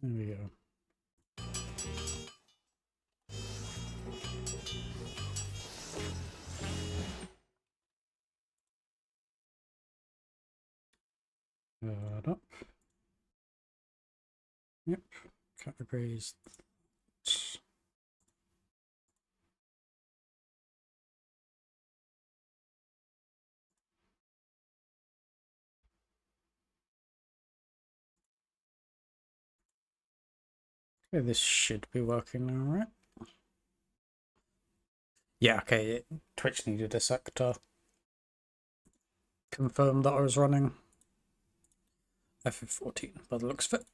There we go. Up. Yep. Categories. Okay, this should be working now, right? Yeah, okay. Twitch needed a sec to confirm that I was running FF14 by the looks of it.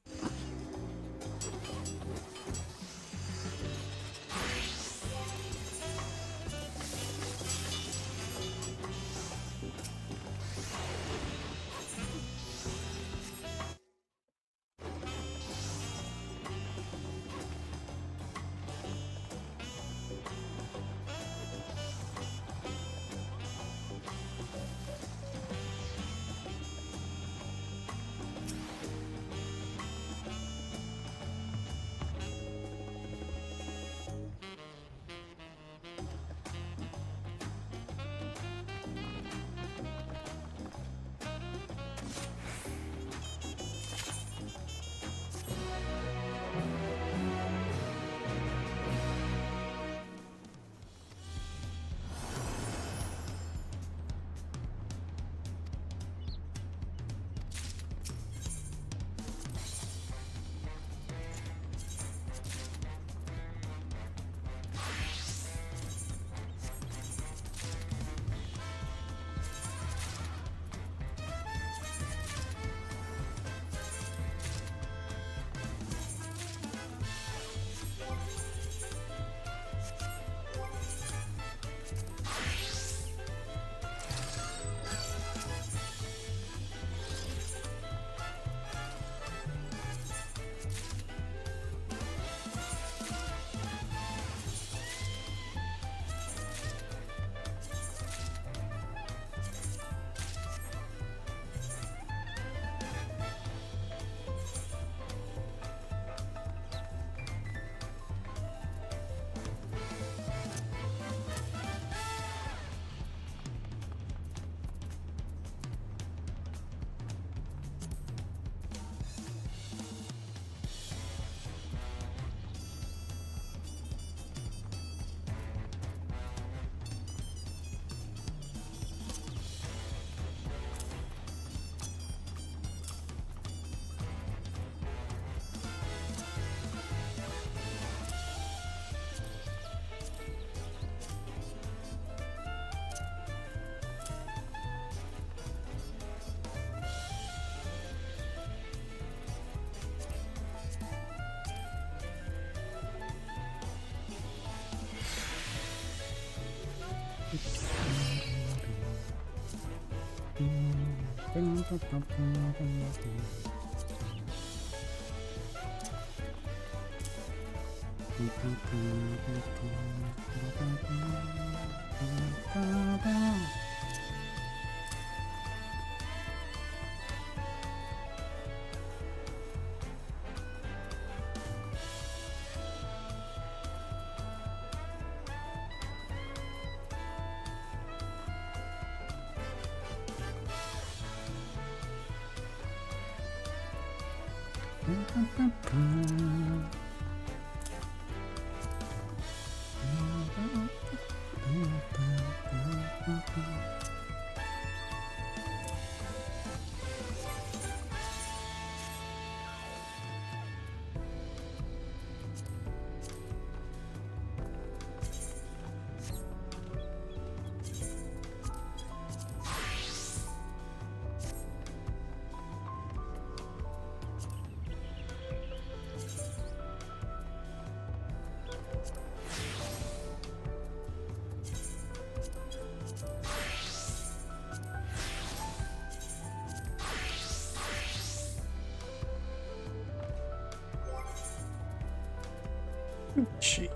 Gee.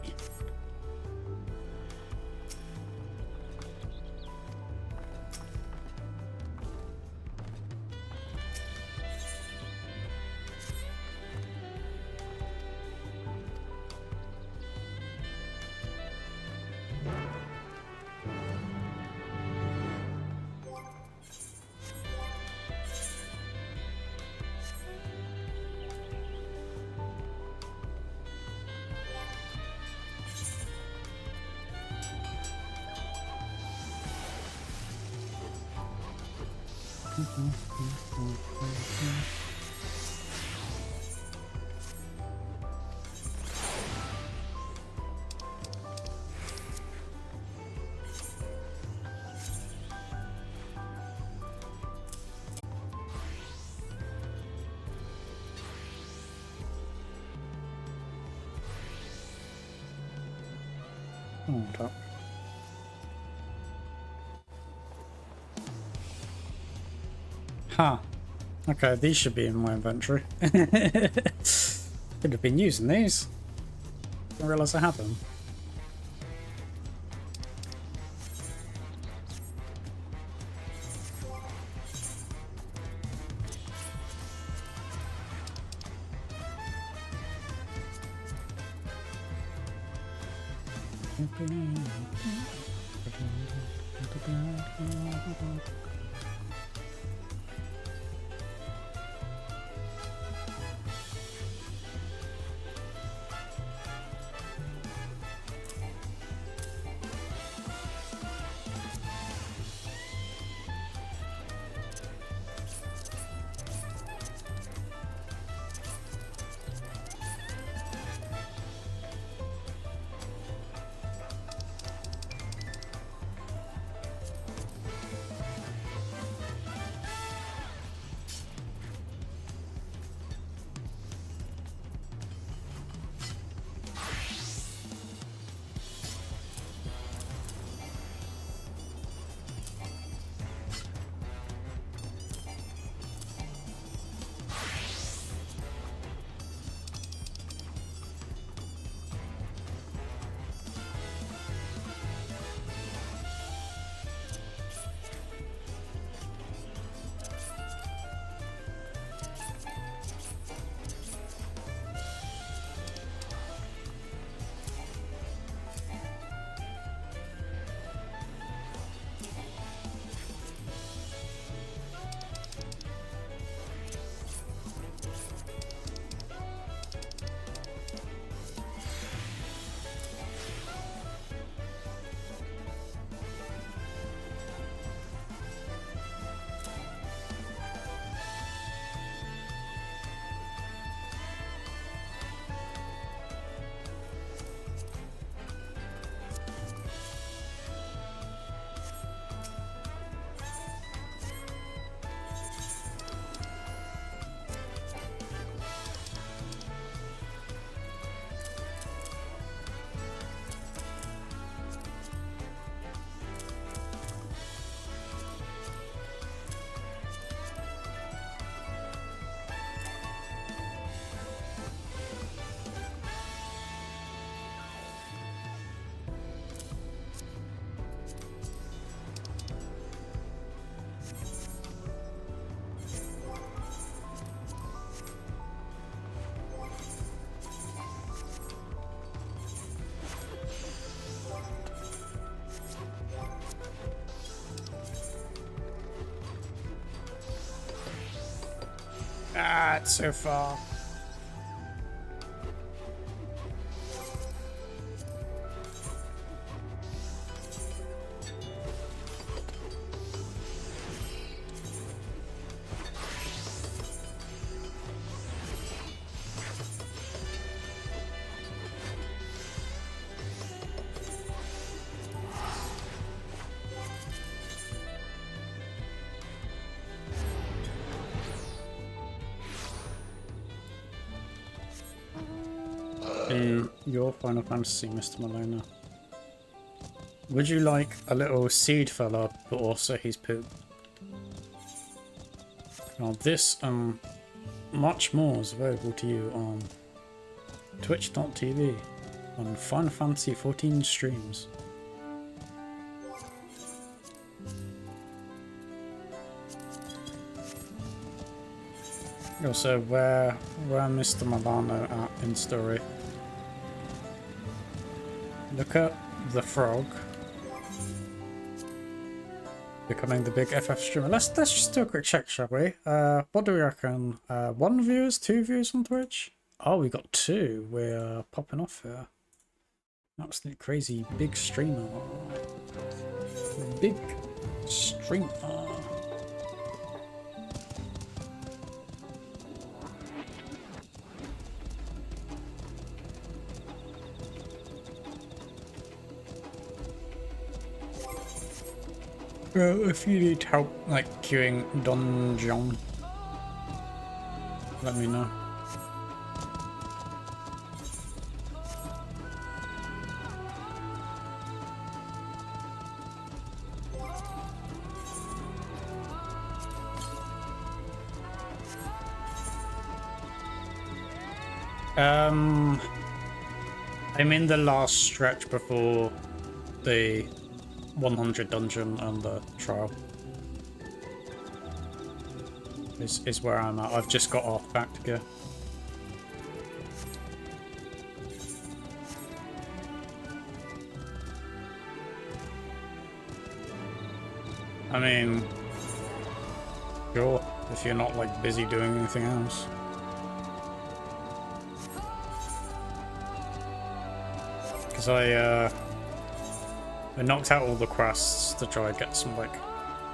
Hold up. Huh. Okay, these should be in my inventory. Could have been using these. Didn't realise I had them. Ah, it's so far. Your Final Fantasy, Mr. Malona. Would you like a little seed fella, but also his poop? Now this and much more is available to you on twitch.tv on Final Fantasy 14 streams. Also, where Mr. Milano at in story? Look at the frog becoming the big FF streamer. Let's just do a quick check, shall we? What do we reckon? 1 viewers, 2 views on Twitch? Oh, we got 2. We're popping off here. Absolutely crazy, big streamer. Big streamer. If you need help, like, queuing Donjon, let me know. I'm in the last stretch before the 100 dungeon and the trial. Is where I'm at. I've just got off back to go. I mean, sure, if you're not like busy doing anything else. Because I knocked out all the quests to try and get some like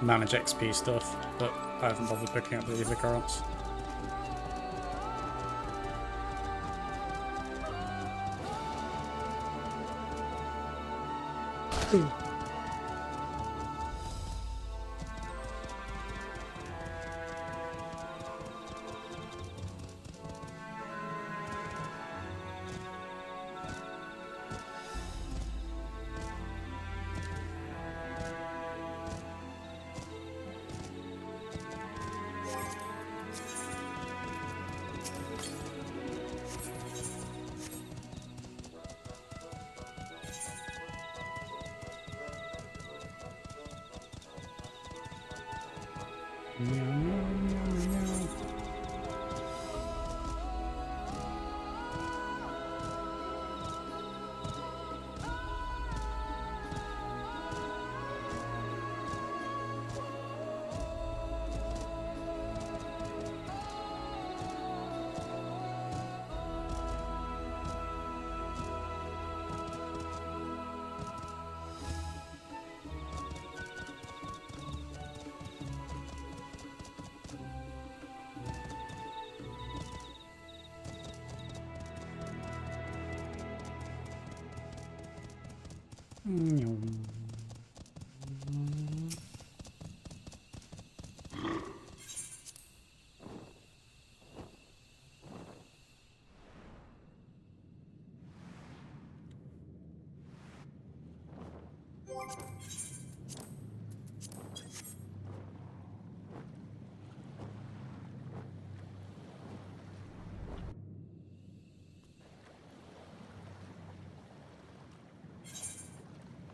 manage XP stuff, but I haven't bothered picking up the other currents.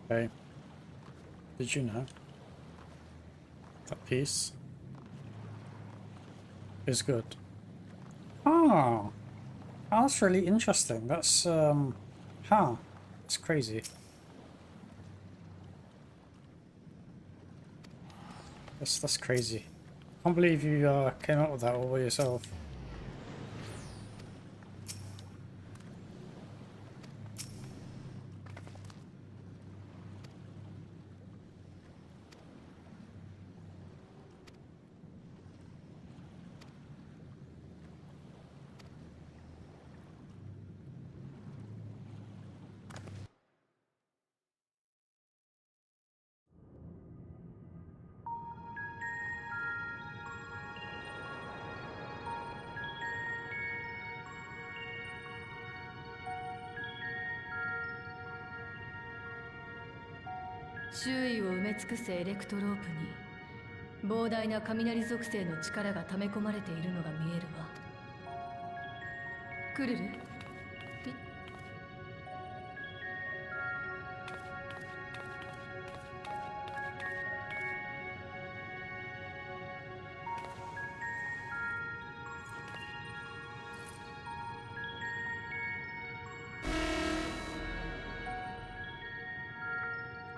Hey, did you know that piece is good? Oh, that's really interesting. That's it's crazy. That's crazy. Can't believe you came up with that all by yourself.周囲を埋め尽くすエレクトロープに膨大な雷属性の力が溜め込まれているのが見えるわ。クルル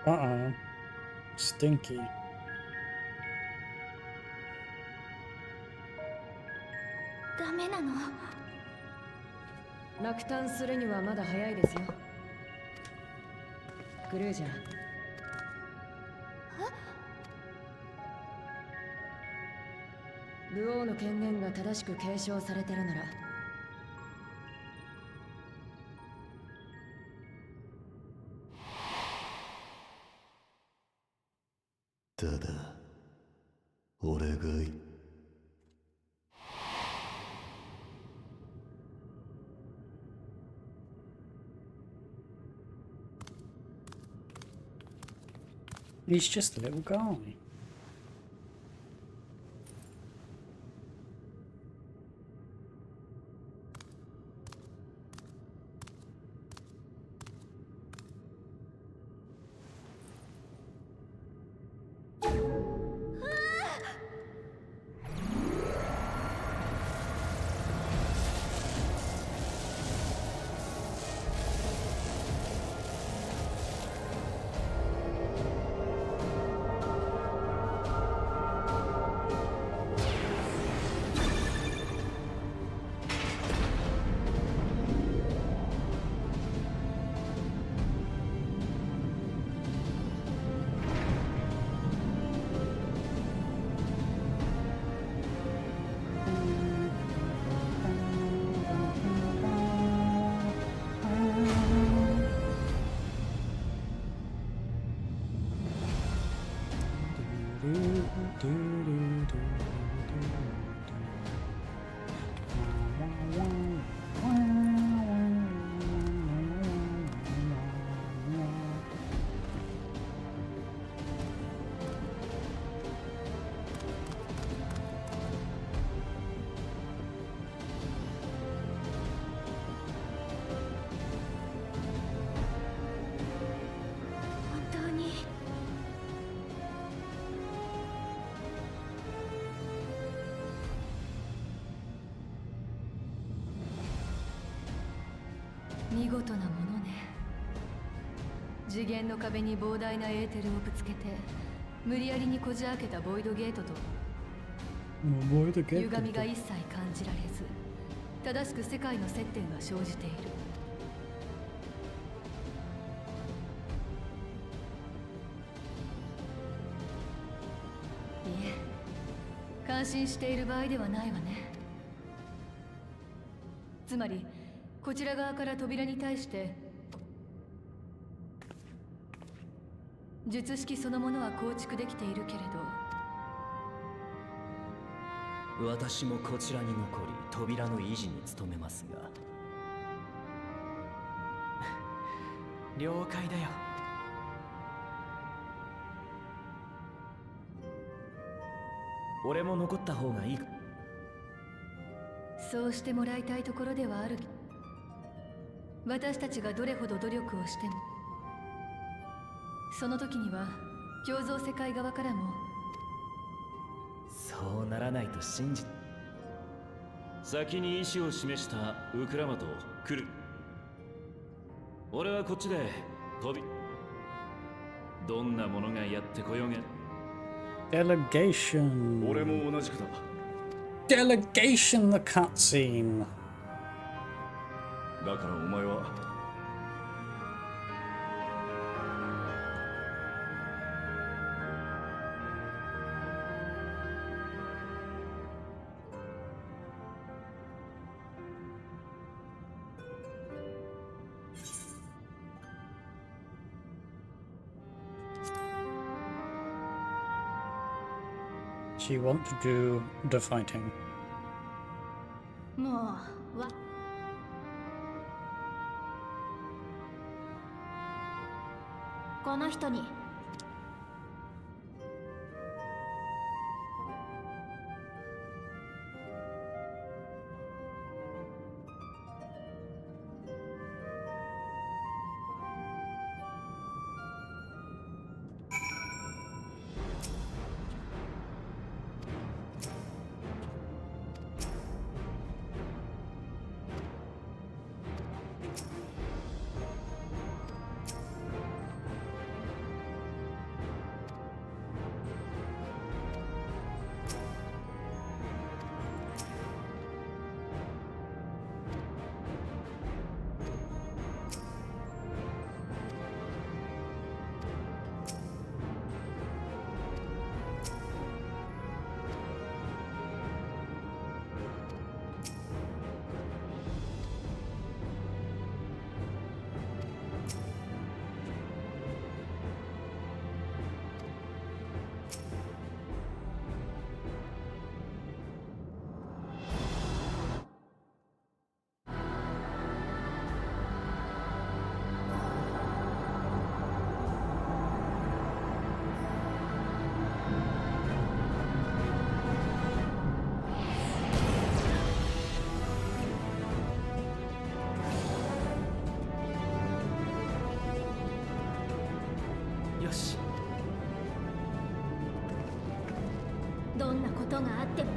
？Uh-oh. Stinky. ダメなの？落胆するにはまだ早いですよ。クルージャー。武王の権限が正しく継承されてるなら。ただ俺がいい。He's just a little guy.見事なものね。次元の壁に膨大なエーテルをぶつけて無理やりにこじ開けたボイドゲートと歪みが一切感じられず、正しく世界の接点が生じている。いえ、感心している場合ではないわね。つまりこちら側から扉に対して術式そのものは構築できているけれど、私もこちらに残り扉の維持に努めますが了解だよ。俺も残った方がいいか。そうしてもらいたいところではある。私たちがどれほど努力をしても、その時には共造世界側からもそうならないと信じ。先に意思を示したウクラマと来る。俺はこっちでどんなものがやってこようが。Delegation. 俺も同じくだ。 Delegation, the cutscene. だからお前はShe want to do the fighting. もうこの人にどんなことがあっても。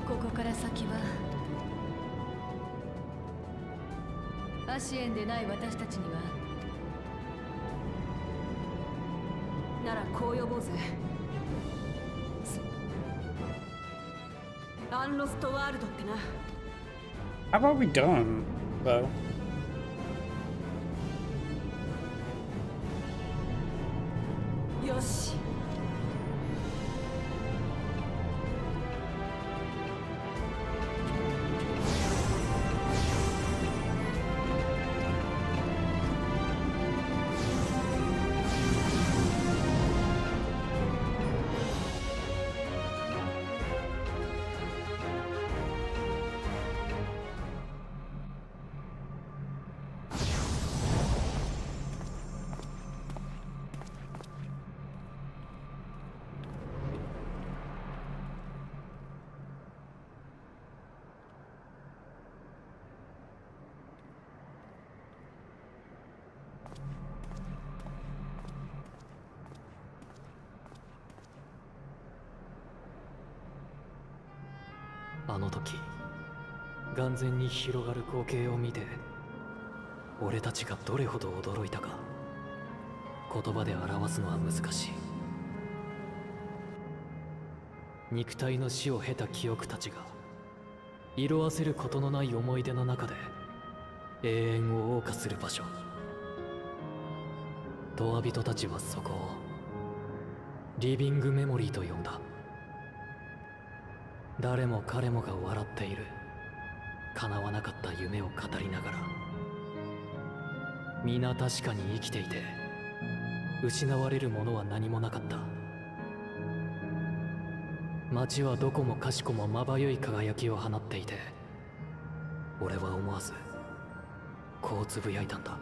ここから先はアシエンでない私たちにはならこう呼ぼうぜ。アンロストワールドってな。 How about we don't, though? よし。あの時眼前に広がる光景を見て俺たちがどれほど驚いたか言葉で表すのは難しい。肉体の死を経た記憶たちが色あせることのない思い出の中で永遠を謳歌する場所。ドア人たちはそこをリビングメモリーと呼んだ。誰も彼もが笑っている叶わなかった夢を語りながら、皆確かに生きていて失われるものは何もなかった。街はどこもかしこもまばゆい輝きを放っていて、俺は思わずこうつぶやいたんだ。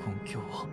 黄金鏡は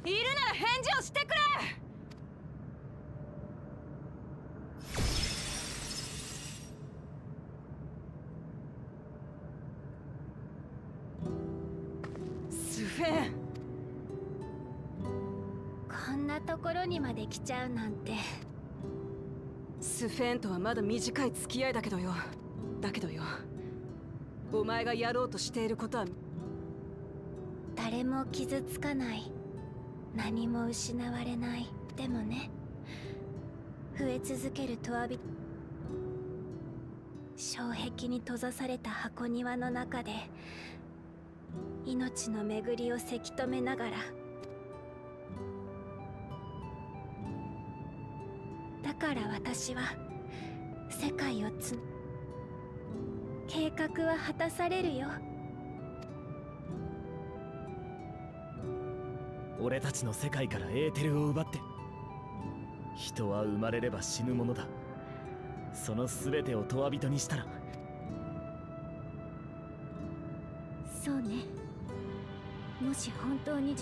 いるなら返事をしてくれ。スフェン。こんなところにまで来ちゃうなんて。スフェンとはまだ短い付き合いだけどよ。お前がやろうとしていることは誰も傷つかない、何も失われない。でもね、増え続けるとわび障壁に閉ざされた箱庭の中で命の巡りをせき止めながら、だから私は世界を計画は果たされるよ。俺たちの世界からエーテルを奪って、人は生まれれば死ぬものだ。その全てを永遠人にしたら。そうね。もし本当に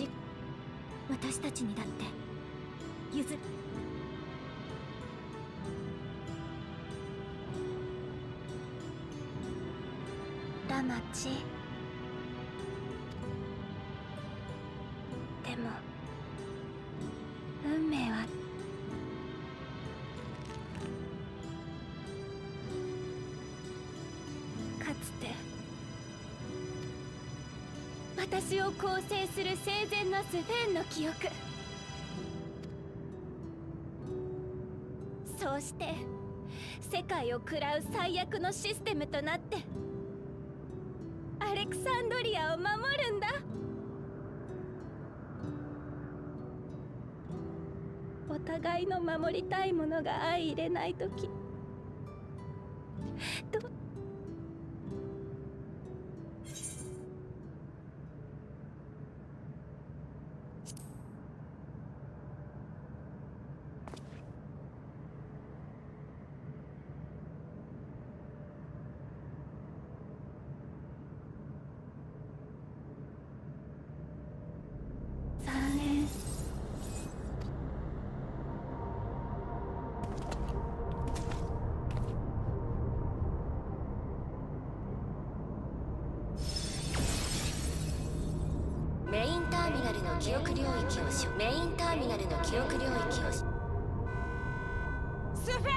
私たちにだって譲る。ラマチ。でも運命はかつて私を構成する生前のスフェンの記憶、そうして世界を喰らう最悪のシステムとなってアレクサンドリアを守るんだ。お互いの守りたいものが相入れないとき、残念。メインターミナルの記憶領域をメインターミナルの記憶領域をスフェン。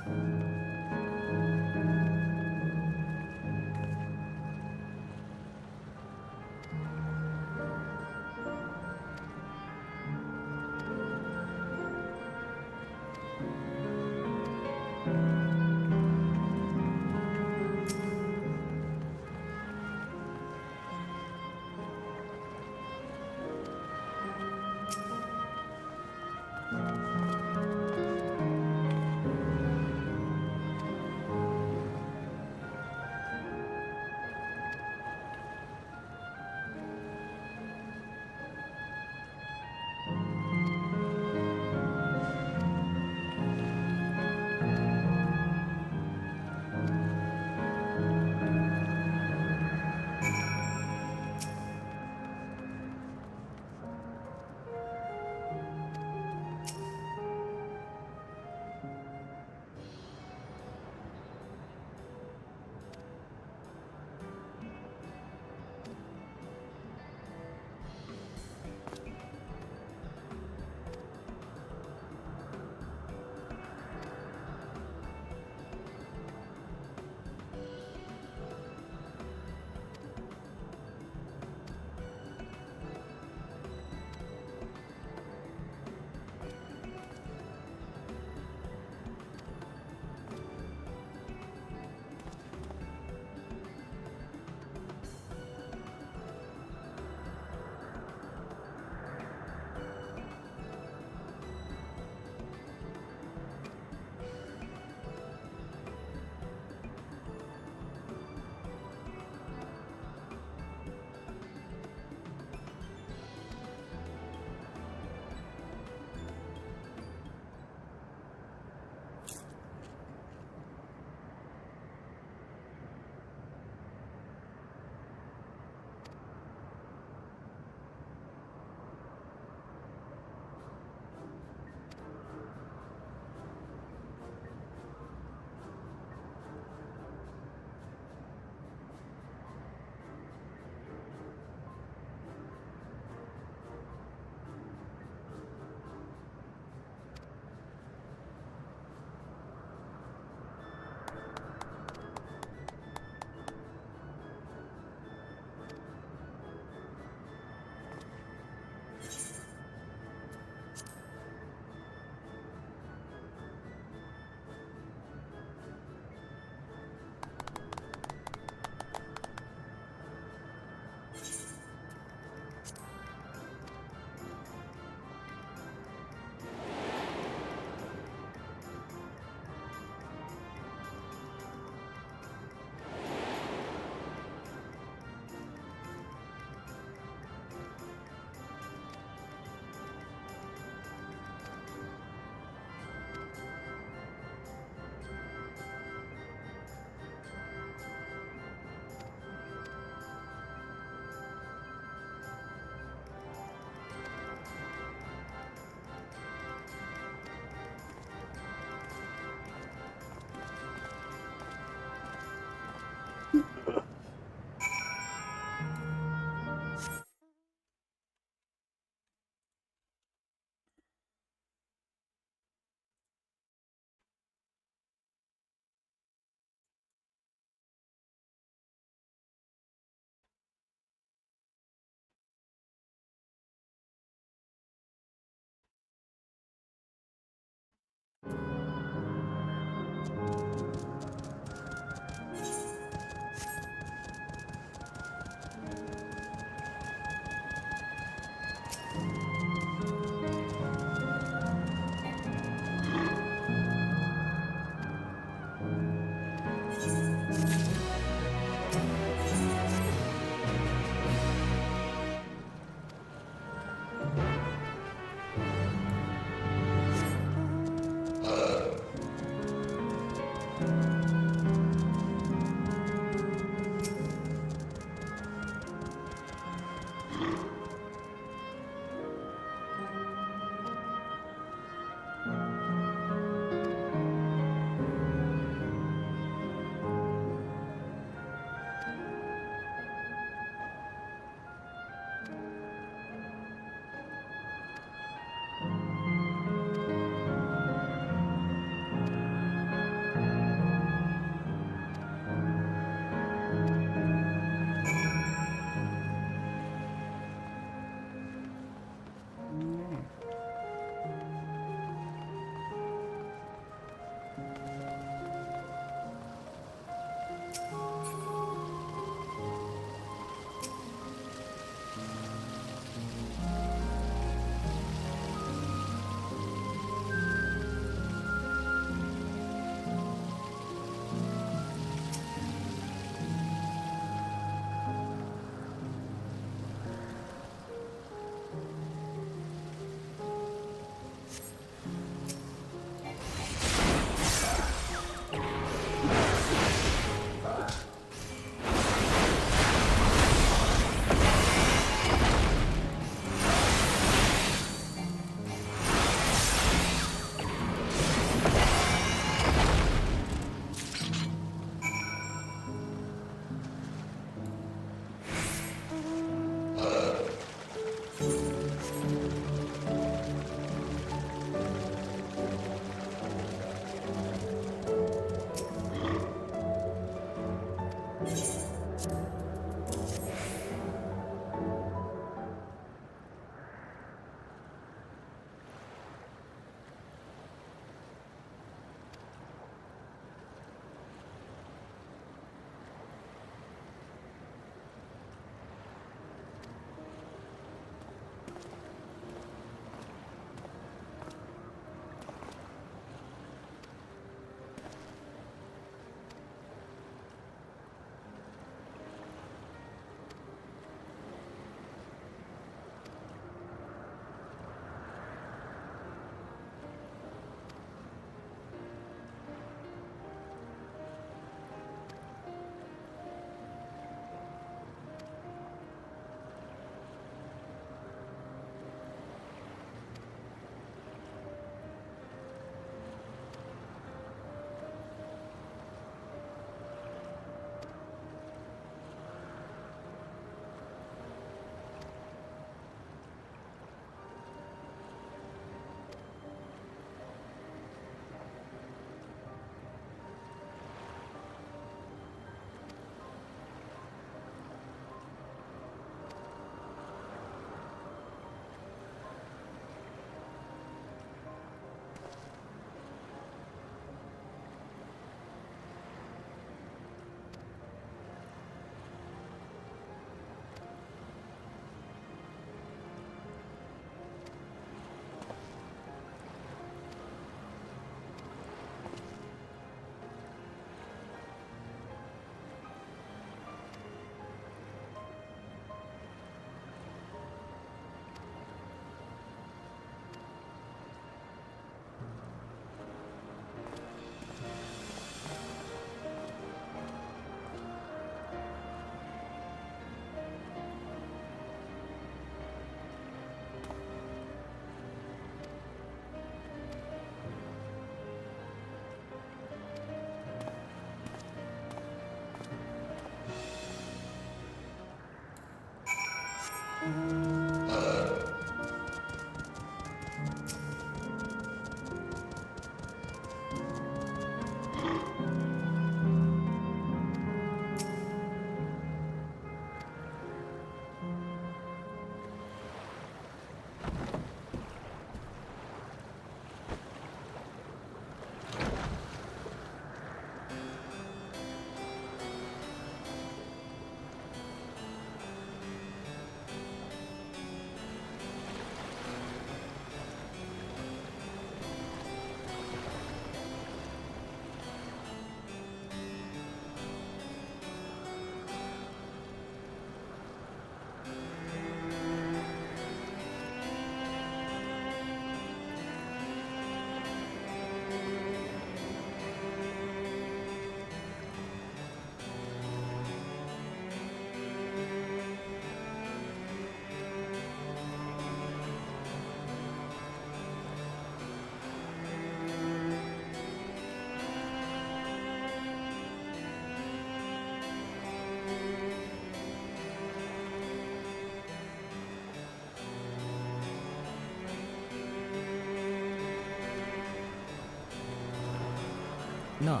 なあ、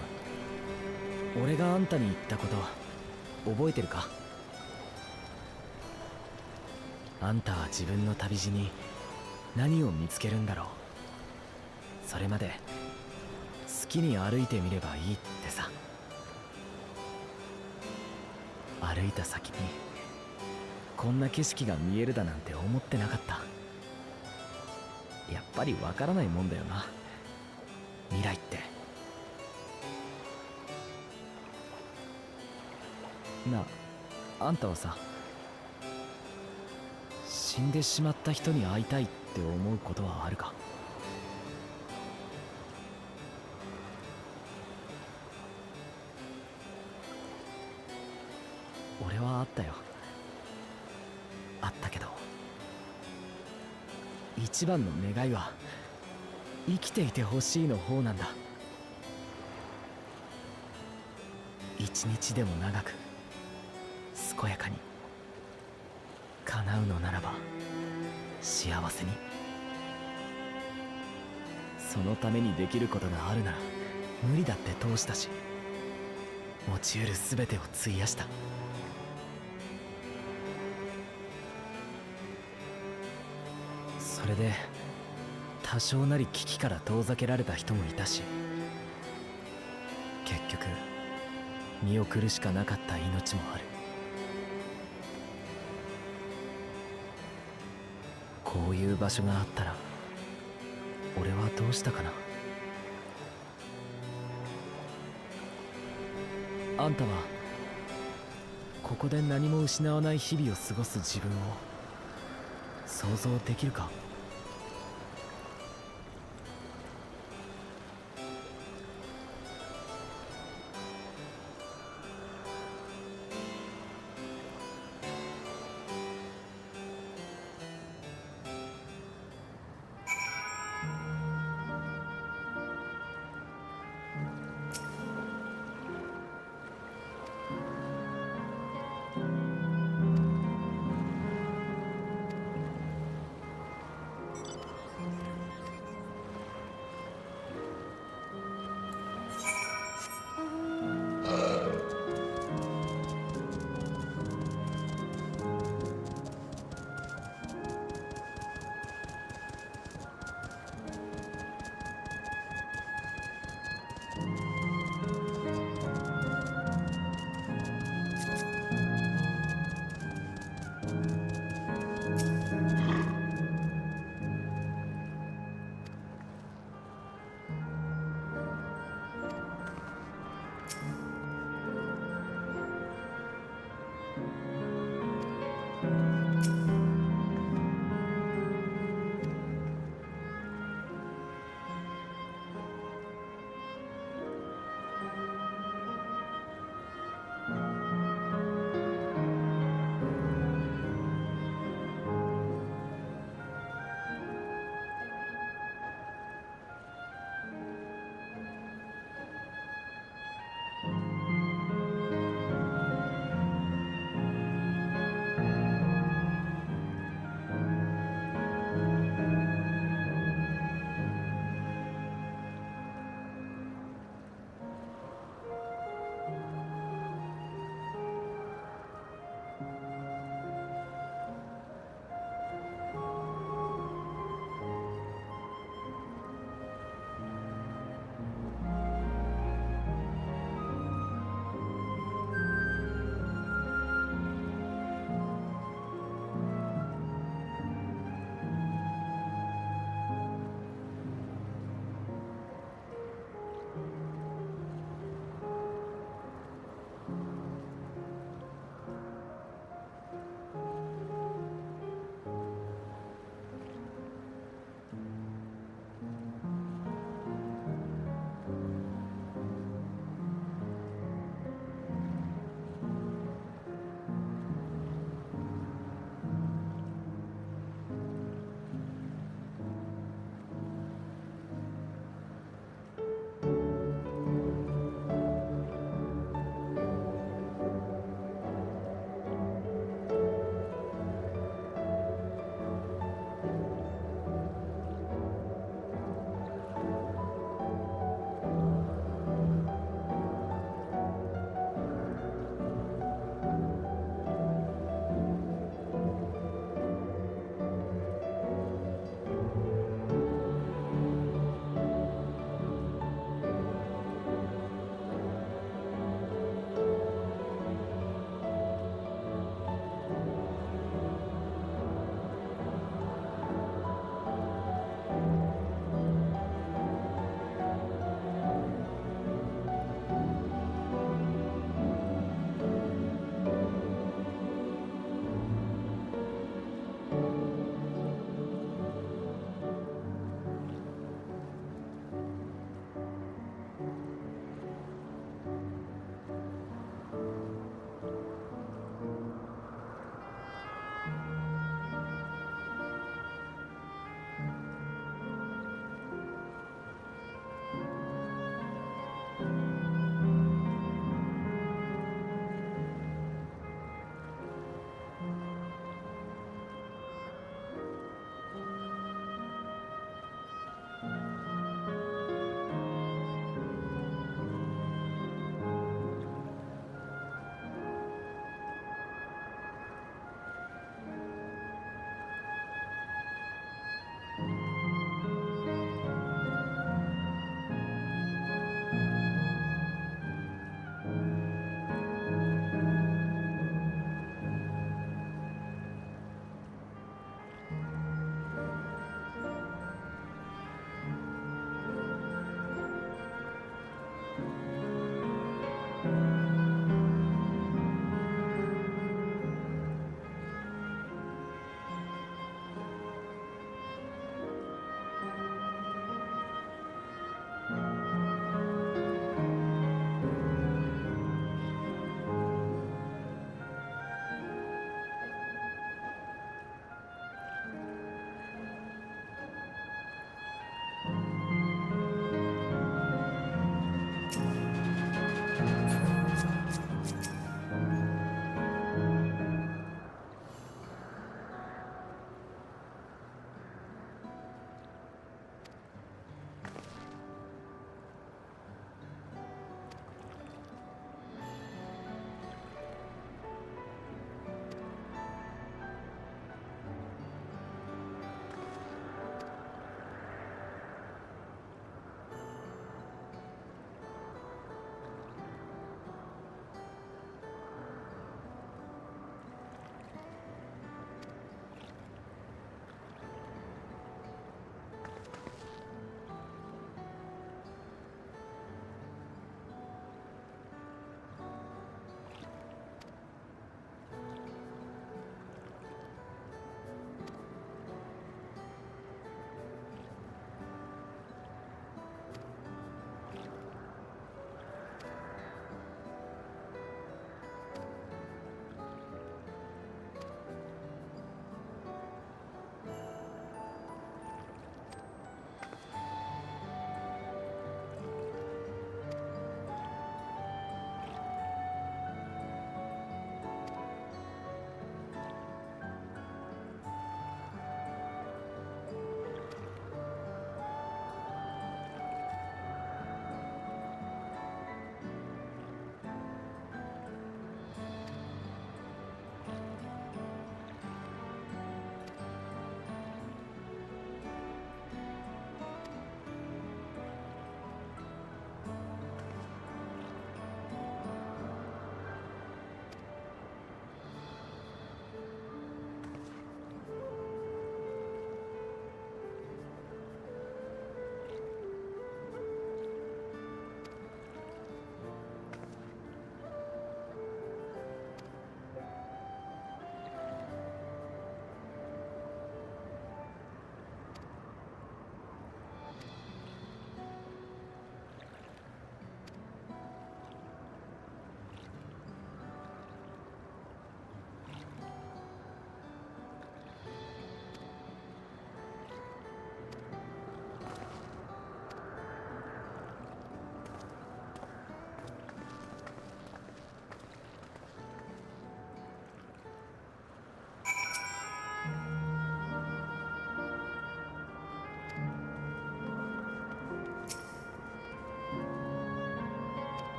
俺があんたに言ったこと覚えてるか？あんたは自分の旅路に何を見つけるんだろう。それまで好きに歩いてみればいいってさ。歩いた先にこんな景色が見えるだなんて思ってなかった。やっぱりわからないもんだよな、未来って。なあ、あんたはさ、死んでしまった人に会いたいって思うことはあるか？俺はあったよ。あったけど、一番の願いは生きていてほしいの方なんだ。一日でも長く健やかに叶うのならば幸せに。そのためにできることがあるなら無理だって通したし、持ち得る全てを費やした。それで多少なり危機から遠ざけられた人もいたし、結局見送るしかなかった命もある。こういう場所があったら俺はどうしたかな。あんたはここで何も失わない日々を過ごす自分を想像できるか？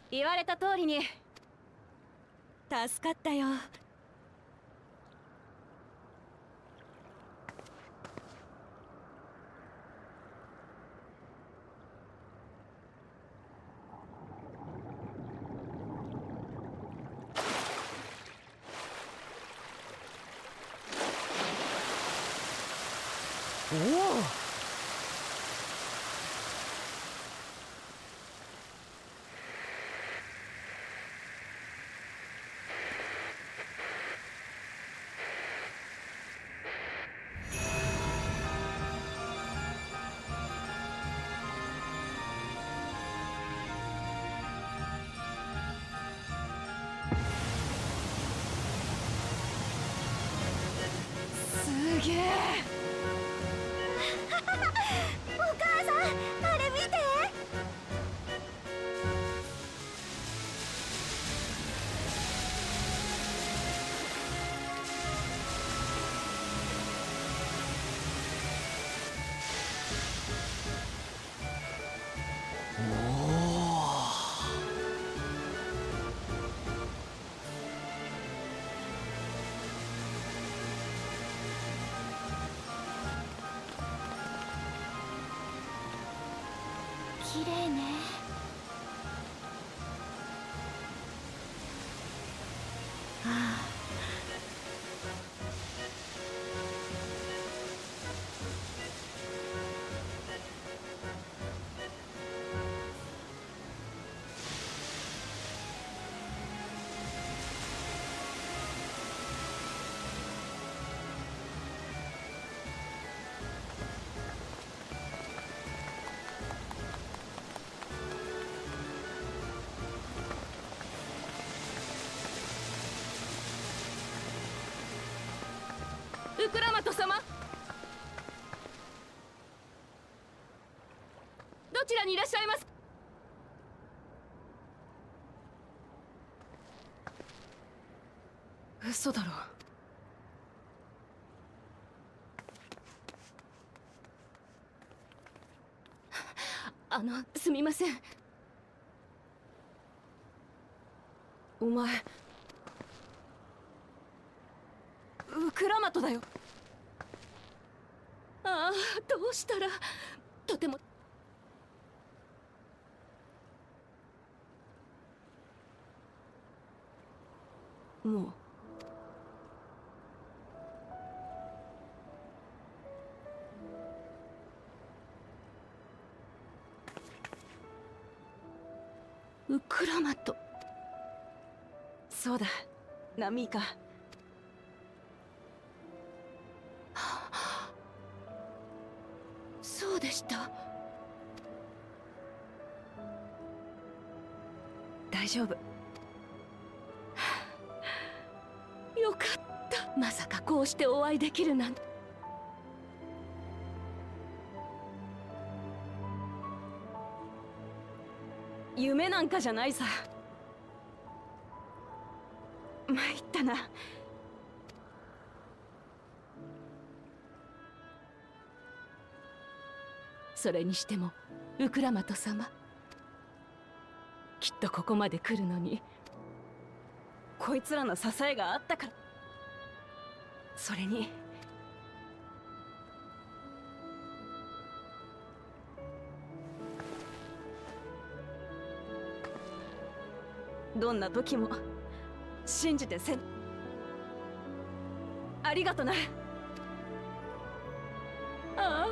言われた通りに助かったよ。おお、すげえ。お母さん、あれ見て。綺麗ね。ああ。ウクラマト様、どちらにいらっしゃいます？嘘だろ。すみません。お前ウクラマトだよ。ああ、どうしたら。とても。もうウクラマト。そうだ、ナミーカ。そうでした。大丈夫。よかった。まさかこうしてお会いできるなんて。夢なんかじゃないさ。参ったな。それにしてもウクラマト様、きっとここまで来るのにこいつらの支えがあったから。それにどんな時も信じてありがとな。ああ、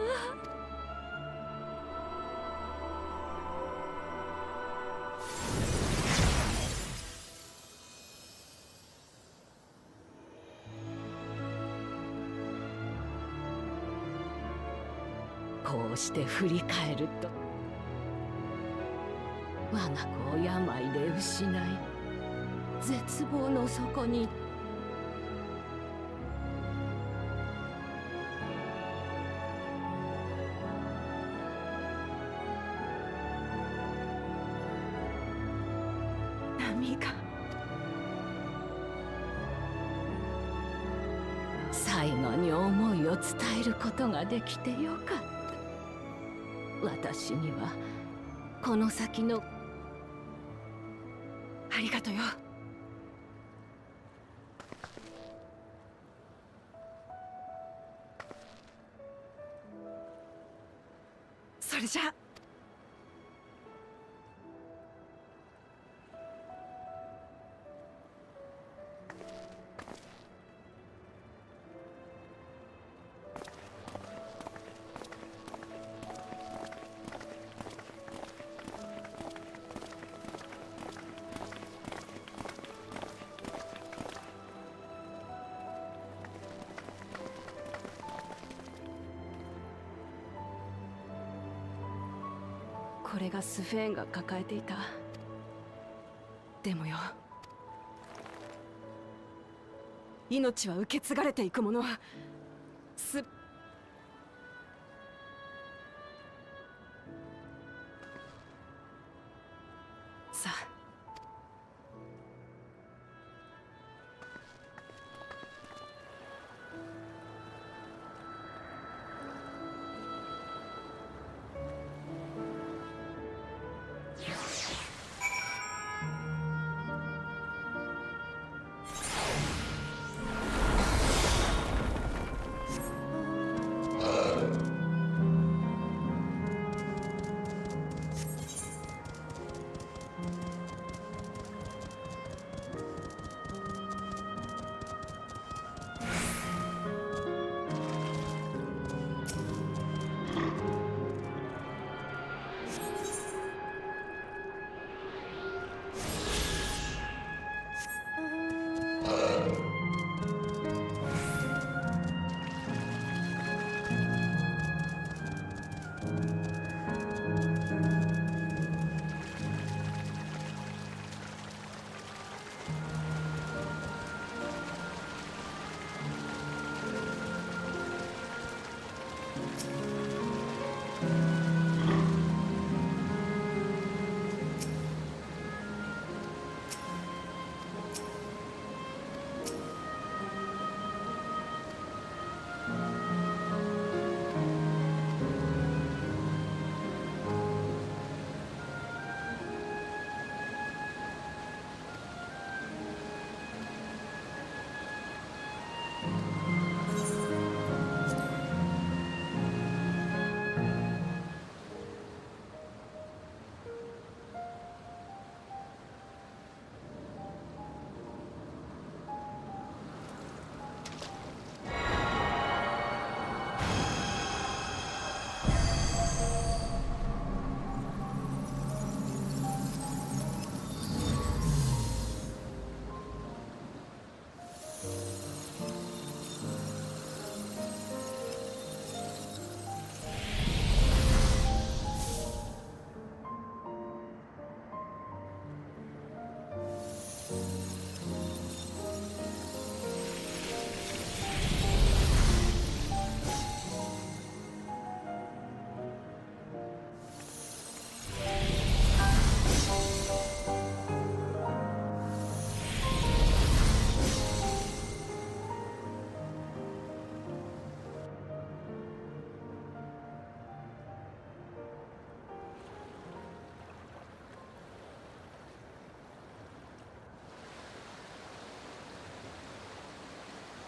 こうして振り返ると、我が子を病で失い絶望の底に。ナミが最後に思いを伝えることができてよかった。私にはこの先のありがとよ。それじゃあ。これがスフェーンが抱えていた。でもよ、命は受け継がれていくものはさあ。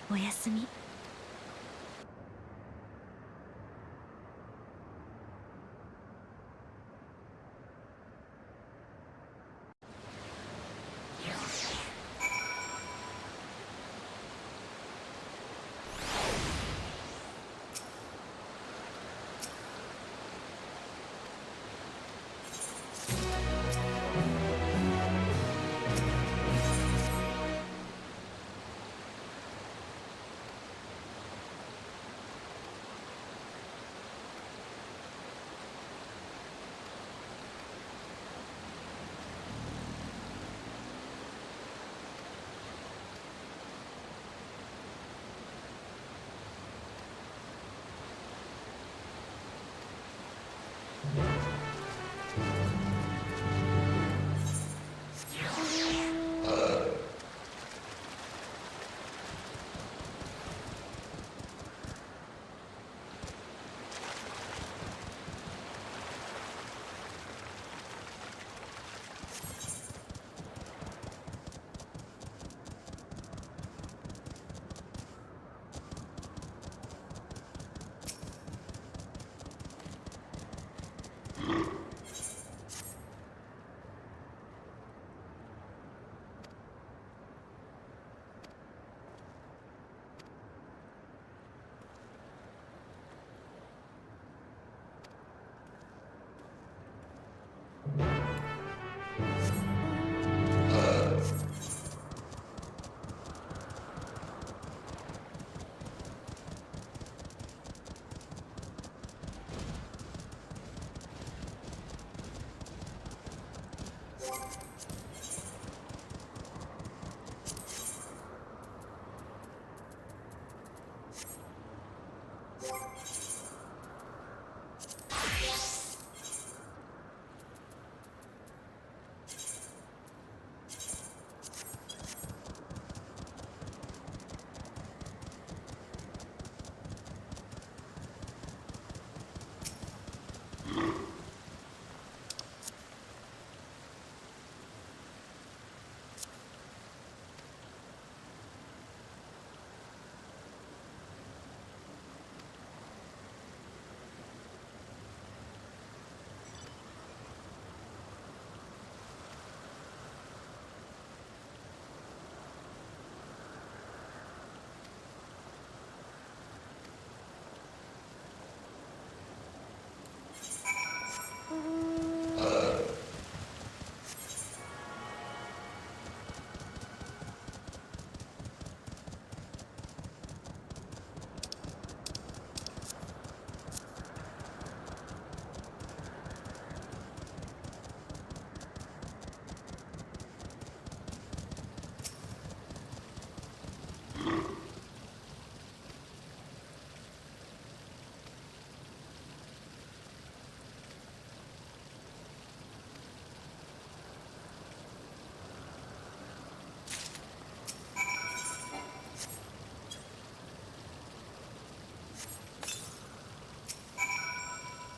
おやすみ。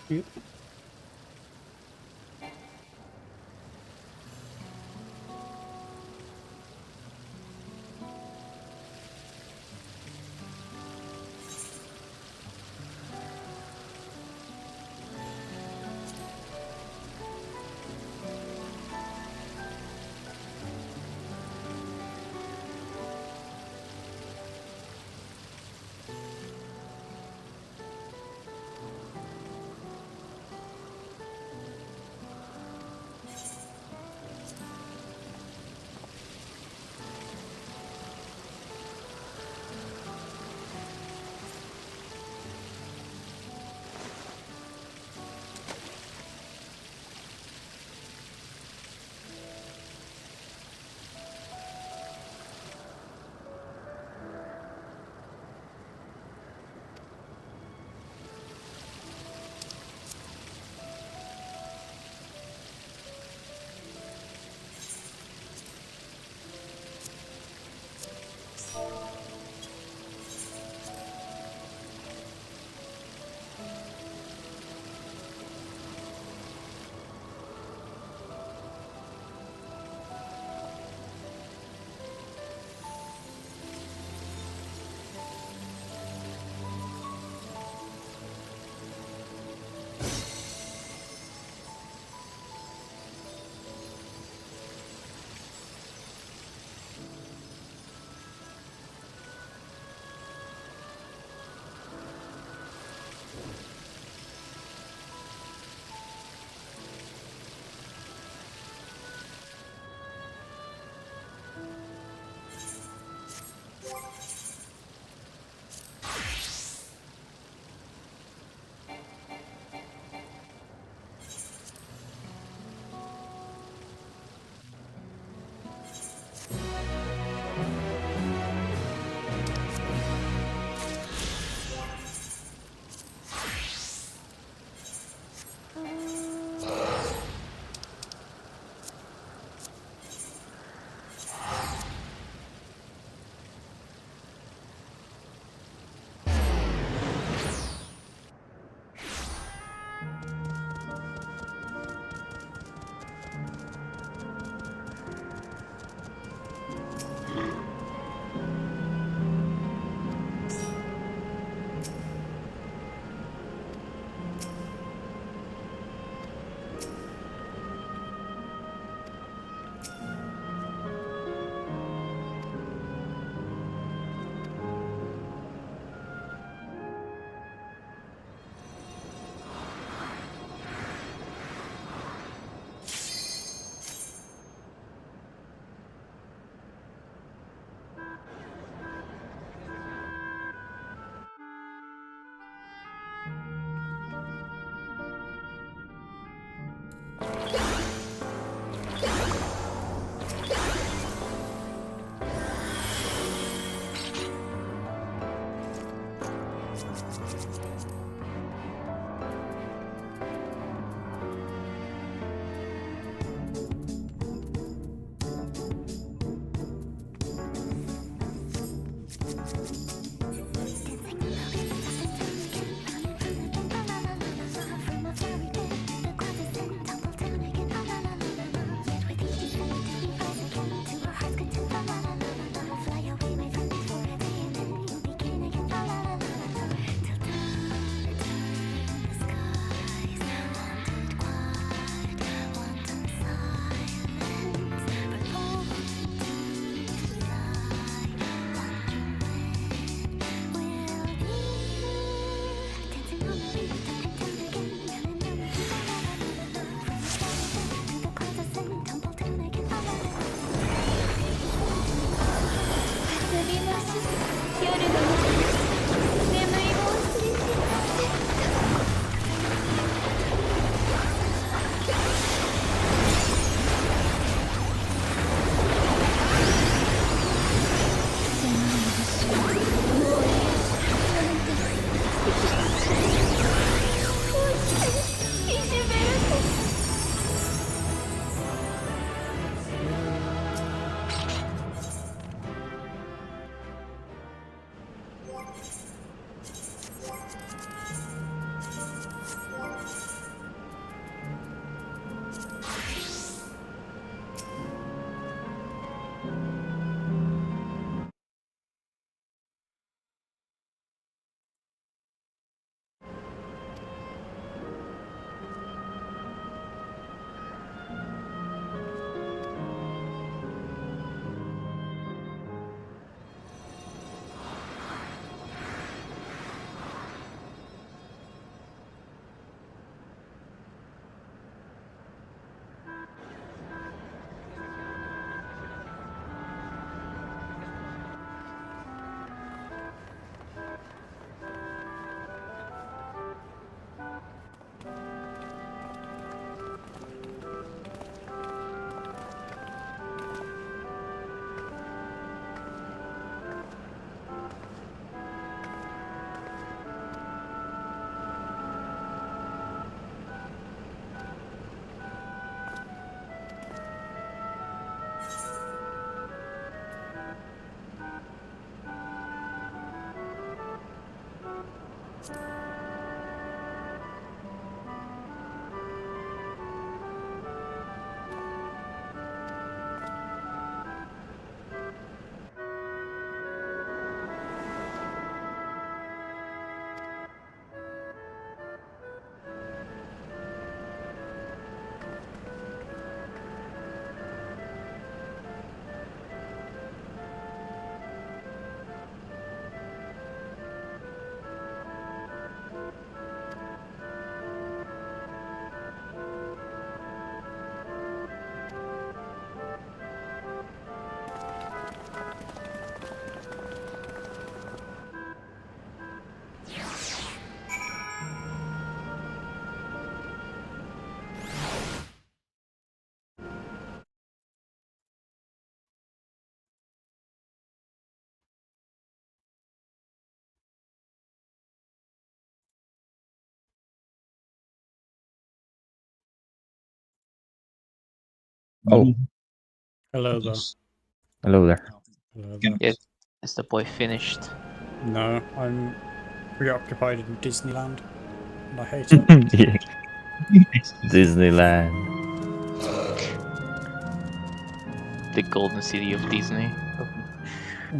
Yep. Oh, Hello there. hello there. Hello there. Yeah, is the boy finished? No, I'm preoccupied in Disneyland, and I hate it. Yeah. Disneyland. The golden city of Disney.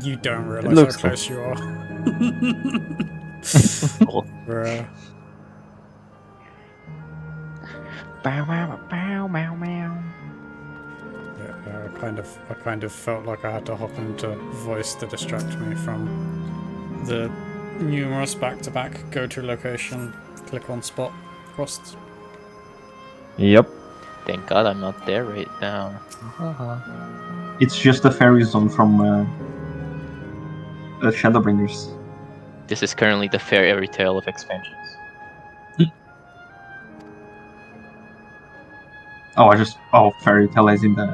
You don't It realize how looks cool. close you are. Cool. Bruh. Bow, bow, bow, bow, bow. Yeah, I kind of felt like I had to hop into voice to distract me from the numerous back-to-back go-to location, click on spot quests. Yep. Thank God I'm not there right now. It's just a fairy zone from Shadowbringers. This is currently the fairy tale of expansions. Oh, Fairy Tale is in the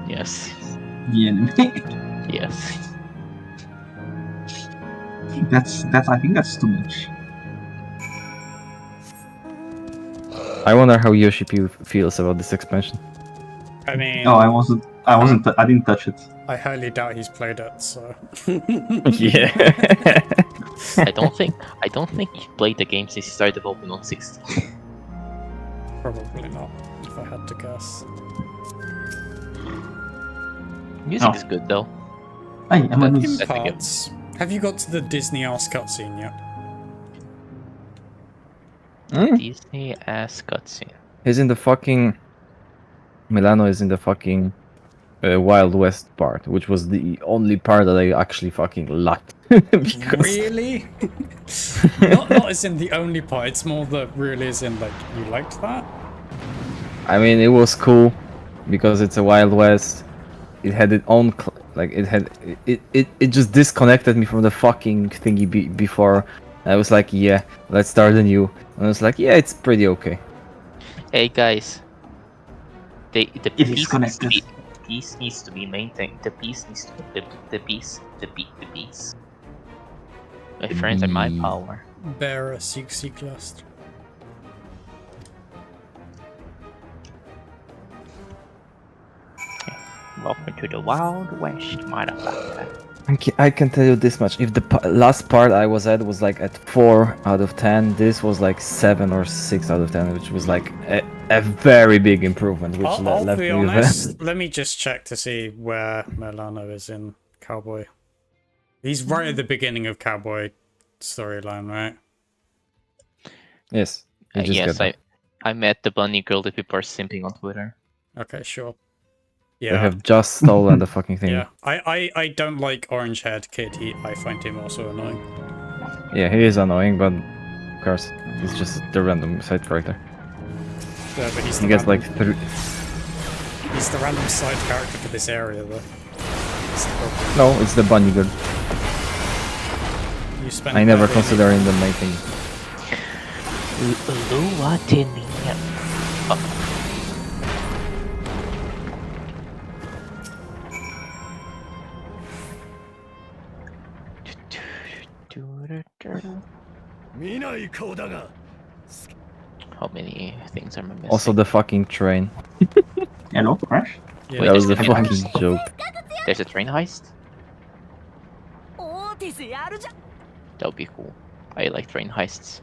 Yes. anime. Yes. I think that's too much. I wonder how Yoshi feels about this expansion. I mean, Oh, I didn't touch it. I highly doubt he's played it, so. Yeah. I don't think he played the game since he started developing on 60. Probably not, if I had to guess. Music is good though. Hey, I'm a In news. parts, have you got to the Disney ass cutscene yet? Disney ass cutscene. He's in the fucking... Milano is in the fucking Wild West part, which was the only part that I actually fucking liked. Really? not as in the only part, it's more the really as in like, you liked that? I mean, it was cool because it's a Wild West. It had its own, it just disconnected me from the fucking thingy before. I was like, yeah, let's start anew. And I was like, yeah, it's pretty okay. Hey guys, the It peace is connected. peace needs to be maintained. The peace needs to be the peace. My friends are my power. Bearer, seek lust. Welcome to the Wild West, motherfucker. I can tell you this much: if the last part I was at was like at 4 out of 10, this was like 7 or 6 out of 10, which was like a very big improvement. Which I'll left be me with honest, let me just check to see where Milano is in Cowboy. He's right at the beginning of Cowboy storyline, right? Yes. Yes, I met the bunny girl that people are simping on Twitter. Okay, sure. They Yeah. have just stolen the fucking thing. Yeah. I don't like orange-haired kid. I find him also annoying. Yeah, he is annoying, but of course, he's just the random side character. Yeah, but he's He the gets random, like 3. he's the random side character for this area, though. That's the problem. No, it's the bunny girl. You spend I never barely consider in the main thing. How many things am I missing? Also the fucking train. Hello, Crash? Yeah, Wait, That was the there's a train fucking heist? joke. There's a train heist? That would be cool. I like train heists.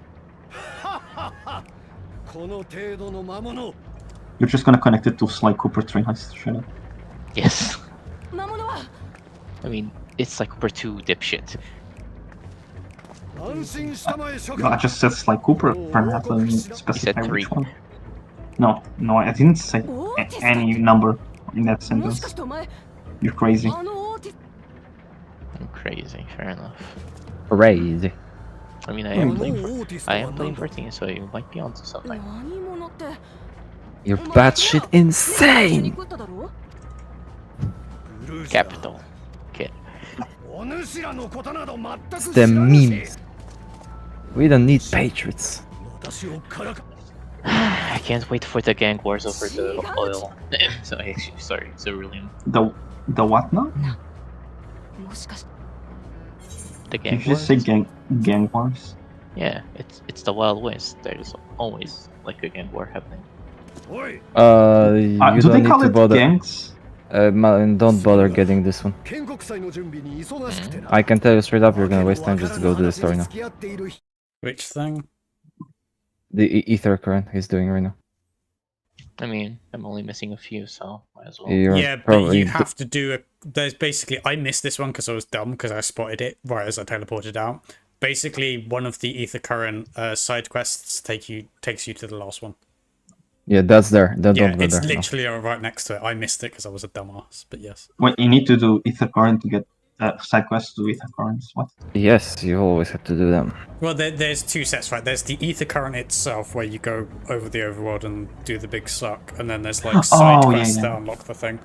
You're just gonna connect it to Sly Cooper train heist. Shut up. Yes. I mean, it's like Cooper 2 dipshit. No, I just said Sly Cooper. Perhaps I didn't specify 3. which one. No, I didn't say any number in that sentence. You're crazy. I'm crazy, fair enough. Crazy. I mean, I am playing 14, so you might be onto something. You're batshit insane! Capital. Kid. It's the memes. We don't need patriots. I can't wait for the gang wars over the oil. So actually, sorry, cerulean. The what now? The Did gang you wars. just say gang wars? Yeah, it's the Wild West. There's always like a gang war happening. You Do don't they need call to it bother. gangs? Don't bother getting this one. I can tell you straight up, you're gonna waste time just to go to the story now. Which thing? The ether current he's doing right now. I mean, I'm only missing a few, so might as well. You're Yeah, but probably you have to do a... There's basically... I missed this one because I was dumb, because I spotted it right as I teleported out. Basically, one of the ether current side quests takes you to the last one. Yeah, that's there. Don't Yeah, go it's there. No. literally right next to it. I missed it because I was a dumbass, but yes. Wait, you need to do ether current to get side quests to do ether currents. What? Yes, you always have to do them. Well, there's two sets, right? There's the ether current itself, where you go over the overworld and do the big suck, and then there's like side quests that unlock the thing.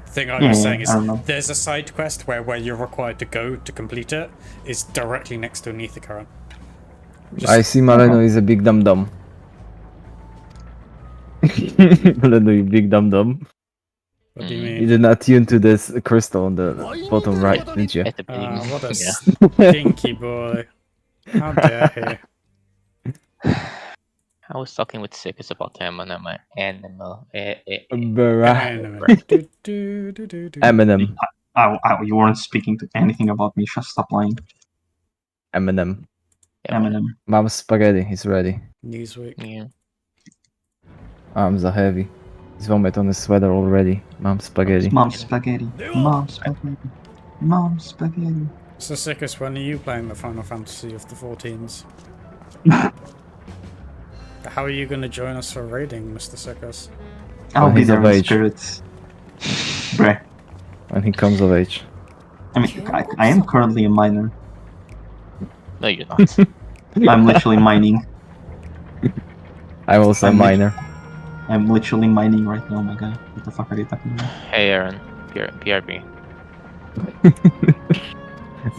The thing I was saying is there's a side quest where you're required to go to complete it is directly next to an ether current. I see Mareno is a big dum-dum. Then you big dum dum. What do you You mean? did not tune to this crystal on the bottom right, did you? At the beginning. What a Yeah. stinky boy. How dare he? I was talking with Sickers about the animal. Eminem. You weren't speaking to anything about me. Just stop lying. Eminem. Eminem. Mom's spaghetti. He's ready. Newsweek. Yeah. Arms are heavy. He's vomit on his sweater already. Mom's spaghetti. Mom's spaghetti. Mom's spaghetti. Mom's spaghetti. So, Sickest, when are you playing the Final Fantasy of the 14s? How are you going to join us for raiding, Mr. Sickest? I'll be he's there of in age. spirits. Bruh. When he comes of age. I mean, I am currently a miner. No, you're not. I'm literally mining. I'm also a minor. I'm literally mining right now, my guy. What the fuck are you talking about? Hey, Aaron. BRB.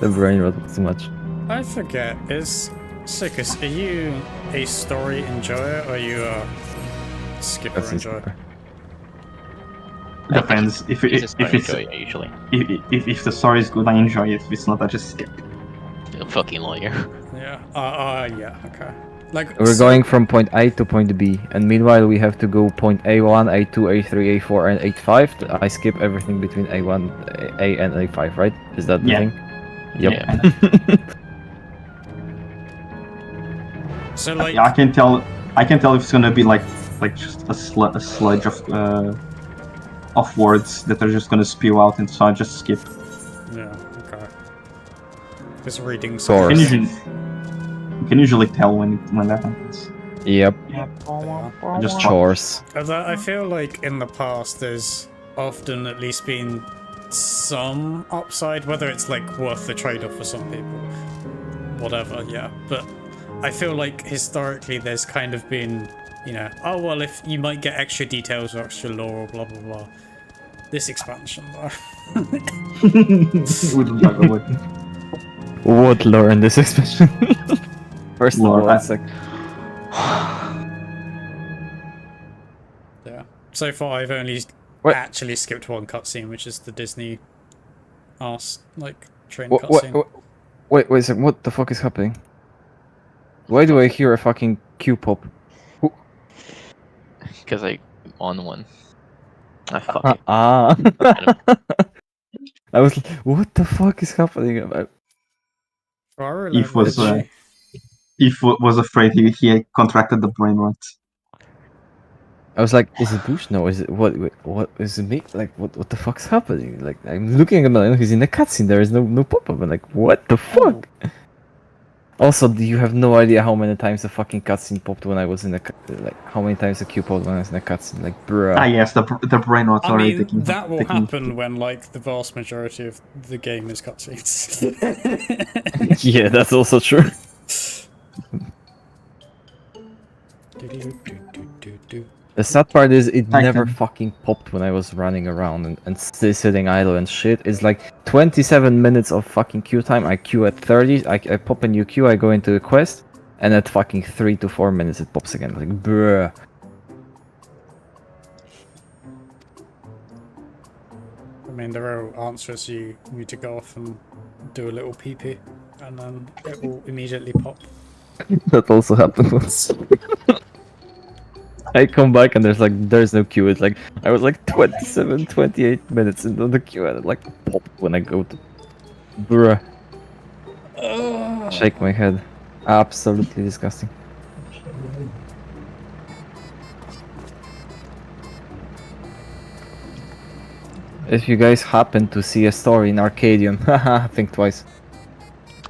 The brain rot too much. I forget, is Sickest, are you a story enjoyer or are you a skipper That's his enjoyer? skipper. Depends. If He's a it's story enjoyer, usually. if the story is good, I enjoy it. If it's not, I just skip. You're a fucking lawyer. Yeah. Yeah. Okay. Like We're going from point A to point B, and meanwhile we have to go point A1, A2, A3, A4, and A5. I skip everything between A1, A and A5, right? Is that the thing? Yep. Yeah. So like, Yeah, I can tell. I can tell if it's gonna be like just a sludge of words that are just gonna spew out, and so I just skip. yeah. Okay. Just reading. Source. You can usually tell when that happens. Yep. Just Chores. Although I feel like in the past there's often at least been some upside, whether it's like worth the trade-off for some people, whatever. Yeah, but I feel like historically there's kind of been, you know, oh well, if you might get extra details or extra lore or blah blah blah. This expansion though. Wouldn't talk about it. What lore in this expansion? First of Lore, all, it's like Yeah. So far I've only What? actually skipped one cutscene, which is the Disney arse like train what, cutscene. wait a second, what the fuck is happening? Why do I hear a fucking Q pop? Because I'm on one. Ah, fuck it. I was like, what the fuck is happening? Eve was afraid he had contracted the brain rot. I was like, is it Bush? No, is it what is it me? Like what the fuck's happening? Like I'm looking at him, he's in a cutscene, there is no pop-up. I'm like, what the fuck? Also, you have no idea how many times the fucking cutscene popped when I was in a how many times the queue popped when I was in a cutscene, like bruh. Ah yes, the brain rot's I already mean, taking. that will happen when like the vast majority of the game is cutscenes. Yeah, that's also true. The sad part is it never fucking popped when I was running around and still sitting idle and shit. It's like 27 minutes of fucking queue time. I queue at 30, I pop a new queue, I go into the quest, and at fucking 3 to 4 minutes it pops again. Like, bruh. I mean, the real answer is you need to go off and do a little pee-pee, and then it will immediately pop. That also happened once. I come back and there's no queue. It's like I was like 27, 28 minutes into the queue and it like popped when I go to bruh. Shake my head. Absolutely disgusting. If you guys happen to see a story in Arcadian, haha, think twice.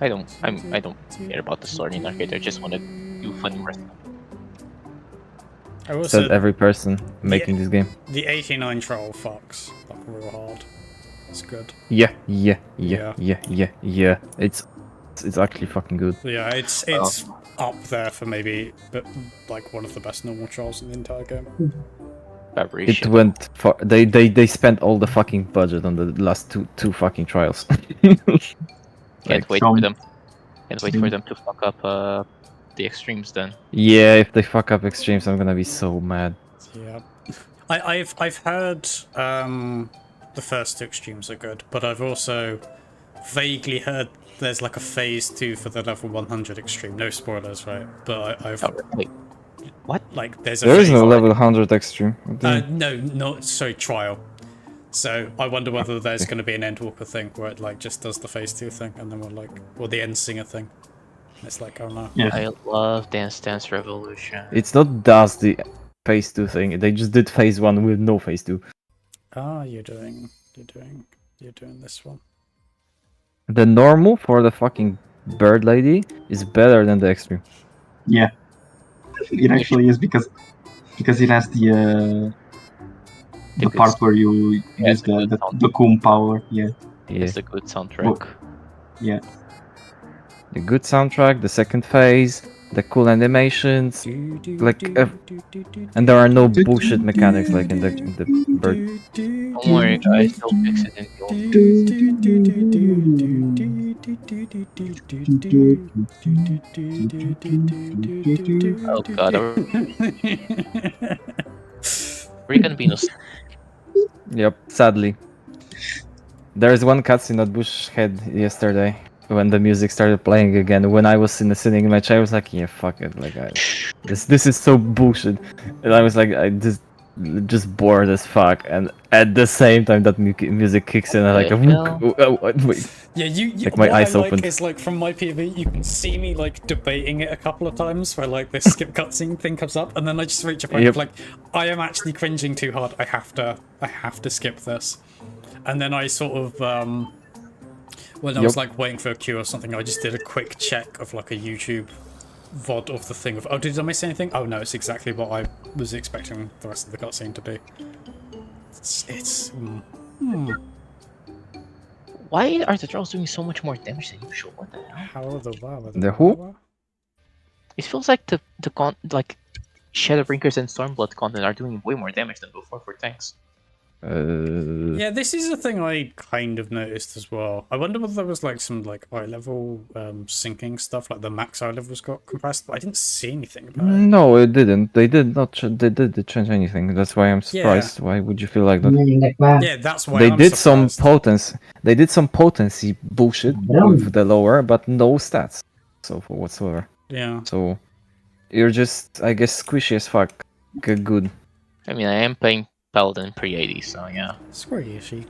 I don't care about the story in Arcade. I just want to do funny wrestling. I will Said say every person making this game. the 89 troll fucks like real hard. It's good. Yeah. It's actually fucking good. Yeah, it's up there for maybe, but like one of the best normal trolls in the entire game. It went for they spent all the fucking budget on the last two fucking trials. Can't wait for them. Can't wait for them to fuck up the extremes then. Yeah, if they fuck up extremes, I'm gonna be so mad. Yeah. I've heard the first 2 extremes are good, but I've also vaguely heard there's like a phase 2 for the level 100 extreme. No spoilers, right? But I've Wait, what? like there's a There is phase. no level 100 extreme. No, not sorry, trial. So I wonder whether there's going to be an Endwalker thing where it like just does the phase 2 thing, and then we're like, or the End Singer thing. It's like, oh no. Yeah. I love Dance Dance Revolution. It's not does the phase 2 thing. They just did phase 1 with no phase 2. Ah, you're doing this one. The normal for the fucking bird lady is better than the extreme. Yeah. It actually is because it has the part where you use the Coom power. Yeah. It's a good soundtrack. Yeah. The good soundtrack, the second phase, the cool animations, like, and there are no bullshit mechanics like in the bird. Don't worry, guys, they'll fix it in the Oh god, are we gonna be Yep, sadly. There's one cutscene at Bush had yesterday when the music started playing again. When I was sitting in my chair, I was like, yeah, fuck it. Like, this is so bullshit. And I was like, I just bored as fuck. And at the same time that music kicks in, I'm like, wait. Yeah, you like my what eyes I like opened. is like from my POV, you can see me like debating it a couple of times where like this skip cutscene thing comes up, and then I just reach a point of like, I am actually cringing too hard. I have to skip this. And then I sort of when I was like waiting for a queue or something, I just did a quick check of like a YouTube VOD of the thing of, oh, did I miss anything? Oh no, it's exactly what I was expecting the rest of the cutscene to be. Why are the trolls doing so much more damage than usual? What the hell? How are the The who? It feels like the Shadowbringers and Stormblood content are doing way more damage than before for tanks. Yeah, this is a thing I kind of noticed as well. I wonder whether there was like some like eye level syncing stuff, like the max eye levels got compressed, but I didn't see anything about it. No, it didn't. They did not. They did change anything. That's why I'm surprised. Yeah. Why would you feel like that? Yeah, that's why They I'm did surprised. some potency. They did some potency bullshit with the lower, but no stats. So for whatsoever. Yeah. So you're just, I guess, squishy as fuck. Good. I mean, I am playing Paladin pre-80, so yeah. Squishy.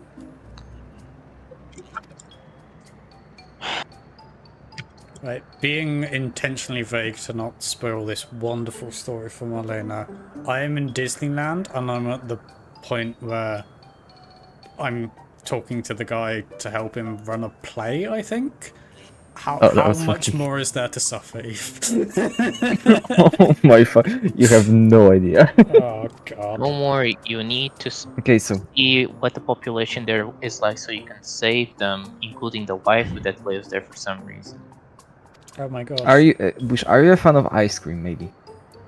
Right, being intentionally vague to not spoil this wonderful story for Marlena, I am in Disneyland and I'm at the point where I'm talking to the guy to help him run a play, I think? How much more is there to suffer, Eve? Oh my fuck! You have no idea. Oh god. Don't worry, you need to see what the population there is like so you can save them, including the waifu that lives there for some reason. Oh my god. Are you, Bush? Are you a fan of ice cream? Maybe.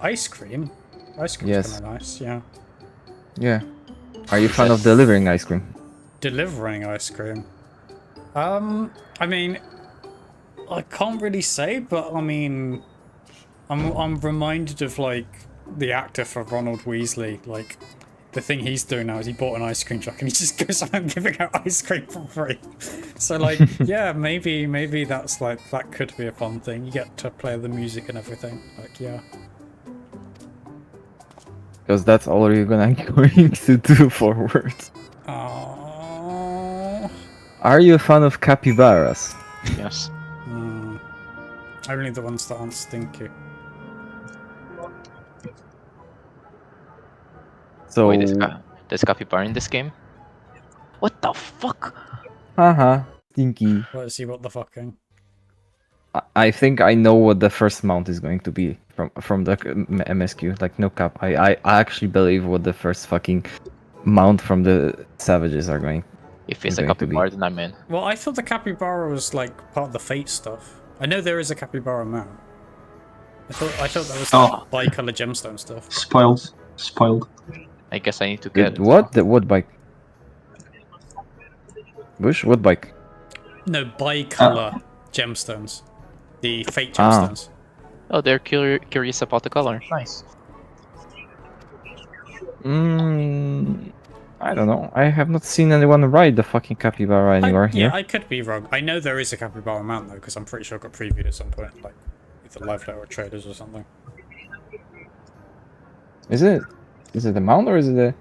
Ice cream? Ice cream's Yes. kinda nice, yeah. Yeah. Are you a fan of delivering ice cream? Delivering ice cream? I mean, I can't really say, but I mean, I'm reminded of like the actor for Ronald Weasley. Like, the thing he's doing now is he bought an ice cream truck and he just goes around giving out ice cream for free. So like, yeah, maybe that's like, that could be a fun thing. You get to play the music and everything. Like, yeah. Because that's all you're going to do forward. Are you a fan of capybaras? Yes. Only the ones that aren't stinky. So. Wait, there's capybara in this game? What the fuck? Haha, stinky. Let's see what the fucking. I think I know what the first mount is going to be from the MSQ. Like, no cap. I actually believe what the first fucking mount from the savages are going. If it's a capybara, then I'm in. Well, I thought the capybara was like part of the fate stuff. I know there is a capybara mount. I thought that was like bi-color gemstone stuff. Spoiled. I guess I need to get what? What bike? Bush? What bike? No, bi-color gemstones. The fate gemstones. Oh, they're curious about the color. Nice. I don't know. I have not seen anyone ride the fucking capybara anywhere Yeah, here. I could be wrong. I know there is a capybara mount though, because I'm pretty sure it got previewed at some point, like either live letter or traders or something. Is it? Is it a mount or is it a?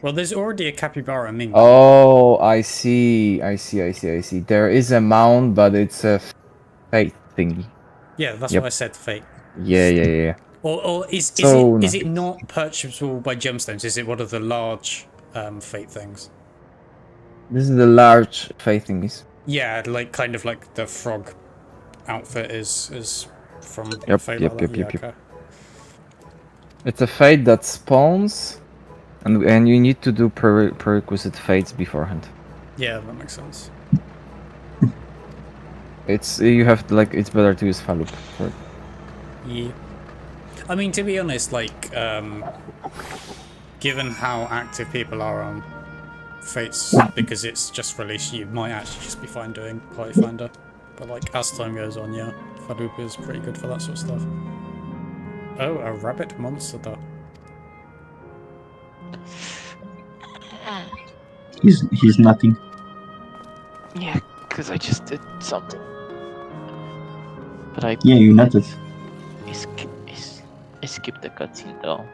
Well, there's already a capybara mink. Oh, I see. I see. There is a mount, but it's a fate thingy. Yeah, that's Yep. what I said. Fate. Yeah. Or is So is it not purchasable by gemstones? Is it one of the large fate things? This is the large fate thingies. Yeah, like kind of like the frog outfit is from Yep, Fate. yep, like yep, that? yep, Yeah, yep. okay. It's a fate that spawns, and you need to do prerequisite fates beforehand. Yeah, that makes sense. It's you have to, like, it's better to use Falup for it. Yeah. I mean, to be honest, like, given how active people are on Fates, because it's just released, you might actually just be fine doing Party Finder. But, like, as time goes on, yeah, Falup is pretty good for that sort of stuff. Oh, a rabbit monster though. He's nothing. Yeah, because I just did something. But I you nutted. I skipped the cutscene though.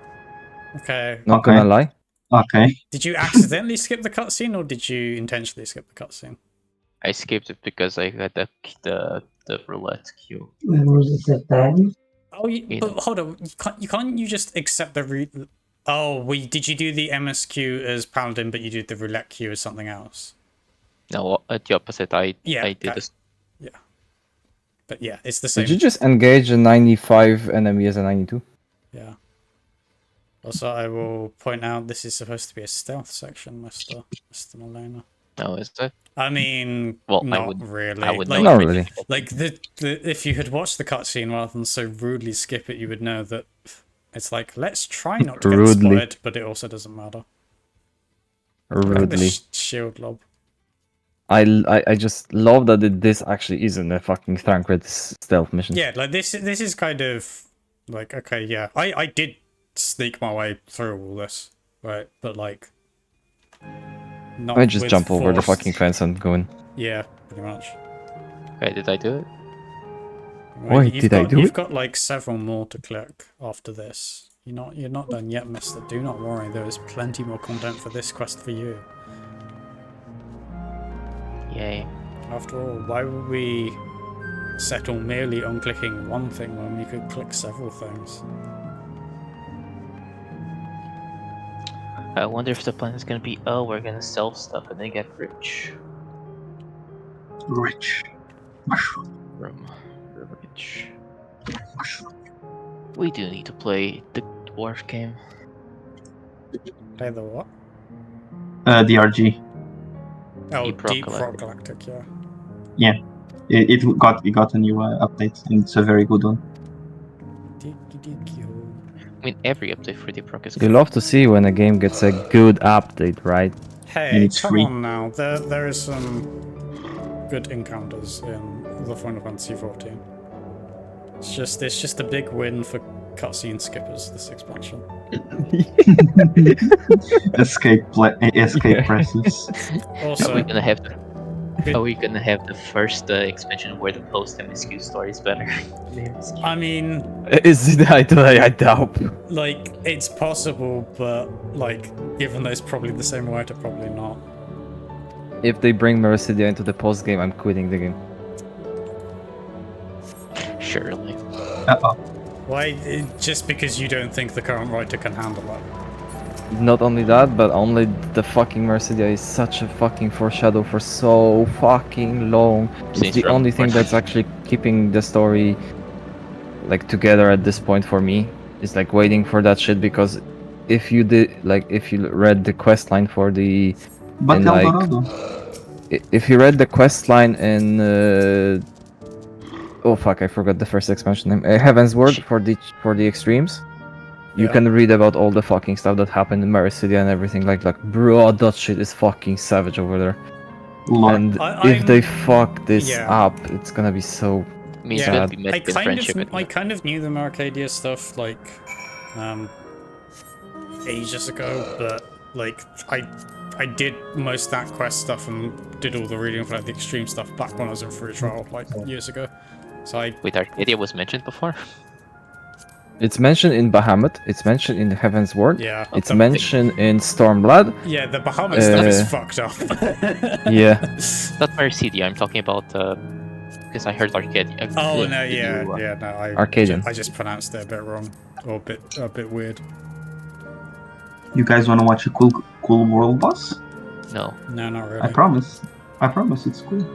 Okay. Not gonna lie. Okay. Did you accidentally skip the cutscene, or did you intentionally skip the cutscene? I skipped it because I had the roulette queue. Oh, but hold on. You just accept the Oh, did you do the MSQ as Paladin, but you did the roulette queue as something else? No, at the opposite. I did this. Yeah. But yeah, it's the same. Did you just engage a 95 enemy as a 92? Yeah. Also, I will point out this is supposed to be a stealth section, Mr. Malena. No, is it? I mean, well, not really. I would like, not really. Like if you had watched the cutscene rather than so rudely skip it, you would know that it's like, let's try not to get spotted, but it also doesn't matter. Rudely. Like the shield lob. I just love that this actually isn't a fucking Thancred stealth mission. Yeah, like this is kind of like, okay, yeah, I did sneak my way through all this, right? But like, not I just with jump over the force. fucking fence and go in. Yeah, pretty much. Okay, did I do it? Wait, did I do it? You've got like several more to click after this. You're not done yet, mister. Do not worry, there is plenty more content for this quest for you. Yay. After all, why would we settle merely on clicking one thing when we could click several things? I wonder if the plan is gonna be, oh, we're gonna sell stuff and then get rich. Rich. Mushroom. Rich. Mushroom. We do need to play the dwarf game. Play the what? The RG. Oh, Deep Rock Rock Galactic, yeah. Yeah. It got a new update, and it's a very good one. I mean, every update for Deep Rock is You good. love to see when a game gets a good update, right? Hey, it's come free. on now. There is some good encounters in the Final Fantasy 14. It's just a big win for cutscene skippers, this expansion. Escape presses. Also, Are we gonna have the first expansion where the post MSQ story is better? I mean, Is it? I doubt. like, it's possible, but, like, given that it's probably the same writer, probably not. If they bring Mericidia into the post game, I'm quitting the game. Surely. Uh-oh. Why? Just because you don't think the current writer can handle it? Not only that, but only the fucking Mericidia is such a fucking foreshadow for so fucking long. It's the only thing that's actually keeping the story like together at this point for me. Is like waiting for that shit, because if you read the quest line for the But Eldorado. If you read the quest line in oh fuck, I forgot the first expansion name. Heaven's Word for the extremes. You can read about all the fucking stuff that happened in Mericidia and everything like bro, that shit is fucking savage over there. Lord. And if they fuck this up, it's gonna be so Yeah, Be met with friendship. I kind of knew the Arcadia stuff, like, ages ago, but like I did most of that quest stuff and did all the reading for like the extreme stuff back when I was in free trial like years ago. So Wait, Arcadia was mentioned before? It's mentioned in Bahamut. It's mentioned in Heaven's Ward. yeah, It's mentioned in Stormblood. yeah, the Bahamut stuff is fucked up. Yeah. Not Mercedia, I'm talking about because I heard Arcadia. Oh no, yeah, no, Arcadian. I just pronounced it a bit wrong, or a bit weird. You guys want to watch a cool world boss? No. No, not really. I promise. I promise it's cool.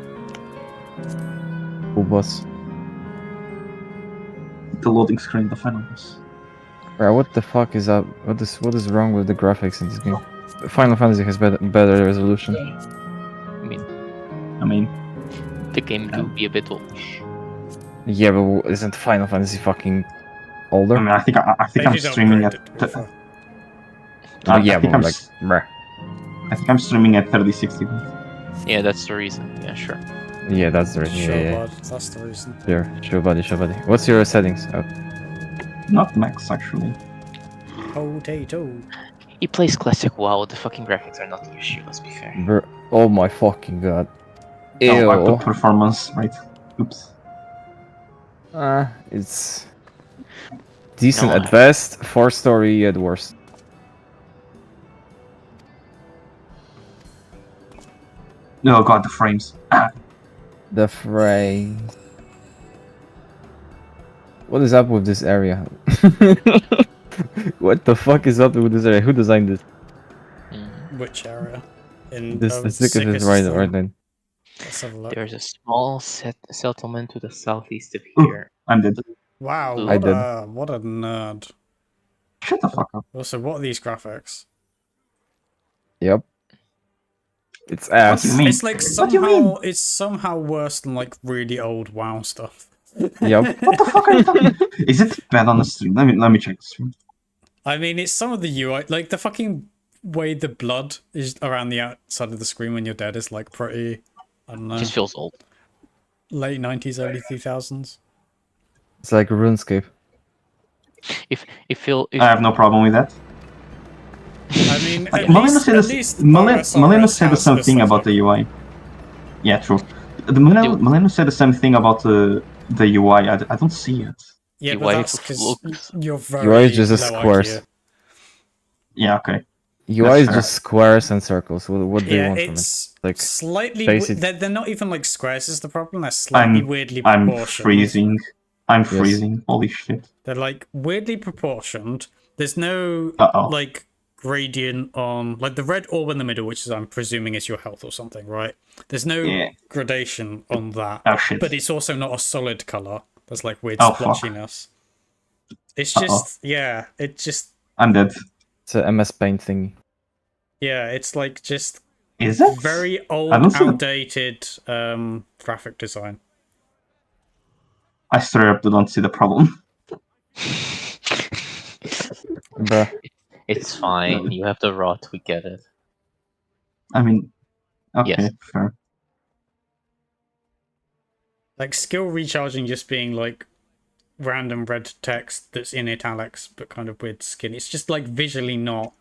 Cool boss. The loading screen, the final boss. Bro, what the fuck is up? What is wrong with the graphics in this game? Final Fantasy has better resolution. I mean, the game do be a bit old. Yeah, but isn't Final Fantasy fucking older? I mean, I think I'm streaming at. Yeah, but I'm like, bruh. I think I'm streaming at 3060. Yeah, that's the reason. Yeah, sure. Yeah, that's the reason. Sure, Yeah. bud, that's the reason. Sure, buddy. What's your settings? Oh. Not max, actually. Potato. He plays classic WoW. The fucking graphics are not the issue. Let's be fair. Bruh. Oh my fucking god. Ew. Oh, I put performance, right? Oops. It's decent No, at best, 4-story at worst. Oh god, the frames. The frame. What is up with this area? What the fuck is up with this area? Who designed this? Which area? In This the thickest is right then. Let's have a look. There's a small settlement to the southeast of Ooh, here. I'm dead. Wow, I what a nerd. Shut the fuck up. Also, what are these graphics? Yep. It's ass. What do you mean? It's like What do you mean? it's somehow worse than like really old WoW stuff. Yep. What the fuck are you talking? Is it bad on the stream? Let me check the stream. I mean, it's some of the UI, like the fucking way the blood is around the outside of the screen when you're dead is like pretty, I don't know, Just feels old. late 90s, early 2000s. It's like RuneScape. If I have no problem with that. I mean, Like, at Malena least, said, at least Malena said the has same this thing about stuff. the UI. Yeah, true. Malena said the same thing about the UI. I don't see it. Yeah, UI but that's because looks- you're very UI is just a low squares. IQ. Yeah, okay. UI is fair. just squares and circles. What do you Yeah, want from it? it's Like, slightly. basic- They're not even like squares. Is the problem? They're slightly weirdly I'm proportioned. freezing. I'm Yes. freezing. Holy shit. They're like weirdly proportioned. There's no Uh-oh. like gradient on like the red orb in the middle, which is I'm presuming is your health or something, right? There's no Yeah. gradation on that, Oh shit. but it's also not a solid color. There's like weird Oh, fuck. splotchiness. It's just it just I'm dead. it's a MS Paint thingy. it's like just Is it? very old, I don't see the- outdated graphic design. I straight up don't see the problem. Bruh. It's fine. You have the rot. We get it. I mean, okay, Yes. fair. Like skill recharging just being like random red text that's in italics but kind of weird skin. It's just like visually not.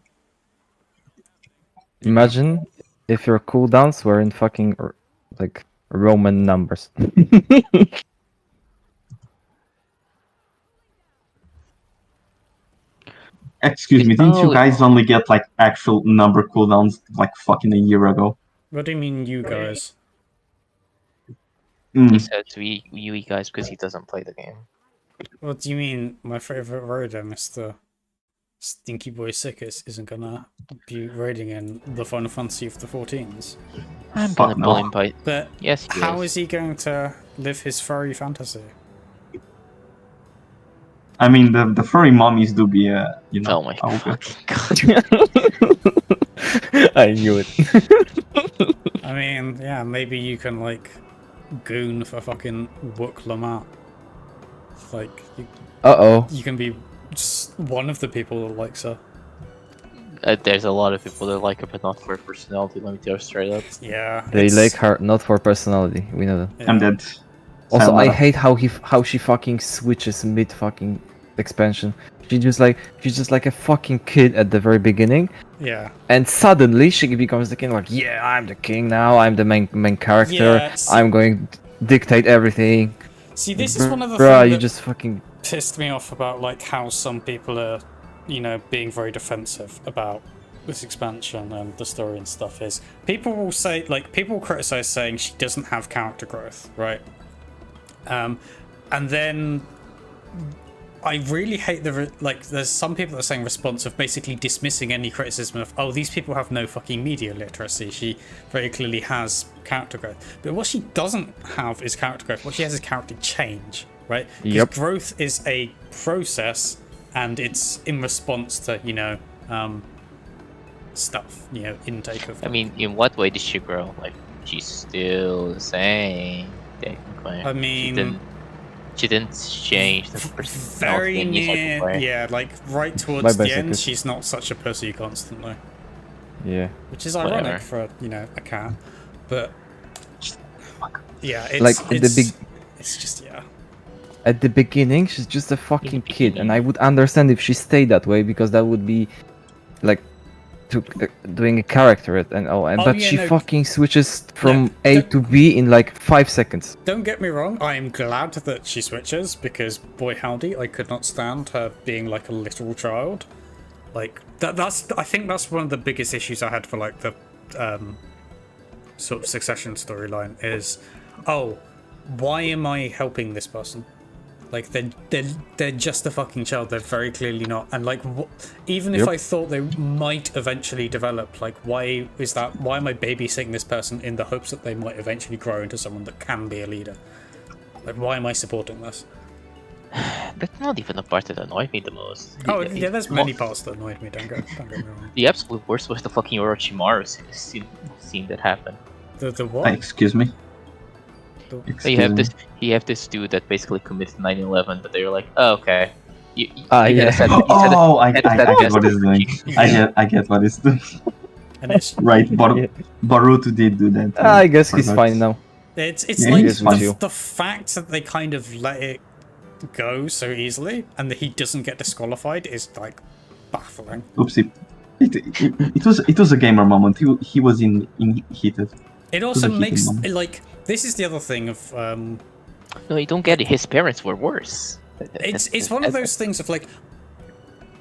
Imagine if your cooldowns were in fucking like Roman numbers. Excuse me, didn't you Oh. guys only get like actual number cooldowns like fucking a year ago? What do you mean, you guys? Mm. He says we guys because he doesn't play the game. What do you mean? My favorite raider, Mr. Stinky Boy Sickers, isn't gonna be raiding in the Final Fantasy of the 14s. I'm Fuck gonna no. pull him by. But Yes, he how is. is he going to live his furry fantasy? I mean, the furry mummies do be, you know. Oh my okay. fucking god. I knew it. I mean, yeah, maybe you can like goon for fucking Wook Lamar. Like you can be just one of the people that likes her. There's a lot of people that like her, but not for her personality. Let me tell you straight up. Yeah, They it's- like her not for personality. We know that. yeah. I'm dead. Also, I Sayonara. hate how she fucking switches mid fucking expansion. she's just like a fucking kid at the very beginning, Yeah. and suddenly she becomes the king. Like, yeah, I'm the king now. I'm the main character. Yes. I'm going to dictate everything. See, this is one of the Bruh, things you that just fucking pissed me off about like how some people are, you know, being very defensive about this expansion and the story and stuff. Is people will say, like, people criticize saying she doesn't have character growth, right? And then I really hate there's some people that are saying responsive, basically dismissing any criticism of, oh, these people have no fucking media literacy. She very clearly has character growth. But what she doesn't have is character growth. What she has is character change, right? Because Yep. growth is a process, and it's in response to, you know, stuff, you know, intake of... I mean, in what way did she grow? Like, she's still the same, technically. I mean... She didn't change the very near, yeah, like right towards My the basic end, is- she's not such a pussy constantly, yeah. which is ironic Whatever. for, you know, a cat. But yeah, it's Like, at the it's just, yeah. At the beginning, she's just a fucking kid, and I would understand if she stayed that way, because that would be like doing a character and all. But yeah, she no. fucking switches from No, A don't- to B in like 5 seconds. Don't get me wrong, I am glad that she switches, because boy howdy, I could not stand her being like a literal child. Like that's I think that's one of the biggest issues I had for like the sort of Succession storyline is, oh, why am I helping this person? Like they're just a fucking child. They're very clearly not. And like, even if Yep. I thought they might eventually develop, like, why is that? Why am I babysitting this person in the hopes that they might eventually grow into someone that can be a leader? Like, why am I supporting this? That's not even the part that annoyed me the most. Oh yeah, there's many parts that annoyed me. Don't get me wrong. The absolute worst was the fucking Orochimaru scene that happened. The what? Excuse me. So Excuse you have this dude that basically committed 9/11, but they're like, oh, okay. You Yeah. Oh, I get what he's doing. I get what he's doing. And it's Right, Baruto did do that. I guess he's Forgot. fine now. it's Yeah, like he's with you. the fact that they kind of let it go so easily and that he doesn't get disqualified is like baffling. Oopsie. It was a gamer moment. He was in heated. It also a heated makes moment. like, this is the other thing of No, you don't get it. His parents were worse. it's one of those things of like,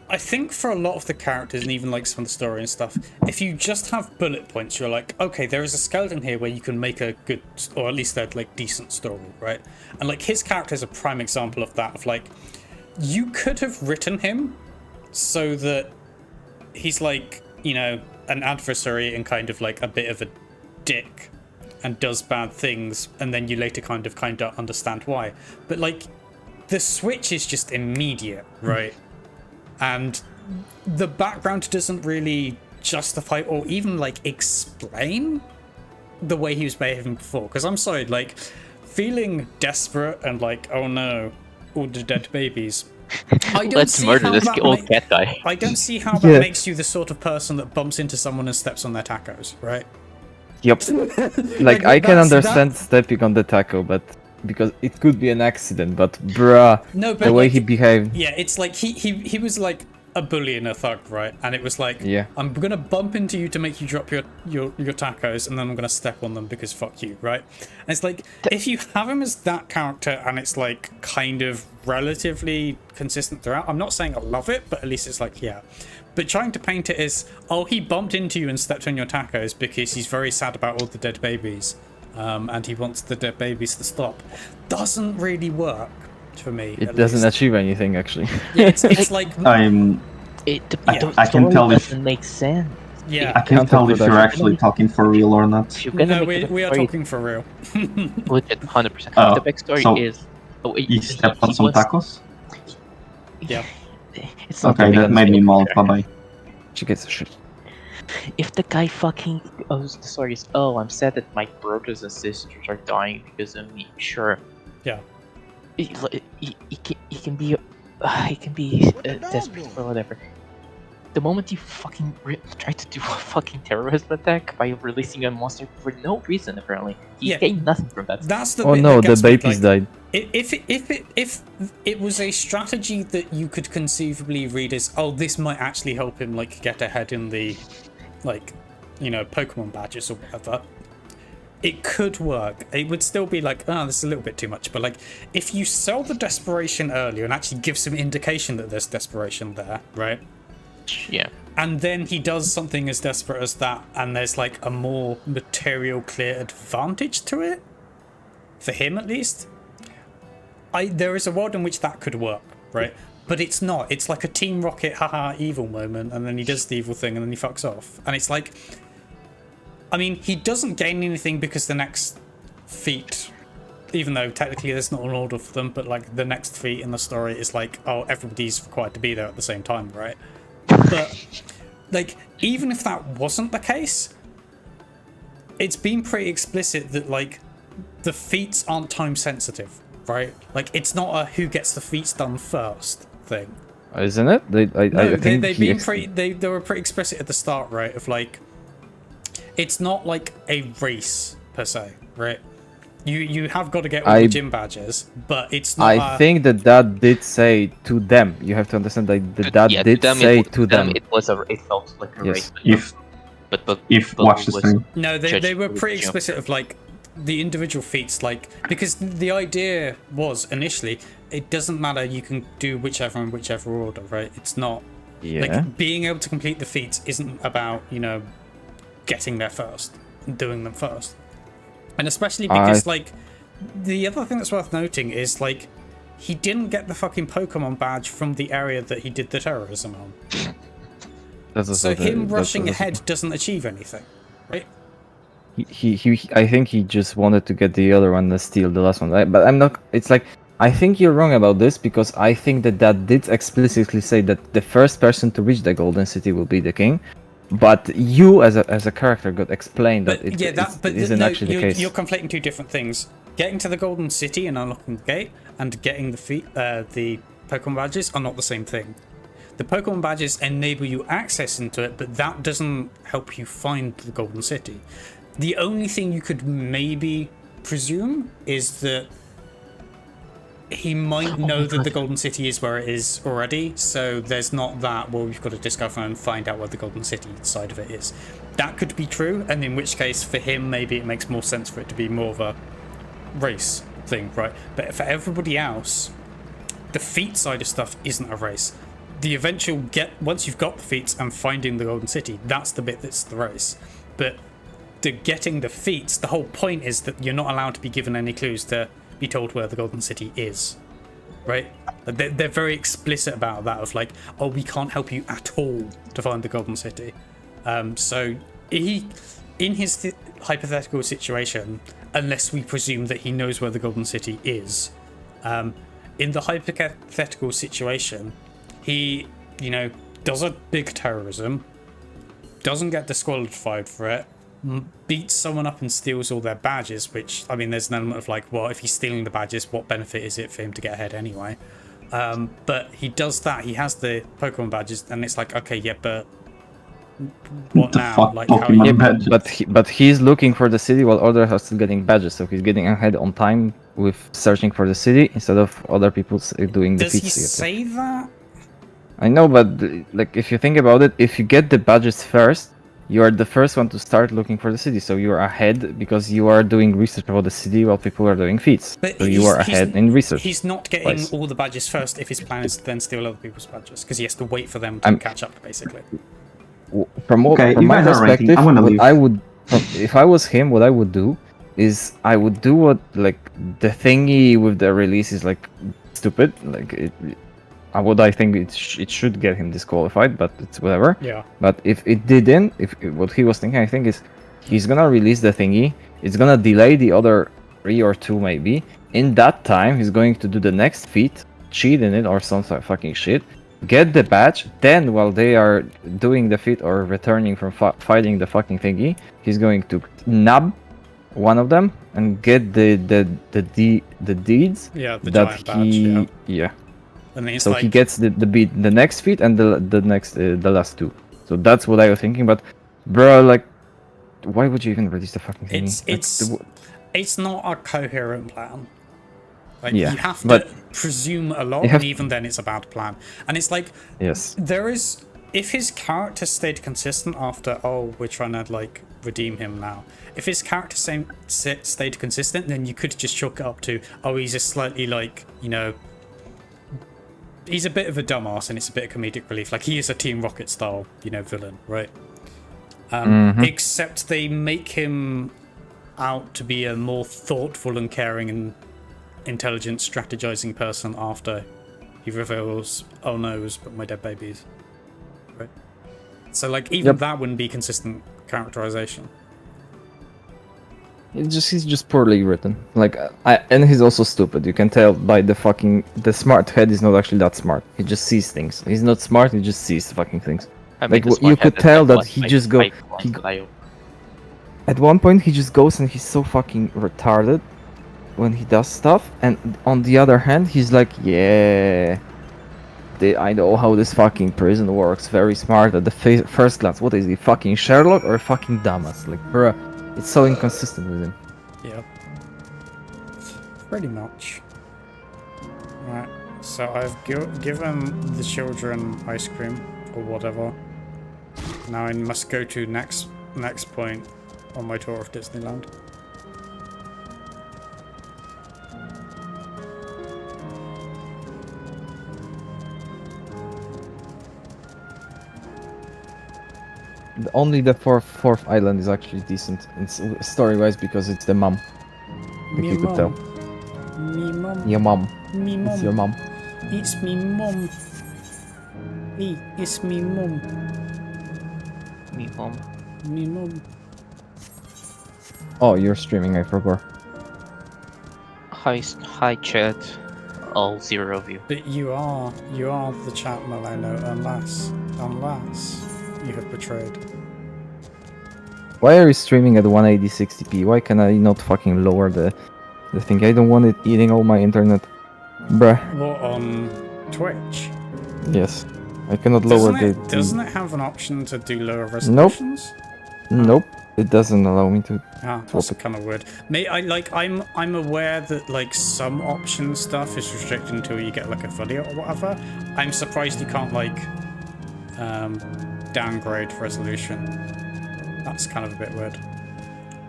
I think for a lot of the characters and even like some of the story and stuff, if you just have bullet points, you're like, okay, there is a skeleton here where you can make a good, or at least a like decent story, right? And like his character is a prime example of that, of like, you could have written him so that he's like, you know, an adversary and kind of like a bit of a dick and does bad things, and then you later kind of understand why. But like, the switch is just immediate, right? And the background doesn't really justify or even like explain the way he was behaving before. Because I'm sorry, like, feeling desperate and like, oh no, all the dead babies. I don't Let's see murder how this that old cat guy. I don't see how that makes you the sort of person that bumps into someone and steps on their tacos, right? Yep. Like, I can that's- understand stepping on the taco, but because it could be an accident, but bruh, No, but the way like, he behaved. Yeah, it's like he was like a bully and a thug, right? And it was like, Yeah. I'm gonna bump into you to make you drop your tacos, and then I'm gonna step on them because fuck you, right? And it's like, if you have him as that character and it's like kind of relatively consistent throughout, I'm not saying I love it, but at least it's like, yeah. But trying to paint it as, oh, he bumped into you and stepped on your tacos because he's very sad about all the dead babies, and he wants the dead babies to stop, doesn't really work for me. It at doesn't least. achieve anything, actually. Yeah, it's like, I can tell if doesn't make sense. yeah. I can Can't tell talk if about you're that. actually talking for real or not. If you're gonna No, make we it are talking for real. legit 100%. Oh, The backstory so is. Oh, He stepped on some tacos. Yeah. It's not Okay, the that main made me story. mad. Bye bye. She gets a shit. If the guy fucking the story is, oh, I'm sad that my brothers and sisters are dying because of me. Sure. Yeah. He can be desperate or whatever. the moment you fucking try to do a fucking terrorism attack by releasing a monster for no reason, apparently, he gained nothing from that. That's the Oh bit no, that the gets me, babies like, died. If it was a strategy that you could conceivably read as, oh, this might actually help him like get ahead in the, like, you know, Pokemon badges or whatever, it could work. It would still be like, oh, this is a little bit too much. But like, if you sell the desperation earlier and actually give some indication that there's desperation there, right? Yeah. And then he does something as desperate as that, and there's like a more material, clear advantage to it, for him at least. There is a world in which that could work, right? But it's not. It's like a Team Rocket, haha, evil moment, and then he does the evil thing, and then he fucks off. And it's like, I mean, he doesn't gain anything because the next feat, even though technically there's not an order for them, but like the next feat in the story is like, oh, everybody's required to be there at the same time, right? But like, even if that wasn't the case, it's been pretty explicit that like the feats aren't time sensitive, right? Like, it's not a who gets the feats done first thing. Isn't it? I think they were pretty explicit at the start, right? Of like, it's not like a race per se, right? You have got to get all the gym badges, but it's not. I think that did say to them. You have to understand that did say to them. It felt like a race. If watch the stream. No, they were pretty explicit of like the individual feats, like, because the idea was initially it doesn't matter, you can do whichever in whichever order, right? It's not like being able to complete the feats isn't about, you know, getting there first and doing them first. And especially because like the other thing that's worth noting is like he didn't get the fucking Pokemon badge from the area that he did the terrorism on. So him rushing ahead doesn't achieve anything, right? He I think he just wanted to get the other one and steal the last one, right? But I'm not. It's like, I think you're wrong about this, because I think that did explicitly say that the first person to reach the Golden City will be the king. But you, as a character, got explained that it isn't actually the case. You're conflating two different things: getting to the Golden City and unlocking the gate, and getting the Pokemon badges are not the same thing. The Pokemon badges enable you access into it, but that doesn't help you find the Golden City. The only thing you could maybe presume is that he might know that the Golden City is where it is already, so there's not that, well, we've got to discover and find out where the Golden City side of it is. That could be true, and in which case, for him, maybe it makes more sense for it to be more of a race thing, right? But for everybody else, the feat side of stuff isn't a race. The eventual once you've got the feats and finding the Golden City, that's the bit that's the race. But the getting the feats, the whole point is that you're not allowed to be given any clues to be told where the Golden City is, right? They're very explicit about that, of like, oh, we can't help you at all to find the Golden City. So he, in his hypothetical situation, unless we presume that he knows where the Golden City is, in the hypothetical situation, he, you know, does a big terrorism, doesn't get disqualified for it, beats someone up and steals all their badges, which, I mean, there's an element of like, well, if he's stealing the badges, what benefit is it for him to get ahead anyway? But he does that, he has the Pokemon badges, and it's like, okay, yeah, but what now? Like, how but he's looking for the city while others are still getting badges, so he's getting ahead on time with searching for the city instead of other people doing the feats. Does he say that? I know, but like, if you think about it, if you get the badges first, you are the first one to start looking for the city, so you are ahead because you are doing research about the city while people are doing feats. But so you are ahead in research. He's not getting all the badges first if his plan is to then steal other people's badges, because he has to wait for them to catch up, basically. From my perspective, what I would, if I was him, what I would do is I would do what, like, the thingy with the release is like stupid, like what I think it should get him disqualified, but it's whatever. Yeah. But if it didn't, what he was thinking, I think, is he's gonna release the thingy. It's gonna delay the other 3 or 2 maybe. In that time, he's going to do the next feat, cheat in it or some sort of fucking shit, get the badge. Then, while they are doing the feat or returning from fighting the fucking thingy, he's going to nab one of them and get the deeds. Yeah, the that giant badge. Yeah. And it's So like he gets the beat, the next feat, and the next the last two. So that's what I was thinking. But, bro, like, why would you even release the fucking thing? it's not a coherent plan. Like Yeah, you have to but presume a lot, you have and even then it's a bad plan. And it's like yes, there is, if his character stayed consistent after, oh, we're trying to like redeem him now. If his character stayed consistent, then you could just chalk it up to, oh, he's a slightly like, you know, he's a bit of a dumbass, and it's a bit of comedic relief. Like he is a Team Rocket style, you know, villain, right? Except they make him out to be a more thoughtful and caring and intelligent strategizing person after he reveals, oh no, it was my dead babies, right? So like even that wouldn't be consistent characterization. he's just poorly written. Like, and he's also stupid. You can tell by the smart head is not actually that smart. He just sees things. He's not smart. He just sees fucking things. I mean, Like you could tell that he just go. At one point he just goes and he's so fucking retarded when he does stuff, and on the other hand he's like, yeah, I know how this fucking prison works. Very smart at the first glance. What is he, fucking Sherlock or a fucking dumbass? Like, bruh, it's so inconsistent with him. Yeah, pretty much. Right, so I've given the children ice cream or whatever. Now I must go to next point on my tour of Disneyland. Only the fourth island is actually decent story-wise because it's the mom. Like you could tell. Me mom. Your mom. Me mom. It's your mom. It's me mom. It's me mom. Me mom. Me mom. Oh, you're streaming, I forgot. Hi chat. All 0 of you. But you are the chat, Maleno, unless you have betrayed. Why are you streaming at 180 60p? Why can I not fucking lower the thing? I don't want it eating all my internet. Bruh. What, on Twitch? Yes. I cannot lower the... Doesn't it have an option to do lower resolutions? Nope. It doesn't allow me to. That's kind of weird. I'm aware that like some option stuff is restricted until you get like a video or whatever. I'm surprised you can't like downgrade resolution. That's kind of a bit weird.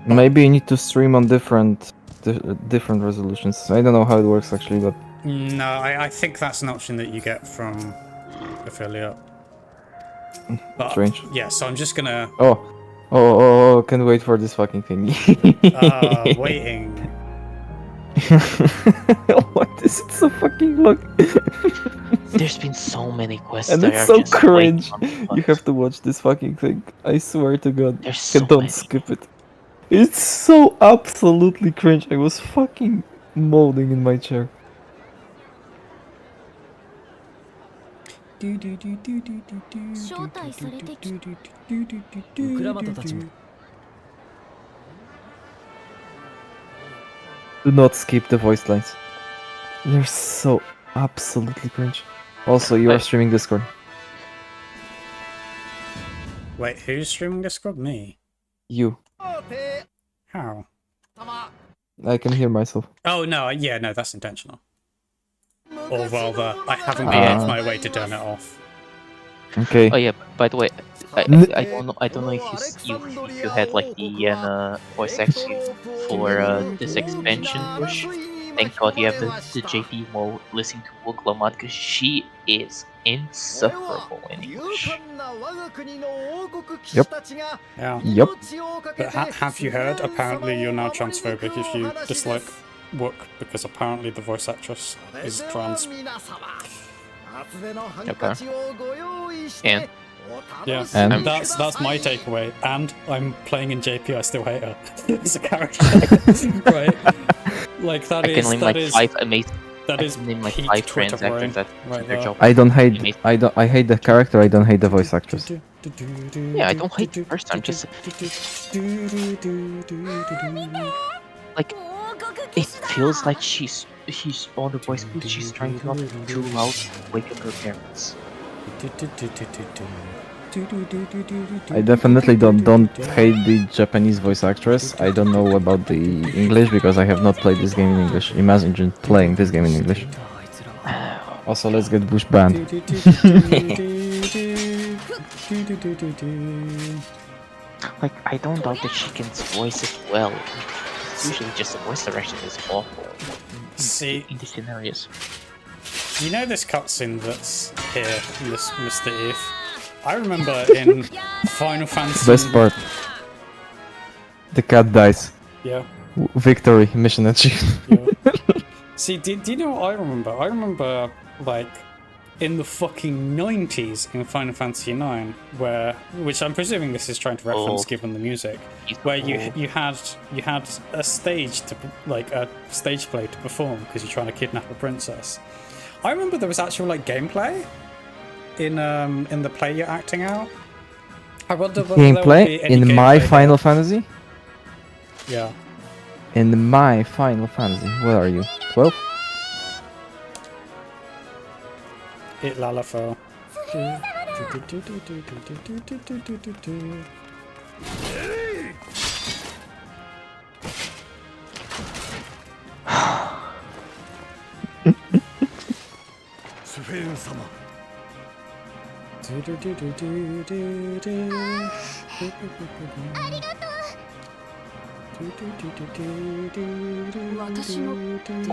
Maybe you need to stream on different resolutions. I don't know how it works actually, but no, I think that's an option that you get from affiliate. But, strange. Yeah, so I'm just gonna. Oh! Can't wait for this fucking thing. Waiting. What is it so fucking long? There's been so many quests. And it's so cringe. You have to watch this fucking thing. I swear to God. Don't skip it. It's so absolutely cringe. I was fucking molding in my chair. Do not skip the voice lines. They're so absolutely cringe. Also, you are streaming Discord. Wait, who's streaming Discord? Me? You. How? I can hear myself. Oh, no, yeah, no, that's intentional. Or rather, I haven't been out of my way to turn it off. Okay. Oh yeah, by the way, I don't know if you had like the Yana voice acting for this expansion push. Thank God you have the JP while listening to Woklamat, because she is insufferable in English. Yep. Yeah. Yep. But have you heard? Apparently you're now transphobic if you dislike Wook, because apparently the voice actress is trans. Okay. And? Yeah, and that's my takeaway. And I'm playing in JP, I still hate her as a character. Right? Like that is peak Twitter brain. I hate the character, I don't hate the voice actress. Yeah, I don't hate the first time, just like It feels like she's on the voice booth. She's trying not to be too loud to wake up her parents. I definitely don't hate the Japanese voice actress. I don't know about the English because I have not played this game in English. Imagine playing this game in English. Also, let's get Bush banned. Like, I don't doubt that she can voice it well. It's usually just the voice direction is awful. See, in these scenarios. You know this cutscene that's here, this Mr. Eve? I remember in Final Fantasy... Best part. The cat dies. Yeah. Victory, mission achieved. Yeah. See, do you know what I remember? I remember, like, in the fucking 90s in Final Fantasy IX, which I'm presuming this is trying to reference given the music, where you had a stage to, like, a stage play to perform because you're trying to kidnap a princess. I remember there was actual, like, gameplay in the play you're acting out. I wonder whether there would be Gameplay any in gameplay my there. Final Fantasy? Yeah. In my Final Fantasy. What are you? 12? It Lalafell.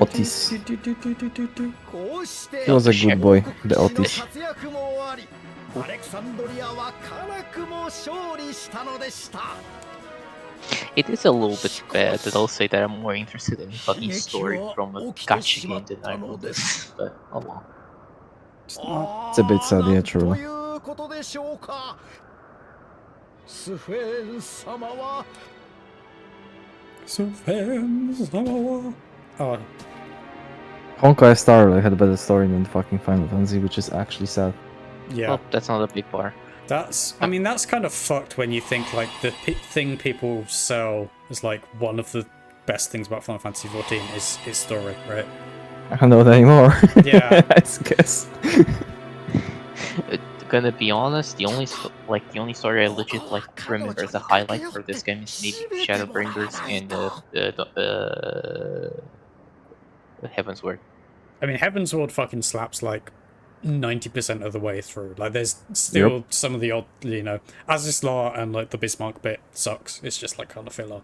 Otis. He was a good boy, the Otis. It is a little bit bad that I'll say that I'm more interested in fucking story from a gacha game than I am this, but oh well. It's a bit sad, yeah, true. Oh. Honkai Star had a better story than fucking Final Fantasy, which is actually sad. Yeah. Well, that's not a big bar. I mean, that's kind of fucked when you think, like, the thing people sell as, like, one of the best things about Final Fantasy XIV is its story, right? I don't know that anymore. Yeah. I guess. Gonna be honest, the only story I legit like remember as a highlight for this game is maybe Shadowbringers and Heaven's Word. I mean, Heaven's Ward fucking slaps, like, 90% of the way through. Like, there's still some of the odd, you know, Azizlar and, like, the Bismarck bit sucks. It's just, like, kind of filler.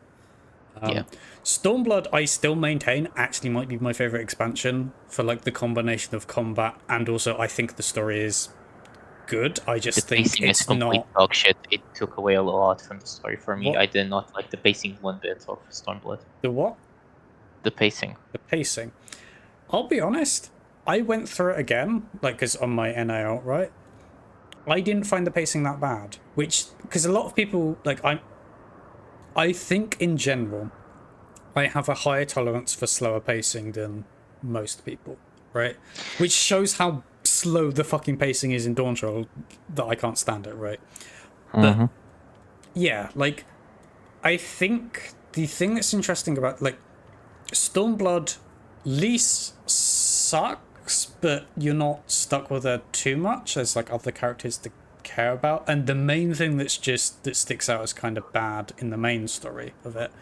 Yeah. Stormblood, I still maintain, actually might be my favorite expansion for, like, the combination of combat, and also I think the story is good. I just think pacing it's is complete not dog shit. It took away a lot from the story for me. What? I did not like the pacing one bit of Stormblood. the what? The pacing. The pacing. I'll be honest, I went through it again, like, because on my NAL, right? I didn't find the pacing that bad, which, because a lot of people, like, I think in general, I have a higher tolerance for slower pacing than most people, right? Which shows how slow the fucking pacing is in Dawntrail that I can't stand it, right? But, yeah, like, I think the thing that's interesting about, like, Stormblood least sucks, but you're not stuck with her too much. There's, like, other characters to care about, and the main thing that sticks out as kind of bad in the main story of it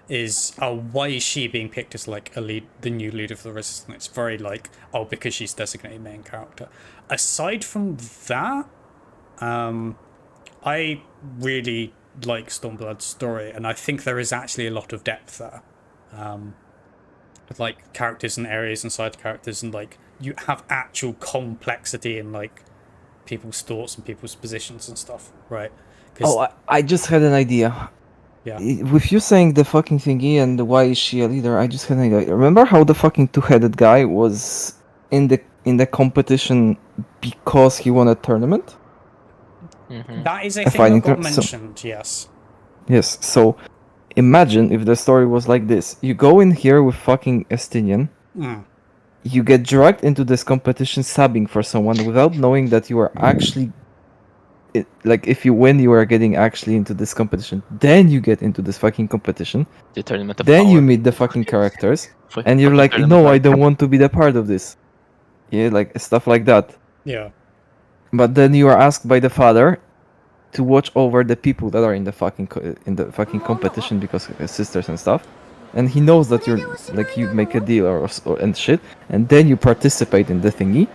is why is she being picked as, like, the new leader of the Resistance? It's very like, oh, because she's designated main character. Aside from that, I really like Stormblood's story, and I think there is actually a lot of depth there, with, like, characters and areas and side characters, and, like, you have actual complexity in, like, people's thoughts and people's positions and stuff, right? Oh, I just had an idea. Yeah. With you saying the fucking thingy and why is she a leader, I just had an idea. Remember how the fucking two-headed guy was in the competition because he won a tournament? That is a thing that got mentioned, yes. Yes, so imagine if the story was like this. You go in here with fucking Estinian, you get dragged into this competition subbing for someone without knowing that you are actually like if you when you are getting actually into this competition, then you get into this fucking competition, The tournament of then power. you meet the fucking characters, and you're Fucking like, tournament no, of I don't power. want to be the part of this. Yeah, like stuff like that. Yeah. But then you are asked by the father to watch over the people that are in the fucking competition because of his sisters and stuff, and he knows that you're like you make a deal or and shit, and then you participate in the thingy,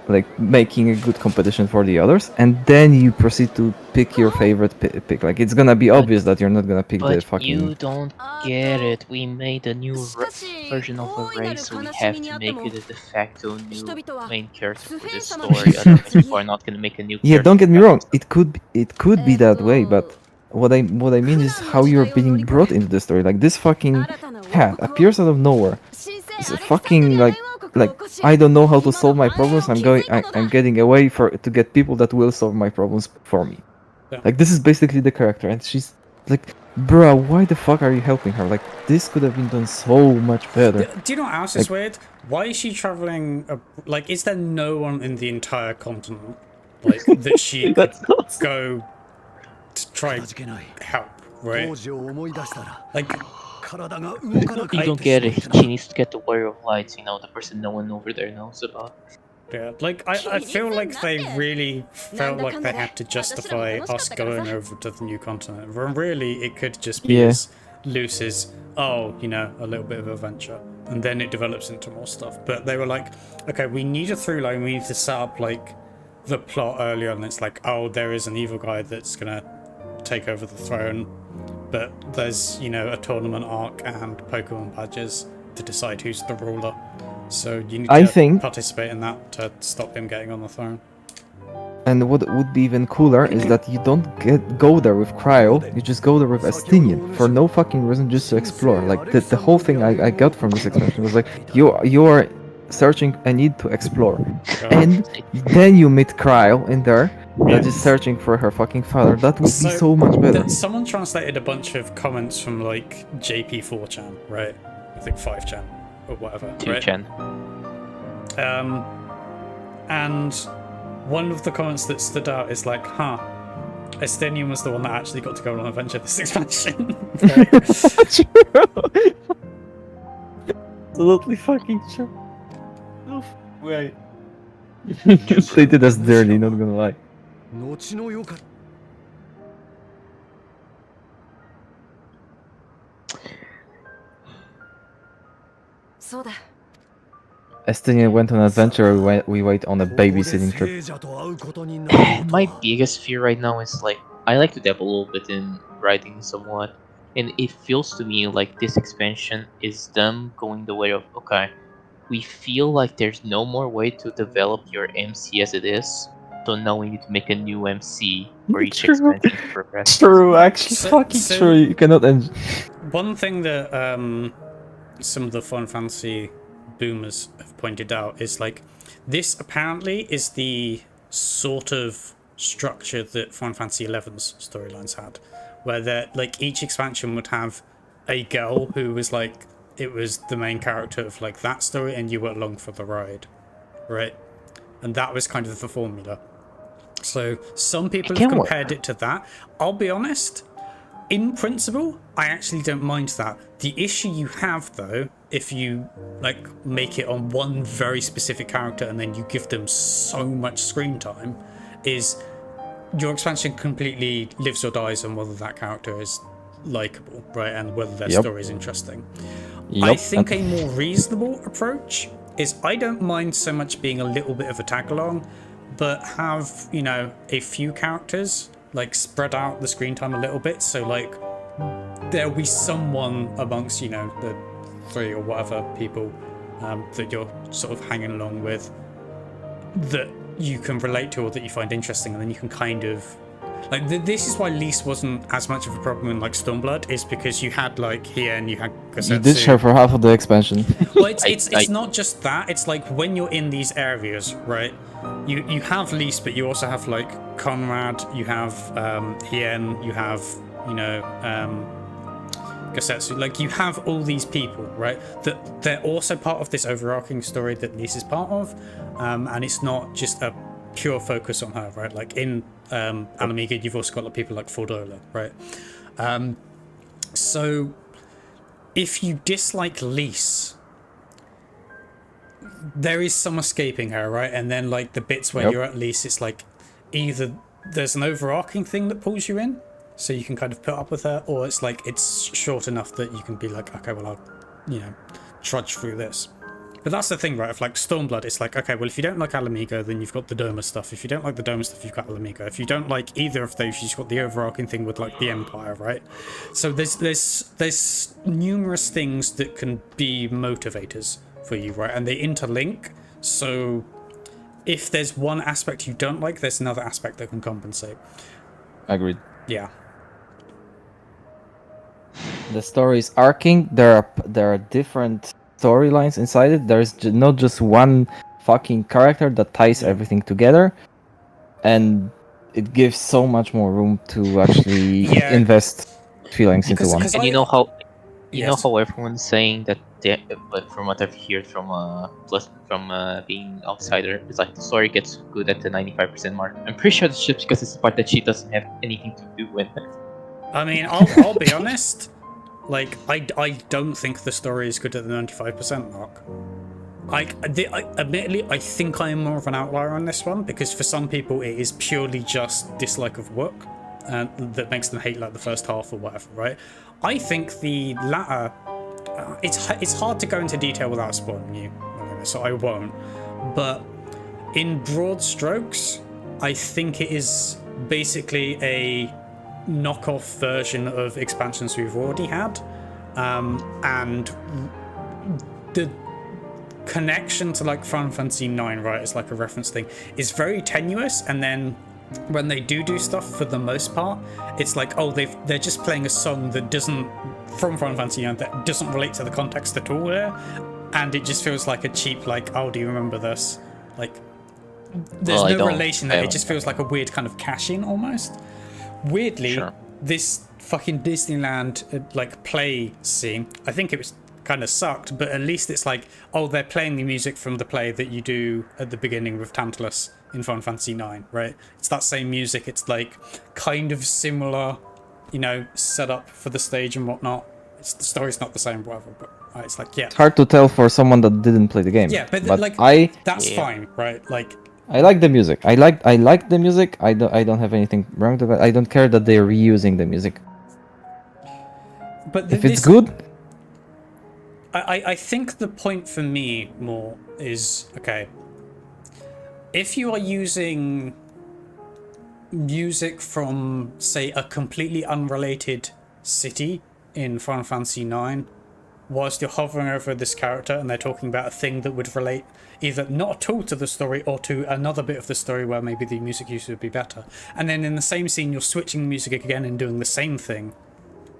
like making a good competition for the others, and then you proceed to pick your favorite pick. Like it's gonna be obvious that you're not gonna pick the But fucking. you don't get it. We made a new version of a race, so we have to make it a de facto new main character for this story. Otherwise, people are not gonna make a new Yeah, character. don't get me wrong. It could be that way, but what I mean is how you're being brought into the story. Like this fucking hat appears out of nowhere. It's a fucking like I don't know how to solve my problems. I'm getting away to get people that will solve my problems for me. Yeah. Like this is basically the character, and she's like, bruh, why the fuck are you helping her? Like this could have been done so much better. Do you know what else is weird? Why is she traveling? Like, is there no one in the entire continent like that she could go to try help? Right? Like, You don't get it. She needs to get the Warrior of Lights, the person no one over there knows about. yeah, like I feel like they really felt like they had to justify us going over to the new continent. When really, it could just be as loose as, oh, a little bit of adventure, and then it develops into more stuff. But they were like, okay, we need a through line. We need to set up like the plot earlier, and it's like, oh, there is an evil guy that's gonna take over the throne, but there's a tournament arc and Pokemon badges to decide who's the ruler. So you need to participate in that to stop him getting on the throne. And what would be even cooler is that you don't go there with Cryo, you just go there with Estinian for no fucking reason, just to explore. Like the whole thing I got from this expansion was like you are searching a need to explore, and then you meet Cryo in there that is searching for her fucking father. That would be so much better. Someone translated a bunch of comments from like JP4chan, right? I think 5chan or whatever. 2chan. Right? And one of the comments that stood out is like, Estinian was the one that actually got to go on an adventure this expansion. Absolutely fucking true. Wait. They did us dirty, not gonna lie. Estinian went on an adventure, we wait on a babysitting trip. My biggest fear right now is like, I like to dabble a little bit in writing somewhat, and it feels to me like this expansion is them going the way of, okay, we feel like there's no more way to develop your MC as it is, so now we need to make a new MC for each expansion to progress. True, actually, true. You cannot end. One thing that some of the Final Fantasy boomers have pointed out is like, this apparently is the sort of structure that Final Fantasy XI's storylines had, where like each expansion would have a girl who was like, it was the main character of like that story, and you were along for the ride, right? And that was kind of the formula. So some people have compared it to that. I'll be honest, in principle, I actually don't mind that. The issue you have though, if you like make it on one very specific character and then you give them so much screen time, is your expansion completely lives or dies on whether that character is likable, right? And whether their story is interesting. I think a more reasonable approach is, I don't mind so much being a little bit of a tag along, but have, a few characters like spread out the screen time a little bit, so like there'll be someone amongst the 3 or whatever people that you're sort of hanging along with that you can relate to or that you find interesting, and then you can kind of like this is why Lise wasn't as much of a problem in like Stormblood, is because you had like here and you had Gosetsu. You ditched her for half of the expansion. Well, it's not just that. It's like when you're in these areas, right? You have Lise, but you also have like Conrad, you have Hien, you have Gosetsu. Like you have all these people, right? That they're also part of this overarching story that Lise is part of, and it's not just a pure focus on her, right? Like in Amiga, you've also got like people like Fordola, right? So if you dislike Lise, there is some escaping her, right? And then like the bits where you're at Lise, it's like either there's an overarching thing that pulls you in, so you can kind of put up with her, or it's like it's short enough that you can be like, okay, well, I'll, trudge through this. But that's the thing, right? Of like Stormblood, it's like, okay, well, if you don't like Alamigo, then you've got the Doma stuff. If you don't like the Doma stuff, you've got Alamigo. If you don't like either of those, you've got the overarching thing with like the Empire, right? So there's numerous things that can be motivators for you, right? And they interlink. So if there's one aspect you don't like, there's another aspect that can compensate. Agreed. Yeah. The story is arcing. There are different storylines inside it. There's not just one fucking character that ties everything together, and it gives so much more room to actually invest feelings into one. And you know how everyone's saying that but from what I've heard from being outsider, it's like the story gets good at the 95% mark. I'm pretty sure it's just because it's the part that she doesn't have anything to do with. I mean, I'll be honest. Like, I don't think the story is good at the 95% mark. Admittedly, I think I am more of an outlier on this one, because for some people it is purely just dislike of work that makes them hate like the first half or whatever, right? I think the latter, it's hard to go into detail without spoiling you, so I won't. But in broad strokes, I think it is basically a knockoff version of expansions we've already had, and the connection to like Final Fantasy IX, right, as like a reference thing, is very tenuous, and then when they do stuff, for the most part, it's like, oh, they're just playing a song that doesn't, from Final Fantasy IX, that doesn't relate to the context at all there, and it just feels like a cheap, like, oh, do you remember this? Like, there's no relation there. It just feels like a weird kind of cash-in almost. Weirdly, this fucking Disneyland like play scene, I think it was kind of sucked, but at least it's like, oh, they're playing the music from the play that you do at the beginning with Tantalus in Final Fantasy IX, right? It's that same music. It's like kind of similar, setup for the stage and whatnot. The story's not the same, whatever, but it's like, yeah. It's hard to tell for someone that didn't play the game. Yeah, but like, that's fine, right? Like, I like the music. I like the music. I don't have anything wrong with it. I don't care that they're reusing the music. But if it's good, I think the point for me more is, okay, if you are using music from, say, a completely unrelated city in Final Fantasy IX, whilst you're hovering over this character and they're talking about a thing that would relate either not at all to the story or to another bit of the story where maybe the music use would be better, and then in the same scene you're switching the music again and doing the same thing,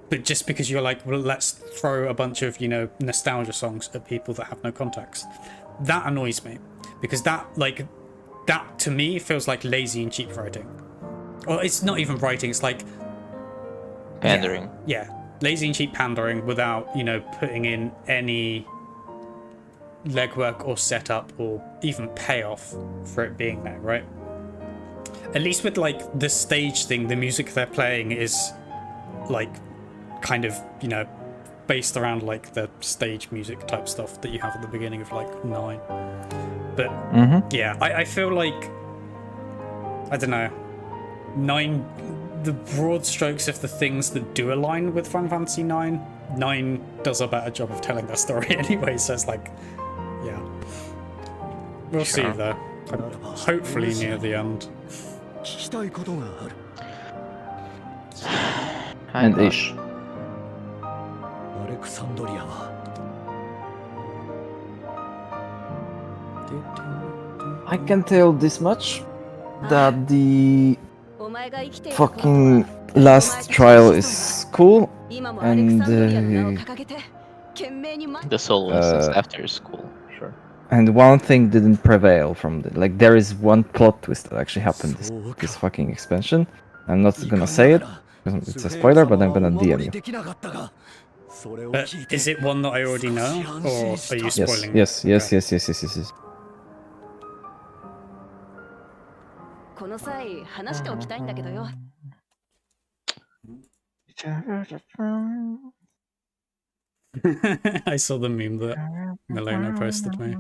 but just because you're like, well, let's throw a bunch of, nostalgia songs at people that have no context, that annoys me, because that to me feels like lazy and cheap writing. Or it's not even writing, it's like pandering. Yeah, lazy and cheap pandering without, putting in any legwork or setup or even payoff for it being there, right? At least with like the stage thing, the music they're playing is like kind of, based around like the stage music type stuff that you have at the beginning of like 9. But yeah, I feel like, I don't know, 9, the broad strokes of the things that do align with Final Fantasy 9 does a better job of telling their story anyway, so it's like, yeah. We'll see though. Hopefully near the end. And ish. I can tell this much, that the fucking last trial is cool, and the soul instance after is cool, sure. And one thing didn't prevail from the, like, there is one plot twist that actually happened this fucking expansion. I'm not gonna say it because it's a spoiler, but I'm gonna DM you. But is it one that I already know, or are you spoiling? Yes. この際話しておきたいんだけどよ。I saw the meme that Milena posted me.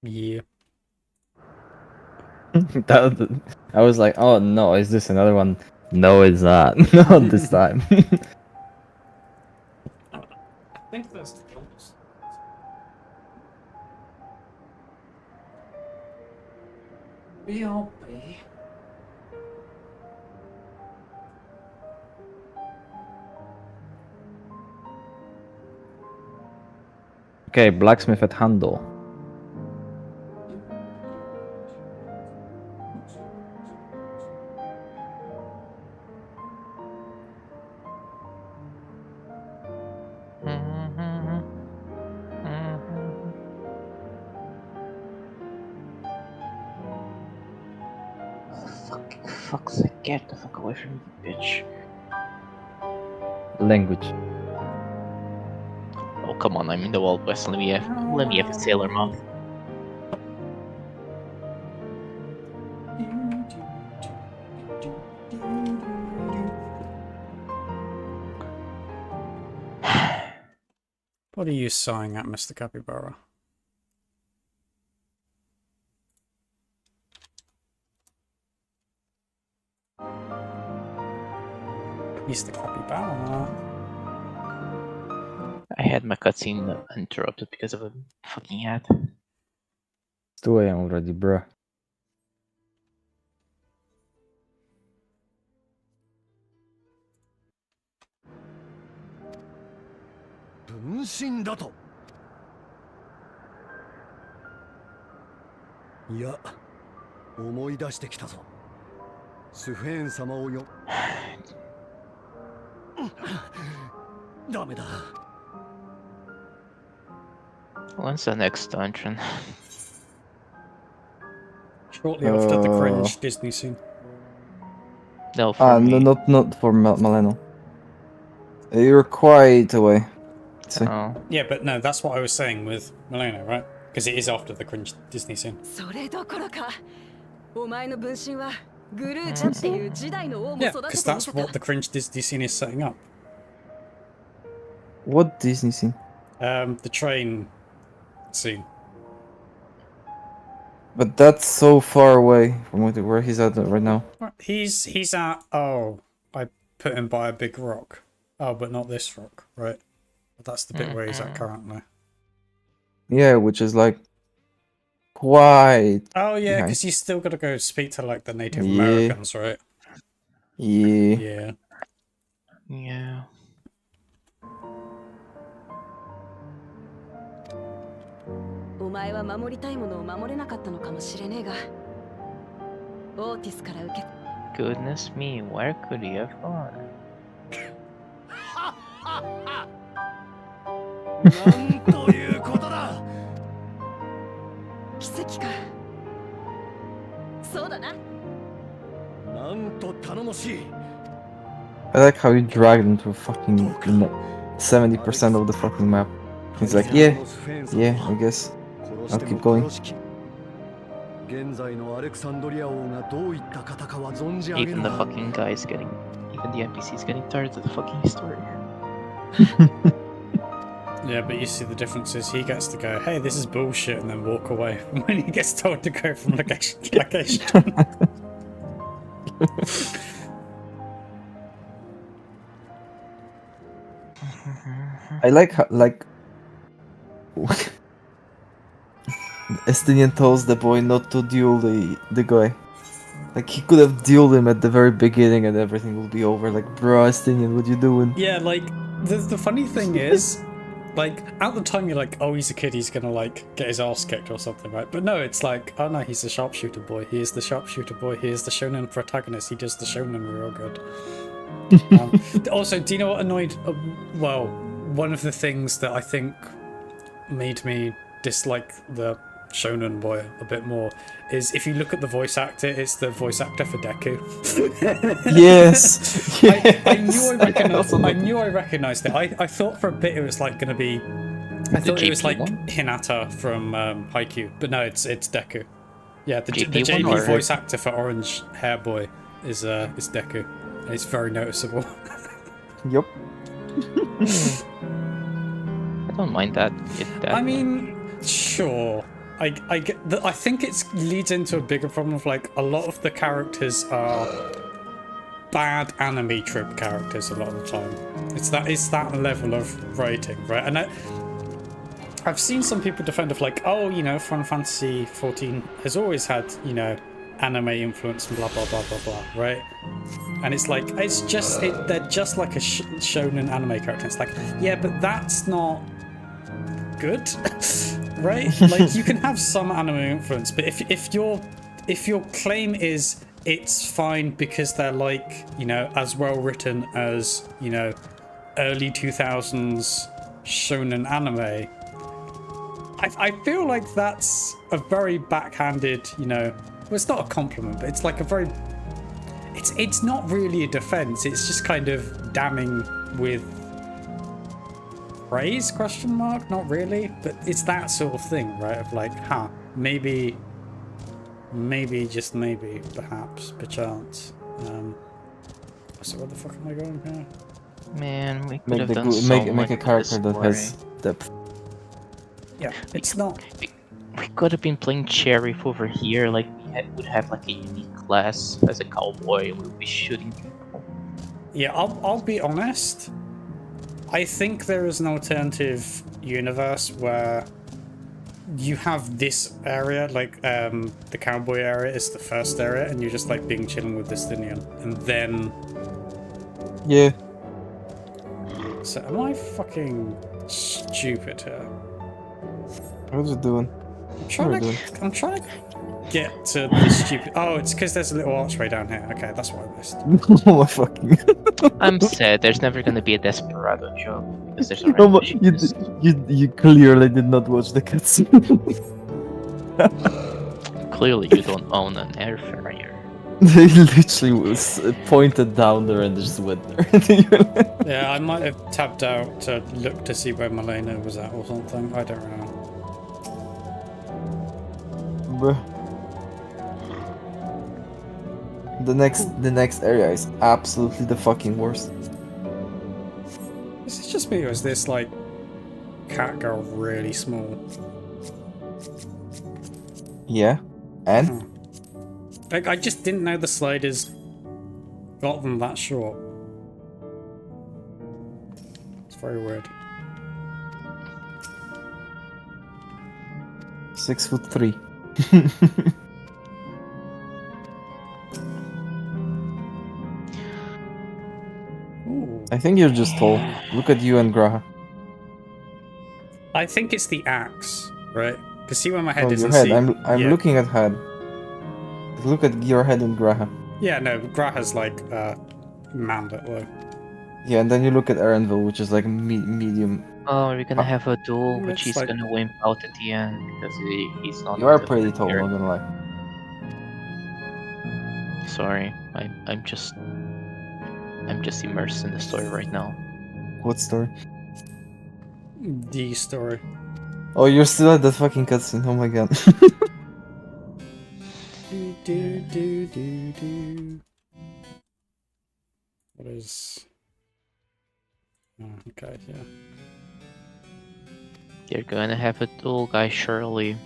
Yeah. I was like, oh no, is this another one? No, it's not. Not this time. I think that's the closest. B.O.B. Okay, blacksmith at Handel. Fuck's sake, get the fuck away from me, bitch. Language. Oh come on, I'm in the Wild West. Let me have a sailor mouth. What are you sighing at, Mr. Capybara? Mr. Capybara. I had my cutscene interrupted because of a fucking ad. It's 2 AM already, bruh. When's the next dungeon? Shortly after the cringe Disney scene. No, for me. No, not for Maleno. You're quite away. Oh. Yeah, but no, that's what I was saying with Milena, right? Because it is after the cringe Disney scene. それどころか、お前の分身はグルーチャっていう時代の王も Yeah, 育て because てみ that's せた。 what the cringe Disney scene is setting up. What Disney scene? The train scene. But that's so far away from where he's at right now. He's at, oh, I put him by a big rock. Oh, but not this rock, right? But that's the bit where he's at currently. Yeah, which is like quite. Oh yeah, behind. because you still got to go speak to like the Native Yeah. Americans, right? Yeah. Yeah. Yeah. お前は守りたいものを守れなかったのかもしれねえが、オーティスから受け。Goodness me, where could he have gone? なんということだ。奇跡か。そうだな。なんと頼もしい。 I like how you dragged him to fucking 70% of the fucking map. He's like, yeah, I guess. I'll keep going. Even Even the fucking guys getting, even the NPCs getting tired of the fucking story. Yeah, but you see the difference is he gets to go, hey, this is bullshit, and then walk away when he gets told to go from location to location. I like how, like Estinian tells the boy not to duel the guy. Like he could have dueled him at the very beginning and everything will be over. Like, bro, Estinian, what you doing? Yeah, like the funny thing is, like at the time you're like, oh, he's a kid, he's gonna like get his ass kicked or something, right? But no, it's like, oh no, he's the sharpshooter boy. He is the sharpshooter boy. He is the shonen protagonist. He does the shonen real good. Also, do you know what annoyed? Well, one of the things that I think made me dislike the Shonen Boy a bit more is if you look at the voice actor, it's the voice actor for Deku. Yes. I knew I recognized it. I thought for a bit it was like going to be. I thought it was like Hinata from Haikyuu, but no, it's Deku. Yeah, the JP voice actor for Orange Hair Boy is Deku, and it's very noticeable. Yep. I don't mind that. I mean, sure. I get. I think it leads into a bigger problem of like a lot of the characters are bad anime trope characters a lot of the time. It's that level of writing, right? And I've seen some people defend of like, oh, you know, Final Fantasy 14 has always had, you know, anime influence and blah blah blah blah blah, right? And it's like they're just like a shonen anime character. It's like, yeah, but that's not good, right? Like you can have some anime influence, but if your claim is it's fine because they're like, you know, as well written as, you know, early 2000s shonen anime, I feel like that's a very backhanded, you know, well, it's not a compliment, but it's like a very, it's not really a defense. It's just kind of damning with praise, question mark? Not really, but it's that sort of thing, right? Of like, maybe, just maybe, perhaps, perchance. So where the fuck am I going here? Man, we could have done so much make a character that story. has depth. Yeah, it's not. We could have been playing Sheriff over here, like we would have like a unique class as a cowboy, and we would be shooting people. Yeah, I'll be honest. I think there is an alternative universe where you have this area, like the cowboy area is the first area, and you're just like being chilling with Destinian, and then. Yeah. So am I fucking stupid here? What was it doing? I'm trying to get to the stupid. Oh, it's because there's a little archway down here. Okay, that's what I missed. Oh my fucking. I'm sad. There's never gonna be a Desperado joke because there's No, but you clearly did not watch the cutscene. Clearly, you don't own an air carrier. They literally was pointed down there and just went there. Yeah, I might have tapped out to look to see where Malena was at or something. I don't know. Bruh. The next area is absolutely the fucking worst. Is it just me or is this like cat girl really small? Yeah, and Like I just didn't know the sliders got them that short. It's very weird. 6'3". I think you're just tall. Look at you and Graha. I think it's the axe, right? Because see where my head is your and head. see. I'm looking at head. Look at your head and Graha. Yeah, no, Graha's like mandate low. Yeah, and then you look at Erenville, which is like medium. Oh, we're gonna have a duel, which It's he's like- gonna wimp out at the end because he's not. You are the pretty tall, player. not gonna lie. Sorry, I'm just immersed in the story right now. What story? The story. Oh, you're still at that fucking cutscene. Oh my god. Do. What is? Oh, okay, yeah. They're gonna have a duel, guys. Surely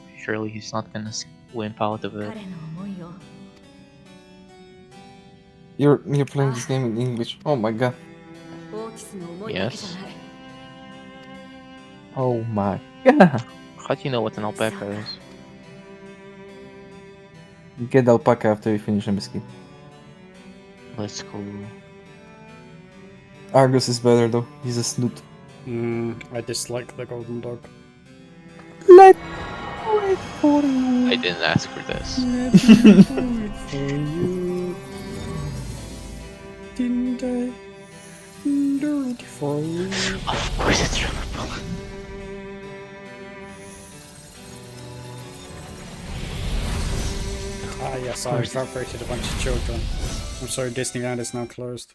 he's not gonna wimp out of it. 彼の思いを You're playing this game in English. Oh my god. オーティスの思いだけじゃない Oh my god. How do you know what an alpaca is? You get alpaca after you finish MSK. Let's go. Argus is better though. He's a snoot. I dislike the golden dog. Let wait for you. I didn't ask for this. Wait for you. Didn't I? Do it for you. Of course it's Riverpool. Ah, yes, I vibrated a bunch of children. I'm sorry, Disneyland is now closed.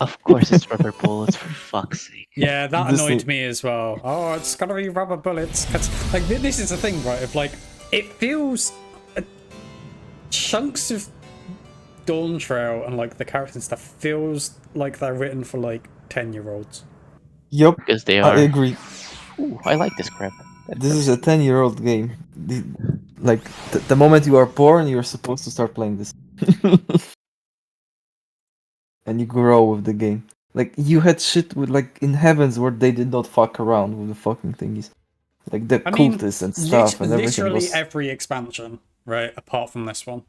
Of course it's rubber bullets, for fuck's sake. Yeah, that annoyed me as well. Oh, it's gotta be rubber bullets. 'Cause, like, this is the thing, right? If, like, it feels... chunks of Dawntrail and, like, the characters and stuff feels like they're written for, like, 10-year-olds. Yup, Because they are. I agree. Ooh, I like this crap. This is a 10-year-old game. Like, the moment you are born, you're supposed to start playing this. And you grow with the game. Like, you had shit with, like, in Heavens where they did not fuck around with the fucking thingies. Like, the cultists and stuff and everything literally was... every expansion, right, apart from this one.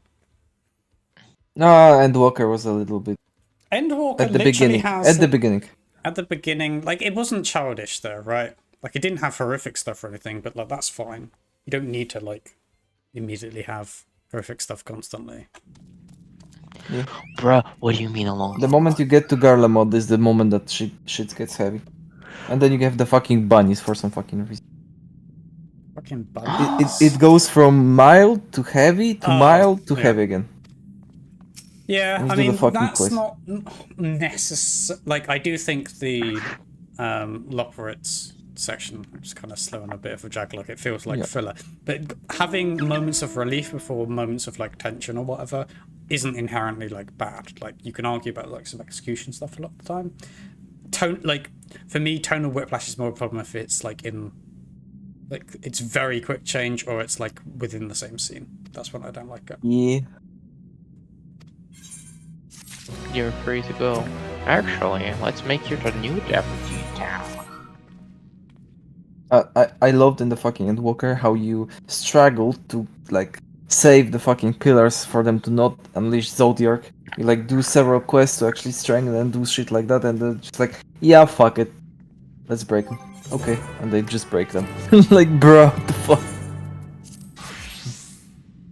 Endwalker was a little bit... Endwalker At the literally beginning. has... At the beginning. At the beginning, like, it wasn't childish there, right? Like, it didn't have horrific stuff or anything, but, like, that's fine. You don't need to, like, immediately have horrific stuff constantly. Yeah. Bruh, what do you mean along The moment you get to Garlemald is the moment that shit gets heavy. And then you have the fucking bunnies for some fucking reason. Fucking bunnies? It goes from mild to heavy to mild to heavy again. Yeah, I mean, that's not necessary. Like, I do think the Loporrit's section is kind of slow and a bit of a jag, like it feels like filler. But having moments of relief before moments of, like, tension or whatever isn't inherently, like, bad. Like, you can argue about, like, some execution stuff a lot of the time. Like, for me, tonal whiplash is more a problem if it's, like, in... like, it's very quick change or it's, like, within the same scene. That's when I don't like it. Yeah. You're free to go. Actually, let's make you the new deputy town. I loved in the fucking Endwalker how you struggled to, like, save the fucking pillars for them to not unleash Zodiark. You, like, do several quests to actually strengthen and do shit like that, and then just like, yeah, fuck it. Let's break them. Okay, and they just break them. Like, bro, what the fuck?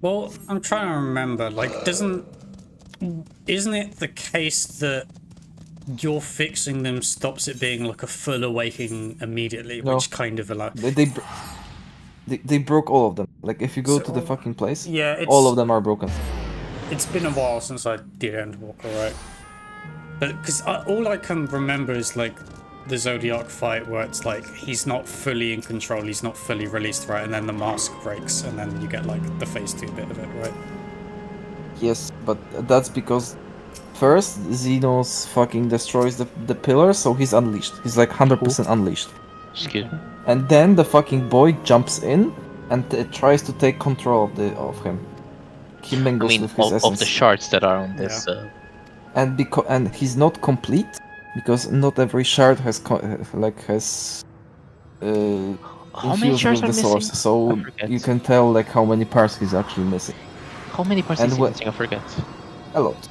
Well, I'm trying to remember, like, isn't it the case that you're fixing them stops it being like a full awakening immediately, No. which kind of allows... They broke all of them. Like, if you go to the fucking place, yeah, all of them are broken. It's been a while since I did Endwalker, right? But, because all I can remember is, like, the Zodiac fight where it's like, he's not fully in control, he's not fully released, right? And then the mask breaks, and then you get, like, the phase 2 bit of it, right? Yes, but that's because first Xenos fucking destroys the pillar, so he's unleashed. He's like 100% unleashed. Excuse me. And then the fucking boy jumps in and tries to take control of him. He mingles with his essence. Of the shards that are on this. And he's not complete because not every shard has how many shards with are the source, missing? so you can tell like how many parts he's actually missing. How many parts is he missing? I forget. A lot.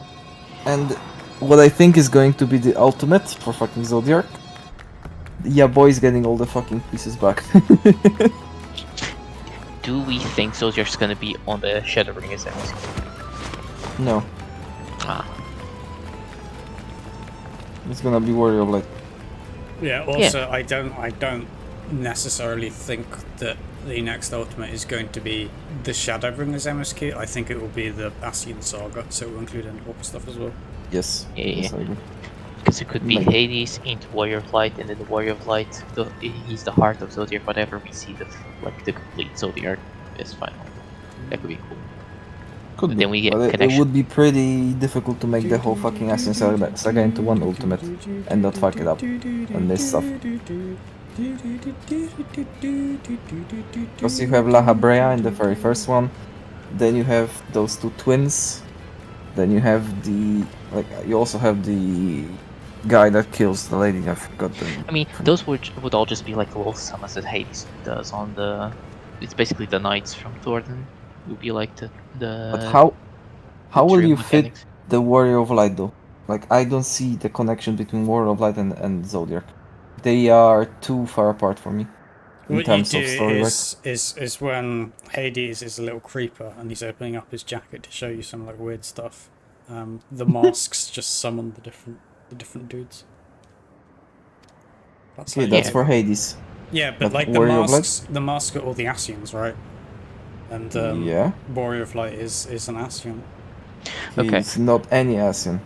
And what I think is going to be the ultimate for fucking Zodiark. Yeah, boy's getting all the fucking pieces back. Do we think Zodiark's gonna be on the Shadowbring SMC? No. Ah. It's gonna be Warrior of Light. Yeah, also, I don't necessarily think that the next ultimate is going to be the Shadowbringers MSQ. I think it will be the Ascian Saga, so it will include Endwalker stuff as well. Yes. Yeah. Yes, I agree. Because it could be Hades into Warrior of Light, and then the Warrior of Light, he's the heart of Zodiac, whatever, we see the complete Zodiac is final. That could be cool. Could be. Then we get but connection. it would be pretty difficult to make the whole fucking Ascian Saga into one ultimate and not fuck it up and miss stuff. Because you have La Habrea in the very first one, then you have those two twins, then you have you also have the guy that kills the lady. I forgot the... I mean, those would all just be like little summons that Hades does on the... It's basically the knights from Thornton. Would be like the But how will you fit the Warrior of Light though? Like, I don't see the connection between Warrior of Light and Zodiac. They are too far apart for me. In terms of story, is when Hades is a little creeper and he's opening up his jacket to show you some like weird stuff. The masks just summon the different dudes. That's for Hades. Yeah, but like the masks are all the Ascians, right? and Yeah. Warrior of Light is an Ascian. Okay. He's not any Ascian.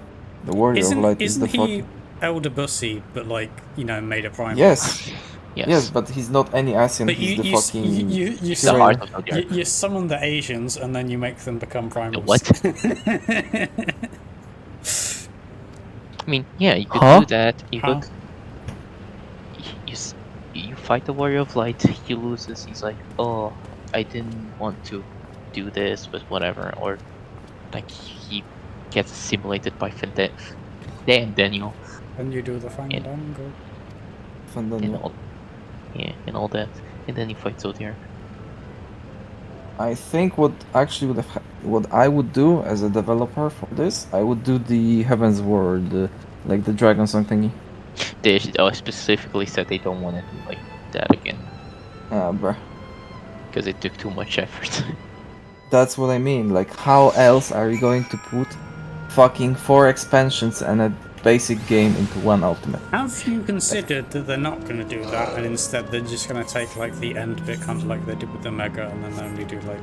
The Warrior of Light is the Isn't he fucking... Elder Bussy, but like, you know, made a primal? Yes. Yes. Yes, but he's not any Ascian. But He's the you fucking... you The heart of Zodiac. you summon the Asians and then you make them become primals. What? I mean, yeah, you could Huh? do that. You Huh? could. You fight the Warrior of Light. He loses. He's like, oh, I didn't want to do this, but whatever. Or like he gets assimilated by Daniel And you do the Fandango. and Fandango. all, and all that, and then you fight Zodiac. I think what actually would have what I would do as a developer for this, I would do the Heaven's Word, like the Dragon Song thingy. They specifically said they don't want to do like that again Bruh. because it took too much effort. That's what I mean. Like, how else are you going to put fucking 4 expansions and a basic game into one ultimate? Have you considered that they're not going to do that, and instead they're just going to take like the end bit, kind of like they did with the Mega, and then only do like...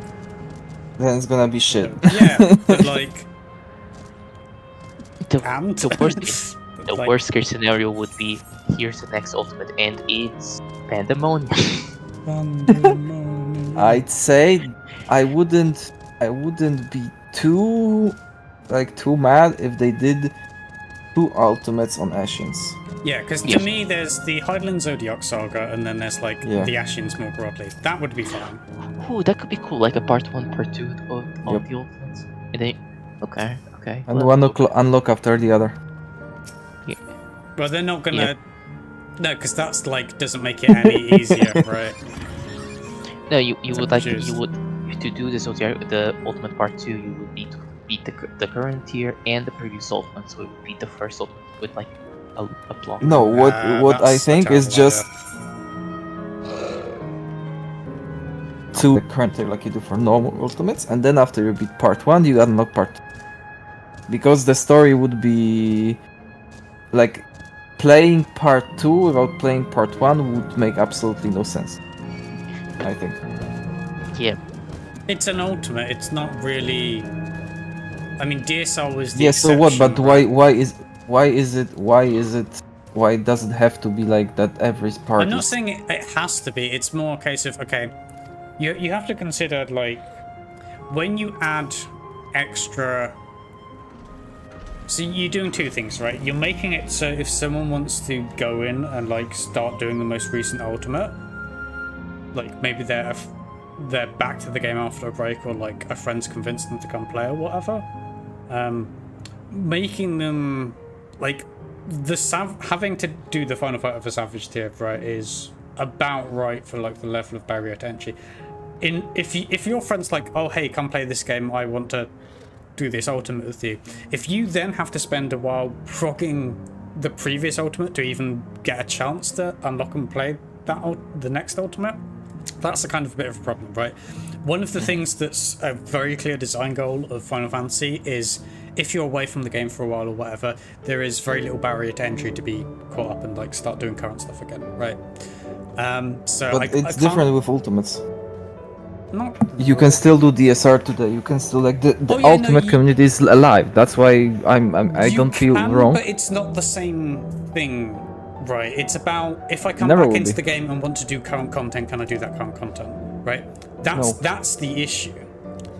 Then it's gonna be shit. Yeah, but like... The Like- worst case scenario would be here's the next ultimate and it's pandemonium. I'd say I wouldn't be too mad if they did 2 ultimates on Ashians. Yeah, because to Yes. me there's the Hydaelyn Zodiac Saga, and then there's like Yeah. the Ashians more broadly. That would be fine. Ooh, that could be cool, like a part 1, part 2 of Yep. the ultimates. And then, okay. And well, one okay. unlock after the other. But they're not gonna... Yeah. No, because that's like, doesn't make it any easier, right? No, you would like Choose. you would to do this the ultimate part 2. You would need to beat the current tier and the previous ultimate, so it would be the first ultimate with like a block. No, what I that's a think is terrible just to the current tier like you do for normal ultimates, and then after you beat part 1, you unlock part 2. Because the story would be like playing part 2 without playing part 1 would make absolutely no sense, I think. Yeah. It's an ultimate, it's not really... I mean, DSL was the Yeah, so what? But exception, why does it have to be like that every part? I'm not is- saying it has to be, it's more a case of, okay, you have to consider, like, when you add extra... So you're doing 2 things, right? You're making it so if someone wants to go in and, like, start doing the most recent ultimate, like, maybe they're back to the game after a break, or, like, a friend's convinced them to come play or whatever, making them, like, having to do the final fight of a Savage tier, right, is about right for, like, the level of barrier to entry. If your friend's like, oh, hey, come play this game, I want to do this ultimate with you. If you then have to spend a while progging the previous ultimate to even get a chance to unlock and play the next ultimate, that's a kind of a bit of a problem, right? One of the things that's a very clear design goal of Final Fantasy is if you're away from the game for a while or whatever, there is very little barrier to entry to be caught up and like start doing current stuff again, right? So But I it's can't- different with ultimates. Not You can still do DSR today. You can still like the Oh, yeah, no, ultimate you- community is alive. That's why I You don't feel can, wrong. but it's not the same thing, right? It's about if I come Never back will into be. the game and want to do current content, can I do that current content, right? That's the issue.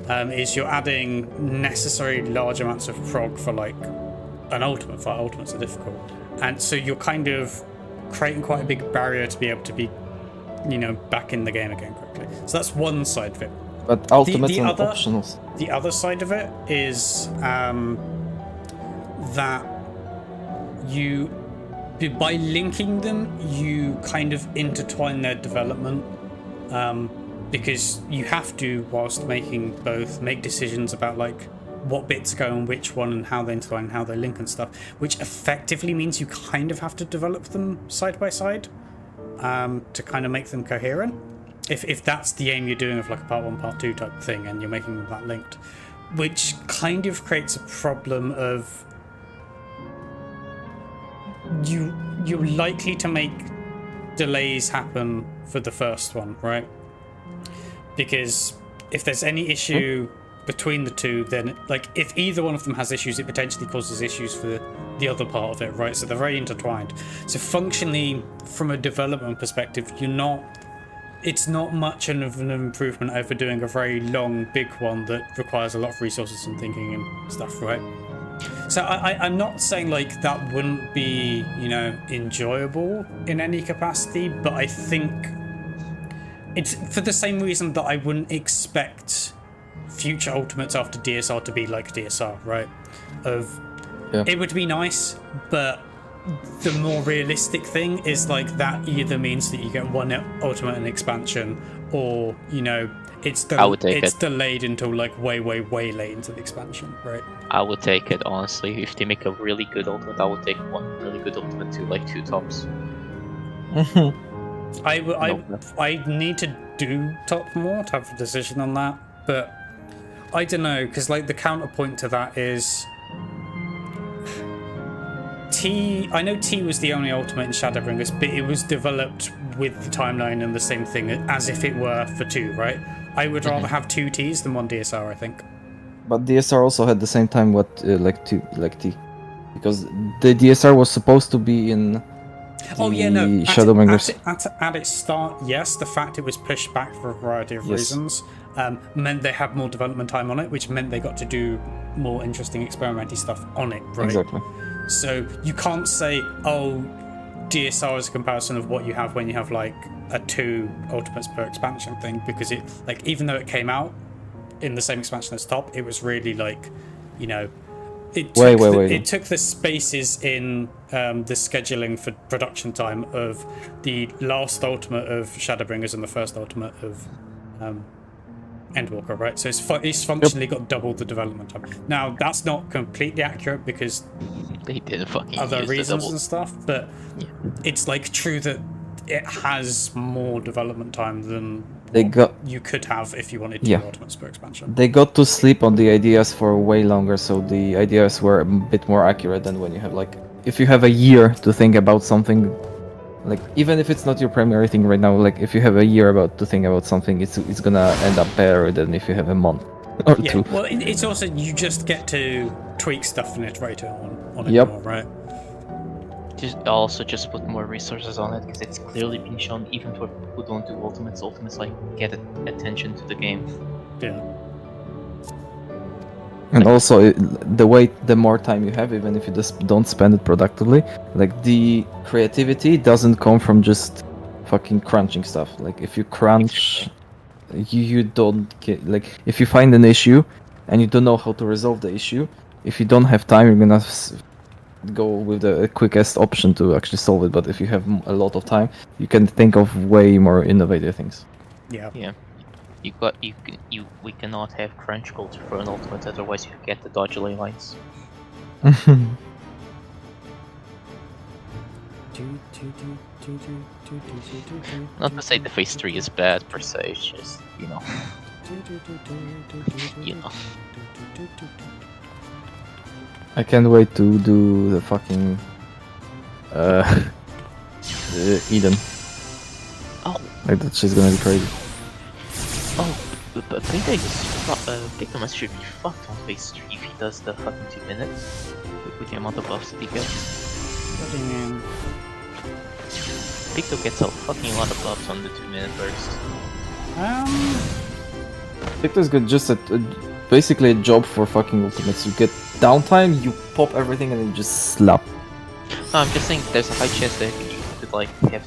Is you're adding necessary large amounts of prog for like an ultimate fight. Ultimates are difficult, and so you're kind of creating quite a big barrier to be able to be, you know, back in the game again quickly. So that's one side of it. But ultimates the and other- optionals. The other side of it is that you, by linking them, you kind of intertwine their development, because you have to, whilst making both, make decisions about like what bits go on which one and how they intertwine and how they link and stuff, which effectively means you kind of have to develop them side by side to kind of make them coherent. If that's the aim you're doing of like a part 1, part 2 type thing, and you're making them that linked, which kind of creates a problem of you're likely to make delays happen for the first one, right? Because if there's any issue between the two, then like if either one of them has issues, it potentially causes issues for the other part of it, right? So they're very intertwined. So functionally, from a development perspective, it's not much of an improvement over doing a very long, big one that requires a lot of resources and thinking and stuff, right? So I'm not saying like that wouldn't be, enjoyable in any capacity, but I think it's for the same reason that I wouldn't expect future Ultimates after DSR to be like DSR, right? It would be nice, but the more realistic thing is like that either means that you get one Ultimate and expansion, or it's delayed until like way late into the expansion, right? I would take it, honestly. If they make a really good Ultimate, I would take one really good Ultimate to like 2 tops. I need to do top more to have a decision on that, but I don't know, because like the counterpoint to that is I know T was the only Ultimate in Shadowbringers, but it was developed with the timeline and the same thing as if it were for 2, right? I would rather have 2 Ts than 1 DSR, I think. But DSR also had the same time like T, because the DSR was supposed to be in Shadowbringers. At its start, yes, the fact it was pushed back for a variety of reasons meant they had more development time on it, which meant they got to do more interesting experimental stuff on it, right? Exactly. So you can't say, oh, DSR is a comparison of what you have when you have like a 2 Ultimates per expansion thing, because it, like, even though it came out in the same expansion as top, it was really like, it took the spaces in the scheduling for production time of the last Ultimate of Shadowbringers and the first Ultimate of Endwalker, right? So it's functionally got double the development time. Now that's not completely accurate because they didn't fucking other use reasons and stuff, but it's like true that it has more development time than you could have if you wanted 2 Ultimates per expansion. They got to sleep on the ideas for way longer, so the ideas were a bit more accurate than when you have like, if you have a year to think about something, like even if it's not your primary thing right now, like if you have a year to think about something, it's gonna end up better than if you have a month or 2. Well, it's also, you just get to tweak stuff and iterate on it more, right? Just put more resources on it, because it's clearly been shown even for people who don't do Ultimates like get attention to the game. Yeah. And also, the more time you have, even if you just don't spend it productively, like the creativity doesn't come from just fucking crunching stuff. Like if you crunch, you don't get, like if you find an issue and you don't know how to resolve the issue, if you don't have time, you're gonna go with the quickest option to actually solve it. But if you have a lot of time, you can think of way more innovative things. Yeah. We cannot have crunch culture for an Ultimate, otherwise you get the dodge ley lines. Not to say the phase 3 is bad per se, it's just, I can't wait to do the fucking Eden. Oh. Like that shit's gonna be crazy. Oh, but Picto should be fucked on phase 3 if he does the fucking 2 minutes with the amount of buffs that he gets. What do you mean? Picto gets a fucking lot of buffs on the 2-minute burst. Picto's good, just basically a job for fucking Ultimates. You get downtime, you pop everything, and then just slap. No, I'm just saying there's a high chance that you could like hit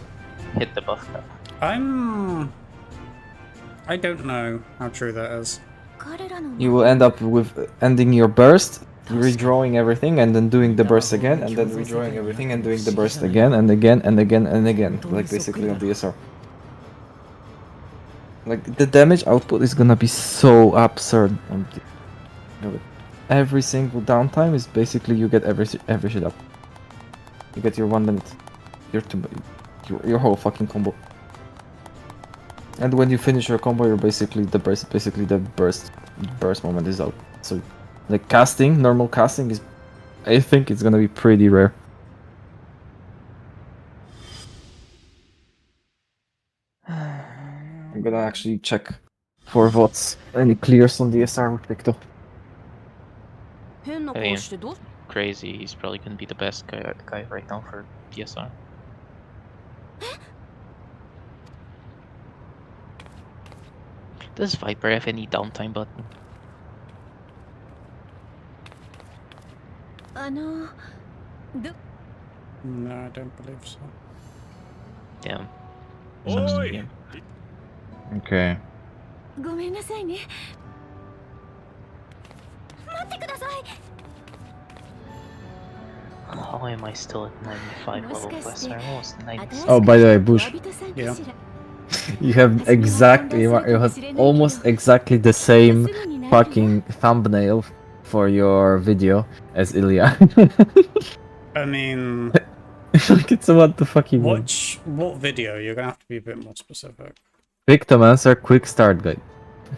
the buff cap. I don't know how true that is. You will end up with ending your burst, redrawing everything, and then doing the burst again, and then redrawing everything and doing the burst again and again and again and again, like basically on DSR. Like the damage output is gonna be so absurd on every single downtime is basically you get every shit up. You get your 1 minute, your whole fucking combo. And when you finish your combo, you're basically the burst moment is out. So, like normal casting is, I think it's gonna be pretty rare. I'm gonna actually check 4 votes. Any clears on DSR with Picto?変な I mean, 顔してどう crazy. He's probably gonna be the best guy right now for PSR. Does Viper have any downtime button? ど No, I don't believe so. Yeah. Sucks to be him. Okay. ごめんなさいね。待ってください。 How am I still at 95 level plus? I'm almost 96. Oh, by the way, Bush, 人さん Yeah. かしら you have exactly, you have almost exactly the same fucking thumbnail for your video as Ilya. I mean, Like it's what the fuck you mean. watch what video? You're gonna have to be a bit more specific. Pictomancer quick start guide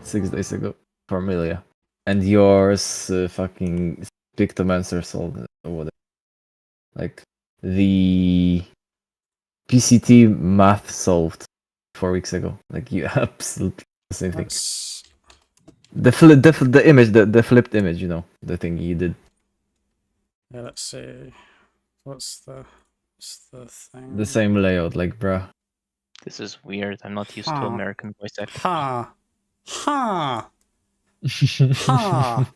6 days ago from Ilya. And yours fucking Pictomancer sold or whatever. Like the PCT math solved 4 weeks ago. Like you absolutely the same thing. That's The image, the flipped image, you know, the thing you did. yeah. Let's see. What's the thing? The same layout, like bruh. This is weird. I'm not used to Huh. American voice acting. Ha. Ha. Ha.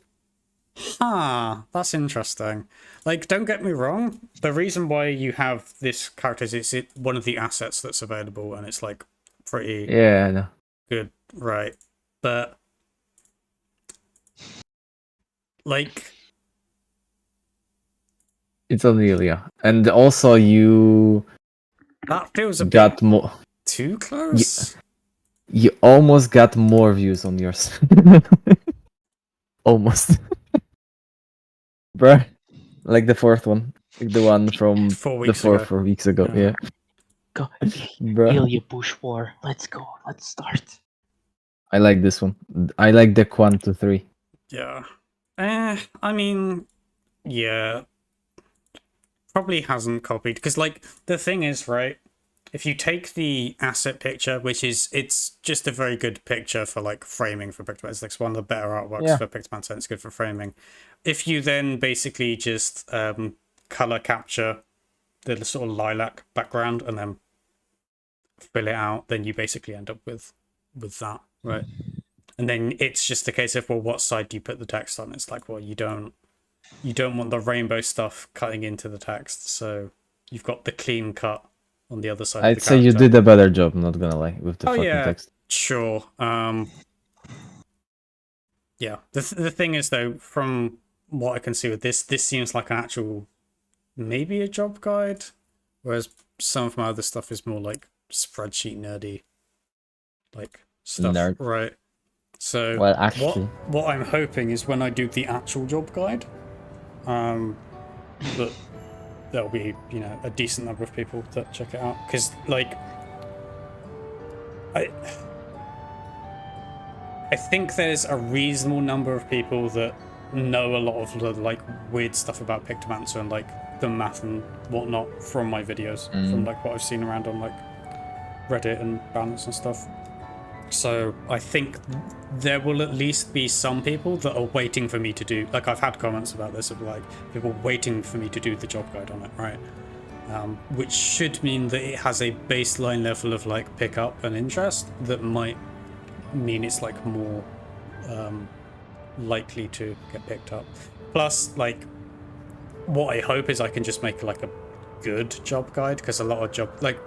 Ha. That's interesting. Like, don't get me wrong. The reason why you have this character is it's one of the assets that's available, and it's like pretty Yeah, I know. good, right? But like, It's only Ilya. And also you that feels a got bit more. too close. You almost got more views on yours. Almost. Bruh. Like the fourth one. Like the one from 4 the weeks 4 ago. 4 weeks ago. Yeah. Yeah. Go. Bruh. Ilya Bush War. Let's go. Let's start. I like this one. I like the 1 to 3. Yeah. I mean, yeah. Probably hasn't copied because, like, the thing is, right? If you take the asset picture, which is it's just a very good picture for like framing for Pictoman. It's like one of the better artworks Yeah. for Pictoman, so it's good for framing. If you then basically just color capture the sort of lilac background and then fill it out, then you basically end up with that, right? And then it's just a case of, well, what side do you put the text on? It's like, well, you don't want the rainbow stuff cutting into the text, so you've got the clean cut on the other side. I'd of the say you character. did a better job, not gonna lie, with the fucking text. Sure. Yeah. The thing is, though, from what I can see with this seems like an actual, maybe a job guide, whereas some of my other stuff is more like spreadsheet nerdy, like stuff, Nerd. right? So Well, actually. what I'm hoping is when I do the actual job guide, that there'll be, you know, a decent number of people that check it out, because like I think there's a reasonable number of people that know a lot of the like weird stuff about Pictomancer and like the math and whatnot from my videos, from like what I've seen around on like Reddit and Balance and stuff. So I think there will at least be some people that are waiting for me to do, like I've had comments about this of like people waiting for me to do the job guide on it, right? Which should mean that it has a baseline level of like pickup and interest that might mean it's like more likely to get picked up. Plus, like, what I hope is I can just make like a good job guide, because a lot of job, like,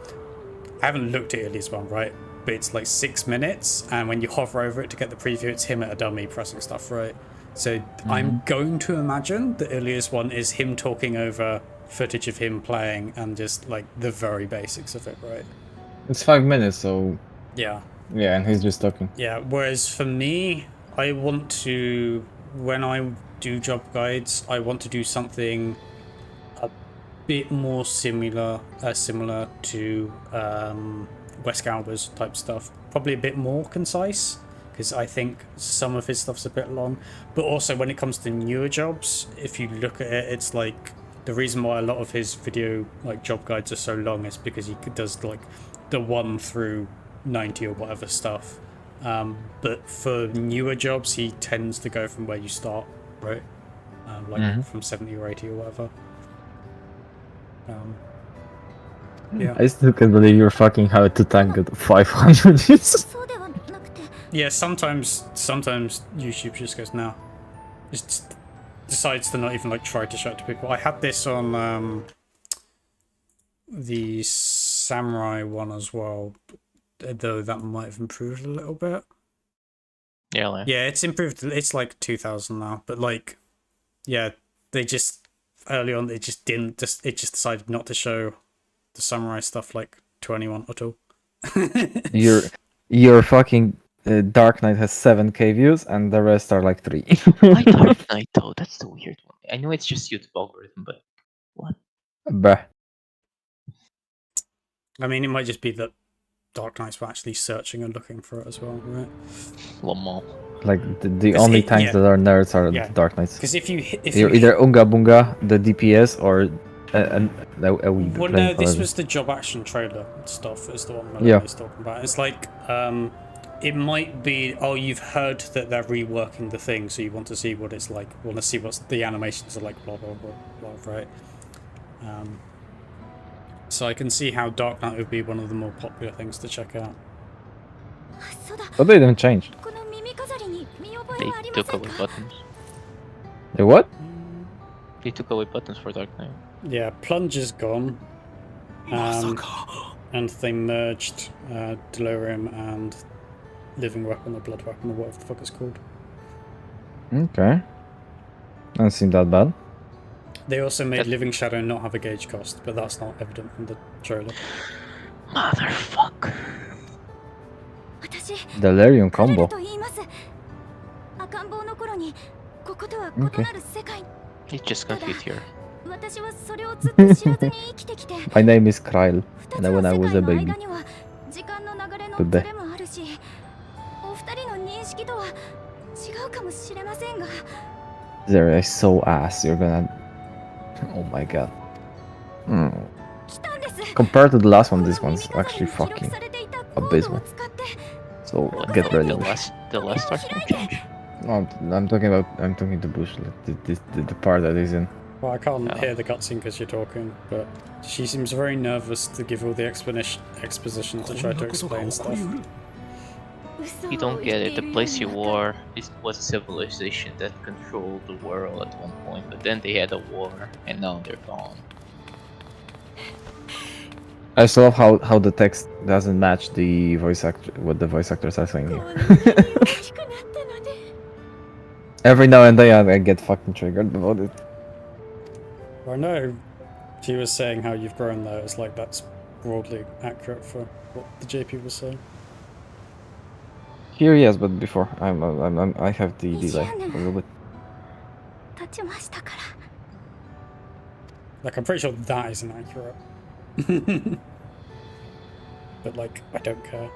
I haven't looked at Ilya's one, right? But it's like 6 minutes, and when you hover over it to get the preview, it's him at a dummy pressing stuff, right? So I'm going to imagine that Ilya's one is him talking over footage of him playing and just like the very basics of it, right? It's 5 minutes, so Yeah. yeah, and he's just talking. Yeah, whereas for me, I want to, when I do job guides, I want to do something a bit more similar to Wes Galba's type stuff. Probably a bit more concise, because I think some of his stuff's a bit long. But also when it comes to newer jobs, if you look at it, it's like the reason why a lot of his video like job guides are so long is because he does like the 1 through 90 or whatever stuff, But for newer jobs, he tends to go from where you start, right? Like from 70 or 80 or whatever. Yeah. I still can't believe you're fucking how to tank at 500 views. Yeah, sometimes YouTube just goes, no. Just decides to not even like try to show it to people. I had this on the samurai one as well, though that might have improved a little bit. Yeah, like. Yeah, it's improved. It's like 2000 now, but like, yeah, they just early on they just didn't. It just decided not to show the samurai stuff like to anyone at all. Your fucking Dark Knight has 7k views, and the rest are like 3. Why Dark Knight though? That's the weird one. I know it's just YouTube algorithm, but what? Bruh. I mean, it might just be that Dark Knights were actually searching and looking for it as well, right? Lamau. Like the only tanks that are nerds are the Dark Knights. Because if you're either Unga Bunga, the DPS, or a wee bit. Well, no, this was the job action trailer stuff. Is the one Melanie's talking about. It's like it might be. Oh, you've heard that they're reworking the thing, so you want to see what it's like. Want to see what the animations are like. Blah blah blah blah. Right. So I can see how Dark Knight would be one of the more popular things to check out. But they didn't change. They took away buttons. They what? They took away buttons for Dark Knight. Yeah, Plunge is gone. And they merged Delirium and Living Weapon or Blood Weapon or whatever the fuck it's called. Okay. Doesn't seem that bad. They also made Living Shadow not have a gauge cost, but that's not evident from the trailer. Motherfucker. Delirium combo. Okay. It just got hit here. My name is Kryl, and when I was a baby. Goodbye. There is so ass, you're gonna... Oh my god. Compared to the last one, this one's actually fucking abysmal. So get ready. The last Dark Knight change? No, I'm talking to Bush, like the part that is in. Well, I can't hear the cutscene because you're talking, but she seems very nervous to give all the exposition to try to explain stuff. You don't get it. The place you were was a civilization that controlled the world at one point, but then they had a war, and now they're gone. I still love how the text doesn't match the voice actor, what the voice actors are saying here. Every now and then I get fucking triggered about it. I know she was saying how you've grown there. It's like that's broadly accurate for what the JP was saying. Here, yes, but before I have the delay a little bit. Like I'm pretty sure that isn't accurate. But like I don't care.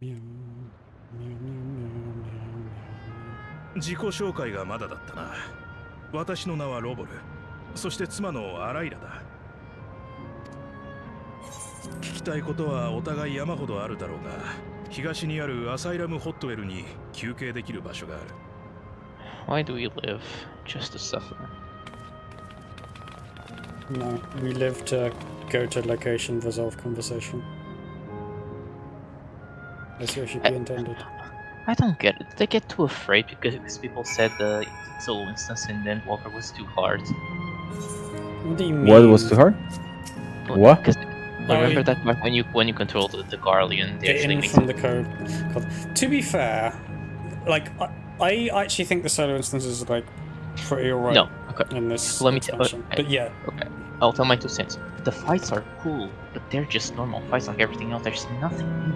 Meow, meow, meow, meow, meow. 自己紹介がまだだったな。私の名はロボル。そして妻のアライラだ。聞きたいことはお互い山ほどあるだろうが、東にあるアサイラムホットウェルに休憩できる場所がある。Why do we live? Just to suffer. No, we live to go to location, resolve conversation. As it should be intended. I don't get it. Did they get too afraid because people said the solo instance in Endwalker was too hard? What do you mean? What was too hard? What? Because remember that part when you control the Guardian, they actually make from the code. To be fair, like I actually think the solo instances are like pretty alright. No, okay. In this Let me expansion. But yeah. Okay. I'll tell my 2 cents. The fights are cool, but they're just normal fights like everything else. There's nothing new.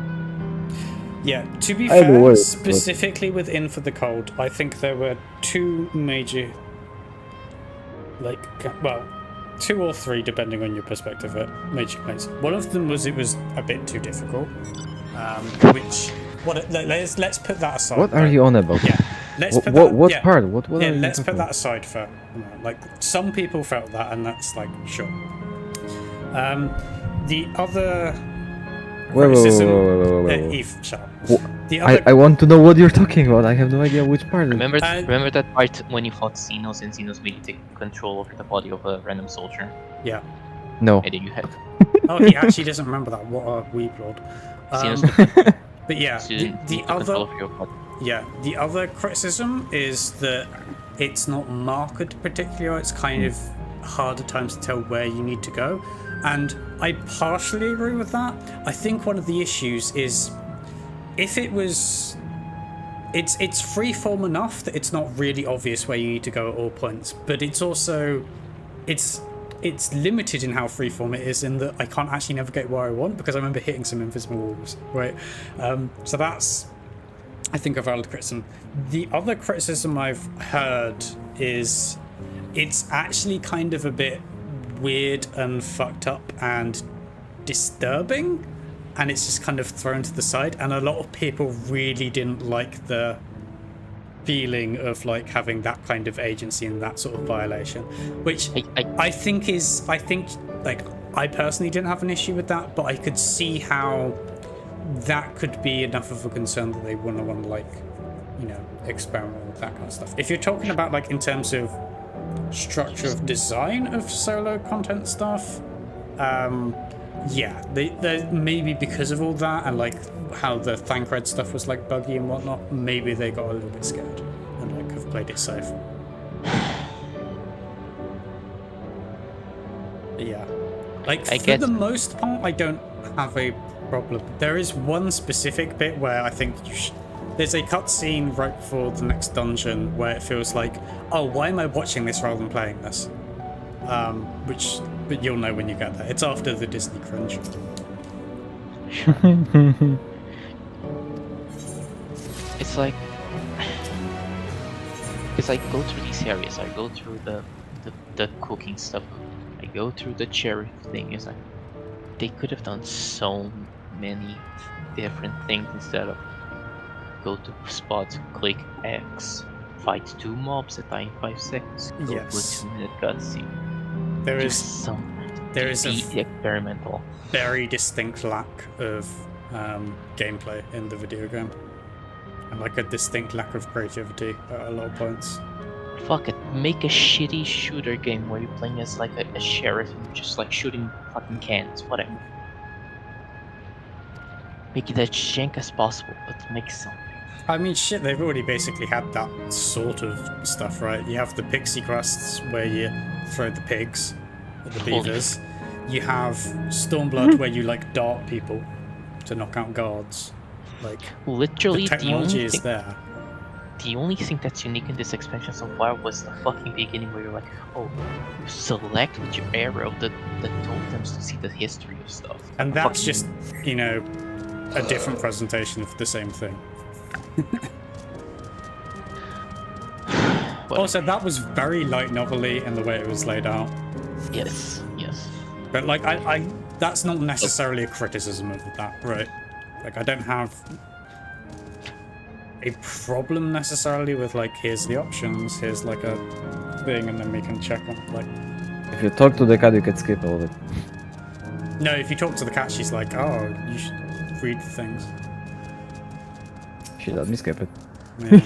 Yeah, to be fair, specifically with In for the Cold, I think there were 2 major, like, well, 2 or 3 depending on your perspective, major complaints. One of them was it was a bit too difficult, which let's put that aside. What are you on about? Yeah, let's What put that, what yeah, part? What yeah, are you let's put talking that about? aside for a minute. Like some people felt that, and that's like sure. The other criticism, Wait. Eve, shut up. Wha- The other, I want to know what you're talking about. I have no idea which part. Remember that part when you fought Xenos and Xenos made you take control over the body of a random soldier? yeah. No. And then you had Oh, he actually doesn't remember that. What a weeblord. Xenos took But yeah, the control other, of your body. yeah, the other criticism is that it's not marketed particularly, or it's kind of hard at times to tell where you need to go. And I partially agree with that. I think one of the issues is if it was, it's freeform enough that it's not really obvious where you need to go at all points, but it's also, it's limited in how freeform it is in that I can't actually navigate where I want because I remember hitting some invisible walls, right? So that's, I think, a valid criticism. The other criticism I've heard is it's actually kind of a bit weird and fucked up and disturbing, and it's just kind of thrown to the side, and a lot of people really didn't like the feeling of like having that kind of agency and that sort of violation, which I think like I personally didn't have an issue with that, but I could see how that could be enough of a concern that they wouldn't want to, like, you know, experiment with that kind of stuff. If you're talking about like in terms of structure of design of solo content stuff, yeah, they maybe because of all that and like how the Thancred stuff was like buggy and whatnot, maybe they got a little bit scared and like have played it safe. But yeah, like for the most part, I don't have a problem. There is one specific bit where I think there's a cutscene right before the next dungeon where it feels like, oh, why am I watching this rather than playing this? But you'll know when you get there. It's after the Disney cringe. It's like go through these areas. I go through the cooking stuff. I go through the cherry thing. It's like they could have done so many different things instead of go to spot, click X, fight 2 mobs at time 5 seconds. Go to a 2-minute cutscene. There is a experimental, very distinct lack of gameplay in the video game, and like a distinct lack of creativity at a lot of points. Fuck it, make a shitty shooter game where you're playing as like a sheriff and you're just like shooting fucking cans, whatever. Make it as jank as possible, but make something. I mean, shit, they've already basically had that sort of stuff, right? You have the pixie quests where you throw the pigs at the beavers. You have Stormblood where you like dart people to knock out guards. Like, literally, the technology is there. The only thing that's unique in this expansion so far was the fucking beginning where you're like, oh, you select with your arrow the totems to see the history of stuff. And that's just, you know, a different presentation of the same thing. Also, that was very light novel-y in the way it was laid out. Yes. But like, I that's not necessarily a criticism of that, right? Like, I don't have a problem necessarily with like, here's the options, here's like a thing, and then we can check on like. If you talk to the cat, you can skip all of it. No, if you talk to the cat, she's like, oh, you should read the things. She let me skip it. Yeah.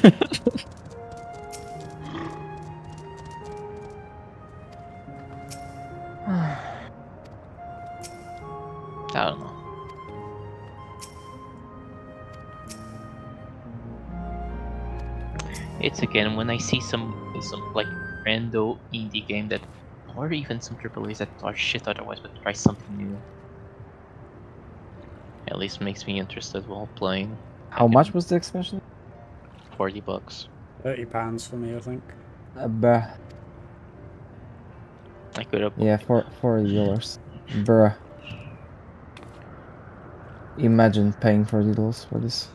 I don't know. It's again when I see some like rando indie game that, or even some AAAs that are shit otherwise, but try something new. At least makes me interested while playing. How much was the expansion? $40. £30 for me, I think. Bruh. I could have. Yeah, $40. Bruh. Imagine paying $40 for this.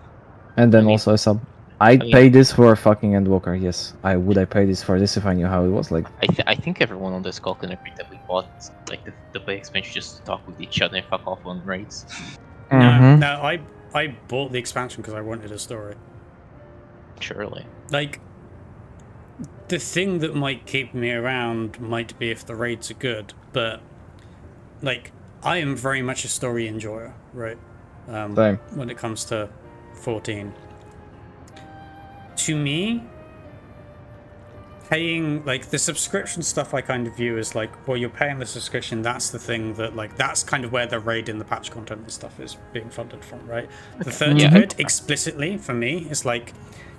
And then also a sub. I'd pay this for fucking Endwalker, yes. I pay this for this if I knew how it was like. I think everyone on this call can agree that we bought like the play expansion just to talk with each other and fuck off on raids. No, I bought the expansion because I wanted a story. Surely. Like, the thing that might keep me around might be if the raids are good, but like I am very much a story enjoyer, right? Same. When it comes to 14. To me, paying like the subscription stuff I kind of view as like, well, you're paying the subscription, that's the thing that like that's kind of where the raid in the patch content and stuff is being funded from, right? The 30 quid explicitly for me is like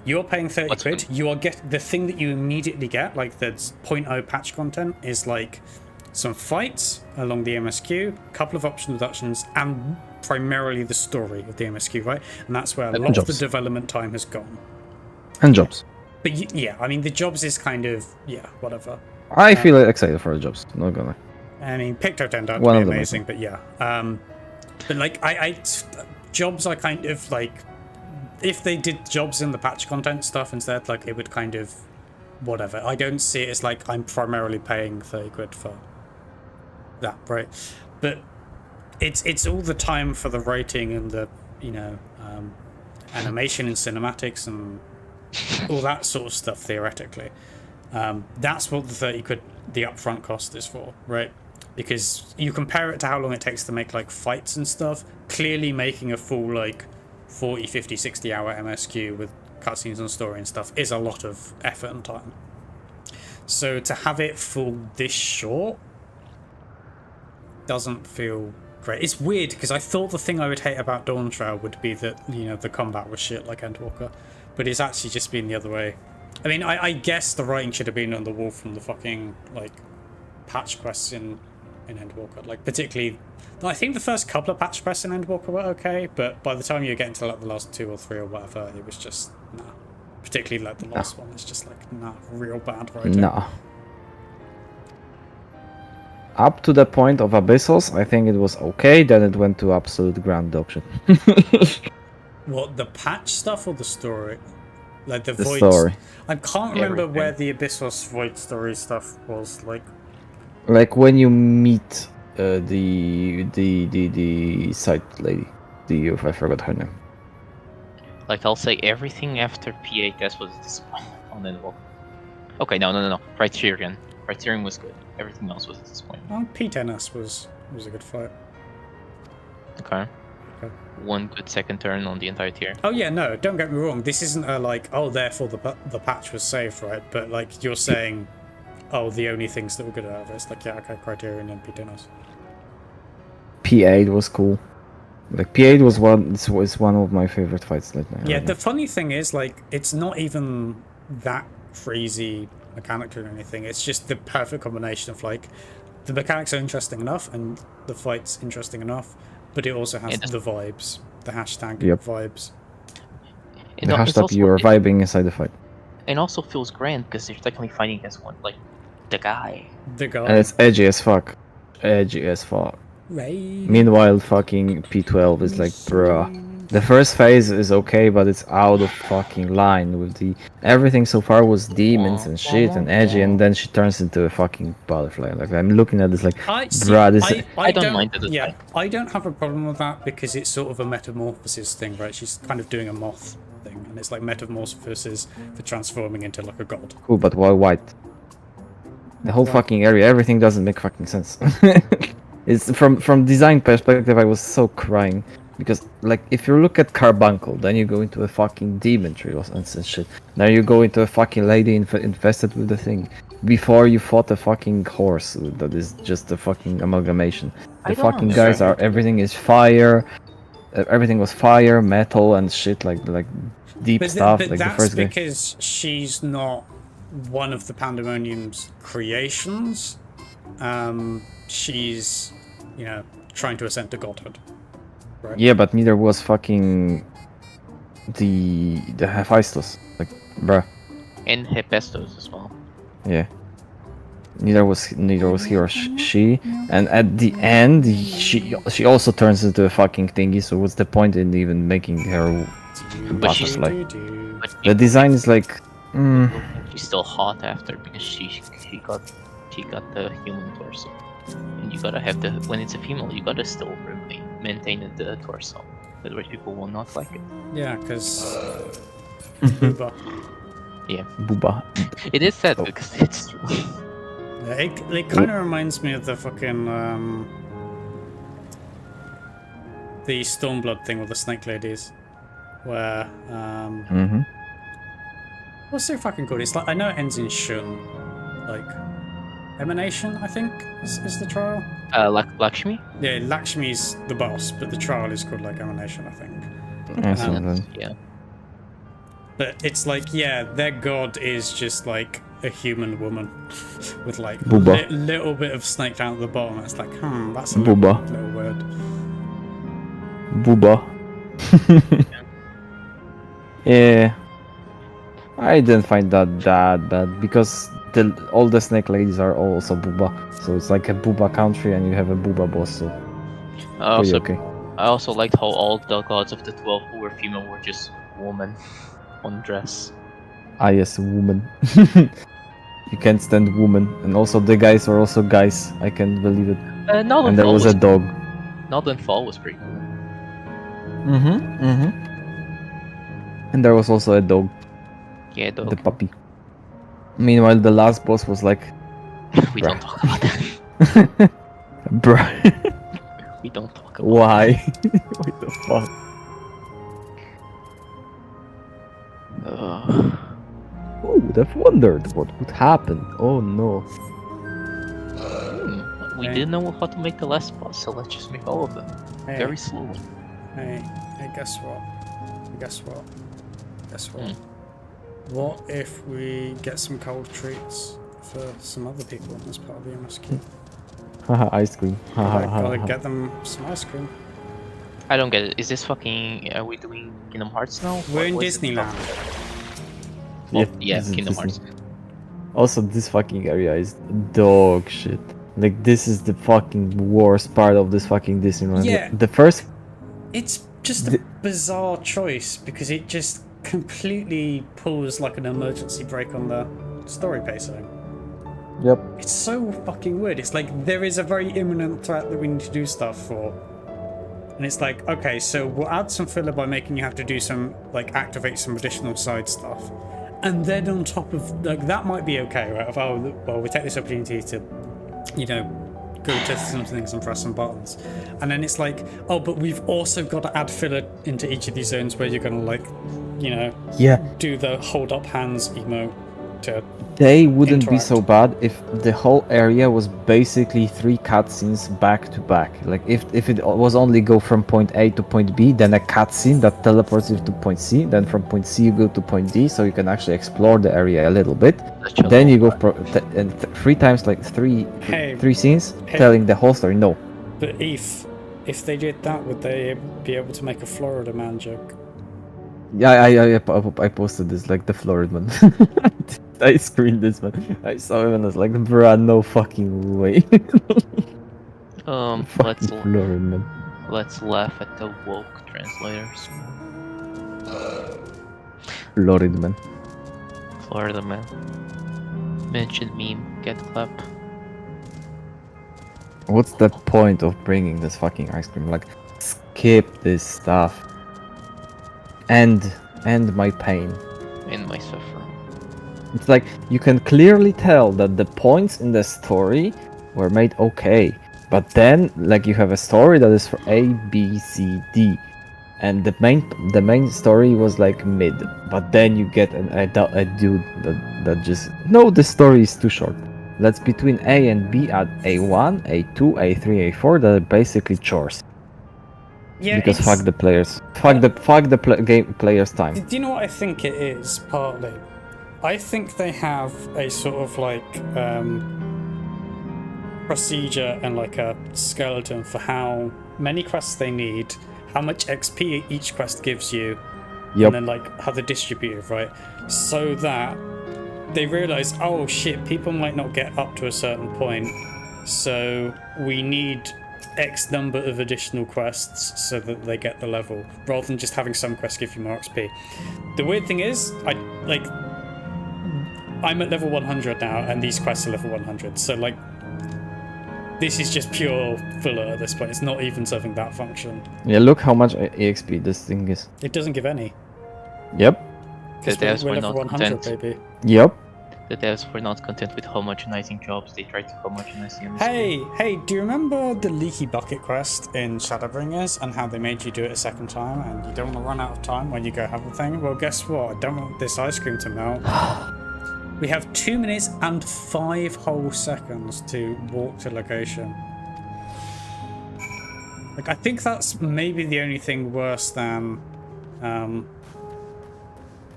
you're paying 30 quid, you are the thing that you immediately get, like the 0.0 patch content is like some fights along the MSQ, a couple of option reductions, and primarily the story of the MSQ, right? And that's where a lot of the development time has gone. And jobs. But yeah, I mean, the jobs is kind of, yeah, whatever. I feel excited for the jobs, not gonna. I mean, Picto turned out to be amazing, but yeah. But like, jobs are kind of like, if they did jobs in the patch content stuff instead, like it would kind of, whatever. I don't see it as like I'm primarily paying 30 quid for that, right? But it's all the time for the writing and the, you know, animation and cinematics and all that sort of stuff, theoretically. That's what the 30 quid, the upfront cost is for, right? Because you compare it to how long it takes to make like fights and stuff, clearly making a full like 40, 50, 60 hour MSQ with cutscenes and story and stuff is a lot of effort and time. So to have it fall this short doesn't feel great. It's weird because I thought the thing I would hate about Dawntrail would be that, you know, the combat was shit like Endwalker. But it's actually just been the other way. I mean, I guess the writing should have been on the wall from the fucking, like, patch quests in Endwalker. Like, particularly, I think the first couple of patch quests in Endwalker were okay, but by the time you get into, like, the last 2 or 3 or whatever, it was just, nah. Particularly, like, the last one, it's just, like, nah, real bad writing. Nah. Up to the point of Abyssos, I think it was okay, then it went to absolute grand dog shit. What, the patch stuff or the story? Like the Void story. I can't remember where the Abyssos Void story stuff was, like when you meet the site lady. I forgot her name. Like, I'll say everything after P8S was disappointing on Endwalker. Okay, no. Criterion was good. Everything else was disappointing. Oh, P10S was a good fight. Okay. One good second turn on the entire tier. Oh yeah, no, don't get me wrong. This isn't a like, oh, therefore the patch was saved, right? But like you're saying, oh, the only things that were good out of it. It's like, yeah, okay, Criterion and P10S. P8 was cool. Like P8 was one of my favorite fights lately. Yeah, the funny thing is, like, it's not even that crazy mechanically or anything. It's just the perfect combination of like, the mechanics are interesting enough and the fight's interesting enough. But it also has the vibes, the hashtag vibes. The hashtag you're vibing inside the fight. And also feels grand because you're technically fighting against one, like, the guy. And it's edgy as fuck. Right. Meanwhile, fucking P12 is like, bruh. The first phase is okay, but it's out of fucking line with the... Everything so far was demons and shit and edgy, and then she turns into a fucking butterfly. Like, I'm looking at this like, bruh, this... I don't mind it. Yeah, I don't have a problem with that because it's sort of a metamorphosis thing, right? She's kind of doing a moth thing, and it's like metamorphosis for transforming into like a god. Cool, but why white? The whole fucking area, everything doesn't make fucking sense. It's from design perspective, I was so crying. Because, like, if you look at Carbuncle, then you go into a fucking demon tree and shit. Now you go into a fucking lady infested with the thing. Before you fought a fucking horse that is just a fucking amalgamation. The fucking guys are, everything is fire. Everything was fire, metal and shit, like deep stuff. But like that's the first because she's not one of the Pandemonium's creations. She's, you know, trying to ascend to godhood. Right. Yeah, but neither was fucking the Hephaestus, like, bruh. And Hephaestus as well. Yeah. Neither was he or she, and at the end she also turns into a fucking thingy. So what's the point in even making her butterfly? The design is like, She's still hot after because she got the human torso, and you gotta have when it's a female, you gotta still maintain the torso. Otherwise, people will not like it. Yeah, because Yeah. Booba. It is sad Oh. because it's true. Yeah, it kind of reminds me of the fucking the Stormblood thing with the snake ladies, where Mm-hmm. what's so fucking good? It's like, I know it ends in shun, like emanation, I think is the trial. Lakshmi? Yeah, Lakshmi's the boss, but the trial is called like emanation, I think. Yeah. But it's like, yeah, their god is just like a human woman with like Booba. little bit of snake down at the bottom. It's like, that's a Booba. little weird. Booba. Yeah. I didn't find that bad because all the snake ladies are also Booba. So it's like a Booba country and you have a Booba boss, so pretty okay. I also liked how all the gods of the 12 who were female were just women on dress. Ah yes, woman. You can't stand woman. And also the guys are also guys. I can't believe it. And there was a dog. Northern Fall was pretty cool. And there was also a dog. Yeah, dog. The puppy. Meanwhile, the last boss was like... We don't talk about that. Bruh. We don't talk about Why? What the fuck? Who would have wondered what would happen? Oh no. We didn't know how to make the last boss, so let's just make all of them. Very slowly. Hey, guess what? What if we get some cold treats for some other people as part of the MSQ? Haha, ice cream. Gotta get them some ice cream. I don't get it. Is this fucking... Are we doing Kingdom Hearts now? We're in Disneyland. Yeah, Kingdom Hearts. Also, this fucking area is dog shit. Like, this is the fucking worst part of this fucking Disneyland. Yeah. The first... It's just a bizarre choice because it just completely pulls like an emergency brake on the story pacing. Yep. It's so fucking weird. It's like there is a very imminent threat that we need to do stuff for. And it's like, okay, so we'll add some filler by making you have to do some, like, activate some additional side stuff. And then on top of, like, that might be okay, right? Oh, well, we take this opportunity to, you know, go test some things and press some buttons. And then it's like, oh, but we've also got to add filler into each of these zones where you're going to, like, you know, do the hold up hands emote to They wouldn't be interact. so bad if the whole area was basically 3 cutscenes back to back. Like if it was only go from point A to point B, then a cutscene that teleports you to point C, then from point C you go to point D, so you can actually explore the area a little bit. Then you go and 3 times, like three scenes telling the whole story. No. But if they did that, would they be able to make a Florida man joke? Yeah, I posted this, like the Florida man. I screened this man. I saw him and I was like, bruh, no fucking way. Let's laugh at the woke translators. Florida man. Florida man. Mention meme, get clap. What's the point of bringing this fucking ice cream? Like, skip this stuff. End my pain. And my suffering. It's like, you can clearly tell that the points in the story were made okay. But then, like, you have a story that is for A, B, C, D. And the main story was like mid. But then you get a dude that just... No, the story is too short. Let's between A and B add A1, A2, A3, A4 that are basically chores. Yeah, because fuck the players. Fuck the game players' time. Do you know what I think it is, partly? I think they have a sort of like procedure and like a skeleton for how many quests they need, how much XP each quest gives you, and then like how they're distributed, right? So that they realize, oh shit, people might not get up to a certain point, so we need X number of additional quests so that they get the level, rather than just having some quests give you more XP. The weird thing is, I'm at level 100 now, and these quests are level 100, so like, this is just pure filler at this point. It's not even serving that function. Yeah, look how much EXP this thing is. It doesn't give any. Yep. The devs we're were level not 100, content. baby. Yep. The devs were not content with homogenizing jobs. They tried to homogenize the MSQ. Hey, do you remember the leaky bucket quest in Shadowbringers and how they made you do it a second time and you don't want to run out of time when you go have the thing? Well, guess what? I don't want this ice cream to melt. We have 2 minutes and 5 whole seconds to walk to location. Like, I think that's maybe the only thing worse than,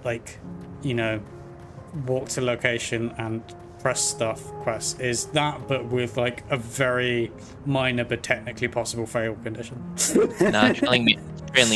like, you know, walk to location and press stuff quest is that, but with like a very minor but technically possible fail condition. Nah, trailing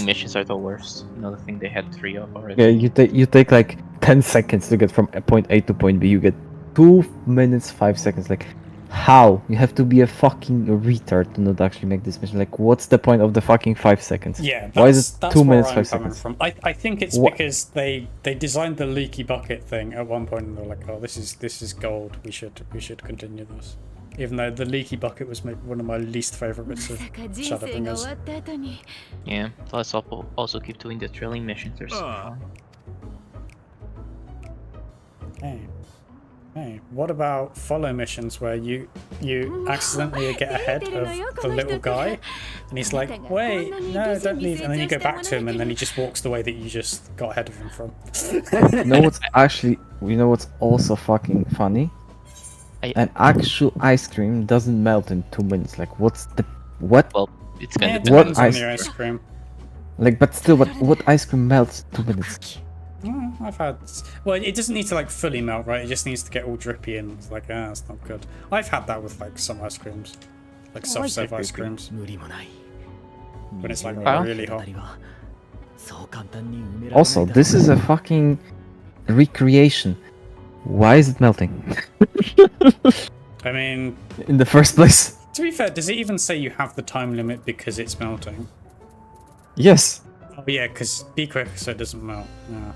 missions are the worst. Another thing they had 3 of already. Yeah, you take like 10 seconds to get from point A to point B. You get 2 minutes 5 seconds. Like, how? You have to be a fucking retard to not actually make this mission. Like, what's the point of the fucking 5 seconds? Yeah, why is it that's 2 where minutes I'm 5 coming seconds? from. I think it's because they designed the leaky bucket thing at one point and they're like, oh, this is gold. We should continue this. Even though the leaky bucket was maybe one of my least favorite bits of Shadowbringers. Yeah, let's also keep doing the trailing missions. They're so fun. Hey, what about follow missions where you accidentally get ahead of the little guy and he's like, wait, no, don't leave, and then you go back to him and then he just walks the way that you just got ahead of him from. You know what's also fucking funny? An actual ice cream doesn't melt in 2 minutes. Like, what's the what? Well, it's gonna depend on the ice cream. Like, but still, what ice cream melts 2 minutes? I've had... Well, it doesn't need to, like, fully melt, right? It just needs to get all drippy and it's like, that's not good. I've had that with, like, some ice creams. Like, soft-serve ice creams. When it's, like, really hot. Also, this is a fucking recreation. Why is it melting? I mean... In the first place. To be fair, does it even say you have the time limit because it's melting? Yes. Oh, yeah, because be quick so it doesn't melt. Yeah.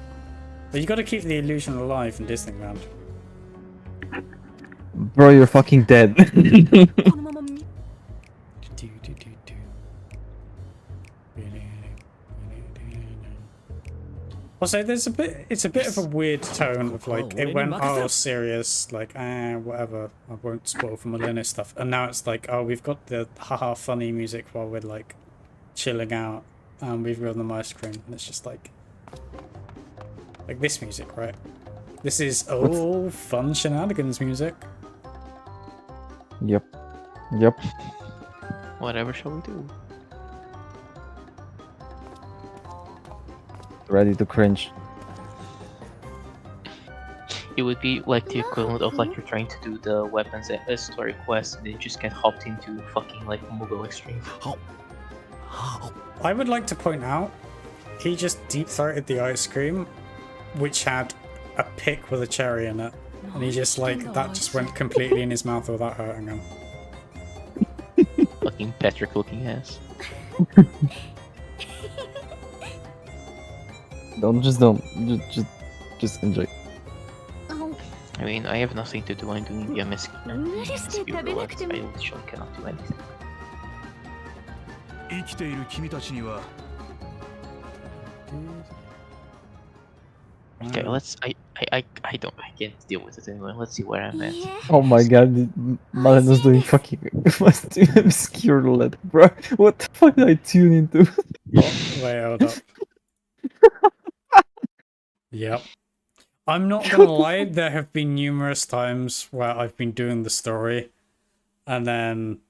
But you got to keep the illusion alive in Disneyland. Bro, you're fucking dead. Also, it's a bit of a weird tone of like, it went, oh, serious, like, whatever, I won't spoil for Melina stuff. And now it's like, oh, we've got the haha funny music while we're like chilling out and we've got them ice cream. And it's just like this music, right? This is, oh, fun shenanigans music. Yep. Whatever shall we do? Ready to cringe. It would be like the equivalent of like you're trying to do the weapons story quest and then you just get hopped into fucking like Mugo Extreme. I would like to point out, he just deep-throated the ice cream, which had a pick with a cherry in it. And he just like, that just went completely in his mouth without hurting him. Fucking Patrick looking ass. Just enjoy. I mean, I have nothing to do. I'm doing the MSQ roulette. I literally cannot do anything. Okay, let's. I can't deal with it anymore. Let's see where I'm at. Oh my god, Malin was doing fucking obscure roulette, bro. What the fuck did I tune into? Wait, hold up. Yep. I'm not gonna lie, there have been numerous times where I've been doing the story and then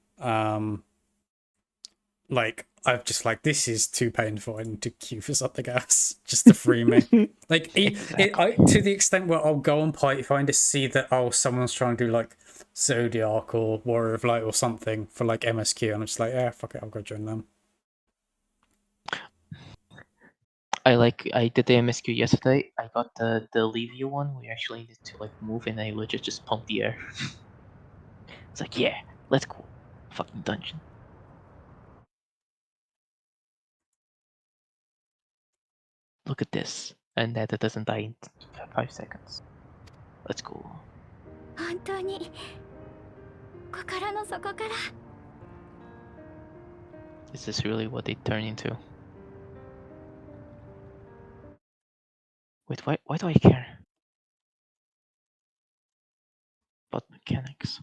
like I've just like, this is too painful, I need to queue for something else just to free me. Like to the extent where I'll go on Party Finder, see that, oh, someone's trying to do like Zodiac or Warrior of Light or something for like MSQ, and I'm just like, yeah, fuck it, I'll go join them. I did the MSQ yesterday. I got the Levy one. We actually need to like move, and I legit just pump the air. It's like, yeah, let's go, fucking dungeon. Look at this, and that it doesn't die in 5 seconds. Let's go. Is this really what they turn into? Wait, why do I care? About mechanics.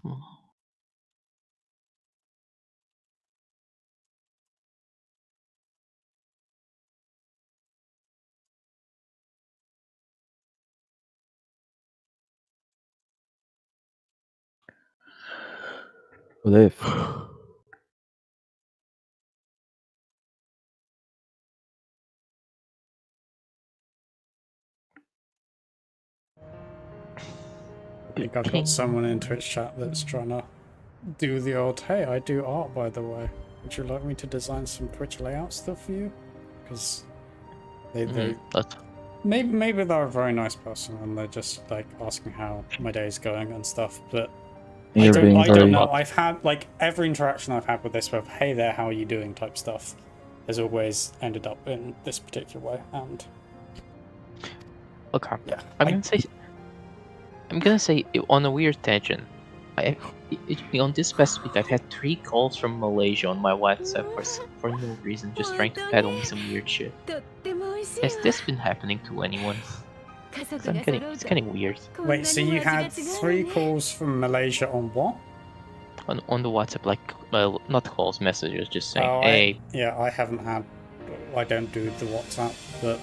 Live. I think I've got someone in Twitch chat that's trying to do the old, hey, I do art, by the way. Would you like me to design some Twitch layout stuff for you? Because maybe they're a very nice person and they're just like asking how my day is going and stuff, but I don't know. I've had like every interaction I've had with this with, hey there, how are you doing type stuff has always ended up in this particular way, and okay. Yeah. I'm gonna say on a weird tangent. On this past week, I've had 3 calls from Malaysia on my WhatsApp for no reason, just trying to peddle me some weird shit. Has this been happening to anyone? It's getting weird. Wait, so you had 3 calls from Malaysia on what? On the WhatsApp, like not calls, messages, just saying, Oh, hey. I haven't had. I don't do the WhatsApp, but.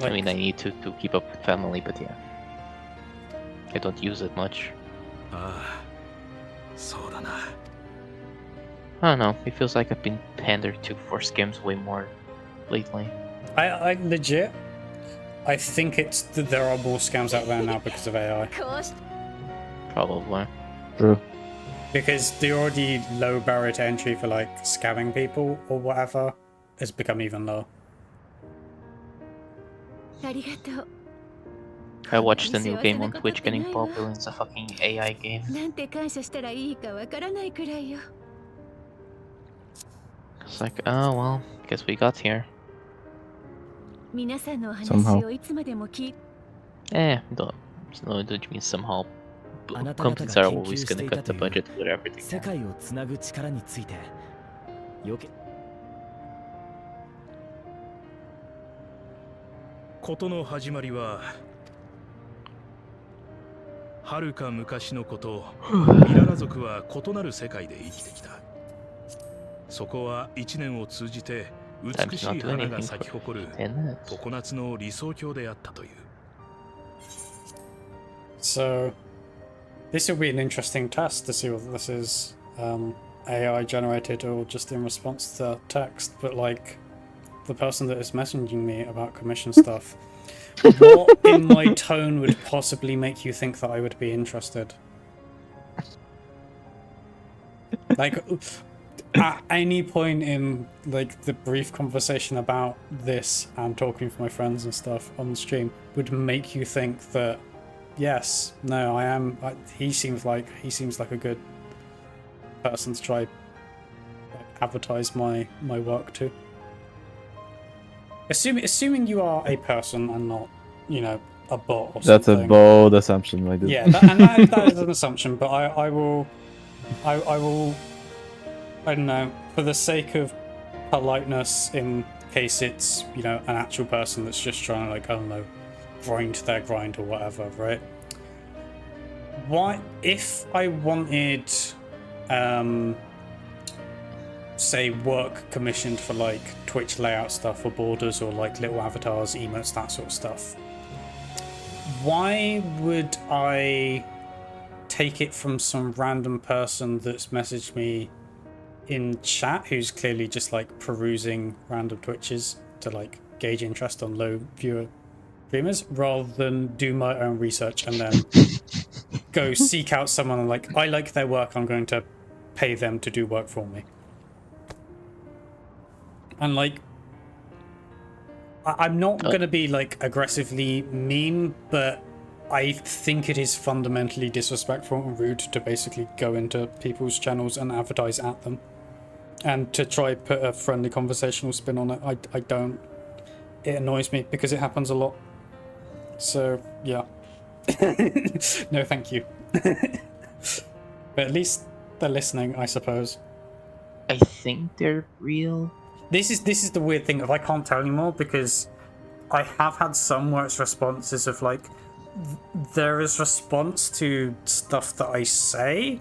I mean, I need to keep up with family, but yeah. I don't use it much. I don't know, it feels like I've been pandered to for scams way more lately. I legit, I think it's that there are more scams out there now because of AI. Probably. True. Because the already low barrier to entry for like scamming people or whatever has become even lower. I watched the new game on Twitch getting popular. It's a fucking AI game. It's like, oh well, guess we got here. Somehow. Don't mean somehow. Companies are always gonna cut the budget for everything. 世界をつなぐ力についてよけ事の始まりは遥か昔のこと。ミララ族は異なる世界で生きてきた。そこは一年を通じて美しい花が咲き誇る常夏の理想郷であったという。So, this will be an interesting test to see whether this is AI generated or just in response to text, but like the person that is messaging me about commission stuff, what in my tone would possibly make you think that I would be interested? Like, at any point in like the brief conversation about this and talking with my friends and stuff on the stream would make you think that yes, no, I am. He seems like a good person to try advertise my work to. Assuming you are a person and not, you know, a bot or something. That's a bold assumption, my dude. Yeah, that is an assumption, but I will, I don't know, for the sake of politeness, in case it's, you know, an actual person that's just trying to, like, I don't know, grind their grind or whatever, right? Why, if I wanted, say, work commissioned for like Twitch layout stuff or borders or like little avatars, emotes, that sort of stuff, why would I take it from some random person that's messaged me in chat who's clearly just like perusing random Twitches to like gauge interest on low viewer streamers, rather than do my own research and then go seek out someone and like, I like their work, I'm going to pay them to do work for me. And like, I'm not going to be like aggressively mean, but I think it is fundamentally disrespectful and rude to basically go into people's channels and advertise at them. And to try put a friendly conversational spin on it, I don't. It annoys me because it happens a lot. So, yeah. No, thank you. But at least they're listening, I suppose. I think they're real. This is the weird thing. If I can't tell anymore because I have had some where it's responses of like, there is response to stuff that I say,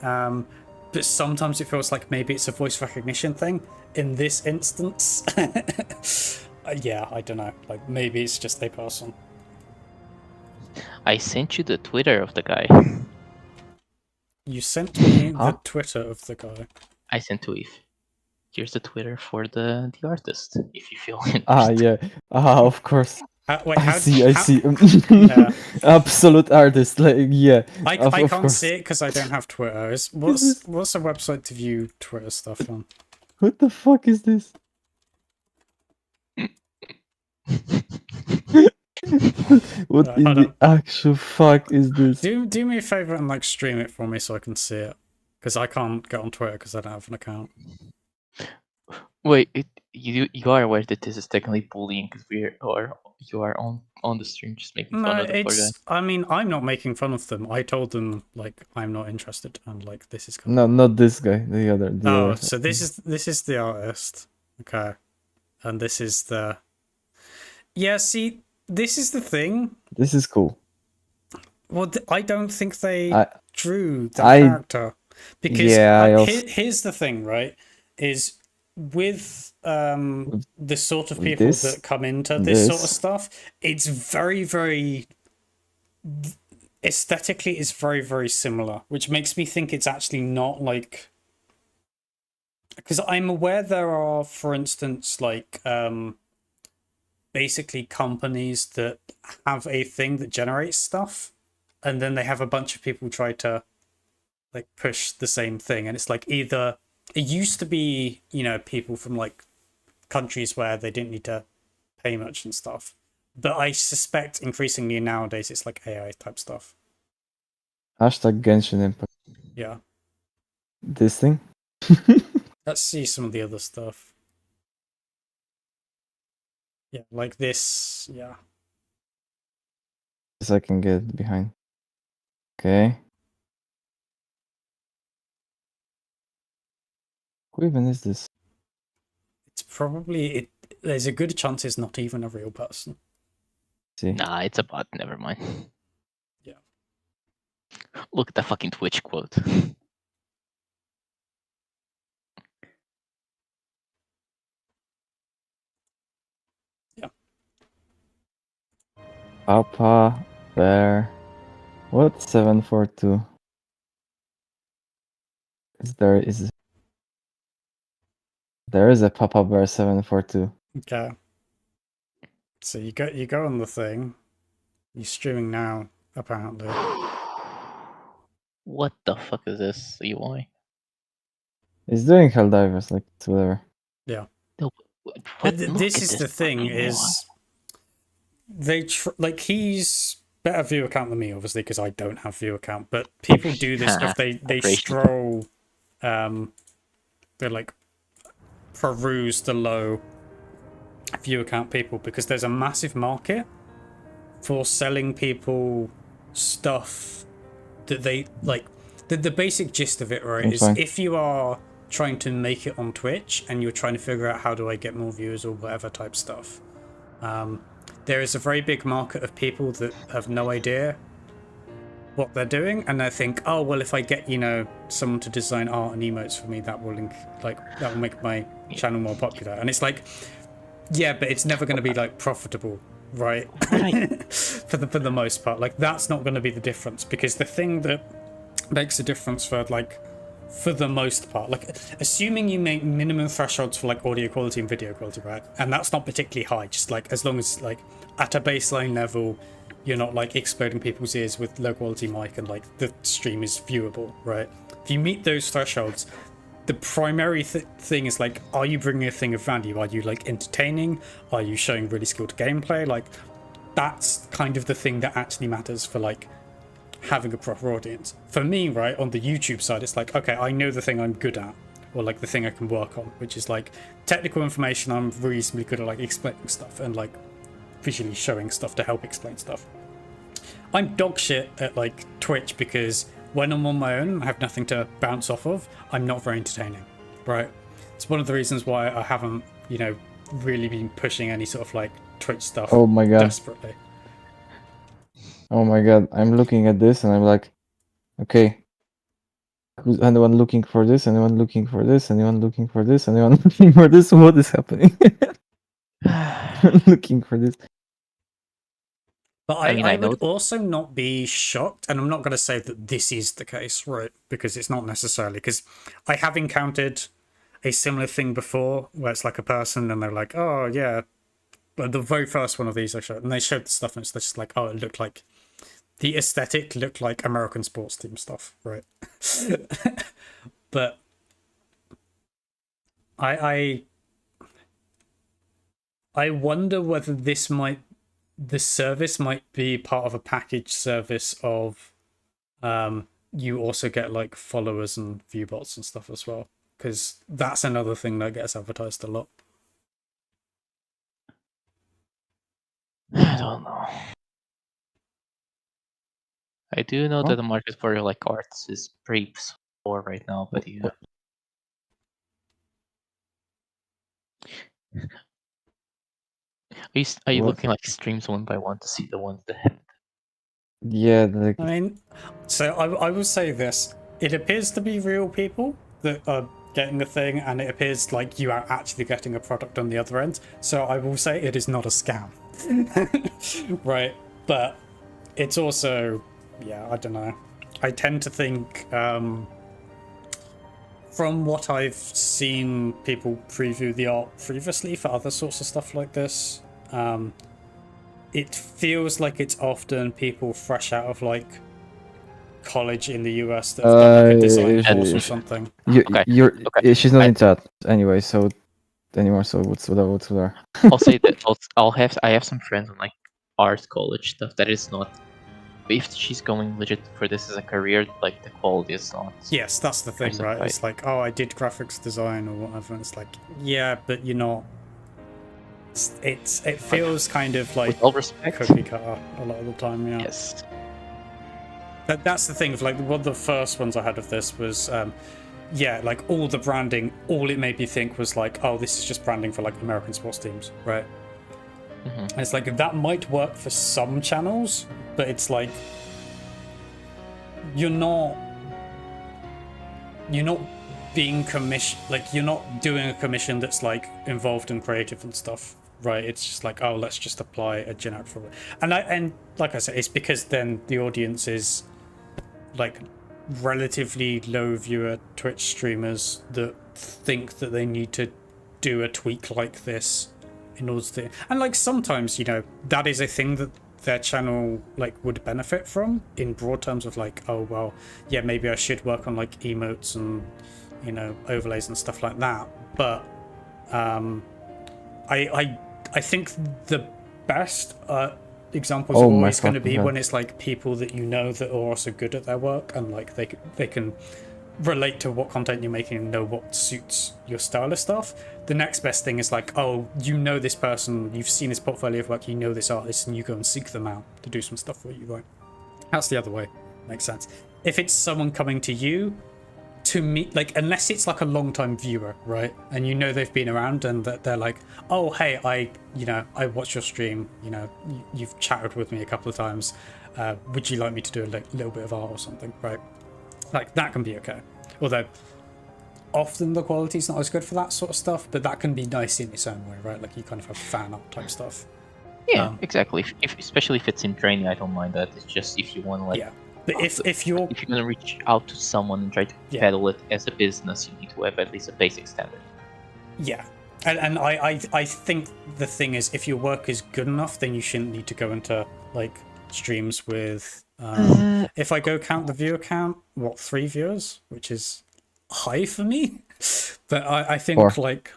but sometimes it feels like maybe it's a voice recognition thing. In this instance, yeah, I don't know. Like maybe it's just a person. I sent you the Twitter of the guy. You sent me the Twitter of the guy. I sent to Eve. Here's the Twitter for the artist, if you feel interested. Yeah. Of course. Wait, I see. Yeah. Absolute artist. Like, yeah. I of can't course. see it because I don't have Twitter. What's a website to view Twitter stuff on? What the fuck is this? What in the actual fuck is this? Do me a favor and like stream it for me so I can see it, because I can't get on Twitter because I don't have an account. Wait, you are aware that this is technically bullying because you are on the stream just making fun of the poor guy. I mean, I'm not making fun of them. I told them like I'm not interested and like this is No, not this guy. The other. Oh, so this is the artist. Okay, and this is the. Yeah, see, this is the thing. This is cool. Well, I don't think they drew the character because here's the thing, right? Is with the sort of people that come into this sort of stuff, it's very, very aesthetically, it's very, very similar, which makes me think it's actually not like, because I'm aware there are, for instance, like basically companies that have a thing that generates stuff, and then they have a bunch of people try to like push the same thing, and it's like either it used to be, you know, people from like countries where they didn't need to pay much and stuff, but I suspect increasingly nowadays it's like AI type stuff. Hashtag Genshin Impact. Yeah. This thing? Let's see some of the other stuff. Yeah, like this. Yeah. This I can get behind. Okay. Who even is this? It's probably there's a good chance it's not even a real person. See. Nah, it's a bot. Never mind. Yeah. Look at the fucking Twitch quote. Yeah. Papa Bear. What? 742. There is a Papa Bear 742. Okay. So you go on the thing. You're streaming now, apparently. What the fuck is this UI? He's doing Helldivers, like it's whatever. Yeah. No, this is the thing is they like he's better view account than me, obviously, because I don't have view account. But people do this if they stroll, they like peruse the low view account people, because there's a massive market for selling people stuff that they like. The basic gist of it, right, is if you are trying to make it on Twitch and you're trying to figure out how do I get more viewers or whatever type stuff, there is a very big market of people that have no idea what they're doing, and they think, oh well, if I get, you know, someone to design art and emotes for me, that will that will make my channel more popular. And it's like, yeah, but it's never going to be like profitable, right? for the most part, like that's not going to be the difference, because the thing that makes a difference for the most part, like assuming you make minimum thresholds for like audio quality and video quality, right, and that's not particularly high, just like as long as like at a baseline level you're not like exploding people's ears with low quality mic and like the stream is viewable, right? If you meet those thresholds, the primary thing is like, are you bringing a thing of value? Are you like entertaining? Are you showing really skilled gameplay? Like that's kind of the thing that actually matters for like having a proper audience. For me, right, on the YouTube side, it's like, okay, I know the thing I'm good at, or like the thing I can work on, which is like technical information. I'm reasonably good at like explaining stuff and like visually showing stuff to help explain stuff. I'm dog shit at like Twitch because when I'm on my own, I have nothing to bounce off of. I'm not very entertaining, right? It's one of the reasons why I haven't, you know, really been pushing any sort of like Twitch stuff Oh my god. desperately. Oh my god. I'm looking at this and I'm like, okay. Who's anyone looking for this? Anyone looking for this? Anyone looking for this? Anyone looking for this? What is happening? Looking for this. But I mean, I know would also not be shocked, and I'm not going to say that this is the case, right? Because it's not necessarily, because I have encountered a similar thing before where it's like a person and they're like, oh yeah, but the very first one of these I showed, and they showed the stuff and it's just like, oh, it looked like, the aesthetic looked like American sports team stuff, right? But I wonder whether the service might be part of a package service of you also get like followers and viewbots and stuff as well, because that's another thing that gets advertised a lot. I don't know. I do know that the market for like arts is pretty poor right now, but yeah. Are you looking like streams one by one to see the ones that have... Yeah, like... I mean, so I will say this. It appears to be real people that are getting the thing, and it appears like you are actually getting a product on the other end. So I will say it is not a scam. Right? But it's also, yeah, I don't know. I tend to think, from what I've seen people preview the art previously for other sorts of stuff like this, it feels like it's often people fresh out of like college in the US that have done like a design course or something. She's not in chat anyway, so anymore. So what's there? I'll say that I have some friends on like art college stuff that is not. If she's going legit for this as a career, like the quality is not. Yes, that's the thing, right? It's like, oh, I did graphics design or whatever. And it's like, yeah, but you're not. It feels kind of like with all respect, cookie cutter a lot of the time. Yeah. Yes. That's the thing. Like one of the first ones I had of this was, yeah, like all the branding. All it made me think was like, oh, this is just branding for like American sports teams, right? Mm-hmm. And it's like that might work for some channels, but it's like you're not being commissioned, like you're not doing a commission that's like involved in creative and stuff, right? It's just like, oh, let's just apply a generic for it. And like I said, it's because then the audience is like relatively low viewer Twitch streamers that think that they need to do a tweak like this in order to, and like sometimes, you know, that is a thing that their channel like would benefit from in broad terms of like, oh well, yeah, maybe I should work on like emotes and, you know, overlays and stuff like that. But I think the best examples are always going to be when it's like people that you know that are also good at their work and like they can relate to what content you're making and know what suits your style of stuff. The next best thing is like, oh, you know this person, you've seen this portfolio of work, you know this artist, and you go and seek them out to do some stuff for you, right? That's the other way. Makes sense. If it's someone coming to you to meet, like, unless it's like a long-time viewer, right, and you know they've been around and that they're like, oh, hey, I watched your stream, you know, you've chatted with me a couple of times, would you like me to do a little bit of art or something, right? Like, that can be okay. Although, often the quality's not as good for that sort of stuff, but that can be nice in its own way, right? Like, you kind of have fan art type stuff. Yeah, exactly. Especially if it's in training, I don't mind that. It's just if you want to, like... Yeah, but if you're going to reach out to someone and try to peddle it as a business, you need to have at least a basic standard. Yeah. And I think the thing is, if your work is good enough, then you shouldn't need to go into, like, streams with... if I go count the viewer count, what, 3 viewers? Which is high for me. But I think 4. like...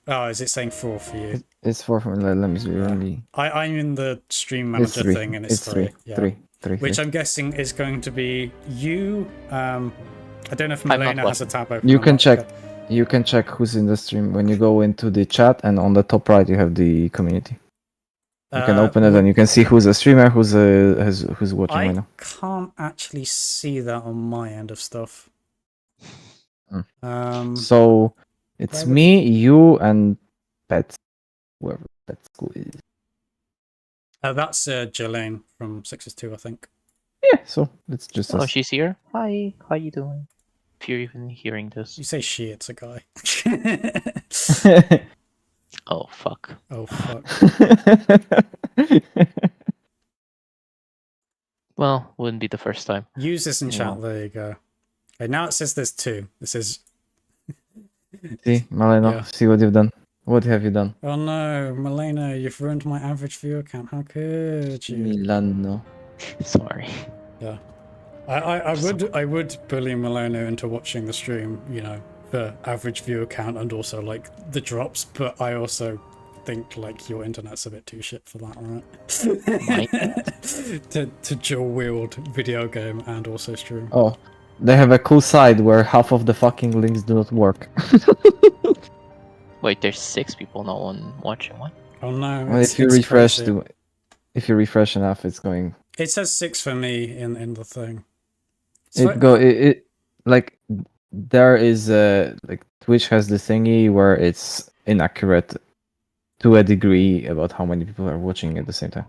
Oh, is it saying 4 for you? It's 4 for me. Let me see. Really... I'm in the stream manager thing and it's 3. Yeah. 3. Which I'm guessing is going to be you. I don't know if Milena has a tab open. You can check. You can check who's in the stream when you go into the chat, and on the top right you have the community. You can open it and you can see who's a streamer, who's watching right now. I can't actually see that on my end of stuff. So it's me, you, and Pets, whoever Pets is. That's Jelaine from 6's2, I think. Yeah, so it's just Oh, us. she's here. Hi, how you doing? If you're even hearing this. You say she, it's a guy. Oh fuck. Oh fuck. Well, wouldn't be the first time. Use this in chat. Well. There you go. Okay, now it says there's 2. This is. See, Maleno, Yeah. see what you've done. What have you done? Oh no, Malena, you've ruined my average viewer count. How could you? Milano. Sorry. Yeah. I would bully Malena into watching the stream, you know, for average viewer count and also like the drops, but I also think like your internet's a bit too shit for that, right? to dual wield video game and also stream. Oh, they have a cool side where half of the fucking links do not work. Wait, there's 6 people, not one watching. What? Oh no! Well, if you refresh if you refresh enough, it's going. It says 6 for me in the thing. It like there is like Twitch has the thingy where it's inaccurate to a degree about how many people are watching at the same time.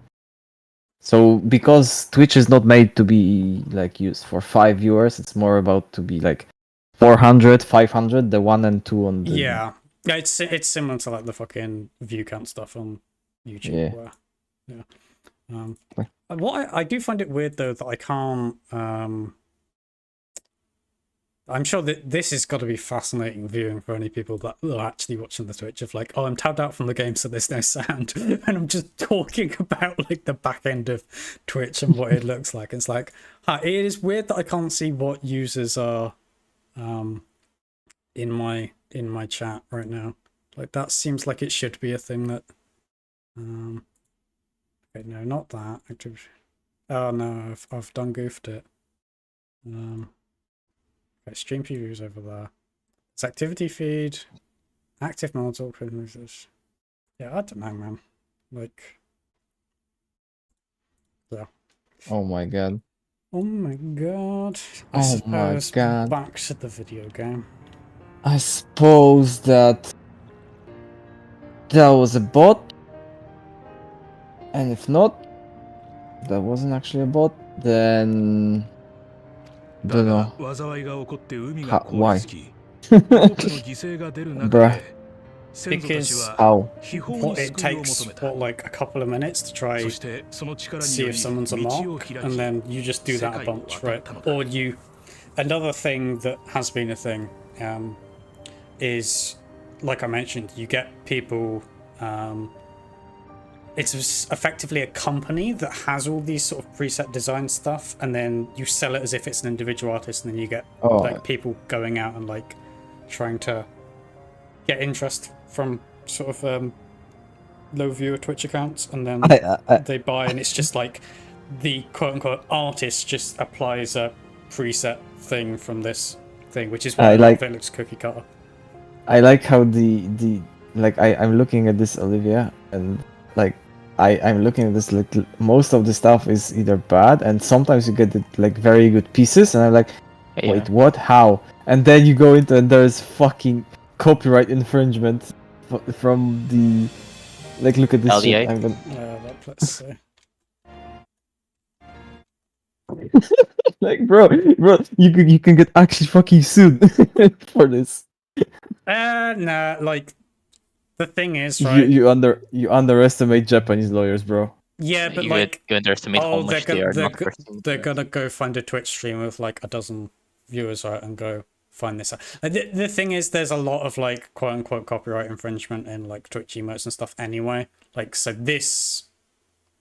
So because Twitch is not made to be like used for 5 viewers, it's more about to be like 400, 500, the 1 and 2 on the... Yeah, it's similar to like the fucking view count stuff on YouTube. Yeah. Where, what I do find it weird though that I can't. I'm sure that this has got to be fascinating viewing for any people that are actually watching the Twitch of like, oh, I'm tabbed out from the game, so there's no sound, and I'm just talking about like the back end of Twitch and what it looks like. It's like, it is weird that I can't see what users are, in my chat right now. Like that seems like it should be a thing that, okay, no, not that. Oh no, I've done goofed it. Okay, stream previews over there. It's activity feed, active mods, all privileges. Yeah, I don't know, man. Like, yeah. Oh my god. Oh my god. I Oh suppose my god. back to the video game. I suppose that was a bot, and if not, that wasn't actually a bot, then don't know. Why? Bruh. Because How? what it takes, what, like a couple of minutes to try see if someone's a mark, and then you just do that a bunch, right? Or you, another thing that has been a thing, is, like I mentioned, you get people, it's effectively a company that has all these sort of preset design stuff, and then you sell it as if it's an individual artist, and then you get like people going out and like trying to get interest from sort of low viewer Twitch accounts, and then they buy, and it's just like the quote-unquote artist just applies a preset thing from this thing, which is why it looks cookie cutter. I like how the like I'm looking at this, Olivia, and like I'm looking at this, like most of the stuff is either bad, and sometimes you get like very good pieces, and I'm like, wait, what? How? And then you go into and there's fucking copyright infringement from the, like, look at this shit. I'm gonna... let's see. Like, bro, you can get actually fucking sued for this. Nah, like the thing is, right? You underestimate Japanese lawyers, bro. Yeah, but you underestimate how much they're gonna go find a Twitch stream with like a dozen viewers, right, and go find this out. The thing is, there's a lot of like quote unquote copyright infringement in like Twitch emotes and stuff anyway. Like, so this,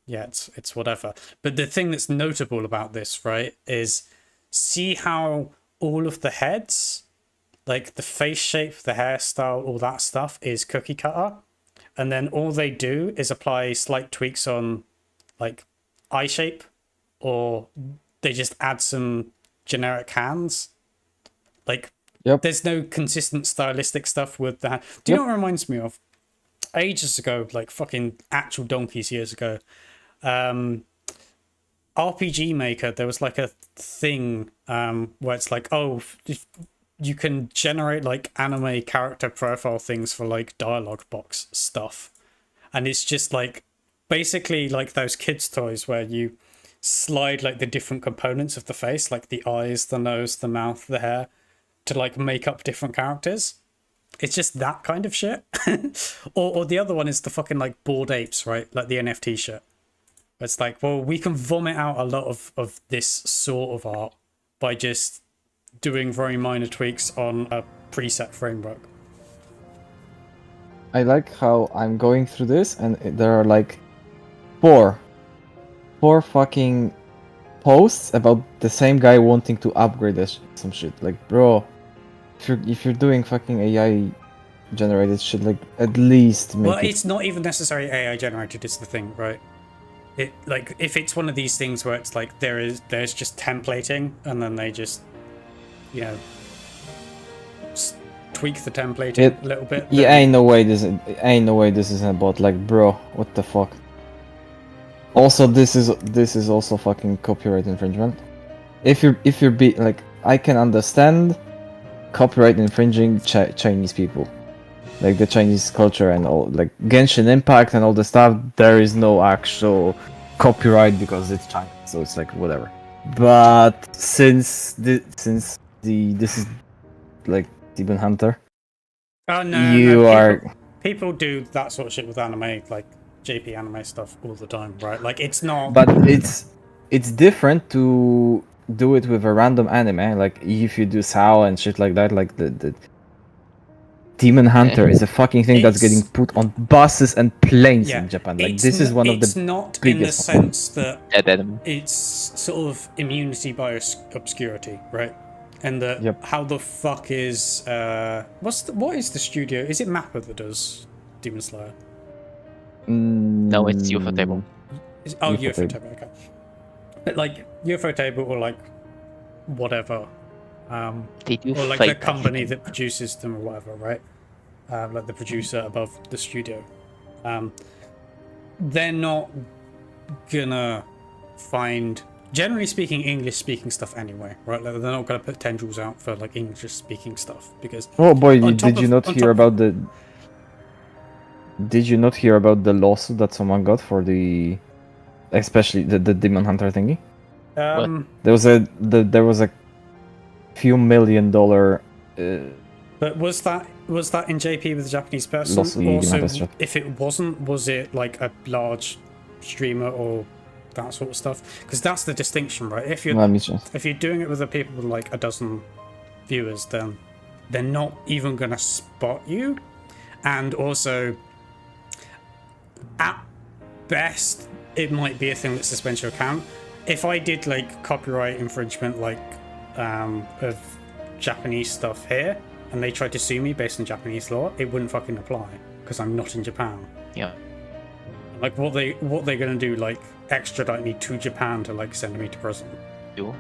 yeah, it's whatever. But the thing that's notable about this, right, is see how all of the heads, like the face shape, the hairstyle, all that stuff is cookie cutter, and then all they do is apply slight tweaks on like eye shape, or they just add some generic hands. Like, there's no consistent stylistic stuff with that. Do you know what it reminds me of? Ages ago, like fucking actual donkeys years ago, RPG Maker, there was like a thing where it's like, oh, you can generate like anime character profile things for like dialogue box stuff, and it's just like basically like those kids' toys where you slide like the different components of the face, like the eyes, the nose, the mouth, the hair, to like make up different characters. It's just that kind of shit. or the other one is the fucking like Bored Apes, right? Like the NFT shit. It's like, well, we can vomit out a lot of this sort of art by just doing very minor tweaks on a preset framework. I like how I'm going through this and there are like four fucking posts about the same guy wanting to upgrade some shit. Like, bro, if you're doing fucking AI generated shit, like at least make it. It's not even necessarily AI generated is the thing, right? It like if it's one of these things where it's like there's just templating and then they just, you know, tweak the templating a little bit. Yeah, ain't no way this isn't a bot. Like, bro, what the fuck? Also, this is also fucking copyright infringement. If you're like, I can understand copyright infringing Chinese people, like the Chinese culture and all, like Genshin Impact and all the stuff. There is no actual copyright because it's China, so it's like whatever. But since this is like Demon Hunter, oh no, people do that sort of shit with anime, like JP anime stuff all the time, right? Like it's not. But it's different to do it with a random anime, like if you do Sao and shit like that. Like the Demon Hunter is a fucking thing that's getting put on buses and planes in Japan. Like this is one of the It's not biggest in the sense that Dead it's sort of immunity by obscurity, right? And that how the fuck is what is the studio? Is it Mappa that does Demon Slayer? No, it's UFO Table. UFO Table, okay. But like UFO Table or like whatever, they do or like fight the company that produces them or whatever, right? Like the producer above the studio. They're not gonna find, generally speaking, English speaking stuff anyway, right? Like they're not gonna put tendrils out for like English speaking stuff because. Oh boy, did you not hear about the? Did you not hear about the lawsuit that someone got for the, especially the Demon Hunter thingy? There was a few $1 million. But was that in JP with the Japanese person? Also, if it wasn't, was it like a large streamer or that sort of stuff? Because that's the distinction, right? If you're doing it with the people with like a dozen viewers, then they're not even gonna spot you, and also. At best, it might be a thing that suspends your account. If I did like copyright infringement, like of Japanese stuff here, and they tried to sue me based on Japanese law, it wouldn't fucking apply because I'm not in Japan. Yeah. Like what they're gonna do? Like extradite me to Japan to like send me to prison?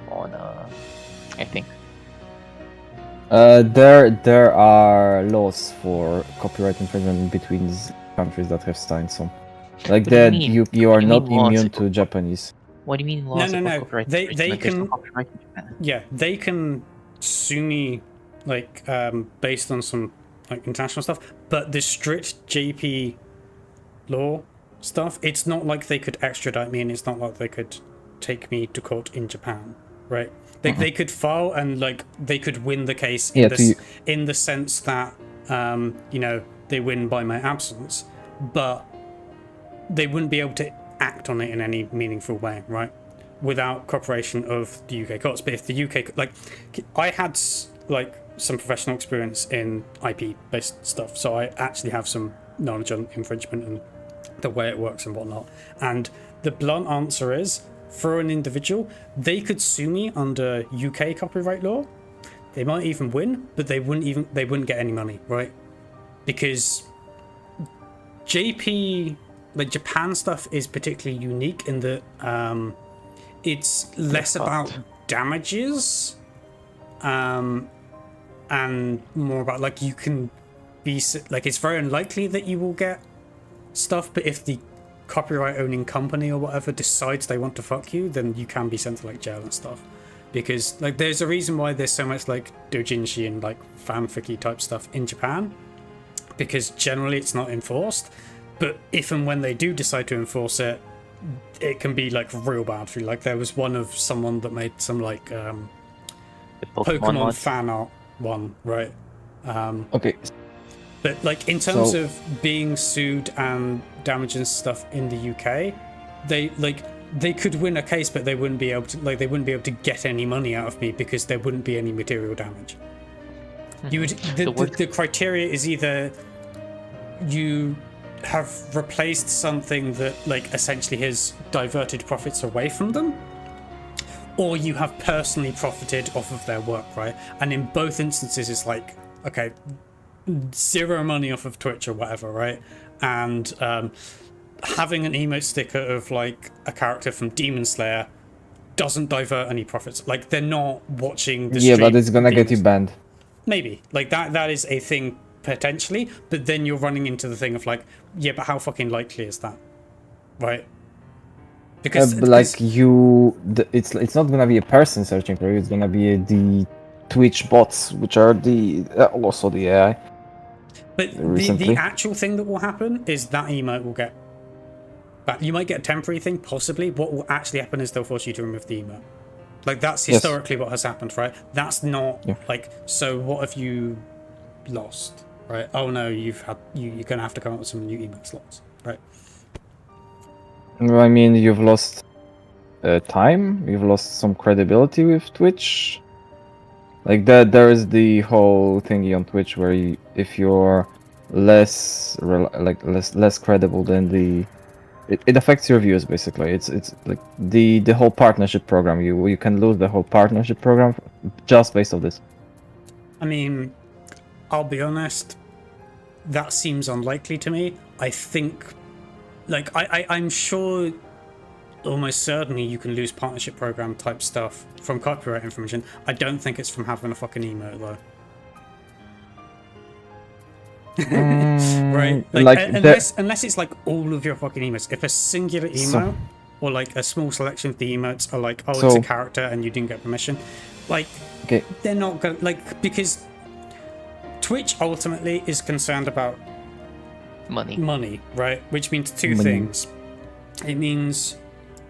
On I think. There are laws for copyright infringement between these countries that have signed some. Like that, you are not immune to Japanese. What do you mean laws? No. They can. Yeah, they can sue me, like based on some like international stuff. But the strict JP law stuff, it's not like they could extradite me, and it's not like they could take me to court in Japan, right? They could file and like they could win the case in the sense that you know, they win by my absence, but they wouldn't be able to act on it in any meaningful way, right? Without cooperation of the UK courts. But if the UK, like, I had like some professional experience in IP based stuff, so I actually have some knowledge on infringement and the way it works and whatnot. And the blunt answer is, for an individual, they could sue me under UK copyright law. They might even win, but they wouldn't get any money, right? Because JP, like Japan stuff, is particularly unique in that it's less about damages and more about like you can be like, it's very unlikely that you will get stuff, but if the copyright owning company or whatever decides they want to fuck you, then you can be sent to like jail and stuff. Because like there's a reason why there's so much like doujinshi and like fanficky type stuff in Japan, because generally it's not enforced. but if and when they do decide to enforce it, it can be like real bad for you. Like there was one of someone that made some like Pokemon fan art one, right? Okay. But like in terms of being sued and damage and stuff in the UK, they could win a case, but they wouldn't be able to get any money out of me because there wouldn't be any material damage. You would the criteria is either you have replaced something that like essentially has diverted profits away from them, or you have personally profited off of their work, right? And in both instances, it's like, okay, zero money off of Twitch or whatever, right? And having an emote sticker of like a character from Demon Slayer doesn't divert any profits. Like they're not watching the stream. Yeah, but it's gonna get you banned. Maybe. Like that is a thing potentially, but then you're running into the thing of like, yeah, but how fucking likely is that? Right? Because it's not gonna be a person searching for you, it's gonna be the Twitch bots, which are the also the AI. But the actual thing that will happen is that emote will get back. You might get a temporary thing, possibly. What will actually happen is they'll force you to remove the emote. Like that's historically what has happened, right? That's not like, so what have you lost, right? Oh no, you're gonna have to come up with some new emote slots, right? I mean, you've lost time, you've lost some credibility with Twitch. Like that, there is the whole thingy on Twitch where if you're less credible than it affects your views basically. It's like the whole partnership program. You can lose the whole partnership program just based on this. I mean, I'll be honest, that seems unlikely to me. I think, like, I'm sure, almost certainly, you can lose partnership program type stuff from copyright infringement. I don't think it's from having a fucking emote though. Right? Like unless it's like all of your fucking emotes. If a singular emote or like a small selection of the emotes are like, oh, it's a character and you didn't get permission, like, they're not going, like, because Twitch ultimately is concerned about money, right? Which means two things. It means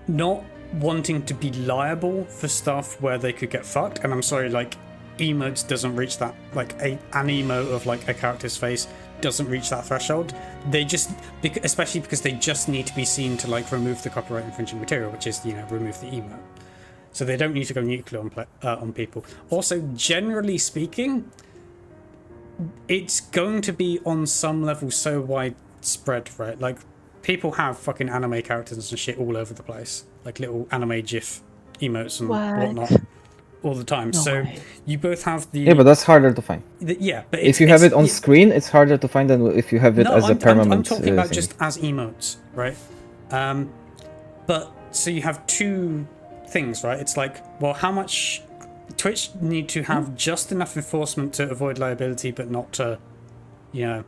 not wanting to be liable for stuff where they could get fucked, and I'm sorry, like, emotes doesn't reach that, like an emote of like a character's face doesn't reach that threshold. They just, especially because they just need to be seen to like remove the copyright infringing material, which is, you know, remove the emote. So they don't need to go nuclear on people. Also, generally speaking, it's going to be on some level so widespread, right? Like, people have fucking anime characters and shit all over the place, like little anime GIF emotes and whatnot all the time. You both have the but that's harder to find. But if you have it on screen, it's harder to find than if you have it as a permanent. I'm talking about just as emotes, right? But so you have two things, right? It's like, well, how much Twitch need to have just enough enforcement to avoid liability, but not to, you know,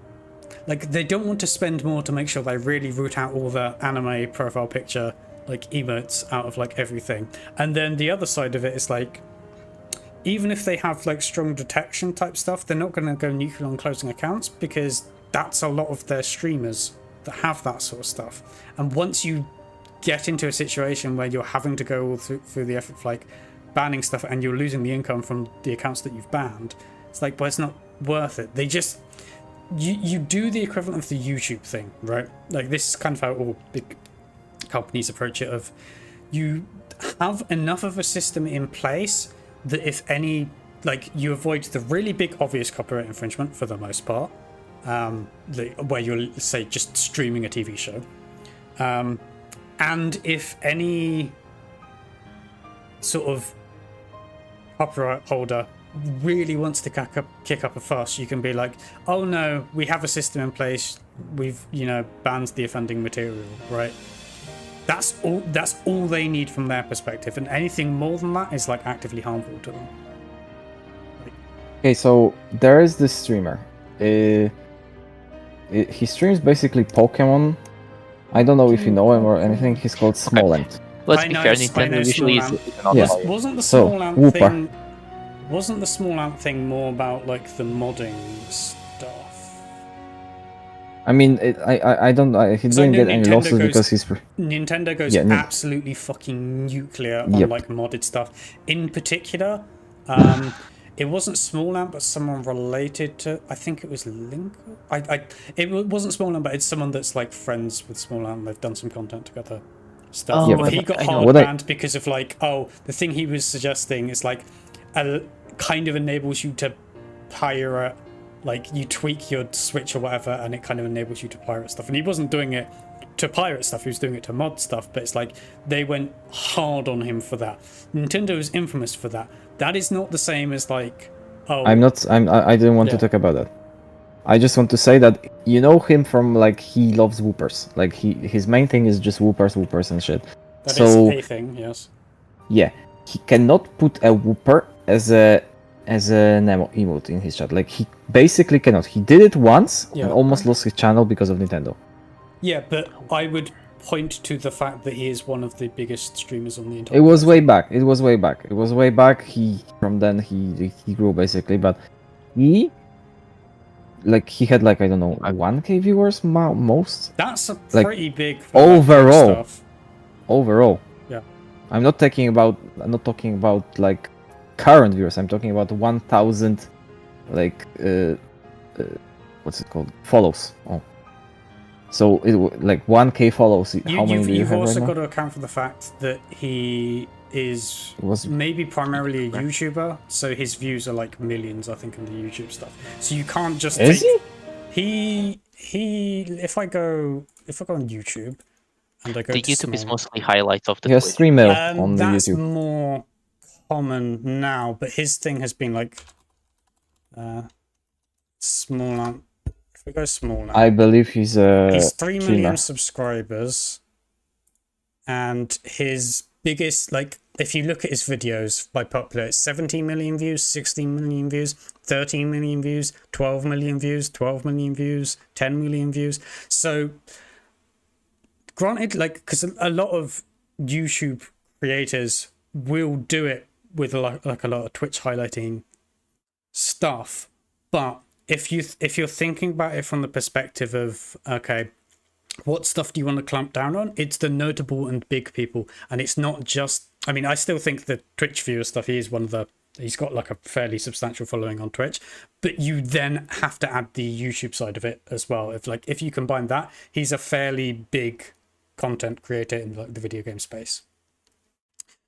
like they don't want to spend more to make sure they really root out all the anime profile picture like emotes out of like everything. And then the other side of it is like, even if they have like strong detection type stuff, they're not going to go nuclear on closing accounts because that's a lot of their streamers that have that sort of stuff. And once you get into a situation where you're having to go all through the effort of like banning stuff and you're losing the income from the accounts that you've banned, it's like, well, it's not worth it. They just, you do the equivalent of the YouTube thing, right? Like this is kind of how all big companies approach it, of you have enough of a system in place that if any, like, you avoid the really big obvious copyright infringement for the most part, where you're, say, just streaming a TV show, and if any sort of copyright holder really wants to kick up a fuss, you can be like, oh no, we have a system in place, we've, you know, banned the offending material, right? That's all they need from their perspective, and anything more than that is like actively harmful to them. Okay, so there is this streamer. He streams basically Pokemon. I don't know if you know him or anything. He's called Smoland. Let's be fair, Nintendo usually is not Wasn't the small ant thing? Wasn't the small ant thing more about like the modding stuff? I mean, I don't. He So I didn't know get any Nintendo losses goes because he's. Nintendo goes Yeah, absolutely fucking nuclear on Yep. like modded stuff. In particular, it wasn't Small Ant, but someone related to. I think it was Link. Wasn't Small Ant, but it's someone that's like friends with Small Ant. They've done some content together. Stuff. Oh, But I he know- got I know. hard banned because of like, oh, the thing he was suggesting is like, kind of enables you to pirate. Like you tweak your Switch or whatever, and it kind of enables you to pirate stuff. And he wasn't doing it to pirate stuff; he was doing it to mod stuff. But it's like they went hard on him for that. Nintendo is infamous for that. That is not the same as like, oh, I'm not. I didn't want to Yeah. talk about that. I just want to say that you know him from like he loves whoopers. Like his main thing is just whoopers and shit. that So is a thing. Yes. yeah, he cannot put a whooper as an emote in his chat. Like he basically cannot. He did it once Yeah. and almost lost his channel because of Nintendo. Yeah, but I would point to the fact that he is one of the biggest streamers on the entire. It was way back. It was way back. It was way back. He from then he grew basically, but he had like I don't know 1K viewers most. That's a like, pretty big for that kind of overall. stuff. Overall. Yeah. I'm not talking about like current viewers. I'm talking about 1,000 like what's it called? Follows. Oh. So like 1K follows. How many do you You've have also right got now? to account for the fact that he is Was maybe primarily a YouTuber, so his views are like millions, I think, on the YouTube stuff. So you can't just Is take... He if I go on YouTube and I go The to YouTube is small- mostly highlights of the He has Twitch. 3 mil on the that's YouTube. more common now, but his thing has been like Small Ant. If we go Small Ant, I believe he's a he's 3 streamer. million subscribers, and his biggest, like, if you look at his videos by popular, it's 17 million views, 16 million views, 13 million views, 12 million views, 12 million views, 10 million views. So granted, like, because a lot of YouTube creators will do it with like a lot of Twitch highlighting stuff, but if you're thinking about it from the perspective of, okay, what stuff do you want to clamp down on? It's the notable and big people, and it's not just. I mean, I still think the Twitch viewer stuff. He is one of the. He's got like a fairly substantial following on Twitch, but you then have to add the YouTube side of it as well. If you combine that, he's a fairly big content creator in like the video game space.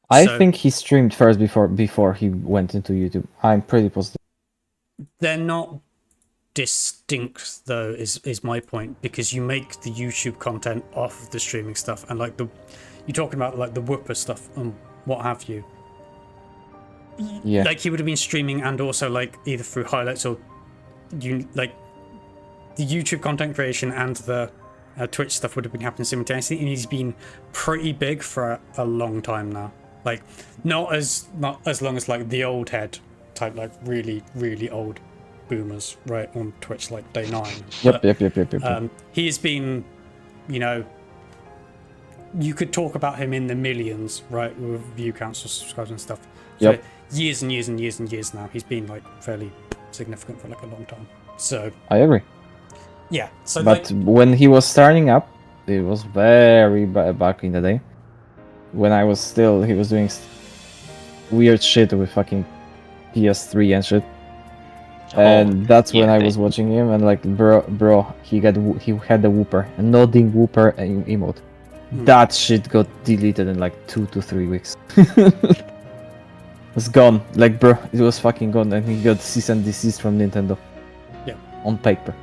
I So- think he streamed first before he went into YouTube. I'm pretty positive. They're not distinct though, is my point, because you make the YouTube content off of the streaming stuff, and like you're talking about like the whooper stuff and what have you. Yeah. Like he would have been streaming and also like either through highlights or like the YouTube content creation and the Twitch stuff would have been happening simultaneously, and he's been pretty big for a long time now. Like not as long as like the old head type, like really old boomers, right, on Twitch, like day 9. Yep. He has been, you know, you could talk about him in the millions, right, with view counts or subscribers and stuff. Yep. For years and years and years and years now. He's been like fairly significant for like a long time. So I agree. yeah. So But like, when he was starting up, it was very back in the day. When he was doing weird shit with fucking PS3 and shit. And that's when I was watching him, and like, bro, he had the whooper, a nodding whooper emote. That shit got deleted in like 2 to 3 weeks. It's gone, like, bro, it was fucking gone, and he got cease and desist from Nintendo. Yeah. On paper.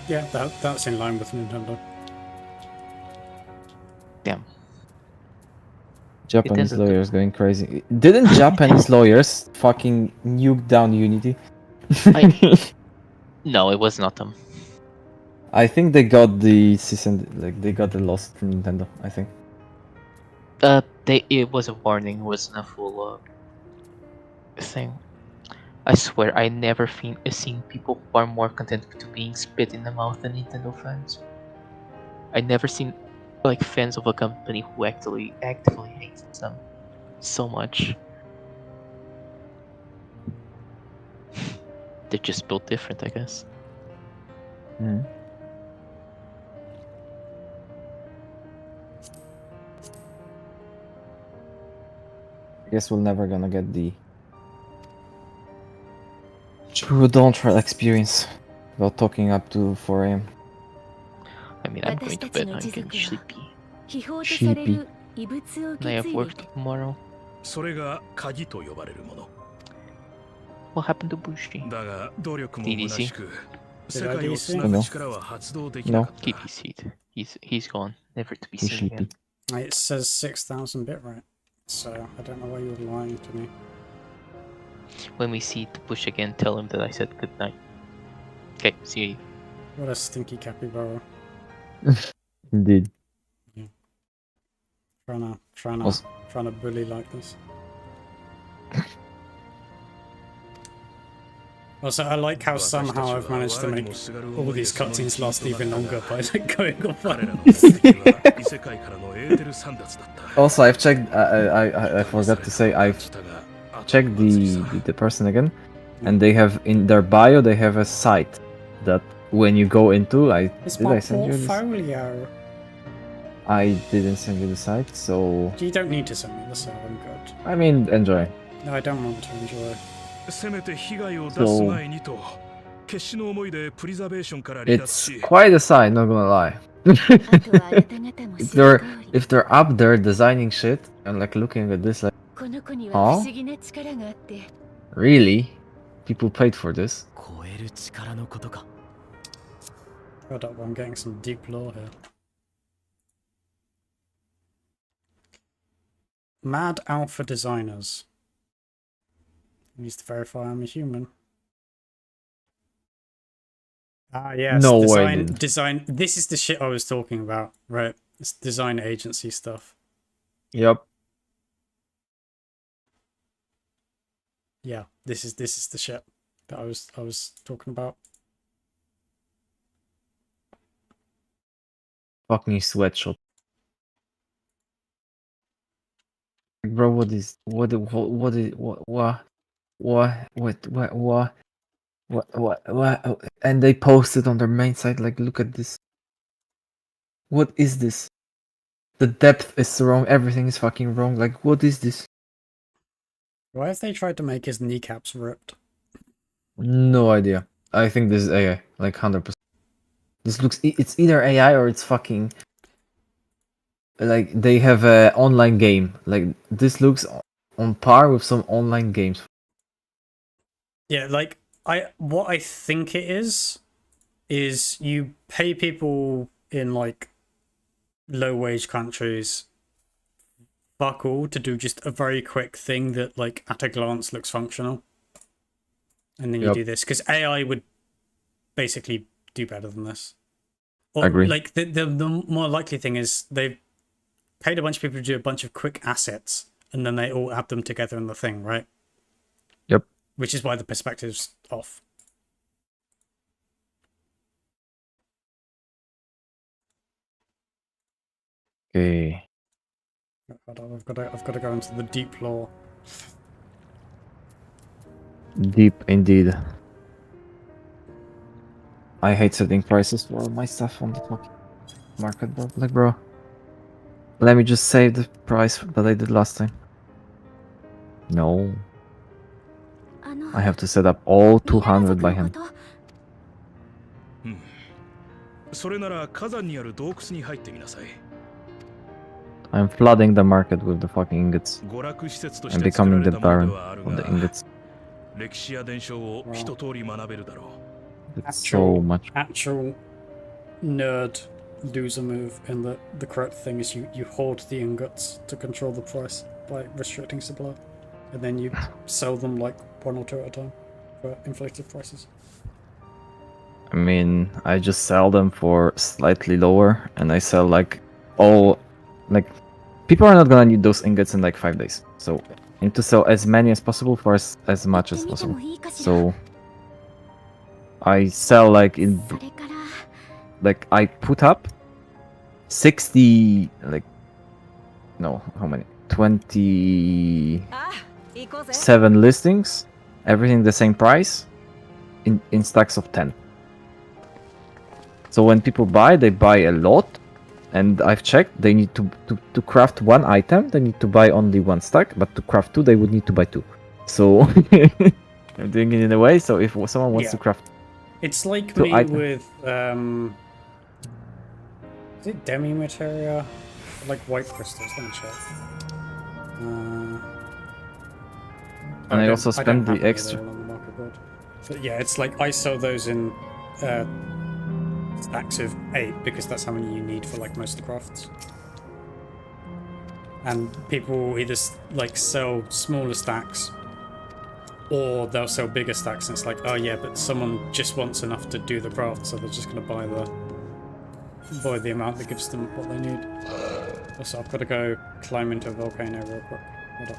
yeah, that's in line with Nintendo. Damn. Japanese ended lawyers going crazy. Didn't Japanese lawyers fucking nuke down Unity? No, it was not them. I think they got the cease and they got the loss from Nintendo. I think. It was a warning. It wasn't a full thing. I swear, I never seen people who are more content to being spit in the mouth than Nintendo fans. I never seen like fans of a company who actively hates them so much. They're just built different, I guess. Mhm. I guess we're never gonna get the true Dawntrail experience without talking up to 4 a.m. I mean, I'm going to bed. I'm getting sleepy. 秘宝とされる異物を And 受 I け have 継いで work いて tomorrow. それが鍵と呼ばれるもの What happened to Bushi? だが努力も虚しく Did 世 I 界を DC? つなぐ力は発動できなかった Keep his seat. He's gone, never to be He's seen again. sleepy. It says 6,000 bit rate, so I don't know why you were lying to me. When we see Bush again, tell him that I said good night. Okay, see you. What a stinky capybara. Indeed. Trying to bully like this. Also, I like how somehow I've managed to make all these cutscenes last even longer by like going off on. Also, I've checked. I forgot to say I've checked the person again, and they have in their bio they have a site that when you go into It's did my I send you this? portfolio. I didn't send you the site, so You don't need to send me the site, I'm good. I mean enjoy. No, I don't want to enjoy. せめて被害を出す前にと決死の思いでプリザベーションから離脱 It's し quite a site, not gonna lie. if they're up there designing shit and like looking at this like, この子には不 huh? 思議な力があって Really? People paid for this? 超える力のことか Hold up, I'm getting some deep lore here. Mad Alpha Designers. Needs to verify I'm a human. Ah, yes. No way, design, dude. design. This is the shit I was talking about, right? It's design agency stuff. Yep. Yeah, this is the shit that I was talking about. Fucking sweatshop. Bro, what is what? And they posted on their main site like, look at this. What is this? The depth is wrong. Everything is fucking wrong. Like, what is this? Why have they tried to make his kneecaps ripped? No idea. I think this is AI, like 100%. This looks. It's either AI or it's fucking. Like they have a online game. Like this looks on par with some online games. Yeah, like what I think it is you pay people in like low wage countries fuck all to do just a very quick thing that like at a glance looks functional. And then you do this because AI would basically do better than this. Or, I agree. Like the more likely thing is they've paid a bunch of people to do a bunch of quick assets and then they all add them together in the thing, right? Yep. Which is why the perspective's off. Okay. Hold on, I've got to go into the deep lore. Deep indeed. I hate setting prices for all my stuff on the fucking market, bro. Like, bro, let me just save the price that I did last time. No. I have to set up all 200 by hand. それなら火山にある洞窟に入ってみなさい I'm flooding the market with the fucking ingots. 娯楽施設とし I'm て作ら becoming れ the たもの baron ではある of the が ingots. 歴史や伝承を一通り学べるだろう It's so much. Actual nerd loser move in the correct thing is you hoard the ingots to control the price by restricting supply. And then you sell them like one or two at a time for inflated prices. I mean, I just sell them for slightly lower, and I sell like all, like, people are not gonna need those ingots in like 5 days. So I need to sell as many as possible for as much as possible. So I sell like in, like I put up 60, like, no, how many? 27 listings, everything the same price, in stacks of 10. So when people buy, they buy a lot, and I've checked, they need to craft one item, they need to buy only one stack, but to craft two, they would need to buy two. So I'm doing it in a way, so if someone wants to craft it's like two me items. with is it demi materia? Like white crystals, let me check. And I also spend the have any extra. on the market board. So yeah, it's like I sell those in stacks of 8 because that's how many you need for like most of the crafts. And people either like sell smaller stacks or they'll sell bigger stacks, and it's like, oh yeah, but someone just wants enough to do the craft, so they're just gonna buy the amount that gives them what they need. Also, I've got to go climb into a volcano real quick. Hold up.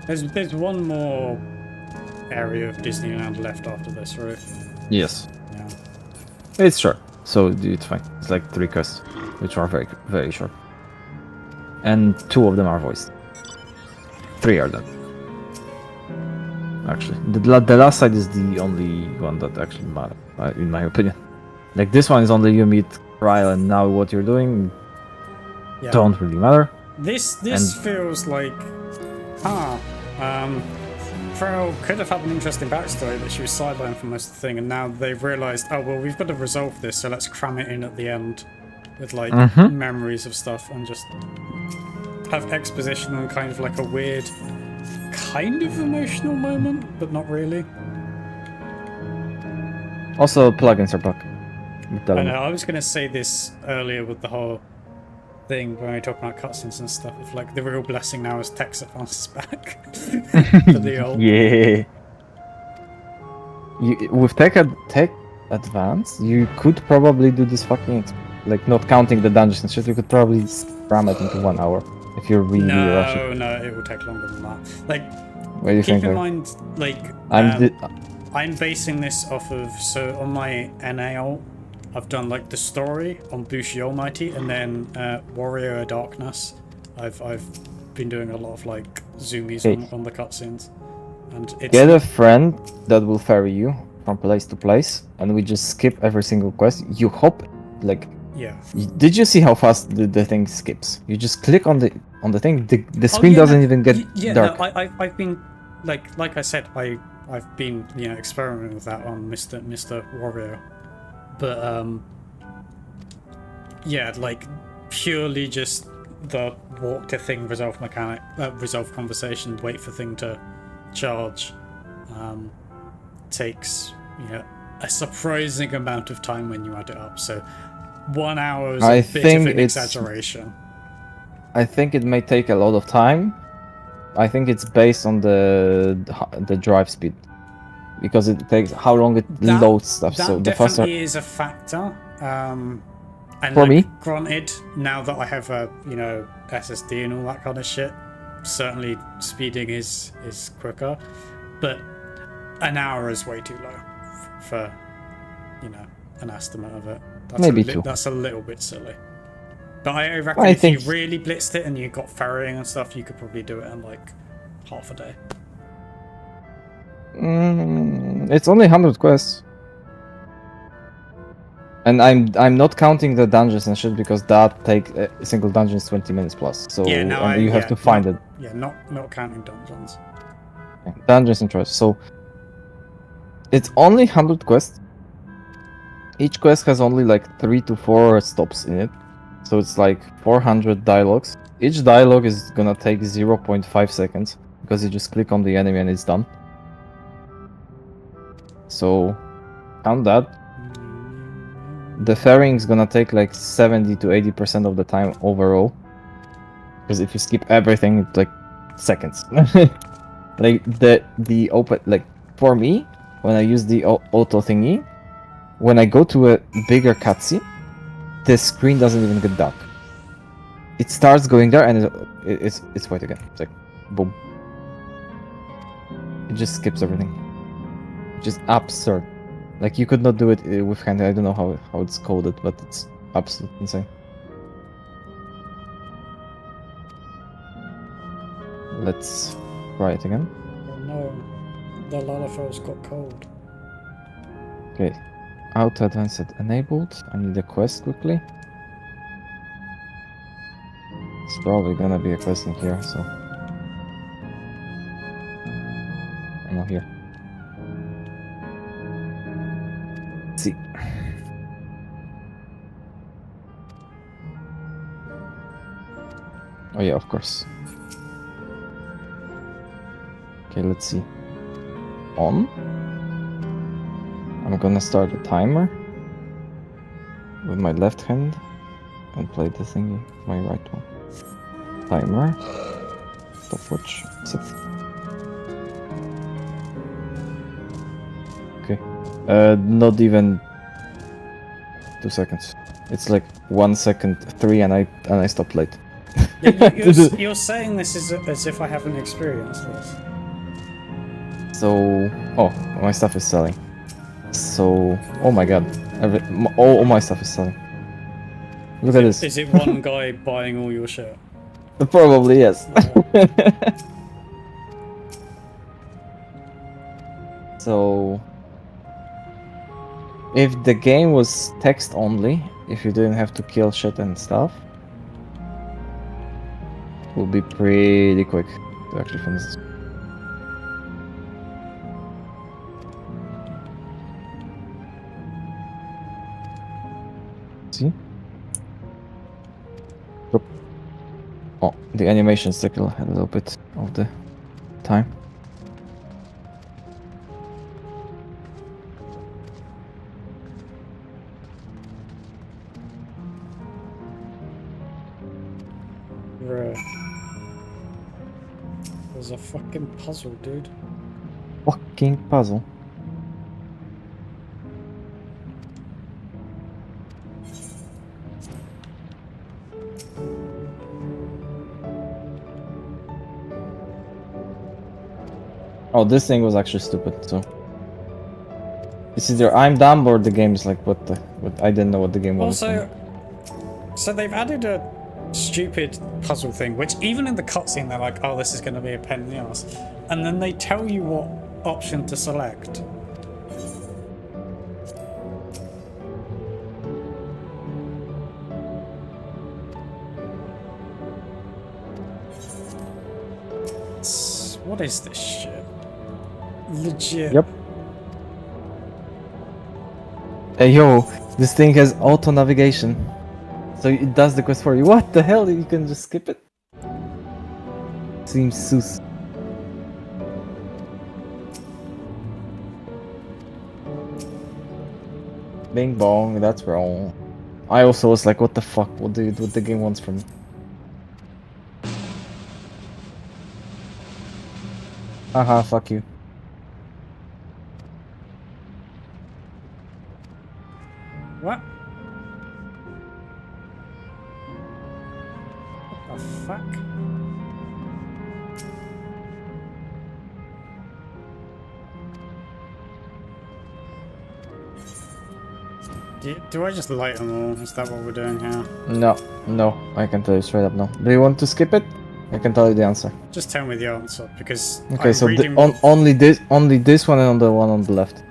There's one more area of Disneyland left after this, right? Yes. Yeah. It's short, so it's fine. It's like 3 quests, which are very, very short. And 2 of them are voiced. 3 are done. Actually, the last side is the only one that actually matters, in my opinion. Like this one is only you meet Ryle, and now what you're doing don't really matter. This feels like, Frau could have had an interesting backstory, but she was sidelined for most of the thing, and now they've realised, oh well, we've got to resolve this, so let's cram it in at the end with like memories of stuff and just have exposition and kind of like a weird, kind of emotional moment, but not really. Also, plugins are back. I know, I was going to say this earlier with the whole thing when we were talking about cutscenes and stuff. It's like the real blessing now is Tech Advance back. For the old. Yeah. With Tech Advance, you could probably do this fucking, like, not counting the dungeons and shit, you could probably cram it into 1 hour if you're really rushing. No, it will take longer than that. Like, What do you keep think? in mind, like, I'm basing this off of, so on my NA ult, I've done like the story on Bushi Almighty, and then Warrior of Darkness. I've been doing a lot of like zoomies on the cutscenes, and it's Get a friend that will ferry you from place to place, and we just skip every single quest. You hop, like, did you see how fast the thing skips? You just click on the thing. The screen doesn't even get dark. No, I've been like I said, I've been experimenting with that on Mr. Warrior. But like purely just the walk to thing resolve mechanic, resolve conversation, wait for thing to charge, takes a surprising amount of time when you add it up. So 1 hour is a bit of an exaggeration. I think it may take a lot of time. I think it's based on the drive speed. Because it takes how long it loads stuff. So the faster. That definitely is a factor. And for me, granted, now that I have a SSD and all that kind of shit, certainly speeding is quicker. But an hour is way too low for an estimate of it. Maybe 2. That's a little bit silly. But I reckon if you really blitzed it and you got ferrying and stuff, you could probably do it in like half a day. It's only 100 quests, and I'm not counting the dungeons and shit, because that takes a single dungeon is 20 minutes plus. So you have to find it. Yeah, not counting dungeons. Dungeons and treasures. So it's only 100 quests. Each quest has only like 3 to 4 stops in it, so it's like 400 dialogues. Each dialogue is gonna take 0.5 seconds because you just click on the enemy and it's done. So, count that. The ferrying is gonna take like 70 to 80% of the time overall. Because if you skip everything, it's like seconds. Like the open, like for me, when I use the auto thingy, when I go to a bigger cutscene, the screen doesn't even get dark. It starts going there and it's white again. It's like boom. It just skips everything. Just absurd. Like you could not do it with hand. I don't know how it's coded, but it's absolutely insane. Let's try it again. no. The Lalafell's got cold. Okay. Auto advanced enabled. I need a quest quickly. It's probably gonna be a quest in here, so. I'm not here. Let's see. Oh yeah, of course. Okay, let's see. On. I'm gonna start a timer with my left hand and play the thingy with my right one. Timer. Stopwatch. Set. Okay. Not even 2 seconds. It's like 1 second 3 and I stopped late. You're saying this is as if I haven't experienced this. So, oh, my stuff is selling. So, oh my god, all my stuff is selling. Look at this. Is it one guy buying all your shit? Probably yes. So, if the game was text only, if you didn't have to kill shit and stuff, it would be pretty quick to actually finish this. See? Oh, the animation still had a little bit of the time. Right. There's a fucking puzzle, dude. Fucking puzzle. Oh, this thing was actually stupid, so. It's either I'm dumb or the game is like, what I didn't know what the game was. Also, so they've added a stupid puzzle thing, which even in the cutscene they're like, oh, this is going to be a pain in the ass. And then they tell you what option to select. What is this shit? Legit. Yep. Hey yo, this thing has auto navigation. So it does the quest for you. What the hell? You can just skip it? Seems sus. Bing bong, that's wrong. I also was like, what the fuck? What the game wants from me? Haha, fuck you. What? What the fuck? Do I just light them all? Is that what we're doing here? No, I can tell you straight up no. Do you want to skip it? I can tell you the answer. Just tell me the answer, because Okay, I'm so reading... only this one and on the one on the left.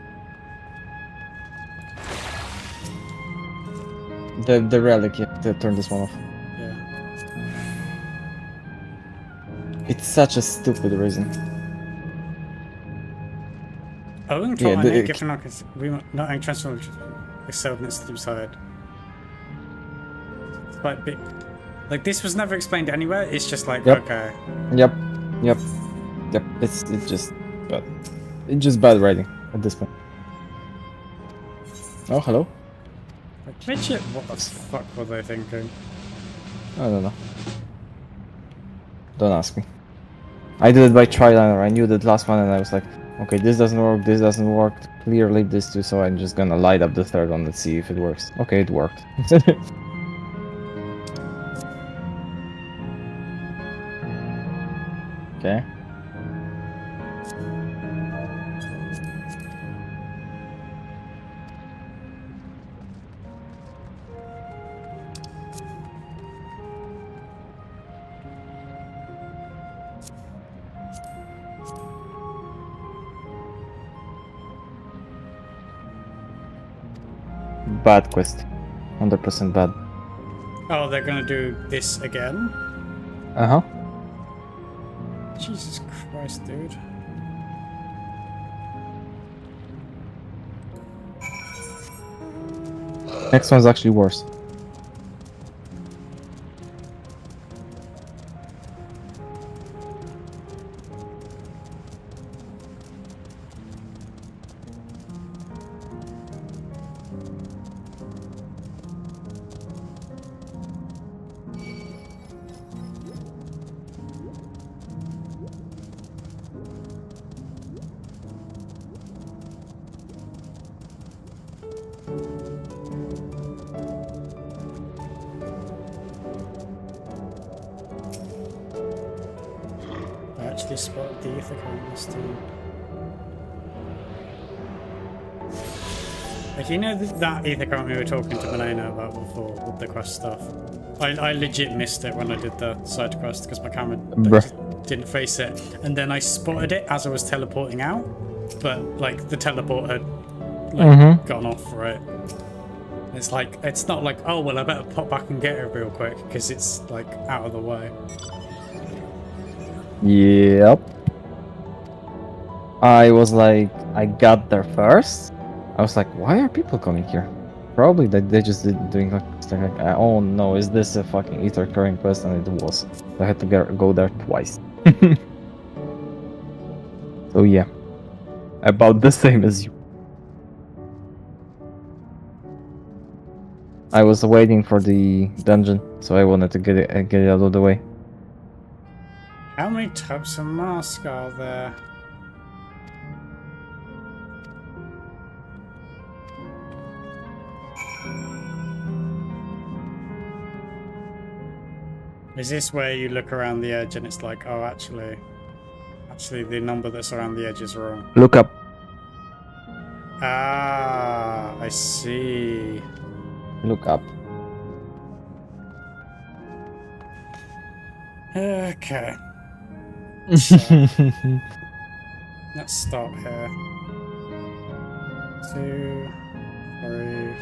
The relic, yeah, to turn this one off. Yeah. It's such a stupid reason. Owing to given not transform excelled in its through side. It's quite big. Like, this was never explained anywhere, it's just like, Yep. okay. Yep. It's just bad. It's just bad writing at this point. Oh, hello. Like, legit, what the fuck were they thinking? I don't know. Don't ask me. I did it by trial and error. I knew that last one and I was like, okay, this doesn't work, clearly this too, so I'm just gonna light up the third one, let's see if it works. Okay, it worked. Okay. bad quest. 100% bad. Oh, they're gonna do this again? Uh-huh. Jesus Christ, dude. Next one's actually worse. I actually spotted the ether current this time. Like, you know that ether current we were talking to Milena about before with the quest stuff? I legit missed it when I did the side quest because my camera just didn't face it. And then I spotted it as I was teleporting out, but like the teleport had like gone off for it. It's like, it's not like, oh well I better pop back and get it real quick because it's like out of the way. Yep. I was like, I got there first. I was like, why are people coming here? Probably that they just doing like, oh no, is this a fucking ether current quest? And it was. I had to go there twice. So yeah, about the same as you. I was waiting for the dungeon, so I wanted to get it out of the way. How many types of mask are there? Is this where you look around the edge and it's like, oh, actually the number that's around the edge is wrong? Look up. Ah, I see. Look up. Okay. So, let's start here. 2, 3,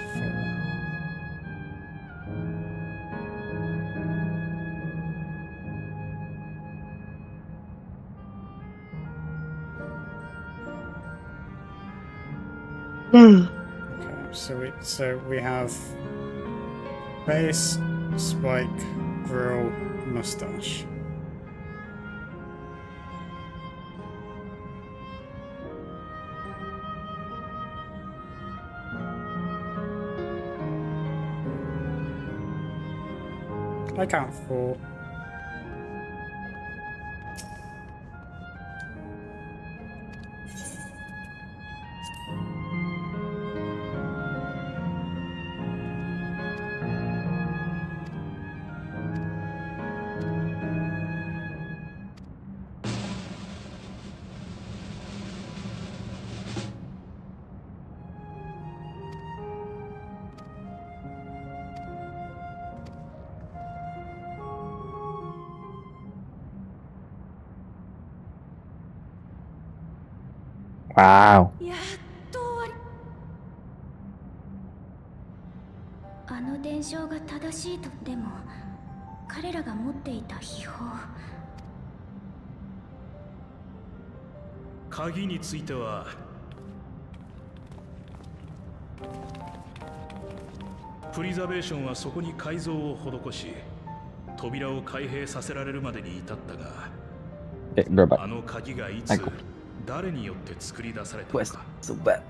4. Okay, so we have face, spike, grill, mustache. I count 4. Wow. あの伝承が正しいとでも彼らが持っていた秘宝鍵についてはプリザベーションはそこに改造を施し扉を開閉させられるまでに至ったがあの鍵がいつ誰によって作り出されたのか So bad.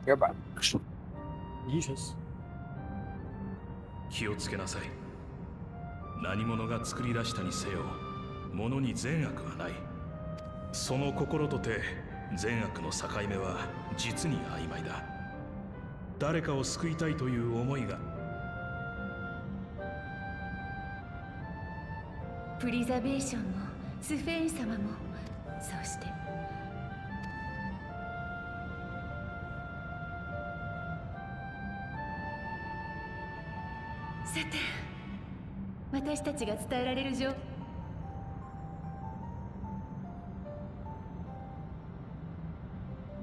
You're bad. Jesus. 気をつけなさい何者が作り出したにせよ物に善悪はないその心とて善悪の境目は実に曖昧だ誰かを救いたいという思いがプリザベーションもスフェーン様もそうしてさて私たちが伝えられる情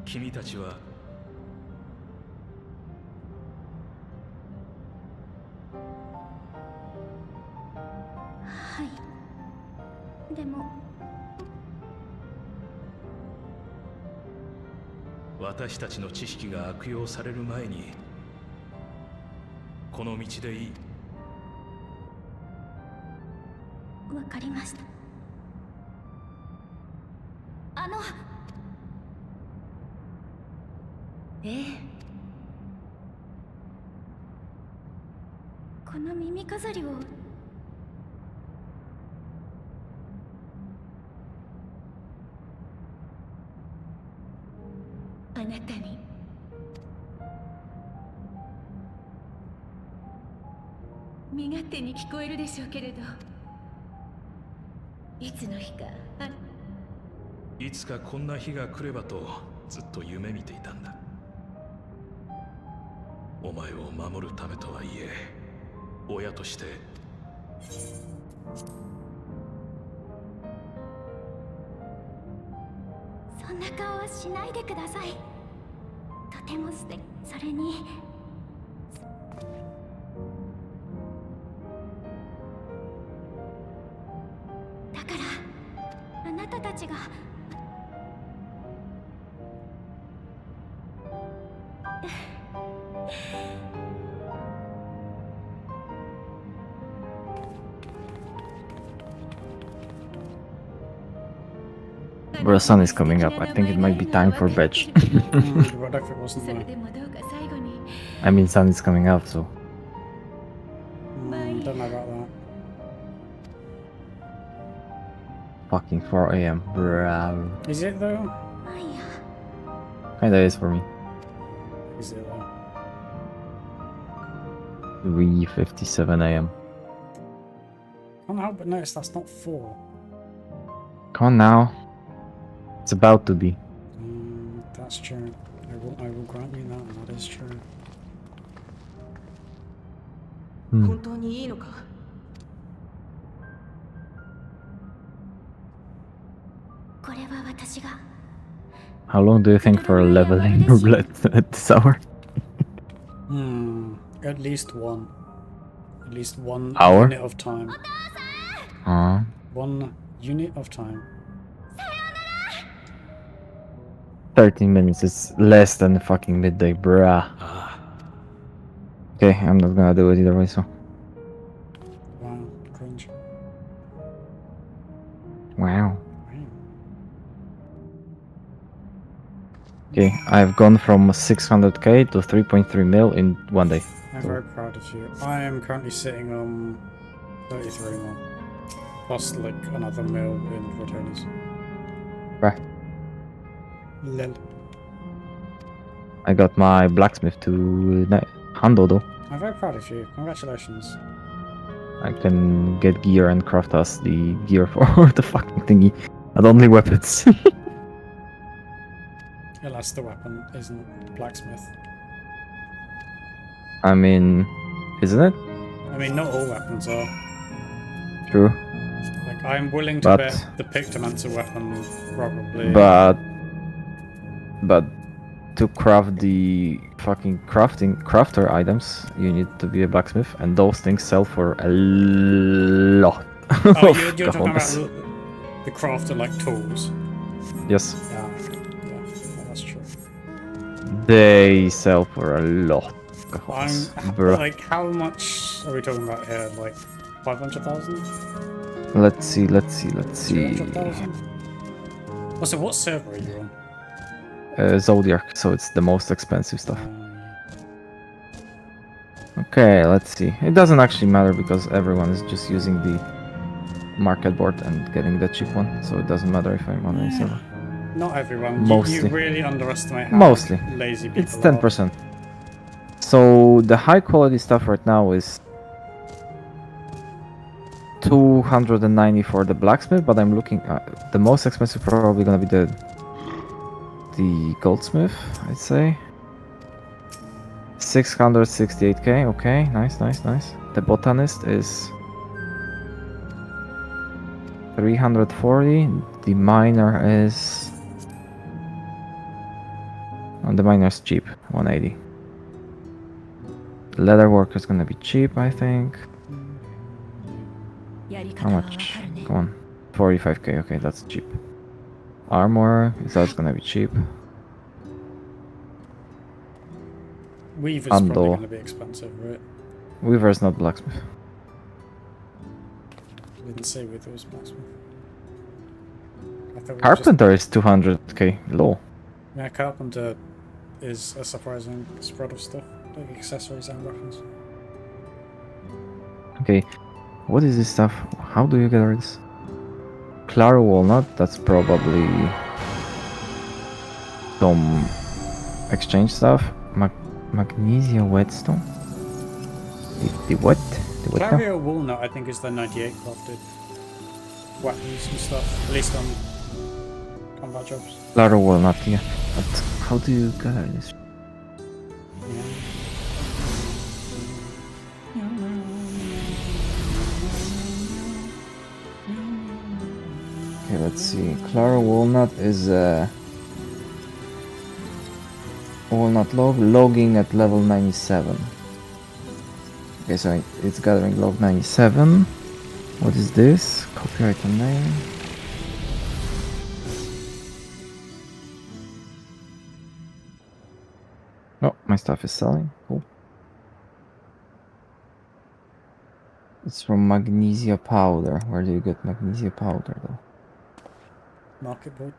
君たちは私たちの知識が悪用される前にこの道でいい。わかりました。ええ、この耳飾りをあなたに身勝手に聞こえるでしょうけれど、いつの日かいつかこんな日が来ればとずっと夢見ていたんだ。お前を守るためとはいえ、親としてそんな顔はしないでください。とても素敵。それにだからあなたたちがBro, the sun is coming up. I think it might be time for bed. What if it wasn't それ there? でもどうか最後に I mean, sun is coming up, so. Don't know about that. Fucking 4 a.m. Bro. Is it though? まあいいや。 Kinda is for me. Is it though? 3:57 a.m. Can't help but notice that's not 4. Come on now. It's about to be. That's true. I will grant you that. That is true. 本当にいいのか？これは私が How long do you think for leveling roulette at this hour? At least one. At least one Hour? unit of time. 1 unit of time. 13 minutes is less than fucking midday, bruh. Okay, I'm not gonna do it either way, so. Wow, cringe. Wow. Okay, I've gone from 600k to 3.3 mil in 1 day. I'm very proud of you. I am currently sitting on 33 mil. Plus like another mil in retainers. Right. Lel. I got my blacksmith to handle though. I'm very proud of you. Congratulations. I can get gear and craft us the gear for the fucking thingy. And only weapons. Unless the weapon isn't blacksmith. I mean, isn't it? I mean, not all weapons are. True. Like, I'm willing to But- bet the Pictomancer weapon probably. But to craft the fucking crafter items, you need to be a blacksmith, and those things sell for a lot. Oh, of you're talking about cojones. the crafter like tools. Yes, Yeah, that's true. they sell for a lot. of cojones, bro. Like, how much are we talking about here? Like 500,000? Let's see. 200,000? Also, what server are you on? Zodiac, so it's the most expensive stuff. Okay, let's see. It doesn't actually matter because everyone is just using the market board and getting the cheap one, so it doesn't matter if I'm on any server. Not everyone. Mostly. You really underestimate how Mostly. lazy people It's are. 10%. So the high quality stuff right now is 290 for the blacksmith, but I'm looking at the most expensive probably gonna be the goldsmith, I'd say. 668k, okay, nice. The botanist is 340, the miner is... Oh, the miner's cheap, 180. The leather worker is gonna be cheap, I think. How much? Come on. 45k, okay, that's cheap. Armor, that's gonna be cheap. Weaver's probably Handle. going to be expensive, right? Weaver's not blacksmith. We didn't say Weaver was blacksmith. I thought we Carpenter is 200k low. Yeah, Carpenter is a surprising spread of stuff, like accessories and weapons. Okay, what is this stuff? How do you get rid of this? Claro walnut, that's probably some exchange stuff. Magnesia whetstone. The what? The what now? Clario Walnut, I think, is the 98 crafted weapons and stuff, at least on combat jobs. Claro walnut, yeah. But how do you get rid of this? Okay, let's see. Claro walnut is walnut logging at level 97. Okay, so it's gathering log 97. What is this? Copyright on name. Oh, my stuff is selling. Cool. It's from magnesia powder. Where do you get magnesia powder though? Market board.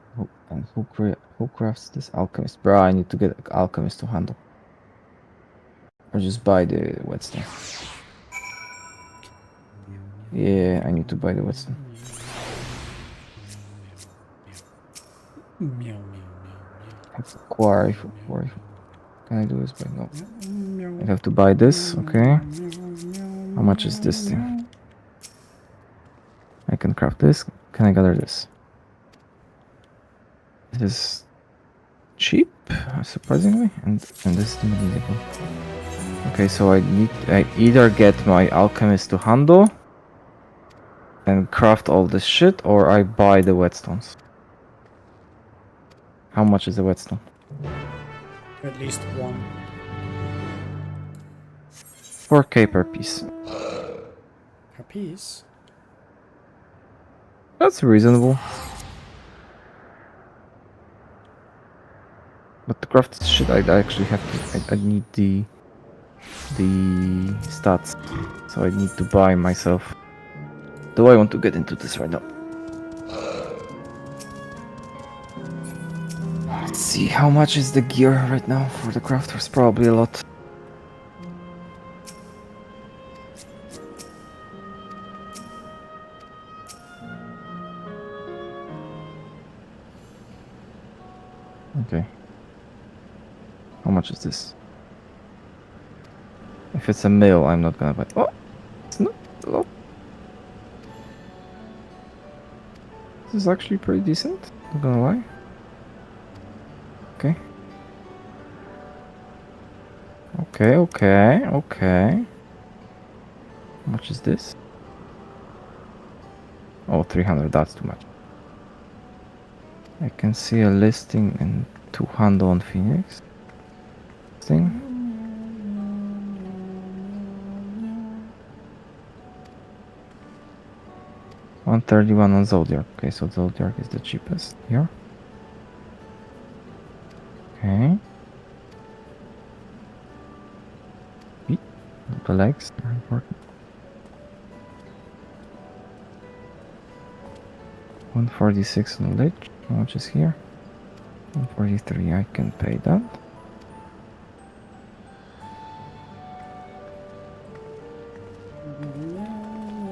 And who crafts this? Alchemist. Bro, I need to get alchemist to handle. Or just buy the whetstone. Yeah, I need to buy the whetstone. Meow, meow, Quarry. Can I do this? But no. I have to buy this, okay. How much is this thing? I can craft this. Can I gather this? This is cheap, surprisingly, and this is the magnesia. Okay, so I either get my alchemist to handle and craft all this shit, or I buy the whetstones. How much is the whetstone? At least one. 4k per piece. Per piece? That's reasonable. But to craft this shit, I actually have to. I need the stats, so I need to buy myself. Do I want to get into this right now? Let's see, how much is the gear right now for the crafters? Probably a lot. Okay. How much is this? If it's a mill, I'm not gonna buy. Oh, it's not a lot. This is actually pretty decent. Not gonna lie. Okay. Okay. How much is this? Oh, 300. That's too much. I can see a listing in 200 on Phoenix. Thing. $131 on Zodiac. Okay, so Zodiac is the cheapest here. Okay. The legs are important. 146 on Lich. How much is here? 143. I can pay that.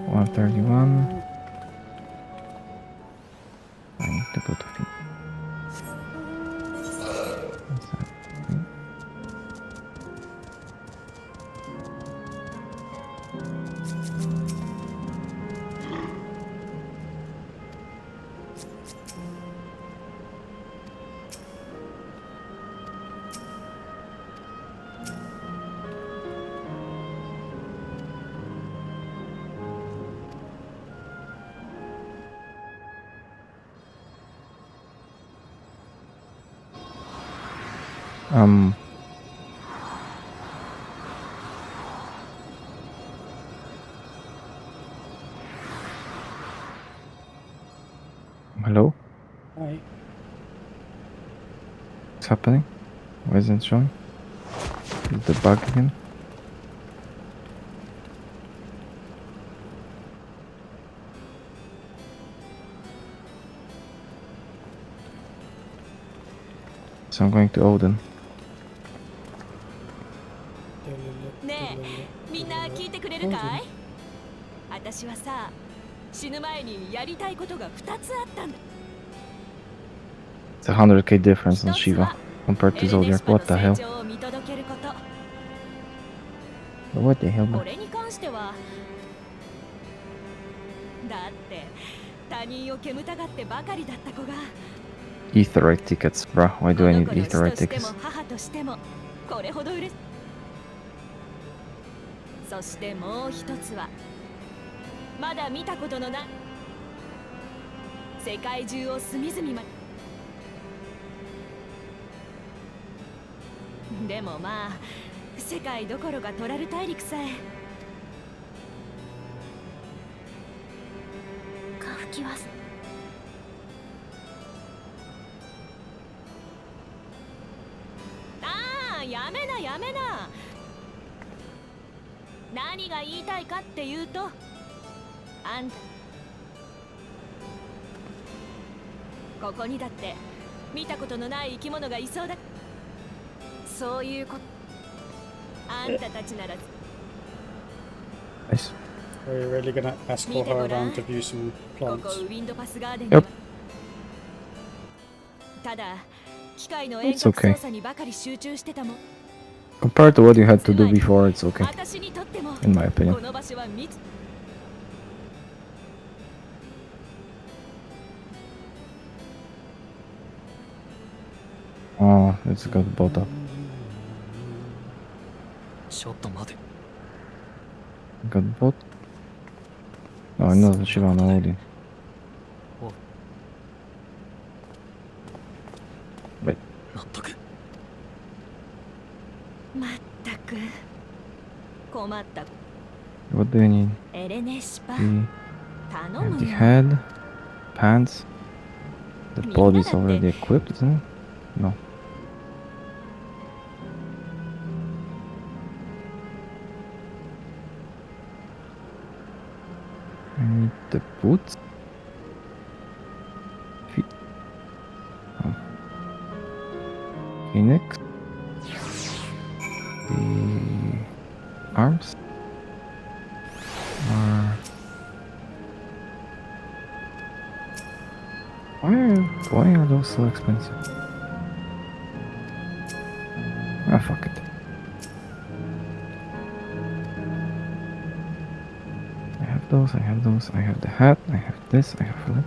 $131. I need to go to Phoenix. Hello? Hi. What's happening? Why isn't it showing? The bug again. So I'm going to Odin. ねえ、みんな聞いてくれるかい？私はさ、死ぬ前にやりたいことが2つあったんだ。 It's a 100k difference on Shiva compared to Zodiac. What the hell? 成長を見届けること。 What the hell? これに関してはだって他人を煙たがってばかりだった子が Etherite tickets, bruh. Why do I こ need の子の Etherite 師としても tickets? 母としてもこれほど嬉しい。そしてもう一つはまだ見たことのない世界中を隅々までもまあ世界どころかトラル大陸さえカフキはああやめなやめな。何が言いたいかっていうと、あんたここにだって見たことのない生き物がいそうだ。そういうことあんたたちなら Nice. Are you really gonna escort her around to view some ここ plants? ウィンドパスガーデン Yep. ただ機械の遠 It's 隔 okay. 操作にばかり集中してたもん。 Compared to what you had to do before, it's okay. 私にとっても In my opinion. この場所は密 Oh, it's got both up. ちょっと待て。 Got both. Oh, I know that Shiva on Odin. Wait. 納得。まったく困った。 What do you need? エレネシパ The 頼む empty よ。 head, pants. The body's already equipped, isn't it? No. I need the boots. Feet. Oh. Okay, next. The arms. Why are those so expensive? Ah, fuck it. I have those, I have those, I have the hat, I have this, I have that.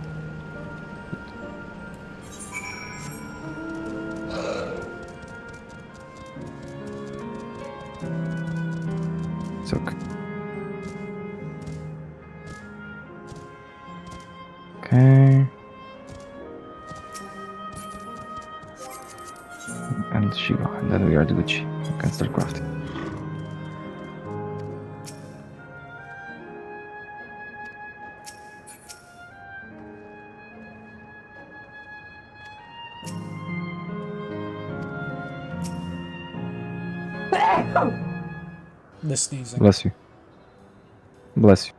It's okay. Okay. And Shiva, and then we are the Gucci. We can start crafting. The sneezing. Bless you. Bless you.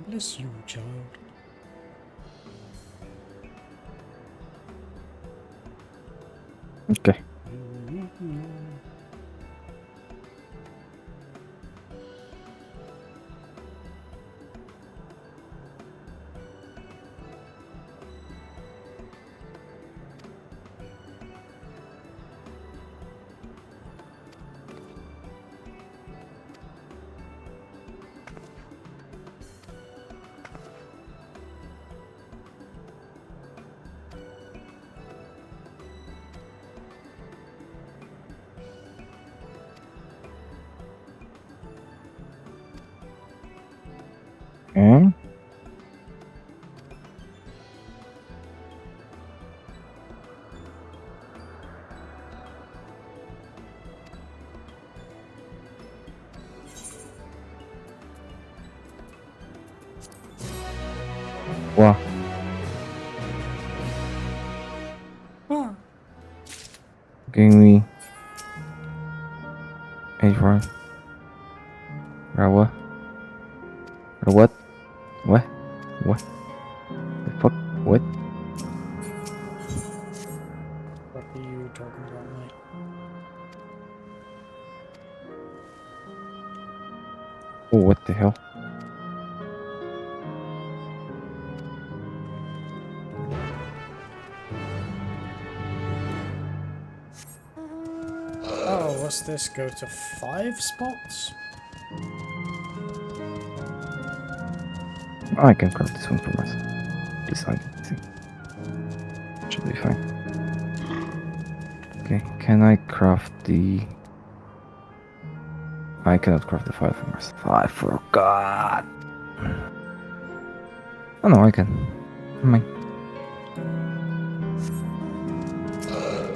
Bless you, child. Okay. Okay. Wow. Give me 84. What? What? What? What? The fuck? What? What are you talking about, mate? Oh, what the hell? Oh, what's this? Go to 5 spots? I can craft this one for myself. This I can see. Should be fine. Okay, can I craft the... I cannot craft the 5 for myself. I forgot! Oh no, I can. I'm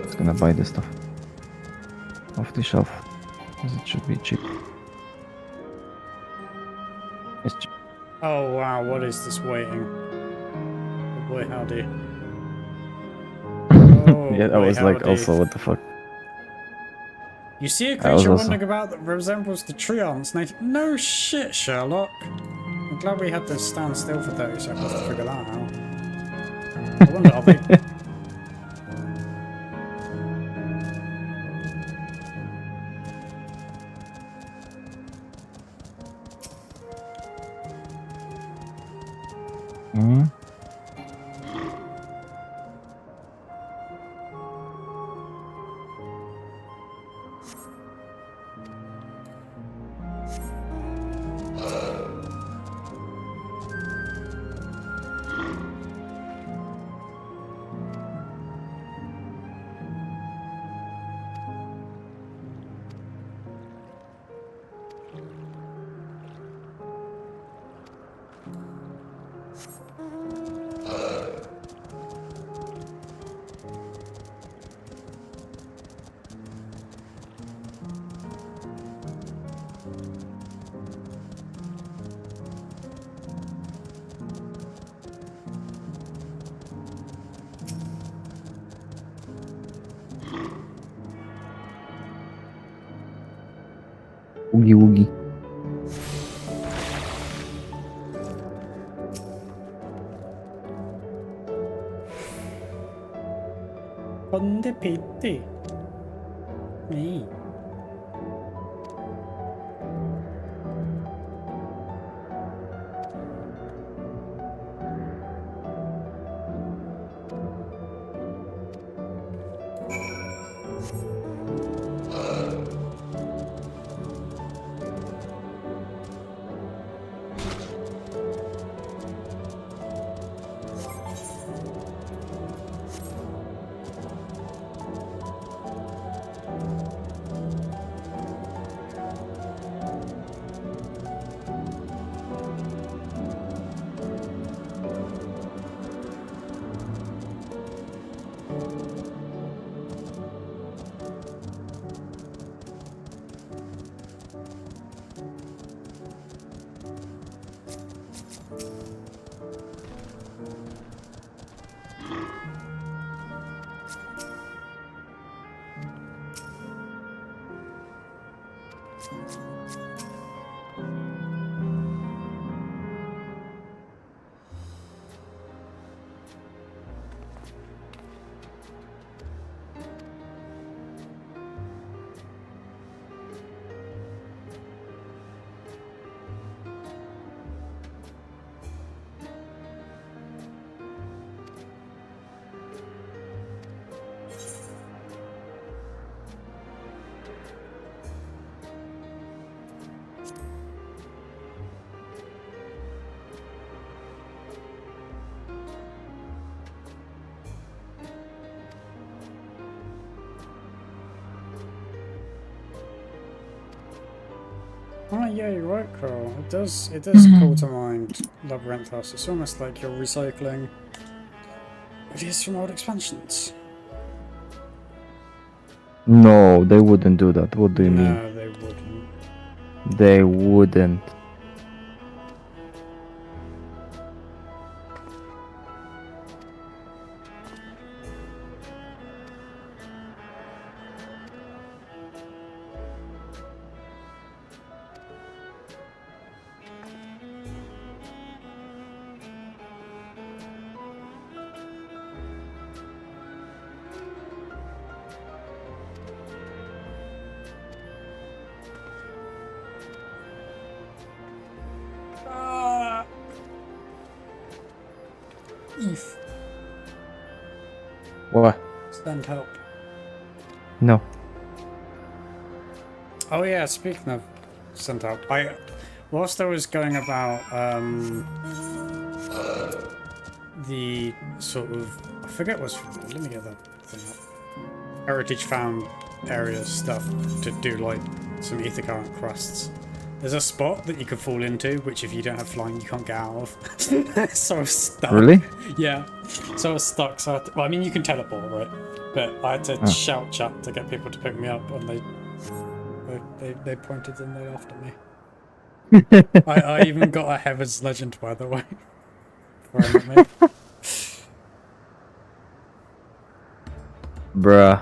just gonna buy this stuff. Off the shelf. Because it should be cheap. It's cheap. Oh wow, what is this waiting? Oh boy, howdy. Oh, Yeah, I boy, was like, howdy. also, what the fuck? You see a I was creature also- wandering about that resembles the treants, and no shit, Sherlock. I'm glad we had to stand still for 30 seconds to figure that out. I wonder, are they... Hmm? Oogie woogie. Ponde pitti. Me. Oh yeah, you're right, Carl. It does call to mind Labyrinthos. It's almost like you're recycling ideas from old expansions. No, they wouldn't do that. What do you mean? No, they wouldn't. They wouldn't. Eve, What? send help. No. Oh yeah, speaking of sent help, whilst I was going about the sort of, I forget what's, let me get that thing up. Heritage found area stuff to do like some ether current crusts. There's a spot that you could fall into, which if you don't have flying, you can't get out of. So I was stuck. Really? Yeah. So I was stuck. So I had to, well, I mean, you can teleport, right? But I had to shout chat to get people to pick me up, and they pointed and they laughed at me. I even got a Heaven's Legend, by the way. Before I met me. Bruh.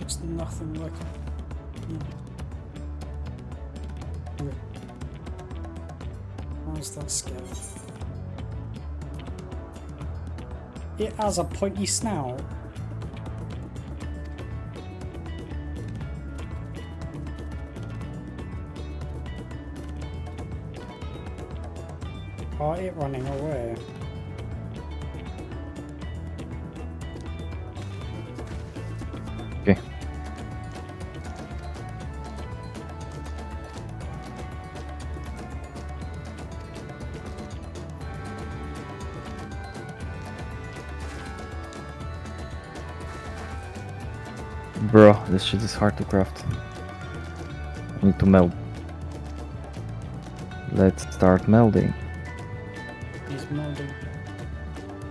It's nothing like it. Why is that scary? It has a pointy snout. Are it running away? Okay. Bro, this shit is hard to craft. I need to meld. Let's start melding. He's molding.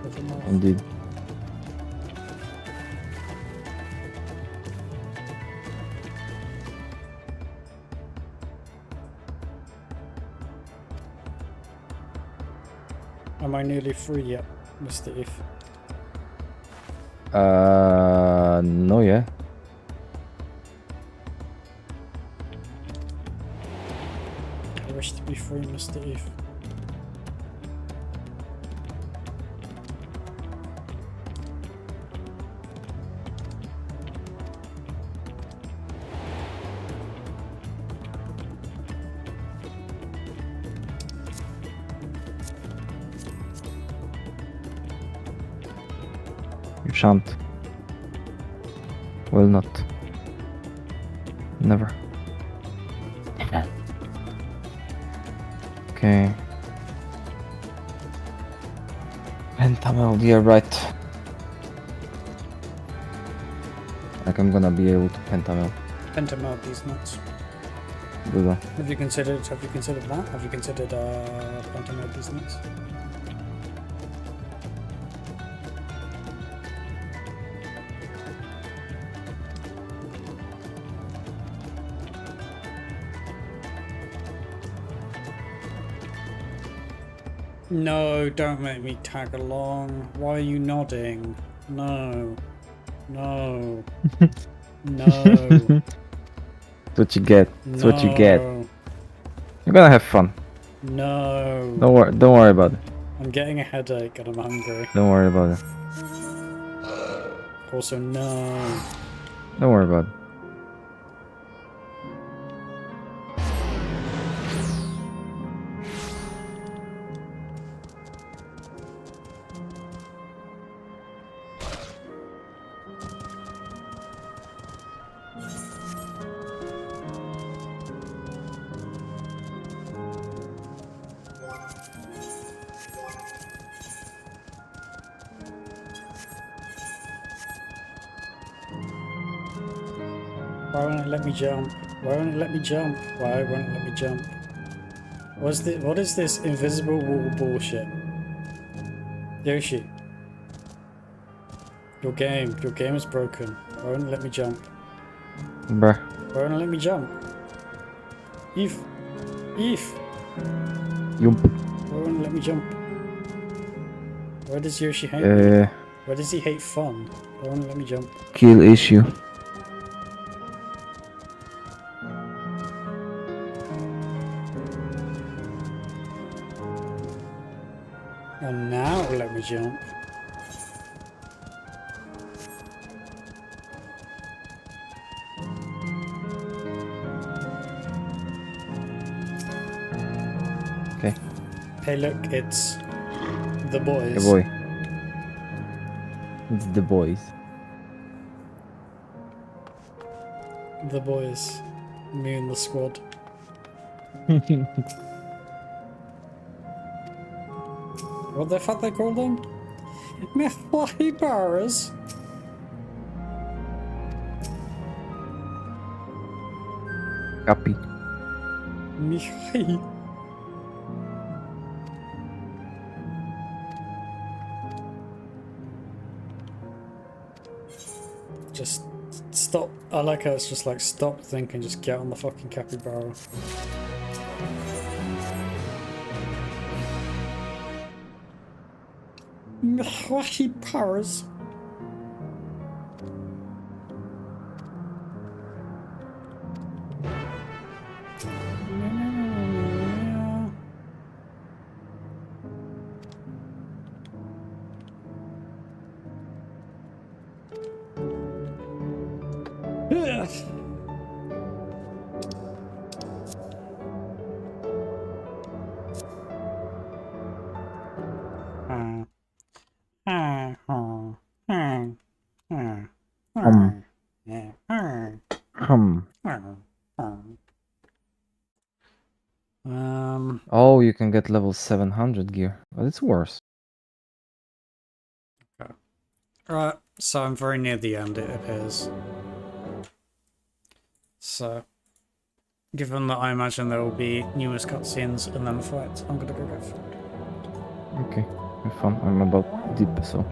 With a mouth. Indeed. Am I nearly free yet, Mr. If? No, yeah. I wish to be free, Mr. If. You shan't. Will not. Never. Okay. Pentamel, yeah, right. Like I'm gonna be able to pentamel. Pentamel these nuts. Good one. Have you considered that? Have you considered Pentamel these nuts? No, don't make me tag along. Why are you nodding? No. No. No. That's what you get. That's what you get. No. You're gonna have fun. No. Don't worry about it. I'm getting a headache and I'm hungry. Don't worry about it. Also, no. Don't worry about it. Why won't it let me jump? Why won't it let me jump? Why won't it let me jump? What is this invisible wall bullshit? Yoshi. Your game is broken. Why won't it let me jump? Bruh. Why won't it let me jump? Eve. Yump. Why won't it let me jump? Why does Yoshi hate me? Why does he hate fun? Why won't it let me jump? Kill issue. And now Okay. Hey, look, it's the boys. Hey boy. It's the boys. The boys. Me and the squad. What the fuck they call them? Mihai Barras. Copy. Mihai. Just stop. I like how it's just like stop thinking, just get on the fucking capybara. Mihai Barras. Oh, you can get level 700 gear, but it's worse. Okay. Right, so I'm very near the end, it appears. So, given that I imagine there will be numerous cutscenes and then a fight, I'm gonna go get food. Okay, have fun. I'm about deep, so.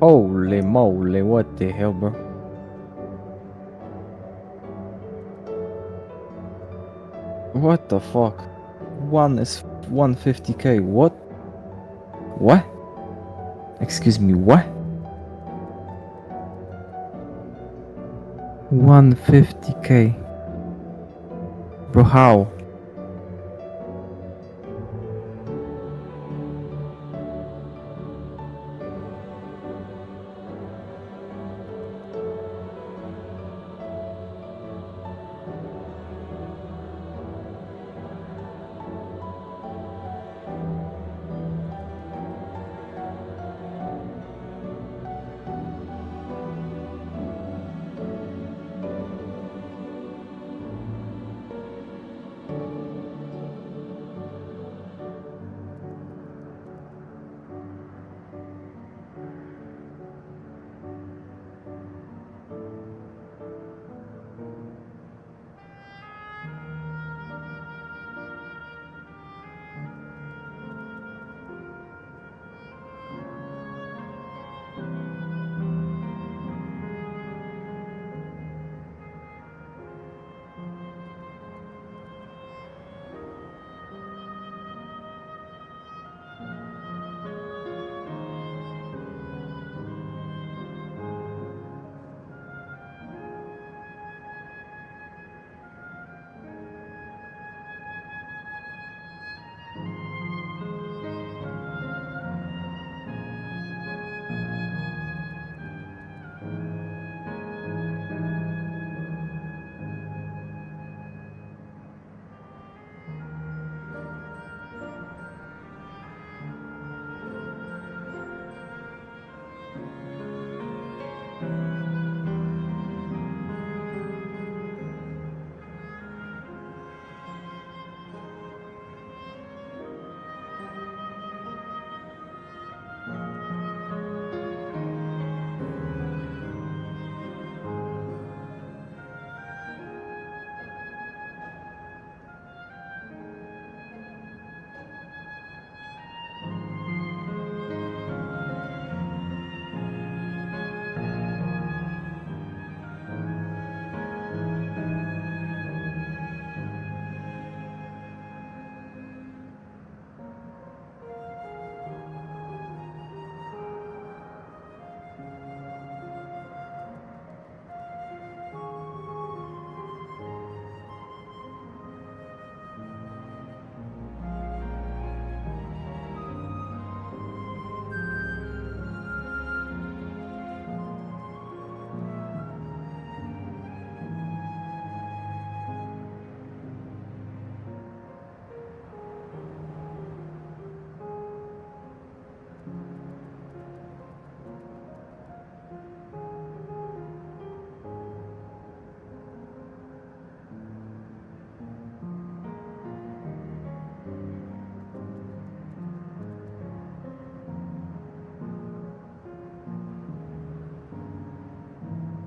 Holy moly, what the hell, bro? What the fuck? One is 150k, what? What? Excuse me, what? 150k. Bro, how?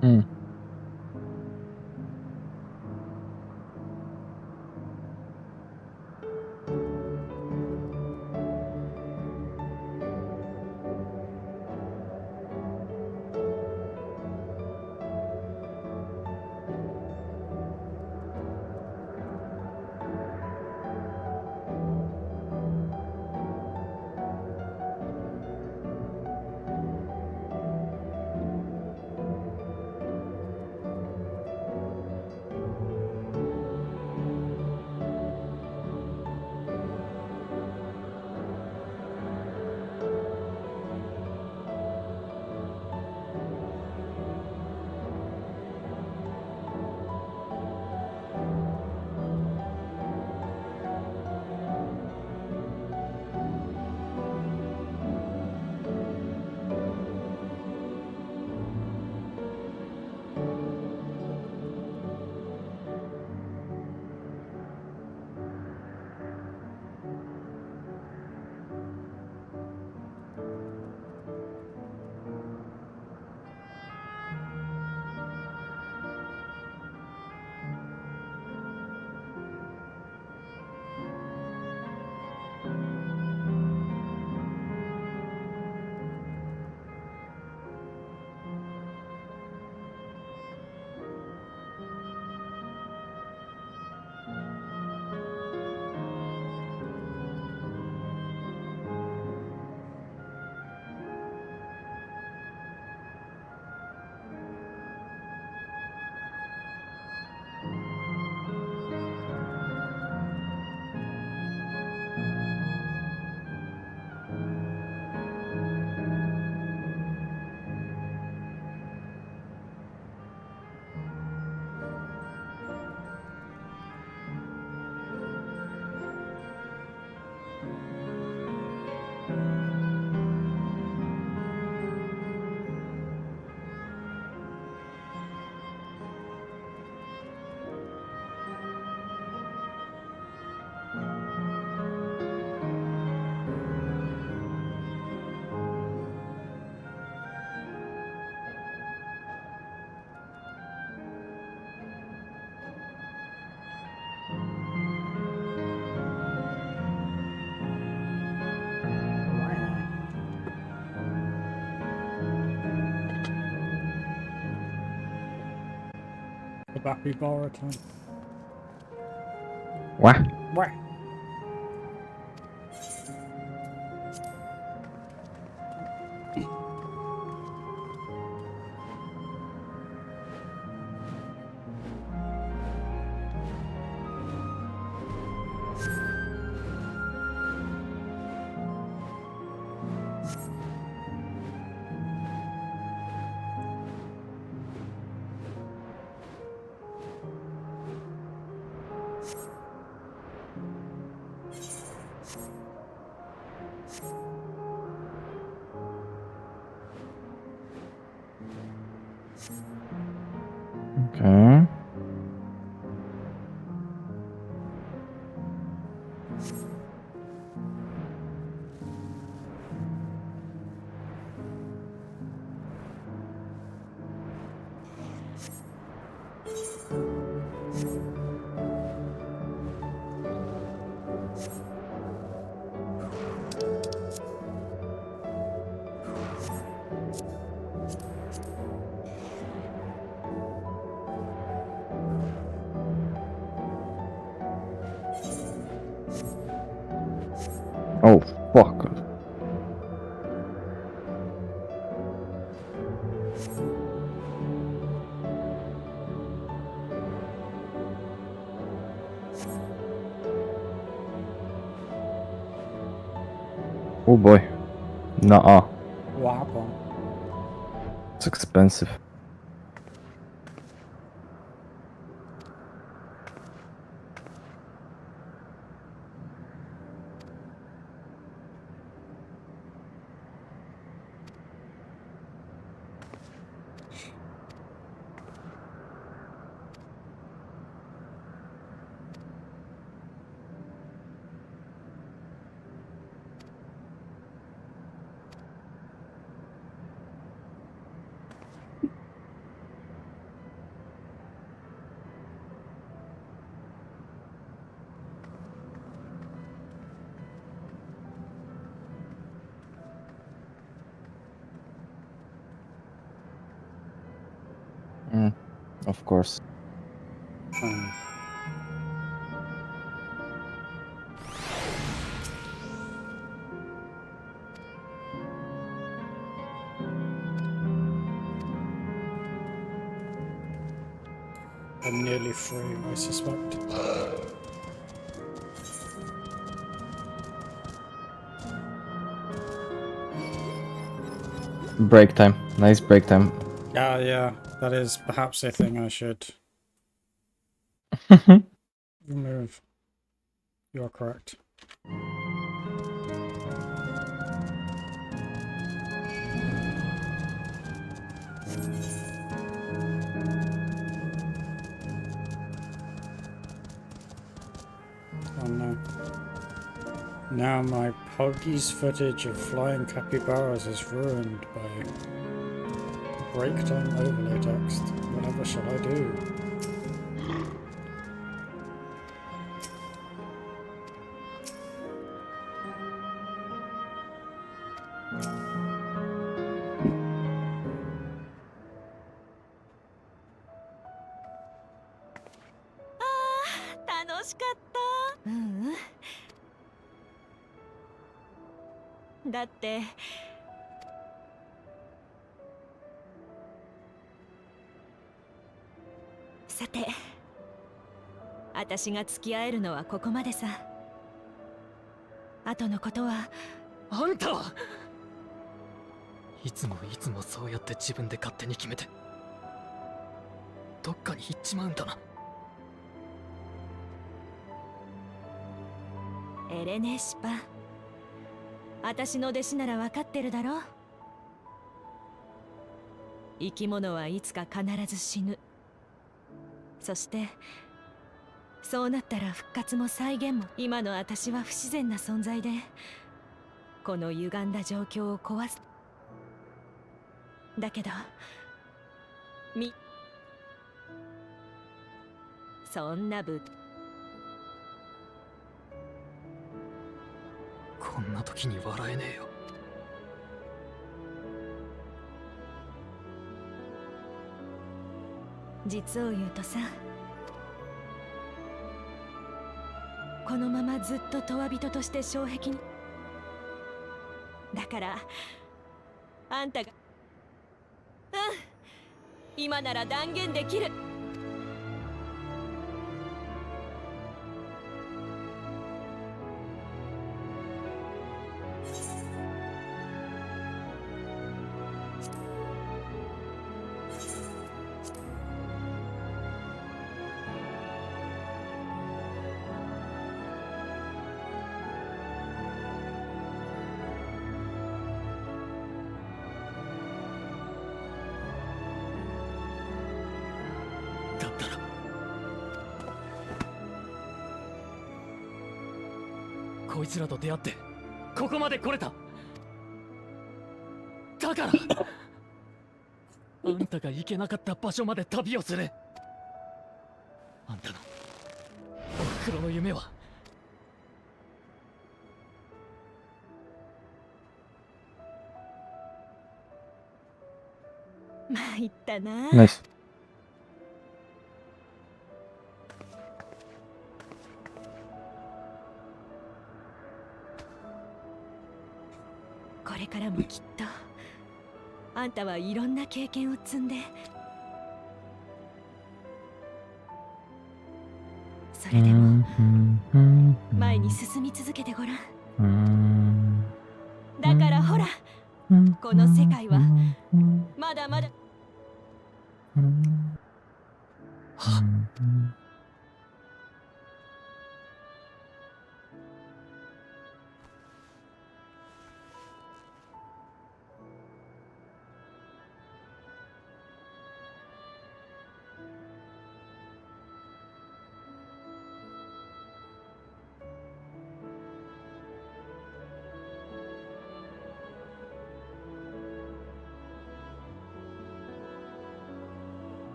Hmm. The Bappy Bar time. What? What? Okay. Oh, fuck. Oh boy. Nuh-uh. What happened? It's expensive. Of course. I'm nearly free, I suspect. Break time. Nice break time. Yeah, that is perhaps a thing I should remove. You're correct. Oh no. Now my Poggy's footage of flying capybaras is ruined by break time overlay text. Whatever shall I do?うんうん。だってさて私が付き合えるのはここまでさ。後のことはあんたはいつもそうやって自分で勝手に決めてどっかに行っちまうんだな。エレネシパ、私の弟子なら分かってるだろ。生き物はいつか必ず死ぬ。そしてそうなったら復活も再現も。今の私は不自然な存在でこの歪んだ状況を壊す。だけどそんなこんな時に笑えねえよ。実を言うとさ、このままずっと永人として障壁に。だからあんたが、今なら断言できる。こいつらと出会ってここまで来れた。だからあんたが行けなかった場所まで旅をする。あんたのおふくろの夢は参ったな。ナイス。これからもきっとあんたはいろんな経験を積んで、それでも前に進み続けてごらん。だからほら、この世界はまだまだ。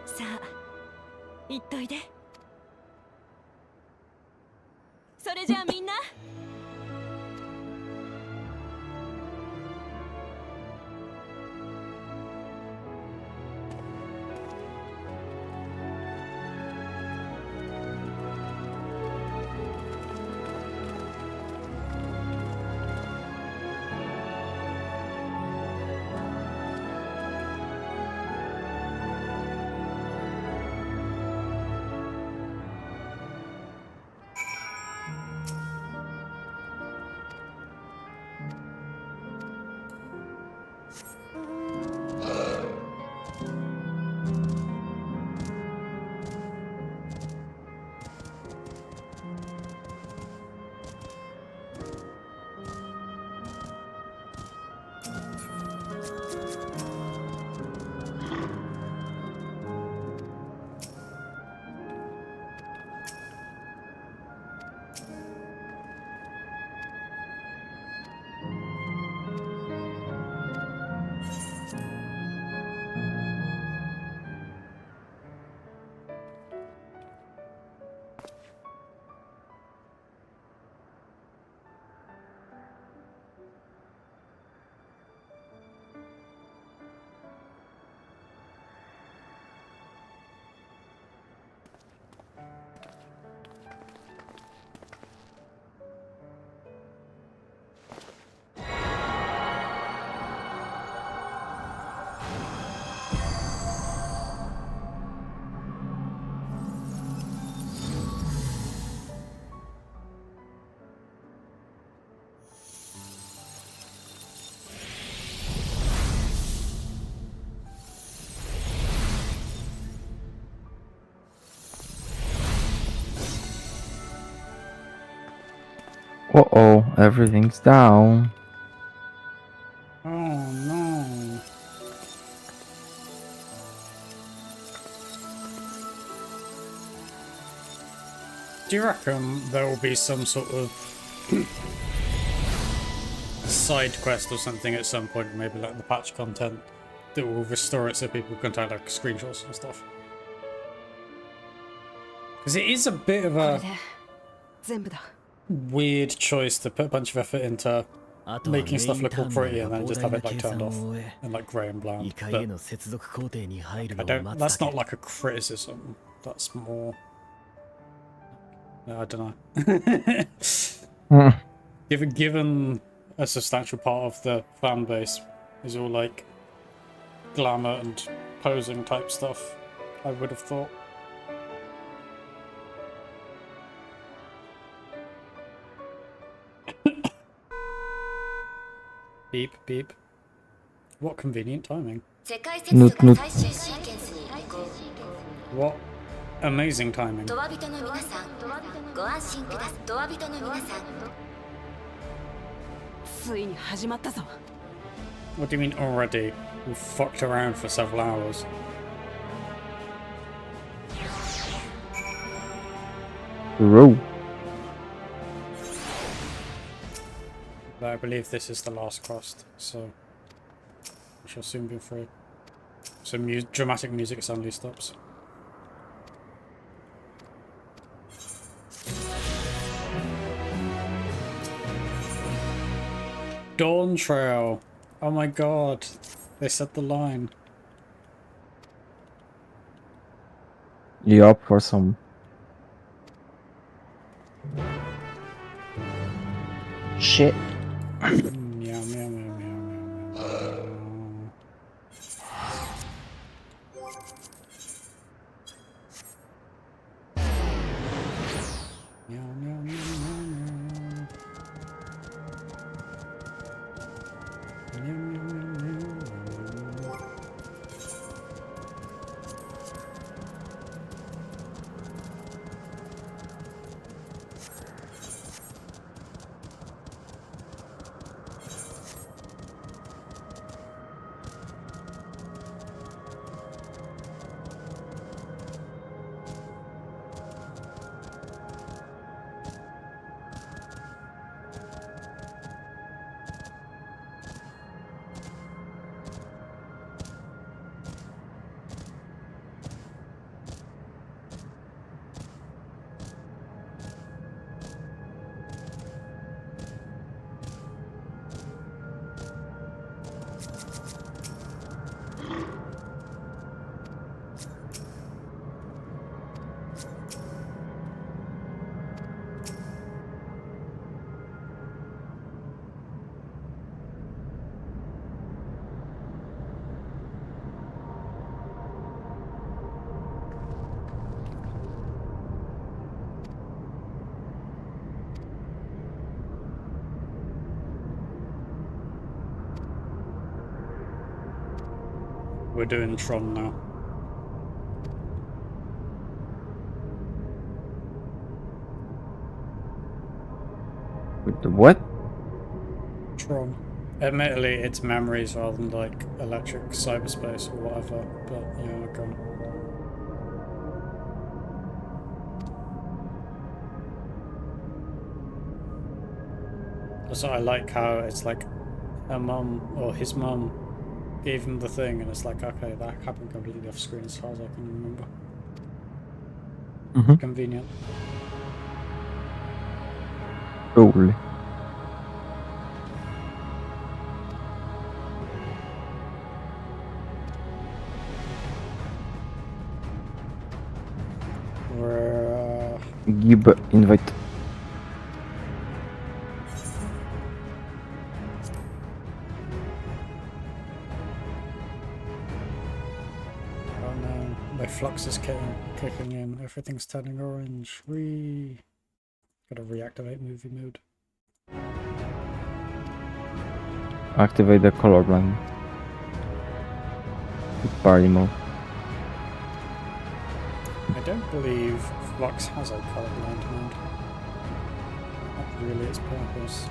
さあ行っといで。それじゃあみんな、Uh-oh, everything's down. Oh no. Do you reckon there will be some sort of side quest or something at some point, maybe like the patch content, that will restore it so people can take like screenshots and stuff? Because it is a bit of a... weird choice to put a bunch of effort into making stuff look all pretty and then just have it like turned off and like grey and bland. But I don't. That's not like a criticism. That's more. I don't know. Given a substantial part of the fan base is all like glamour and posing type stuff, I would have thought. Beep, beep. What convenient timing. Nut, nut. What amazing timing. ドア人の皆さん、ご安心ください。ドア人の皆さん。ついに始まったぞ。 What do you mean already? We fucked around for several hours. Row. But I believe this is the last quest, so we shall soon be free. So dramatic music suddenly stops. Dawntrail! Oh my god, they said the line. You up for some? Shit. Meow, meow, meow, meow, meow, meow, meow, meow, meow. We're doing Tron now. With the what? Tron. Admittedly, it's memories rather than like electric cyberspace or whatever, but yeah, go on. Also, I like how it's like her mum or his mum gave him the thing, and it's like, okay, that happened completely off screen as far as I can remember. Mm-hmm. Convenient. Cool. We're Gib invite. oh no, my flux is kicking in. Everything's turning orange. We gotta reactivate movie mode. Activate the colorblind. Party mode. I don't believe Flux has a colorblind mode. Not really its purpose.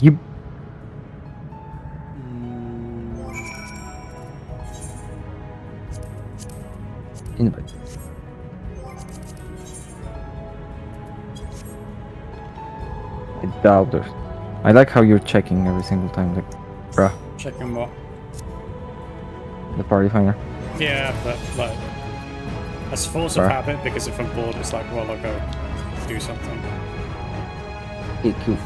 Yep. Invite. I doubt it. I like how you're checking every single time, like, bruh, Checking what? the party finder. Yeah, but like, as force of Bruh. habit, because if I'm bored, it's like, well, I'll go do something. Hey, cool.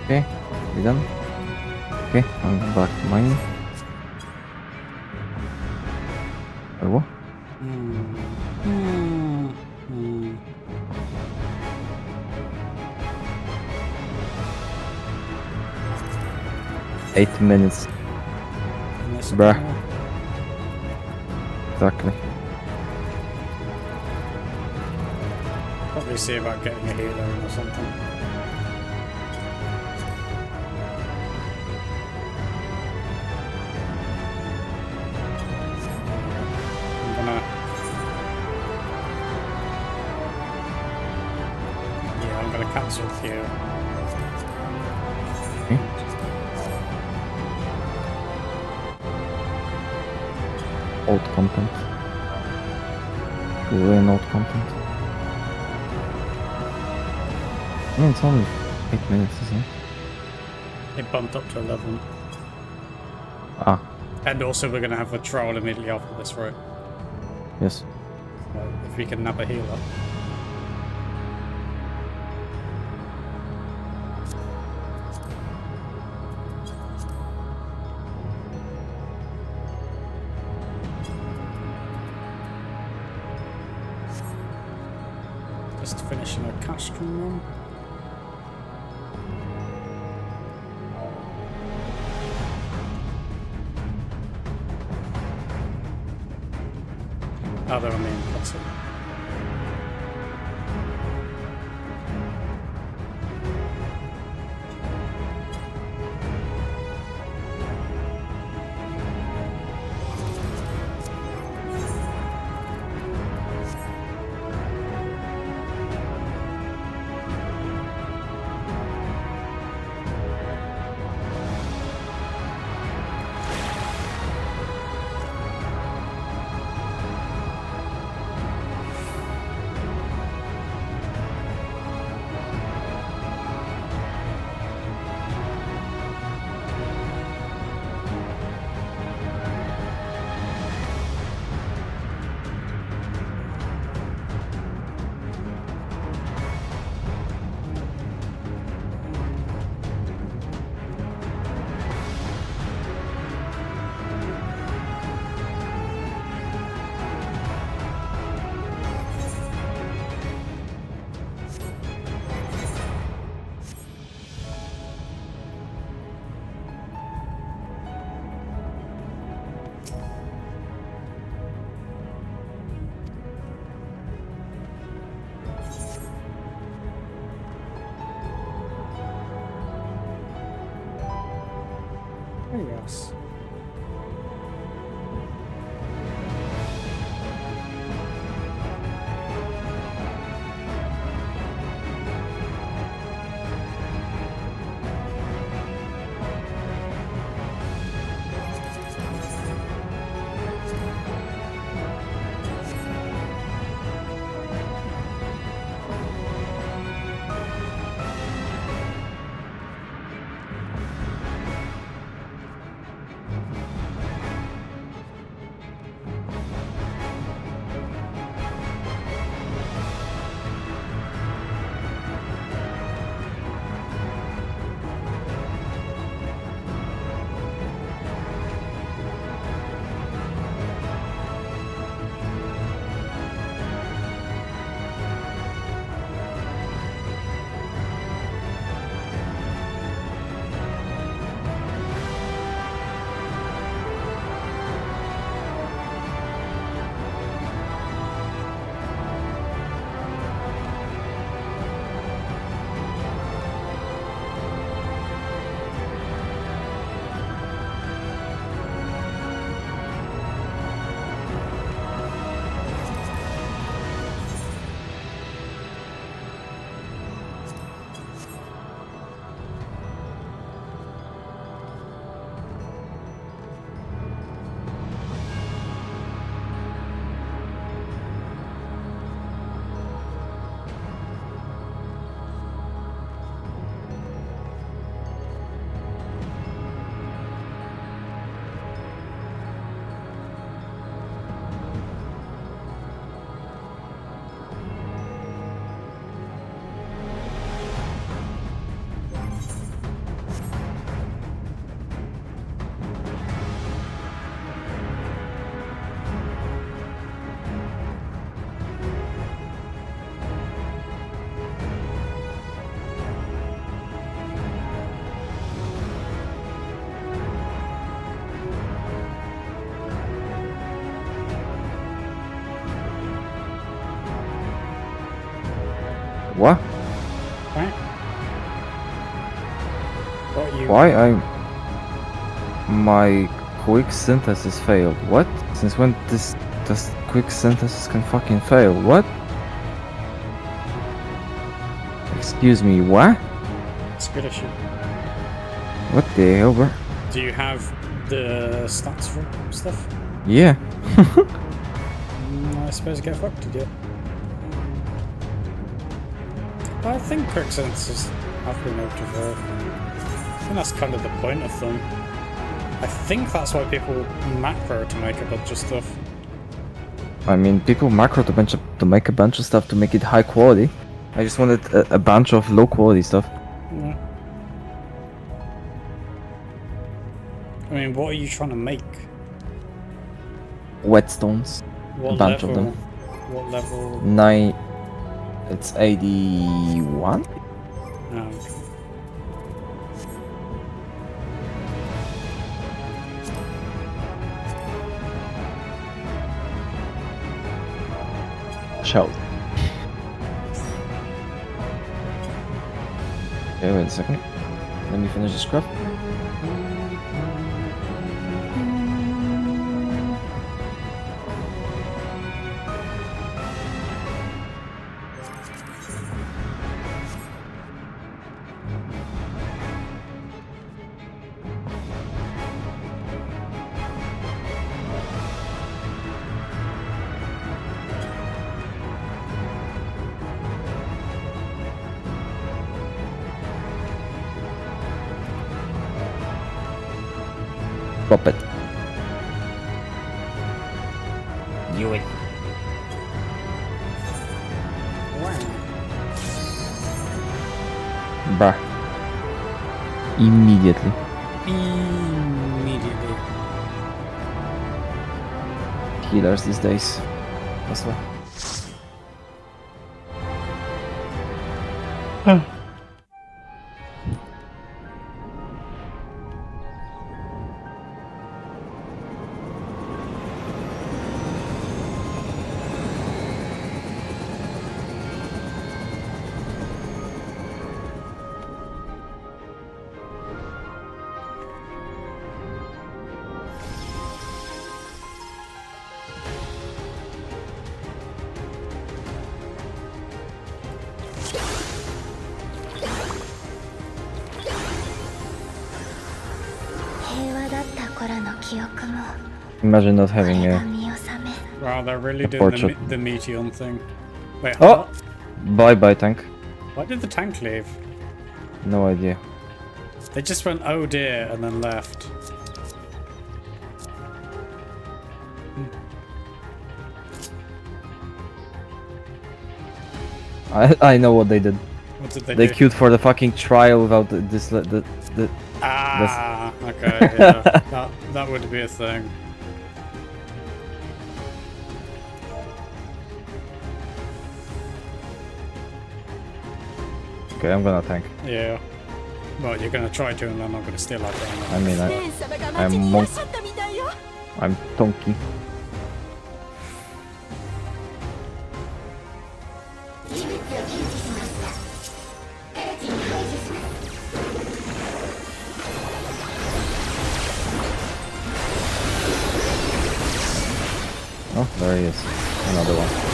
Okay, we done? Okay, I'm back to mine. Or what? 8 minutes. Unless Bruh. Exactly. Probably see about getting a healer in or something. I'm gonna... Yeah, I'm gonna cancel with you. Okay. Old content. Really old content. I mean, it's only 8 minutes, isn't it? It bumped up to 11. Ah, And also we're gonna have a trial immediately after this, right? yes. If we can nab a healer. Just finishing a castrum run. Oh, they're on the inputs. Yes. What you? Why my quick synthesis failed? What? Since when this quick synthesis can fucking fail? What? Excuse me, what? It's a good issue. What the hell, bro? Do you have the stats for stuff? Yeah. I suppose get fucked, did you? I think quick senses have been able to work. I think that's kind of the point of them. I think that's why people macro to make a bunch of stuff. I mean, people macro to make a bunch of stuff to make it high quality. I just wanted a bunch of low quality stuff. Yeah. I mean, what are you trying to make? Whetstones. What a bunch level? of them. What level? 9. It's 81? No. Shout. Okay, wait a second. Let me finish this craft. Pop it. Do it. Bruh. Immediately. Immediately. Healers these days. That's why. Imagine not having a. Wow, they're really a doing portrait. the Meteon thing. Wait, Oh! what? Bye bye, tank. Why did the tank leave? No idea. They just went, oh dear, and then left. I know what they did. What did they They do? queued for the fucking trial without the Ah, okay, yeah. that would be a thing. Okay, I'm gonna tank. Yeah. Well, you're gonna try to, and I'm not gonna steal out there. I mean, I'm monk. I'm Tonki. Oh, there he is. Another one.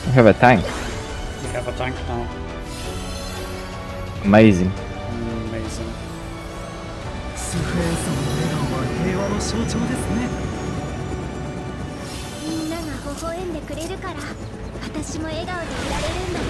We have a tank. We have a tank now. Amazing. Amazing. スフレンさんの笑顔は平和の象徴ですね。みんなが微笑んでくれるから私も笑顔でいられるんだよ。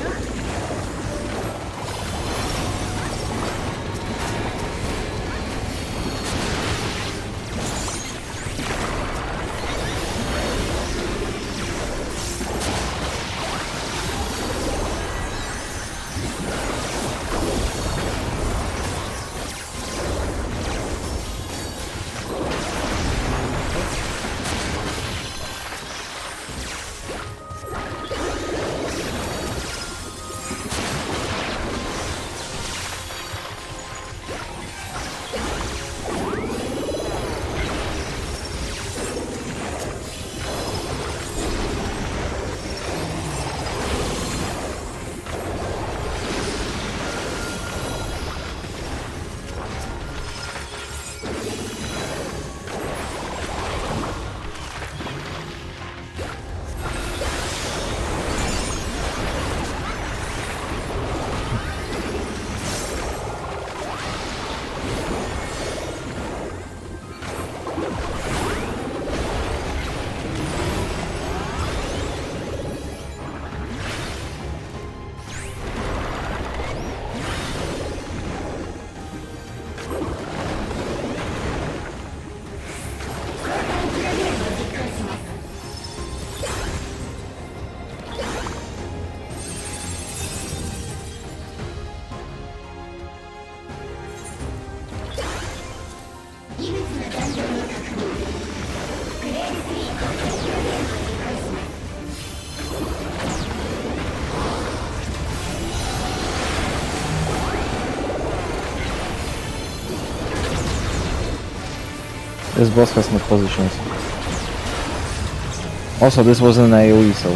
This boss has no positions. Also, this was an AoE, so...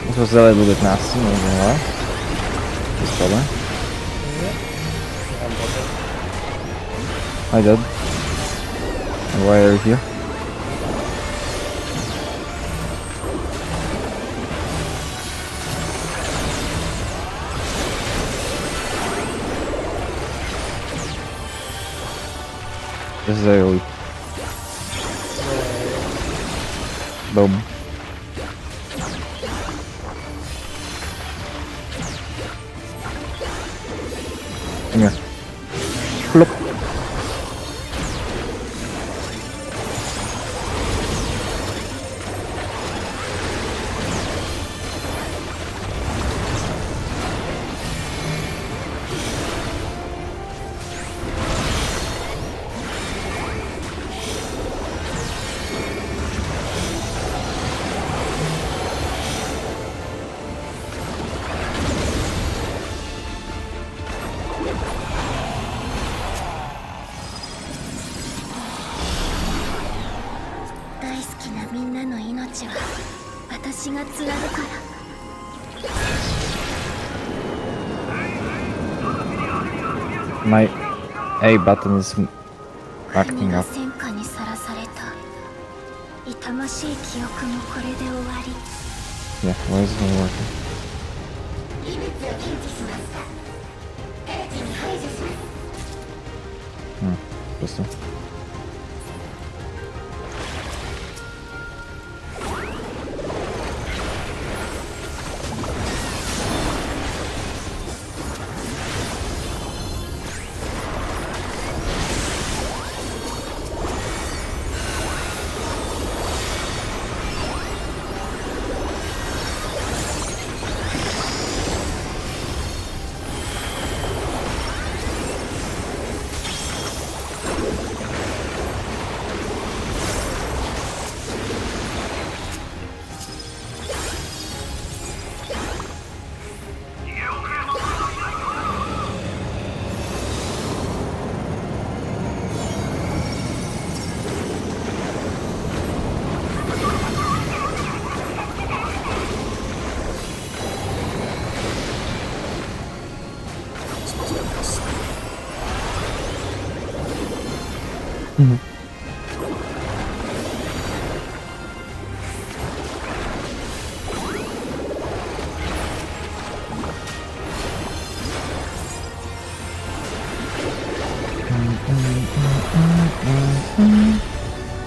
This was a little bit nasty, not gonna lie. This problem. Hi, Dad. Why are you here? This is AoE. Boom. Come here. Flop. My A button is acting up. Yeah, why is it not working? Pistol.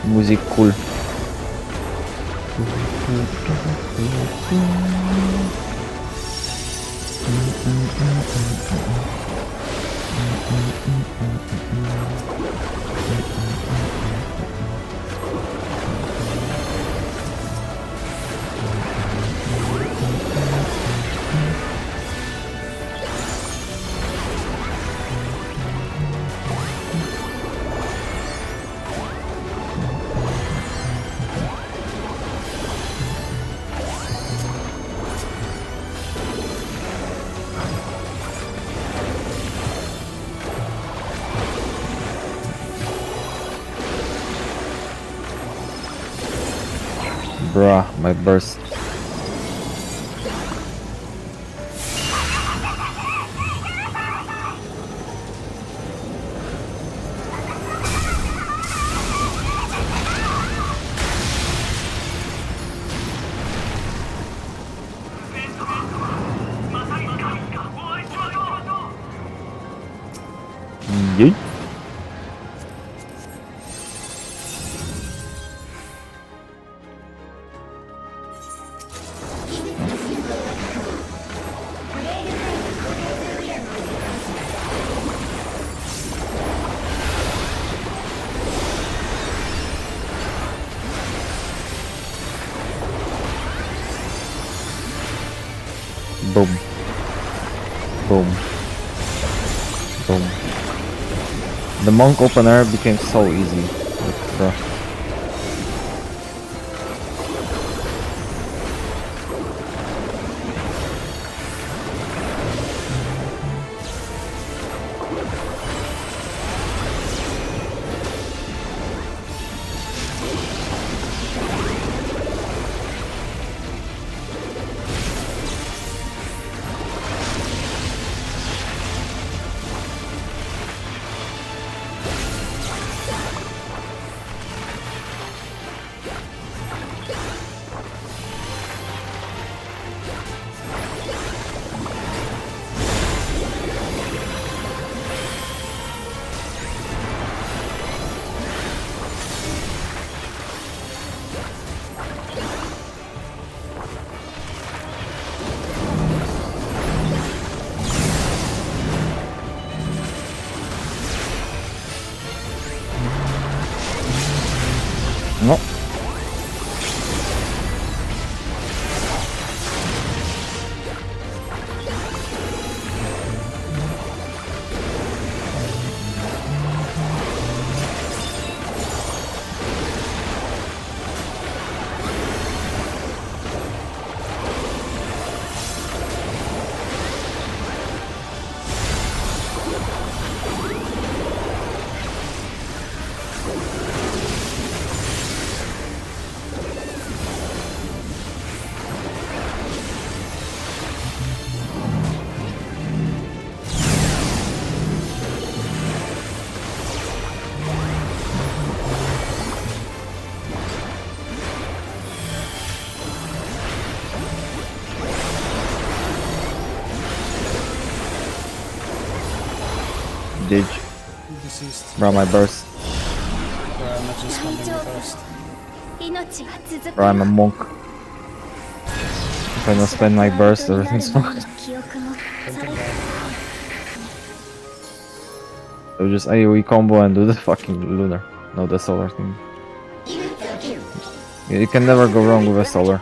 Music cool. Bruh, my burst. Yeet. Boom. Boom. Boom. The monk opener became so easy. Like, bruh. No. Did you? Deceased. Bro, my burst. I'm not just spamming the burst. Bro, I'm a monk. If I don't spend my burst, everything's fine. So just AoE combo and do the fucking lunar. No, the solar thing. You can never go wrong with a solar.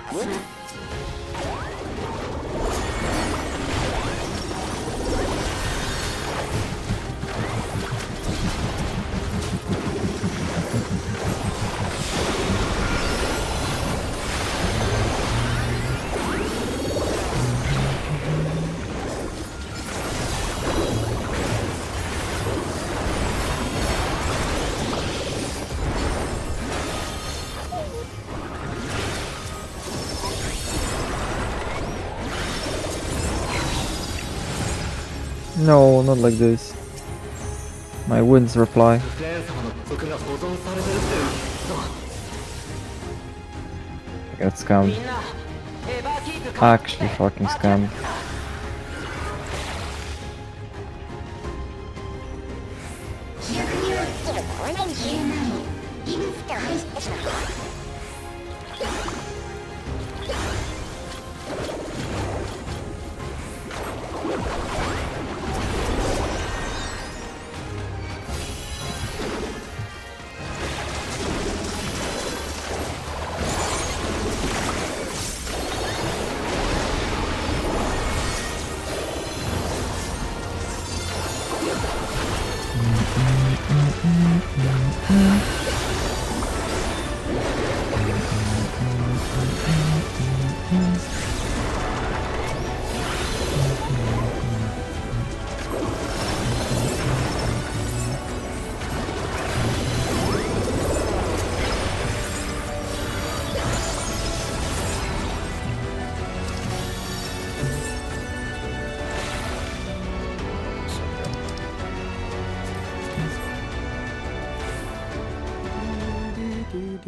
No, not like this. My winds reply. I got scammed. Actually fucking scammed.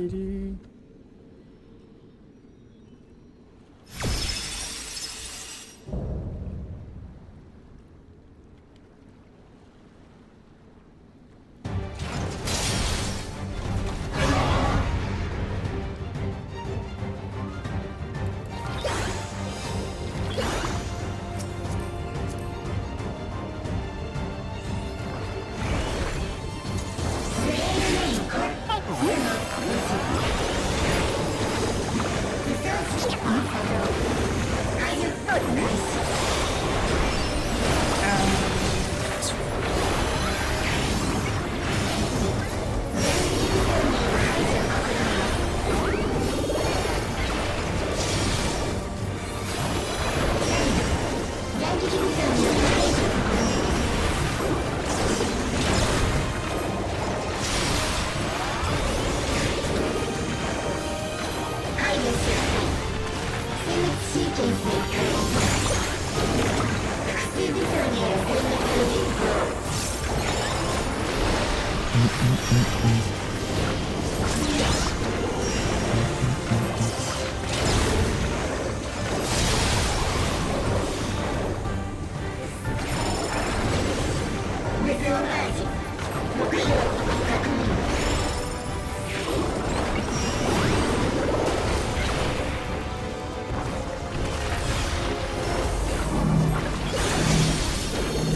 dee.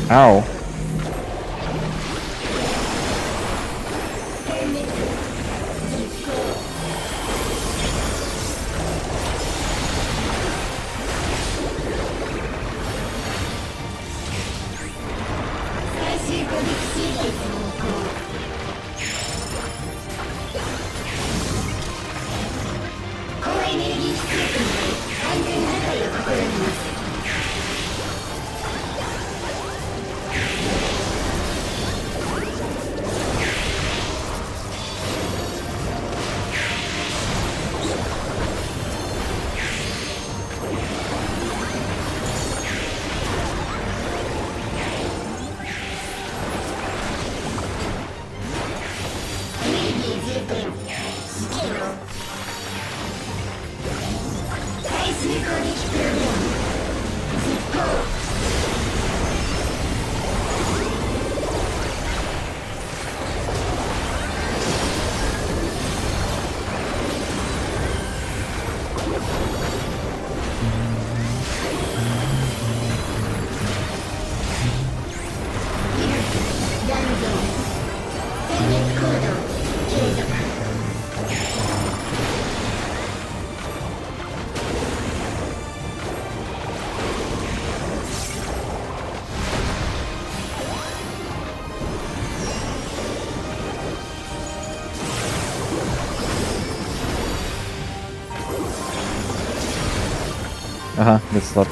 Ow. Good slot.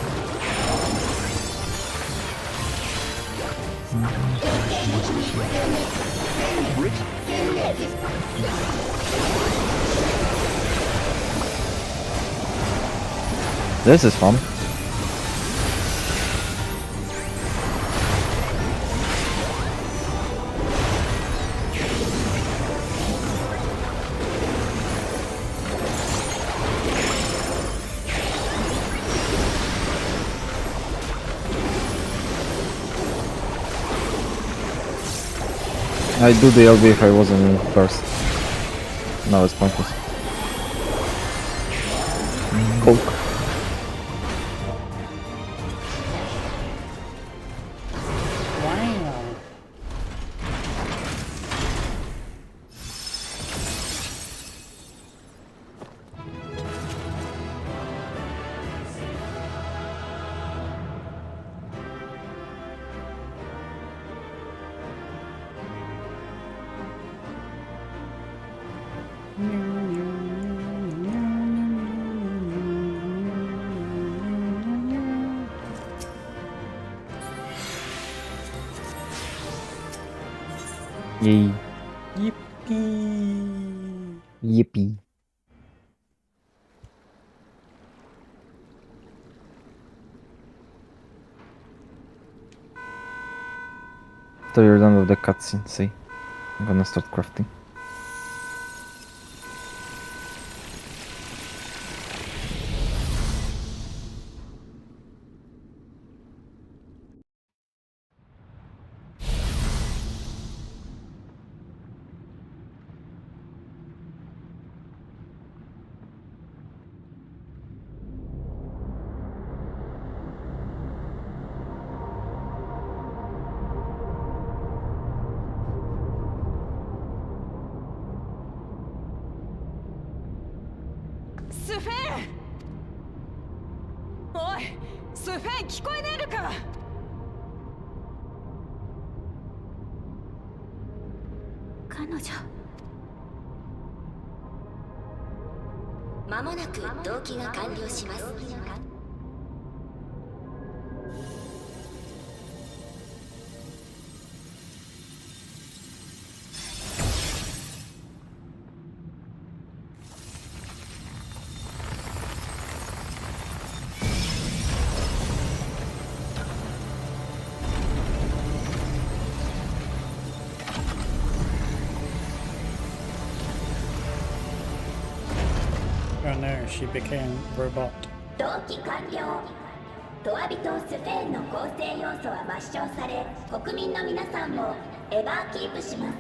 This is fun. I'd do the LB if I wasn't in first. Now it's pointless. Coke. Yay. Yippee! Yippee. So you're done with the cutscene, see? I'm gonna start crafting. スフェーン。おい、スフェーン聞こえねえのか。彼女。間もなく同期が完了します。Oh no, she became robot. 同期完了。トワビとスフェーンの構成要素は抹消され、国民の皆さんもエバーキープします。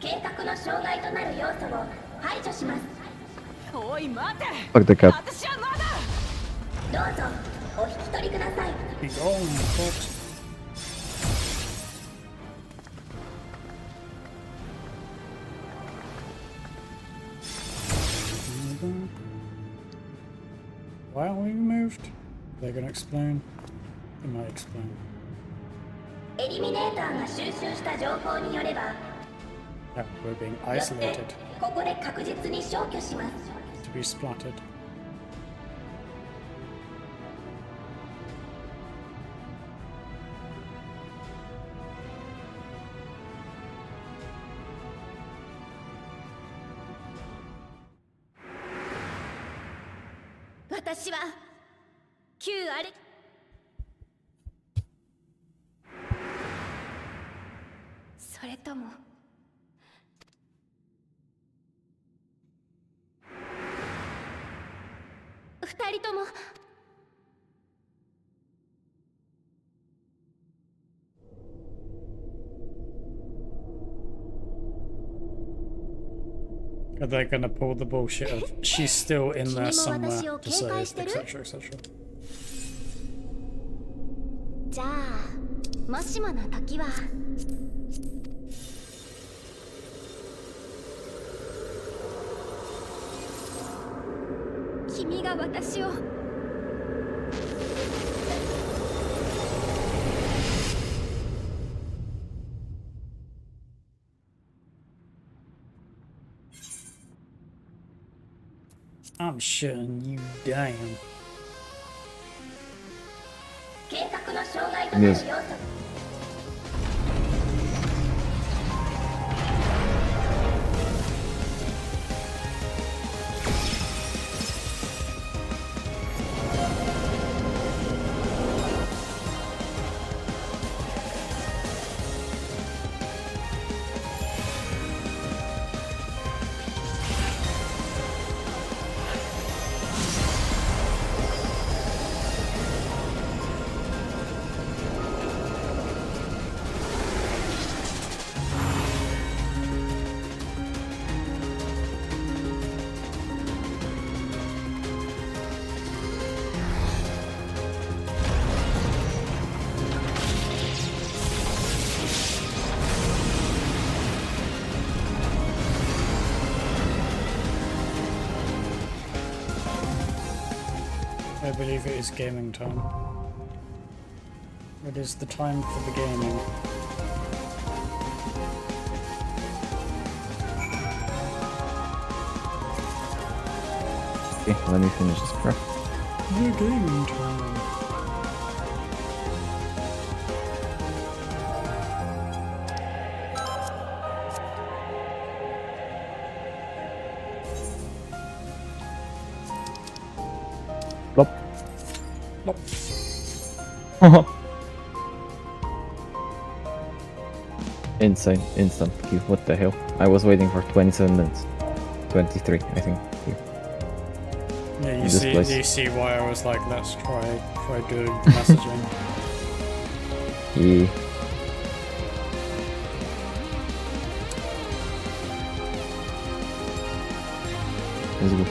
計画の障害となる要素を排除します。おい待て。 Fuck the cap. 私はまだ。どうぞお引き取りください。 Be gone, fox. Why aren't we moved? They're gonna explain. They might explain. エリミネーターが収集した情報によれば、 Yeah, we're being よって isolated ここで確実に消去します。 to be splattered. 私は旧あれそれとも二人とも Are they gonna pull the bullshit of she's still in there somewhere to save, etc., etc.? じゃあもしもの時は君が私を I'm shutting you down. 計画の障害となる要素 I believe it is gaming time. It is the time for the gaming. Okay, let me finish this prep. The gaming time. Plop. Plop. Insane, instant Q, what the hell? I was waiting for 27 minutes. 23, I think. Q. Yeah, This place. you see why I was like, let's try doing messaging. Yeah. Let's go.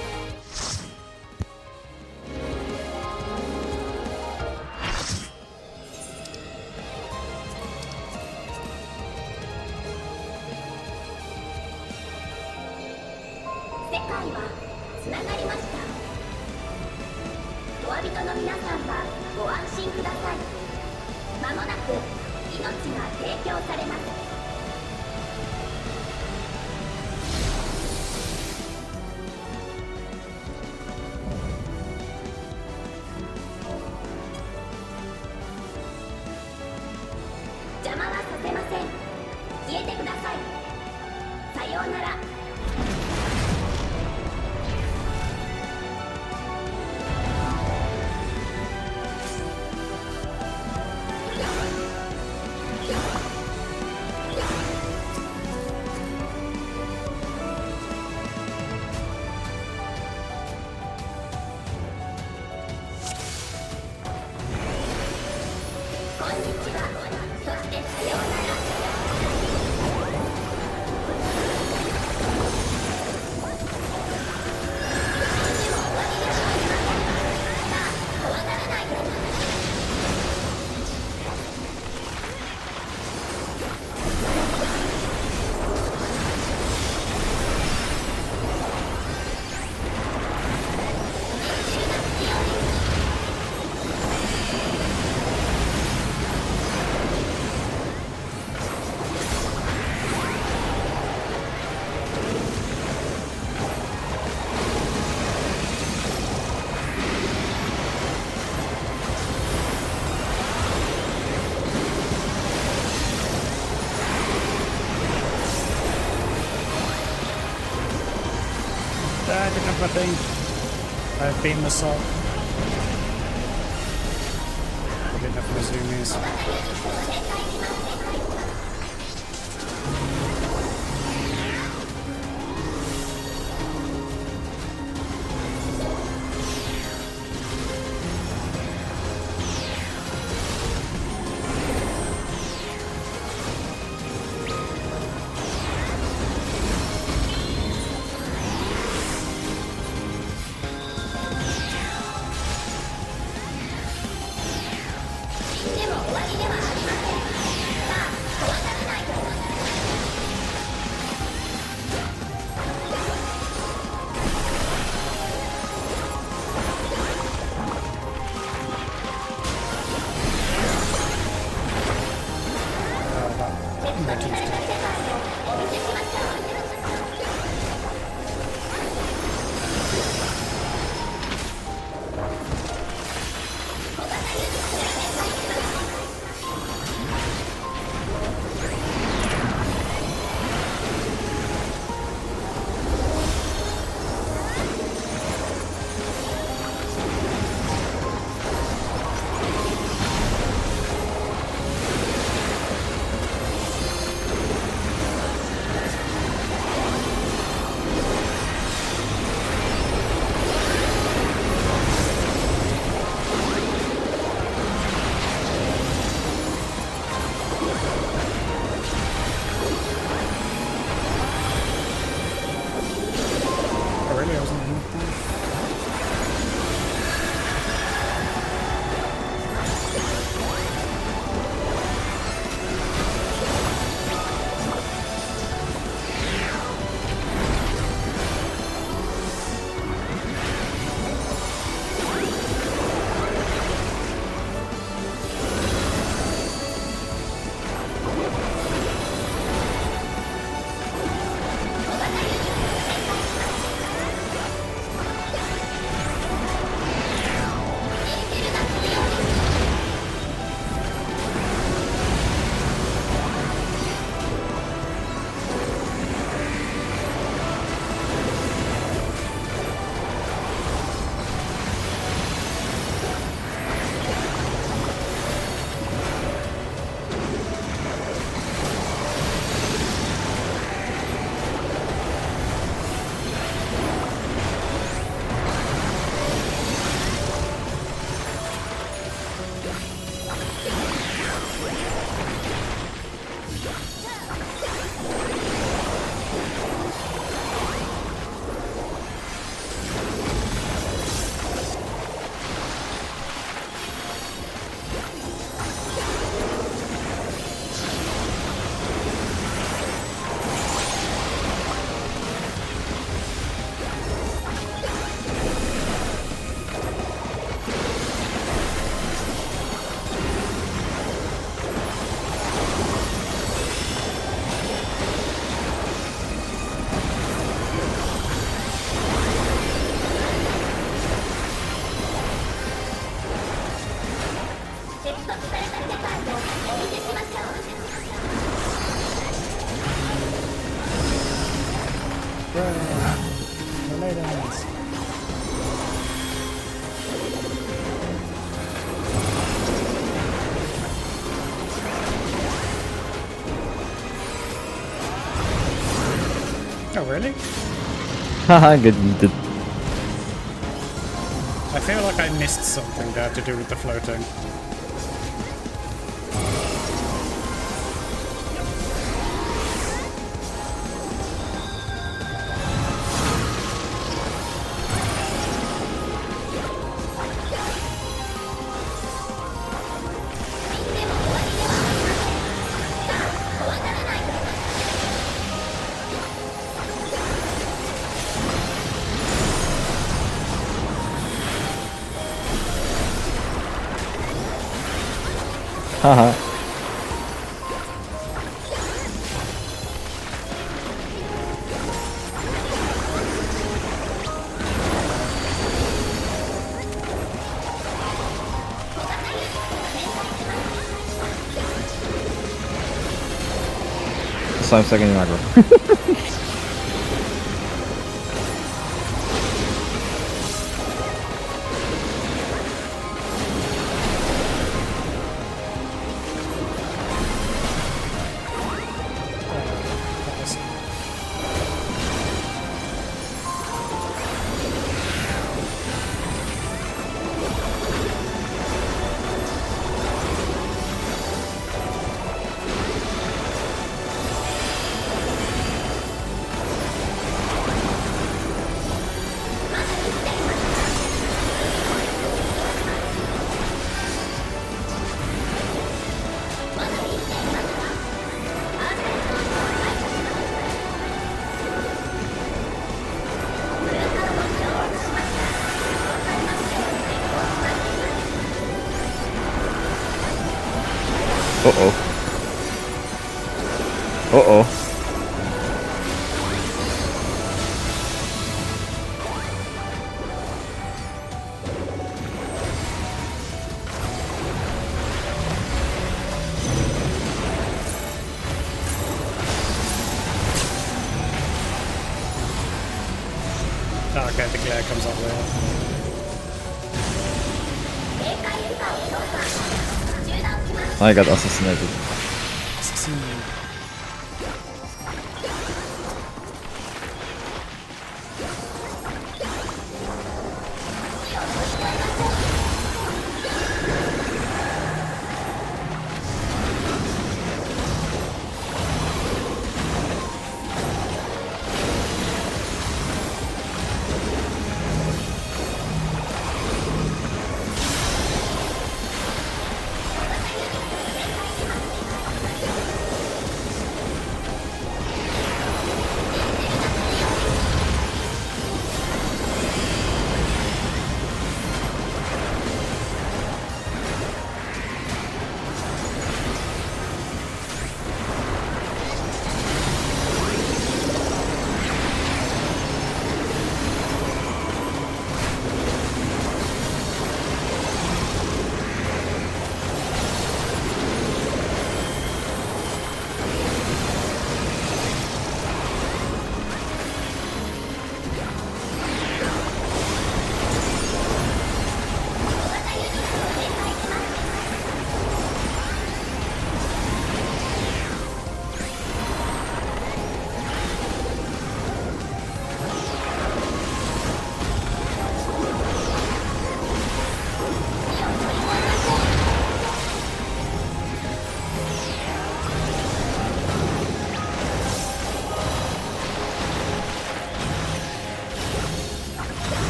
界はつながりました。ドア人の皆さんはご安心ください。まもなく命が提供されます。邪魔はさせません。消えてください。さようなら。こんにちは。そしてさようなら。I didn't have my thing. I've beaten the salt. I didn't have my zoomies. spiders. Oh, really? Haha, get yeeted. I feel like I missed something there to do with the floating. Haha. So I'm second in aggro. Uh-oh. Uh-oh. Oh, okay, the glare comes up there. I got assassinated.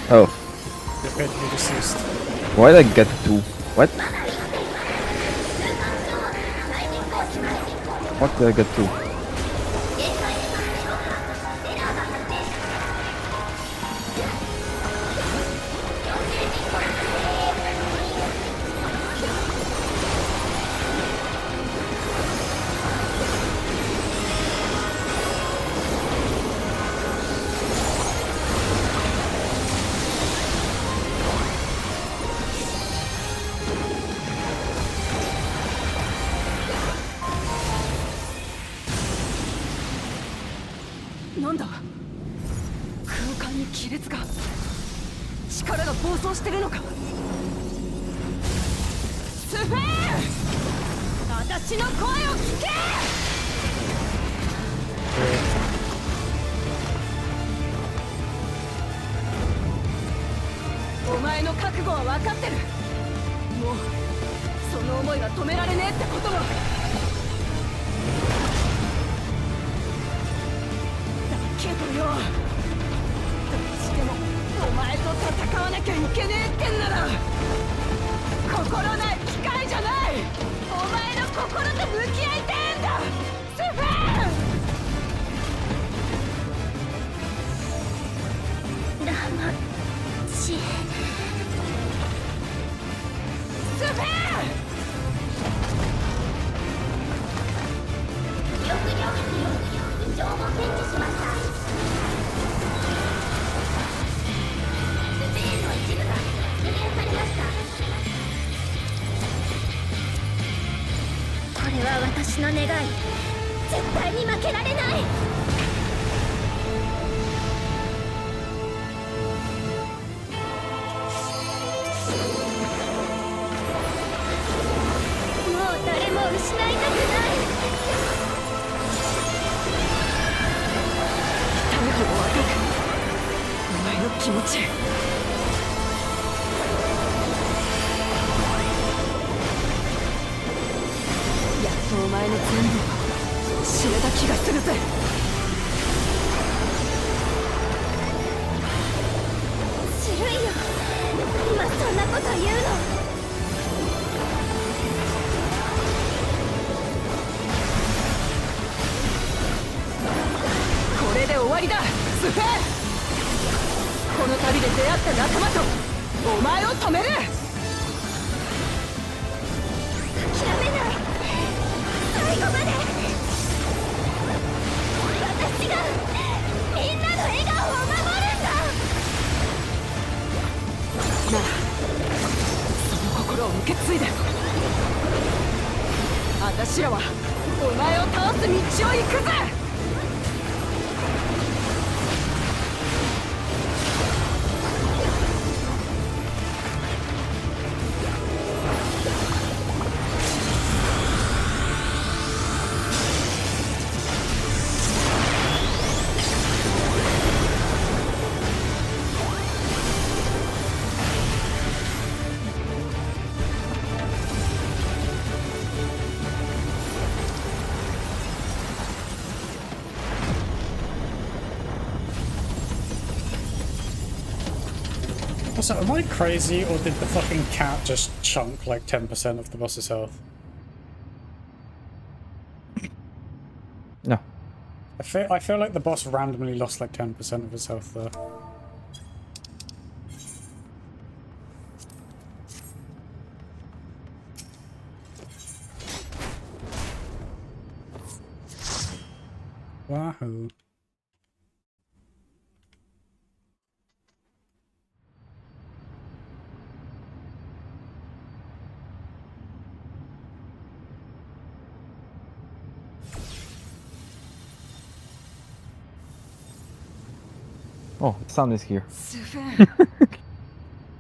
Oh. Repeatedly deceased. Why did I get two? What? What did I get two? なんだ、空間に亀裂が、力が暴走してるのか。スフェーン、私の声を聞け。お前の覚悟は分かってる。もうその思いは止められねえってことも。だけどよ、どうしてもお前と戦わなきゃいけねえってんなら、心ない機械じゃない、お前の心と向き合いてえんだ、スフェーン。ラマチスフェーン。情報検知しました。スペーンの一部が復元されました。これは私の願い。絶対に負けられない。もう誰も失いたくない。お前の気持ち。やっとお前の全部を知れた気がするぜ。ずるいよ、今そんなこと言うの。これで終わりだ、スフェーン。この旅で出会った仲間とお前を止める。諦めない、最後まで。私がみんなの笑顔を守るんだ。ならその心を受け継いで、私らはお前を倒す道を行くぜ。Also, am I crazy, or did the fucking cat just chunk like 10% of the boss's health? No. I feel like the boss randomly lost like 10% of his health there. Wahoo. Oh, the sun is here.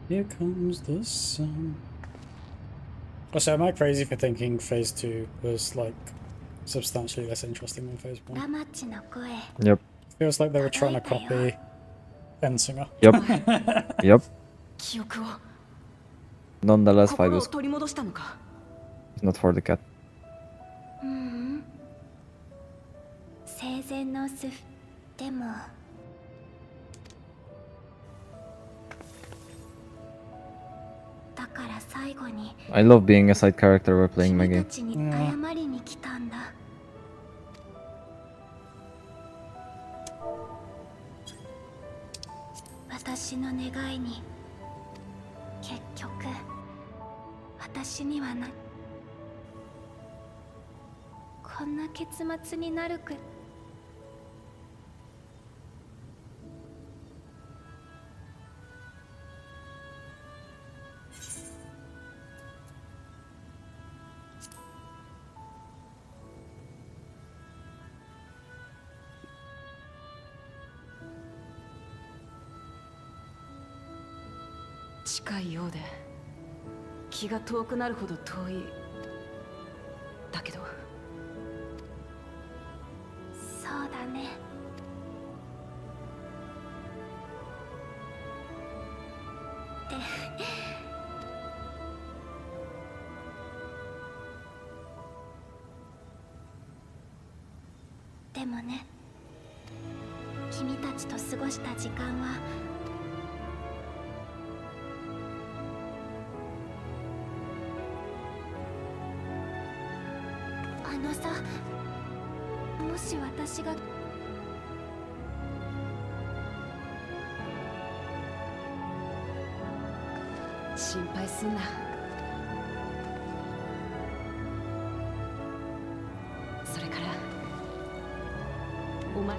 Here comes the sun. Also, am I crazy for thinking Phase 2 was like substantially less interesting than Phase 1? ラマッチの声。 Yep. Feels like they were trying to copy Ensinger. Yep. Yep. 記憶を Nonetheless, fight 心を was 取り戻したのか。 not for the cat. ううん。生前のスフでも。だから最後に I love being a side character while playing my 君 game. たちに謝りに来たんだ。私の願いに結局私にはなこんな結末になるく近いようで気が遠くなるほど遠い。だけどそうだね。でもね、君たちと過ごした時間はあのさ、もし私が心配すんな。それからお前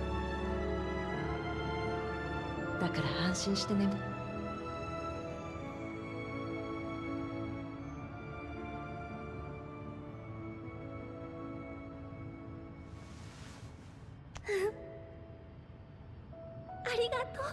だから安心して眠ありがとう。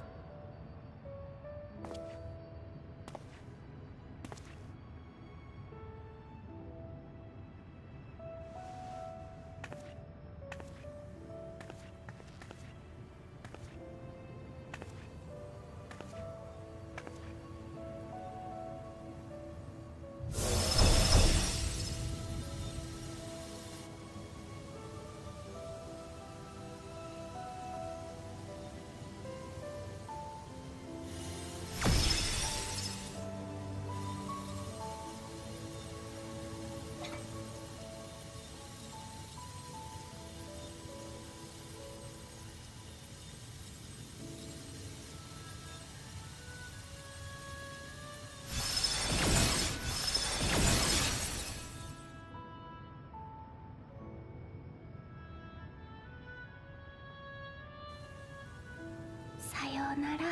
さようなら。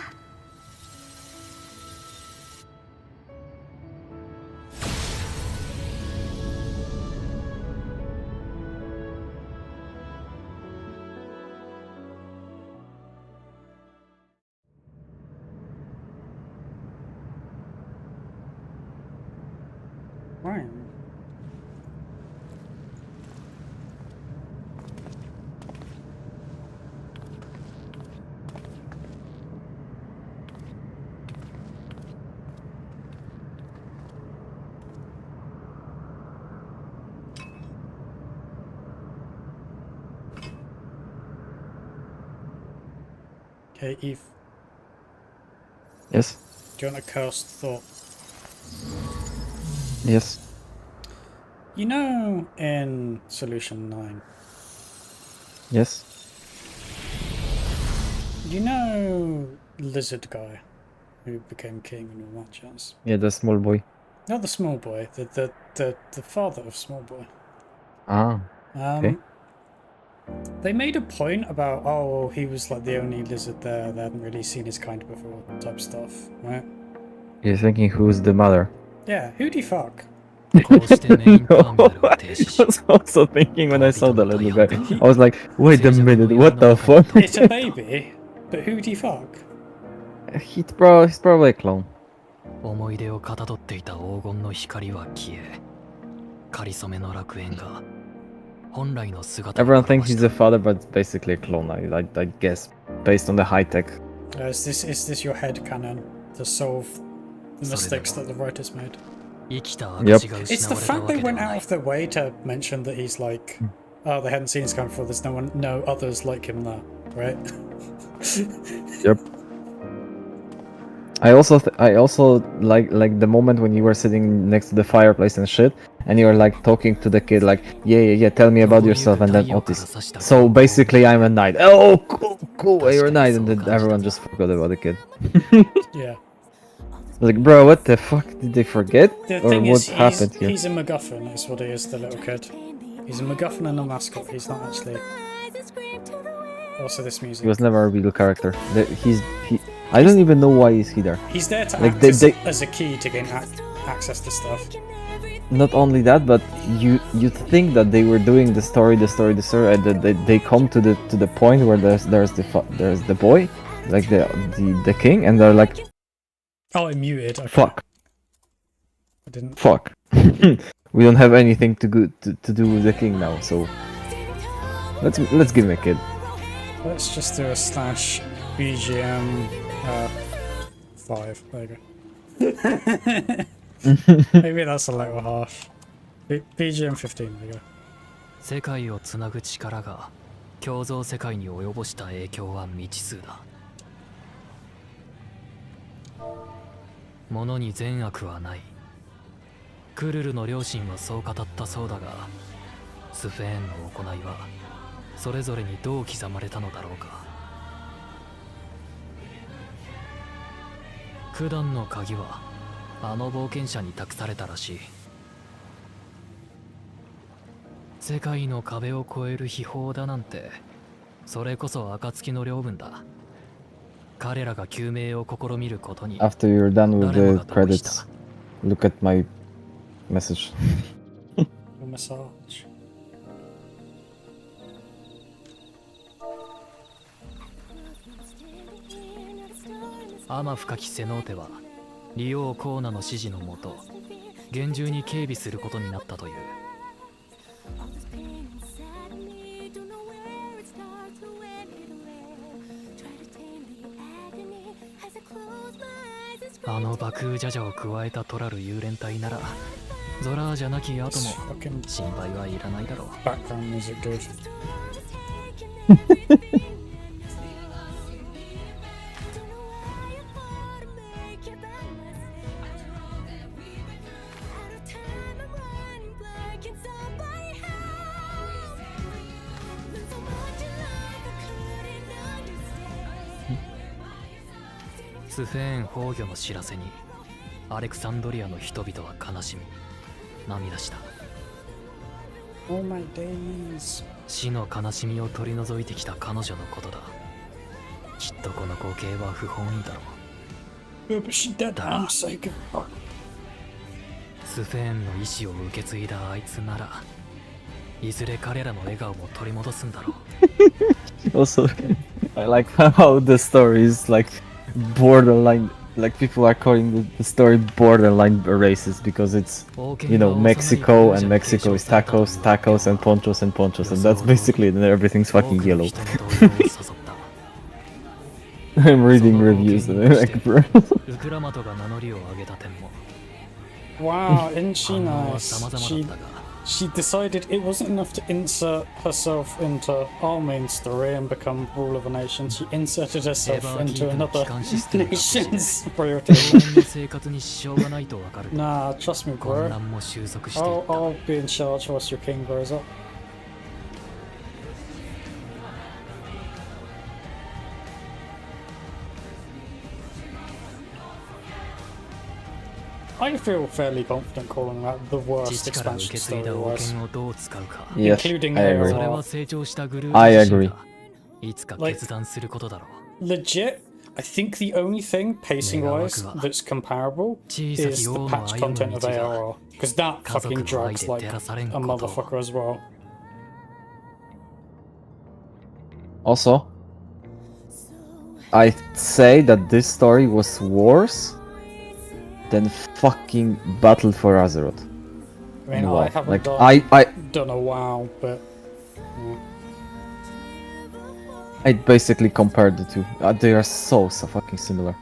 Right. Okay, Eve. Yes. Do you want to cast thought? Yes. You know, in Solution 9, Yes. you know Lizard Guy, who became king and all that jazz? Yeah, the small boy. Not the small boy, the father of small boy. Ah. Okay. They made a point about, oh, he was like the only lizard there, they hadn't really seen his kind before, type stuff, right? You're thinking who's the mother? Yeah, who'd he fuck? No, I was also thinking when I saw the little guy. I was like, wait a minute, what the fuck? It's a baby, but who'd he fuck? He's probably a clone. 思い出をかたどっていた黄金の光は消え、かりそめの楽園が本来の姿を Everyone thinks he's a father, but it's basically a clone, I guess, based on the high tech. Is this your head canon to solve the mistakes that the writers made? Yep. It's the fact they went out of their way to mention that he's like, oh, they hadn't seen his kind before, there's no others like him there, right? Yep. I also like the moment when you were sitting next to the fireplace and shit, and you were like talking to the kid like, yeah, tell me about yourself, and then Otis. So basically, I'm a knight. Oh, cool, you're a knight, and then everyone just forgot about the kid. Yeah. Like, bro, what the fuck? Did they forget? The Or thing what is, happened here? he's a MacGuffin, is what he is, the little kid. He's a MacGuffin and a mascot, he's not actually... Also this music. He was never a real character. I don't even know why is he there. He's there to like, act as a key to gain access to stuff. Not only that, but you'd think that they were doing the story, and that they come to the point where there's the boy, like the king, and they're like, Oh, I muted. Okay. Fuck. I didn't. Fuck. We don't have anything to do with the king now, so let's give him a kid. Let's just do a slash BGM 5. There you go. Maybe that's a little harsh. BGM 15. There you go. 世界をつなぐ力が共造世界に及ぼした影響は未知数だ。物に善悪はない。クルルの両親はそう語ったそうだが、スフェーンの行いはそれぞれにどう刻まれたのだろうか。九段の鍵はあの冒険者に託されたらしい。世界の壁を越える秘宝だなんて、それこそ暁の領分だ。彼らが救命を試みることに。 After you're done with the credits, look at my message. Massage. 天深きセノーテはリオー・コーナの指示のもと厳重に警備することになったという。あの爆風ジャジャを加えたトラル幽連隊ならゾラーじゃなき後も心配はいらないだろう。Background music good.「スフェーン崩御の知らせにアレクサンドリアの人々は悲しみ涙した。 Oh my days. 死の悲しみを取り除いてきた彼女のことだ。きっとこの光景は不本意だろう。 But she dead. I'm sick. スフェーンの意志を受け継いだあいつならいずれ彼らの笑顔も取り戻すんだろう。 Also, I like how the story is like borderline. Like people are calling the story borderline racist because it's, you know, Mexico and Mexico is tacos, tacos and ponchos and ponchos, and that's basically it, and everything's fucking yellow. I'm reading reviews and I'm like, bro. Wow, isn't she nice? She decided it wasn't enough to insert herself into our main story and become ruler of a nation. She inserted herself into another nation's priority. Nah, trust me, bro. I'll be in charge once your king grows up. I feel fairly confident calling that the worst expansion story-wise. Yes, including I agree. AOR. I agree. Like, legit, I think the only thing, pacing-wise, that's comparable is the patch content of AOR. Because that fucking drags like a motherfucker as well. Also, I'd say that this story was worse than fucking Battle for Azeroth. I mean, I haven't like, done a WoW, but... Yeah. I basically compared the two. They are so fucking similar.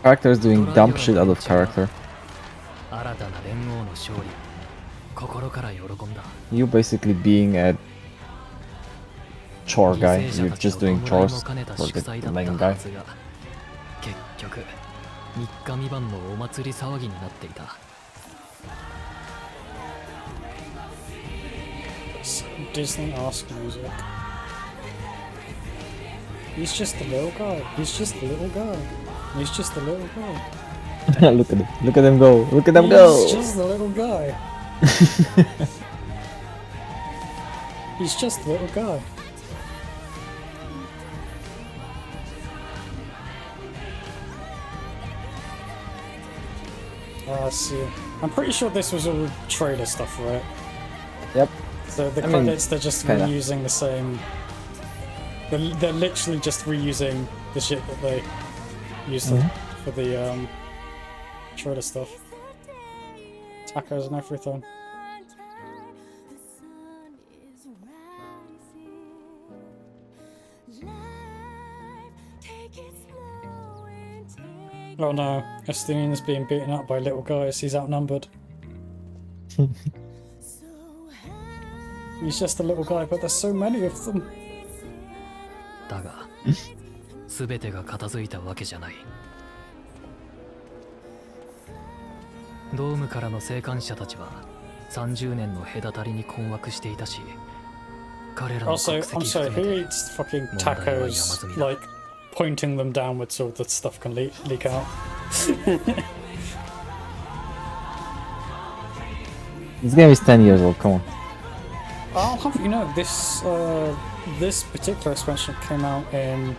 Characters doing dumb shit out of character. You basically being a chore guy, you're just doing chores for the main guy. Disney Ask music. He's just a little guy. He's just a little guy. He's just a little guy. Look at him. Look at them go. Look at them go. He's just a little guy. He's just a little guy. See. I'm pretty sure this was all trailer stuff, right? Yep. So the I mean, credits, they're just kinda. reusing the same. They're literally just reusing the shit that they used for the trailer stuff. Tacos and everything. Oh no, Estinian is being beaten up by little guys. He's outnumbered. He's just a little guy, but there's so many of them. だが、全てが片付いたわけじゃない。ドームからの生還者たちは30年の隔たりに困惑していたし、彼らの Also, 国 I'm 籍 sorry, 含 who めて eats fucking 問題は山 tacos, 積みだ。 like, pointing them downwards so that stuff can leak out? This game is 10 years old, come on. I'll have you know, this particular expansion came out in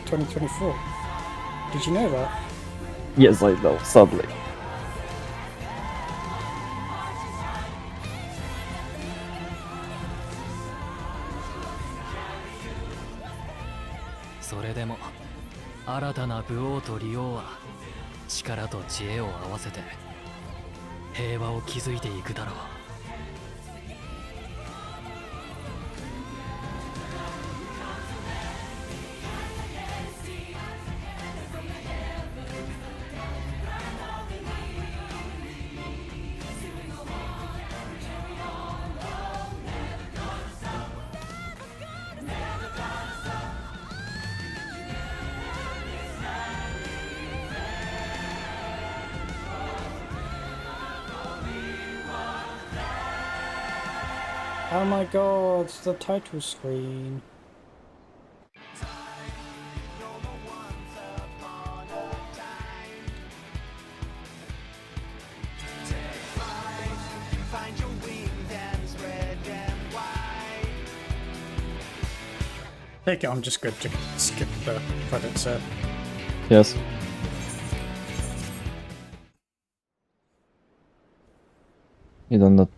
2024. Did you know that? Yes, I know, sadly. それでも新たな武王と利王は力と知恵を合わせて平和を築いていくだろう。Oh my god, the title screen. Take it, I'm just good to skip the credits here. Yes. You don't know.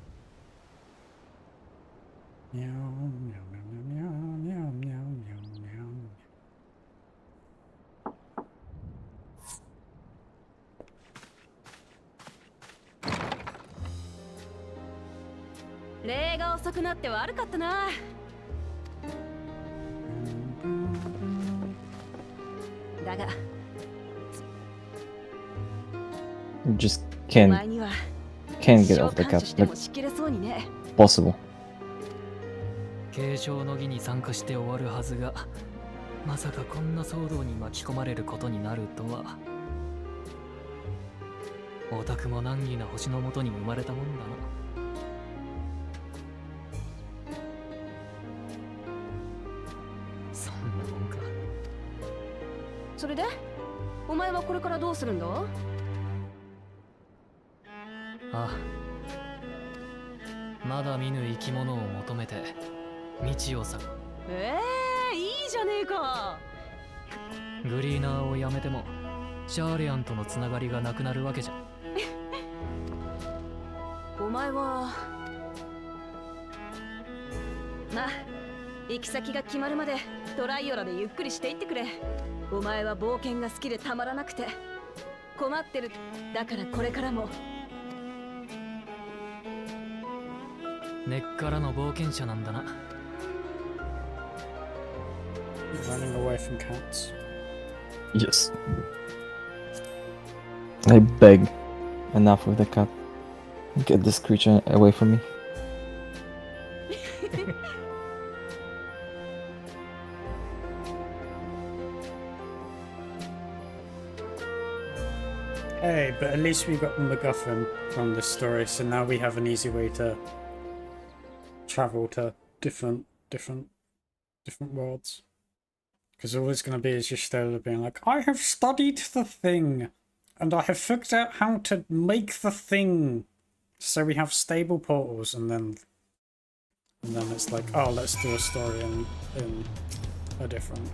Meow, meow, meow, meow, meow, meow, meow. 礼が遅くなって悪かったな。だが、 You just お can't 前には get off the 召喚 cat. 師しても Like しきれそうにね。 possible. 継承の儀に参加して終わるはずが、まさかこんな騒動に巻き込まれることになるとは。オタクも難儀な星のもとに生まれたもんだな。そんなもんか。それで、お前はこれからどうするんだ？ああ、まだ見ぬ生き物を求めて道を探る。いいじゃねえか。グリーナーをやめてもシャーレアンとのつながりがなくなるわけじゃ。お前はまあ、行き先が決まるまでトライオラでゆっくりしていってくれ。お前は冒険が好きでたまらなくて困ってる。だからこれからも根っからの冒険者なんだな。Running away from cats. Yes. I beg. Enough with the cat. Get this creature away from me. Hey, but at least we got the MacGuffin from this story, so now we have an easy way to travel to different worlds. Because all it's going to be is just Stola being like, I have studied the thing, and I have figured out how to make the thing. So we have stable portals, and then it's like, oh, let's do a story in a different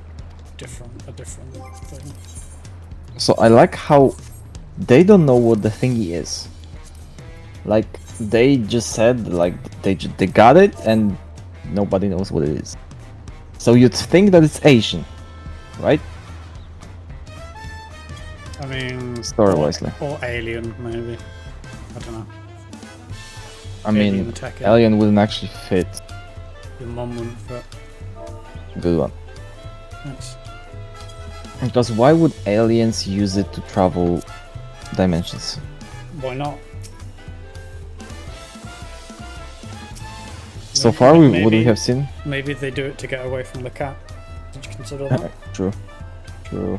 thing. So I like how they don't know what the thingy is. Like, they just said like they got it and nobody knows what it is. So you'd think that it's Asian, right? I mean, Story-wise, or alien, maybe. I don't know. I mean, Alien attack, alien wouldn't actually fit. Your mum wouldn't fit. Good one. Thanks. Because why would aliens use it to travel dimensions? Why not? So Maybe- far, what we maybe- have seen. Maybe they do it to get away from the cat. Did you consider that? True. True.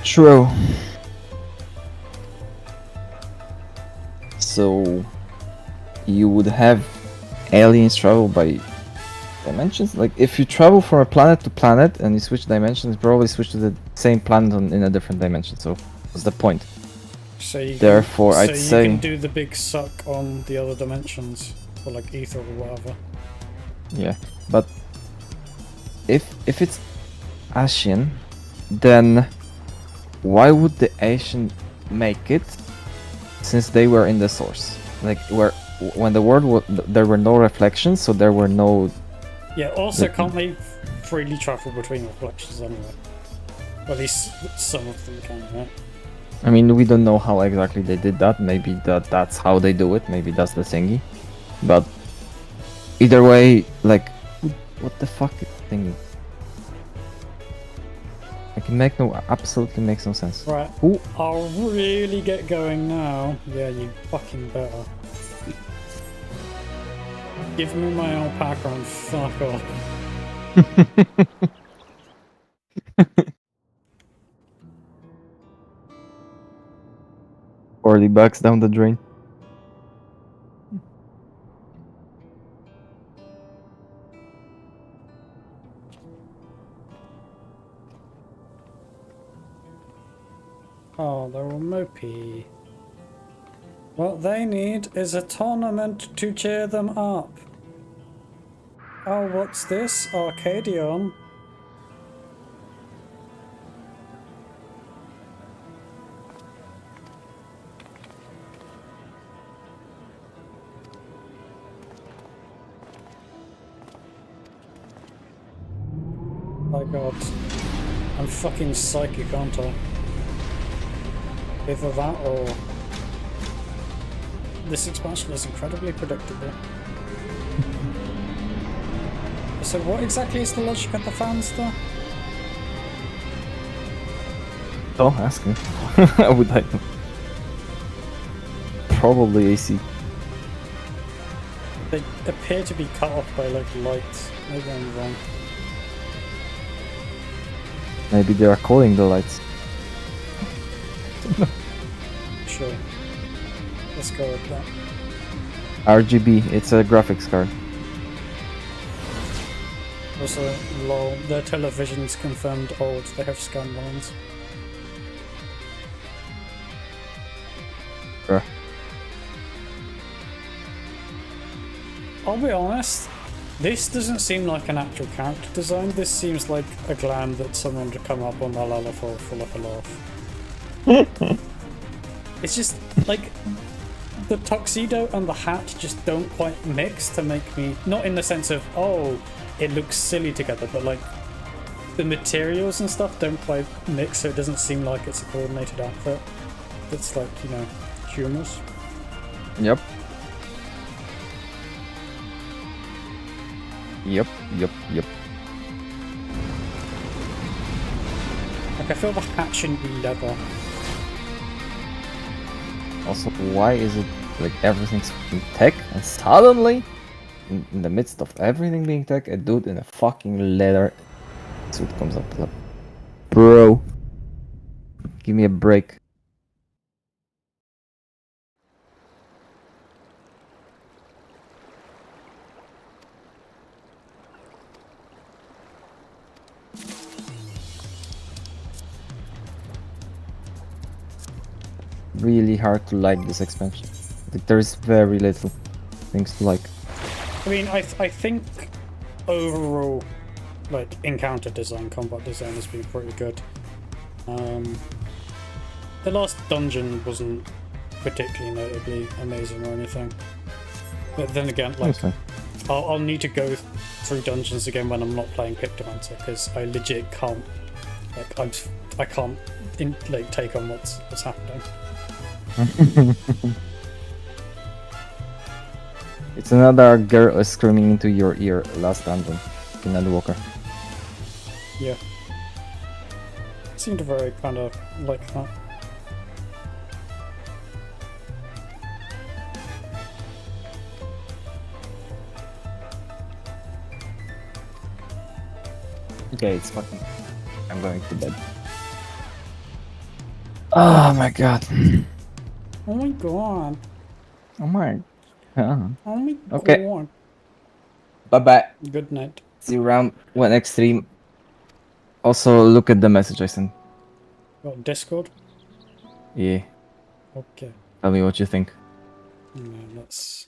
True. So you would have aliens travel by dimensions? Like if you travel from a planet to planet and you switch dimensions, you probably switch to the same planet in a different dimension. So what's the point? So you Therefore, can, I'd so you say can do the big suck on the other dimensions, or like ether or whatever. yeah. But if it's Asian, then why would the Asian make it? Since they were in the source, like when the world was, there were no reflections, so there were no. Yeah. Also, can't they freely travel between reflections anyway? Well, at least some of them can, right? I mean, we don't know how exactly they did that. Maybe that's how they do it. Maybe that's the thingy. But either way, like, what the fuck is thingy? Like, absolutely makes no sense. Right. Who? I'll really get going now. Yeah, you fucking better. Give me my alpaca and fuck off. 40 bucks down the drain. Oh, they're all mopey. What they need is a tournament to cheer them up. Oh, what's this? Arcadion. My god. I'm fucking psychic, aren't I? Either that or... This expansion is incredibly predictable. So what exactly is the logic of the fans though? Don't ask me. I would like them. Probably AC. They appear to be cut off by like lights. Maybe I'm wrong. Maybe they are calling the lights. Sure. Let's go with that. RGB, it's a graphics card. Also, lol, their television's confirmed old, they have scan lines. Bruh. I'll be honest, this doesn't seem like an actual character design, this seems like a glam that someone would come up on their lala for like a laugh. It's just, like, the tuxedo and the hat just don't quite mix to make me... Not in the sense of, oh, it looks silly together, but like, the materials and stuff don't quite mix, so it doesn't seem like it's a coordinated outfit. It's like, you know, humorous. Yep. Yep. Like, I feel the hat shouldn't be leather. Also, why is it like everything's fucking tech and suddenly, in the midst of everything being tech, a dude in a fucking leather suit comes up like, bro, give me a break. Really hard to like this expansion. Like, there's very little things to like. I mean, I think overall, like, encounter design, combat design has been pretty good. The last dungeon wasn't particularly notably amazing or anything. But then again, like, That's fine. I'll need to go through dungeons again when I'm not playing Picto because I legit can't. Like, I can't take on what's happening. It's another girl screaming into your ear. Last dungeon in Endwalker. Yeah. Seemed very kind of like that. Okay, it's fucking. I'm going to bed. Oh my god. Oh my god. Oh my. God. Oh my Okay. god. Bye bye. Good night. See you around when next stream. Also, look at the message I sent. Got Discord? Yeah. Okay. Tell me what you think. No, let's.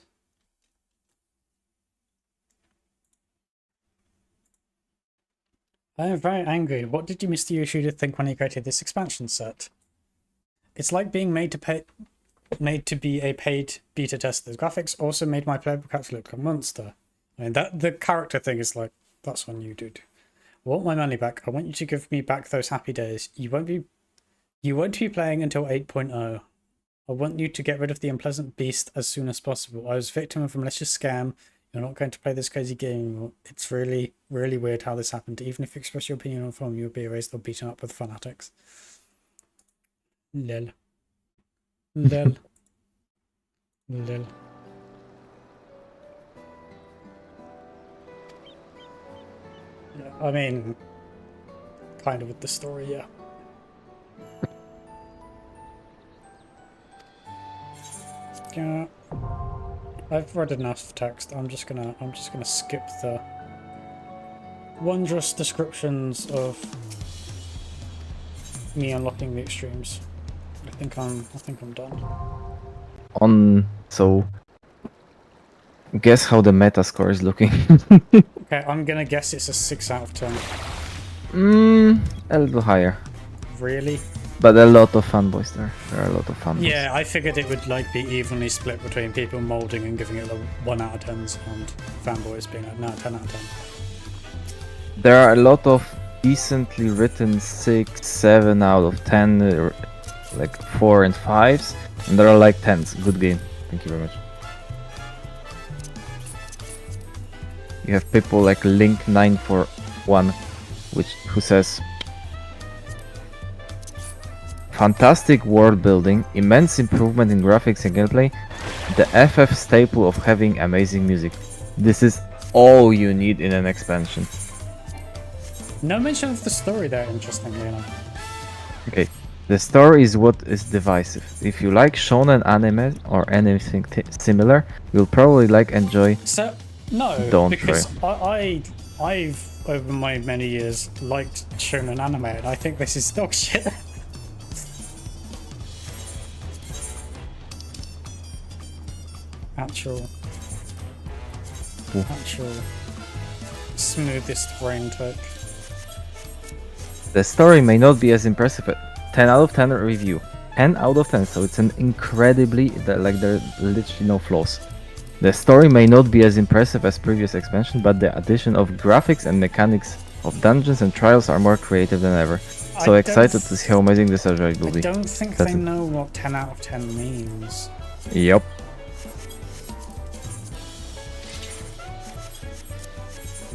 I am very angry. What did you, Mr. Yoshida, think when you created this expansion set? It's like being made to be a paid beta tester. The graphics also made my playable character look like a monster. I mean, the character thing is like, that's on you, dude. I want my money back. I want you to give me back those happy days. You won't be playing until 8.0. I want you to get rid of the unpleasant beast as soon as possible. I was a victim of a malicious scam. You're not going to play this crazy game anymore. It's really, really weird how this happened. Even if you express your opinion on film, you'll be erased or beaten up with fanatics. Lol. Lol. Lol. Yeah, I mean, kind of with the story, yeah. Yeah. I've read enough text. I'm just gonna skip the wondrous descriptions of me unlocking the extremes. I think I'm done. So guess how the meta score is looking. Okay, I'm gonna guess it's a 6 out of 10. A little higher. Really? But a lot of fanboys there. There are a lot of fanboys. Yeah, I figured it would like be evenly split between people molding and giving it the 1 out of 10s and fanboys being like, no, 10 out of 10. There are a lot of decently written 6, 7 out of 10, like 4 and 5s, and there are like 10s. Good game. Thank you very much. You have people like Link941, who says, fantastic world building, immense improvement in graphics and gameplay, the FF staple of having amazing music. This is all you need in an expansion. No mention of the story there, interestingly enough. Okay, the story is what is divisive. If you like shonen anime or anything similar, you'll probably enjoy No, Dawntrail. because I've over my many years liked shonen anime, and I think this is dog shit. Actual smoothest brain touch. The story may not be as impressive, but 10 out of 10 review. 10 out of 10, so it's an incredibly, there are literally no flaws. The story may not be as impressive as previous expansion, but the addition of graphics and mechanics of dungeons and trials are more creative than ever. So excited to see how amazing this upgrade will be. I don't think they know what 10 out of 10 means. Yep.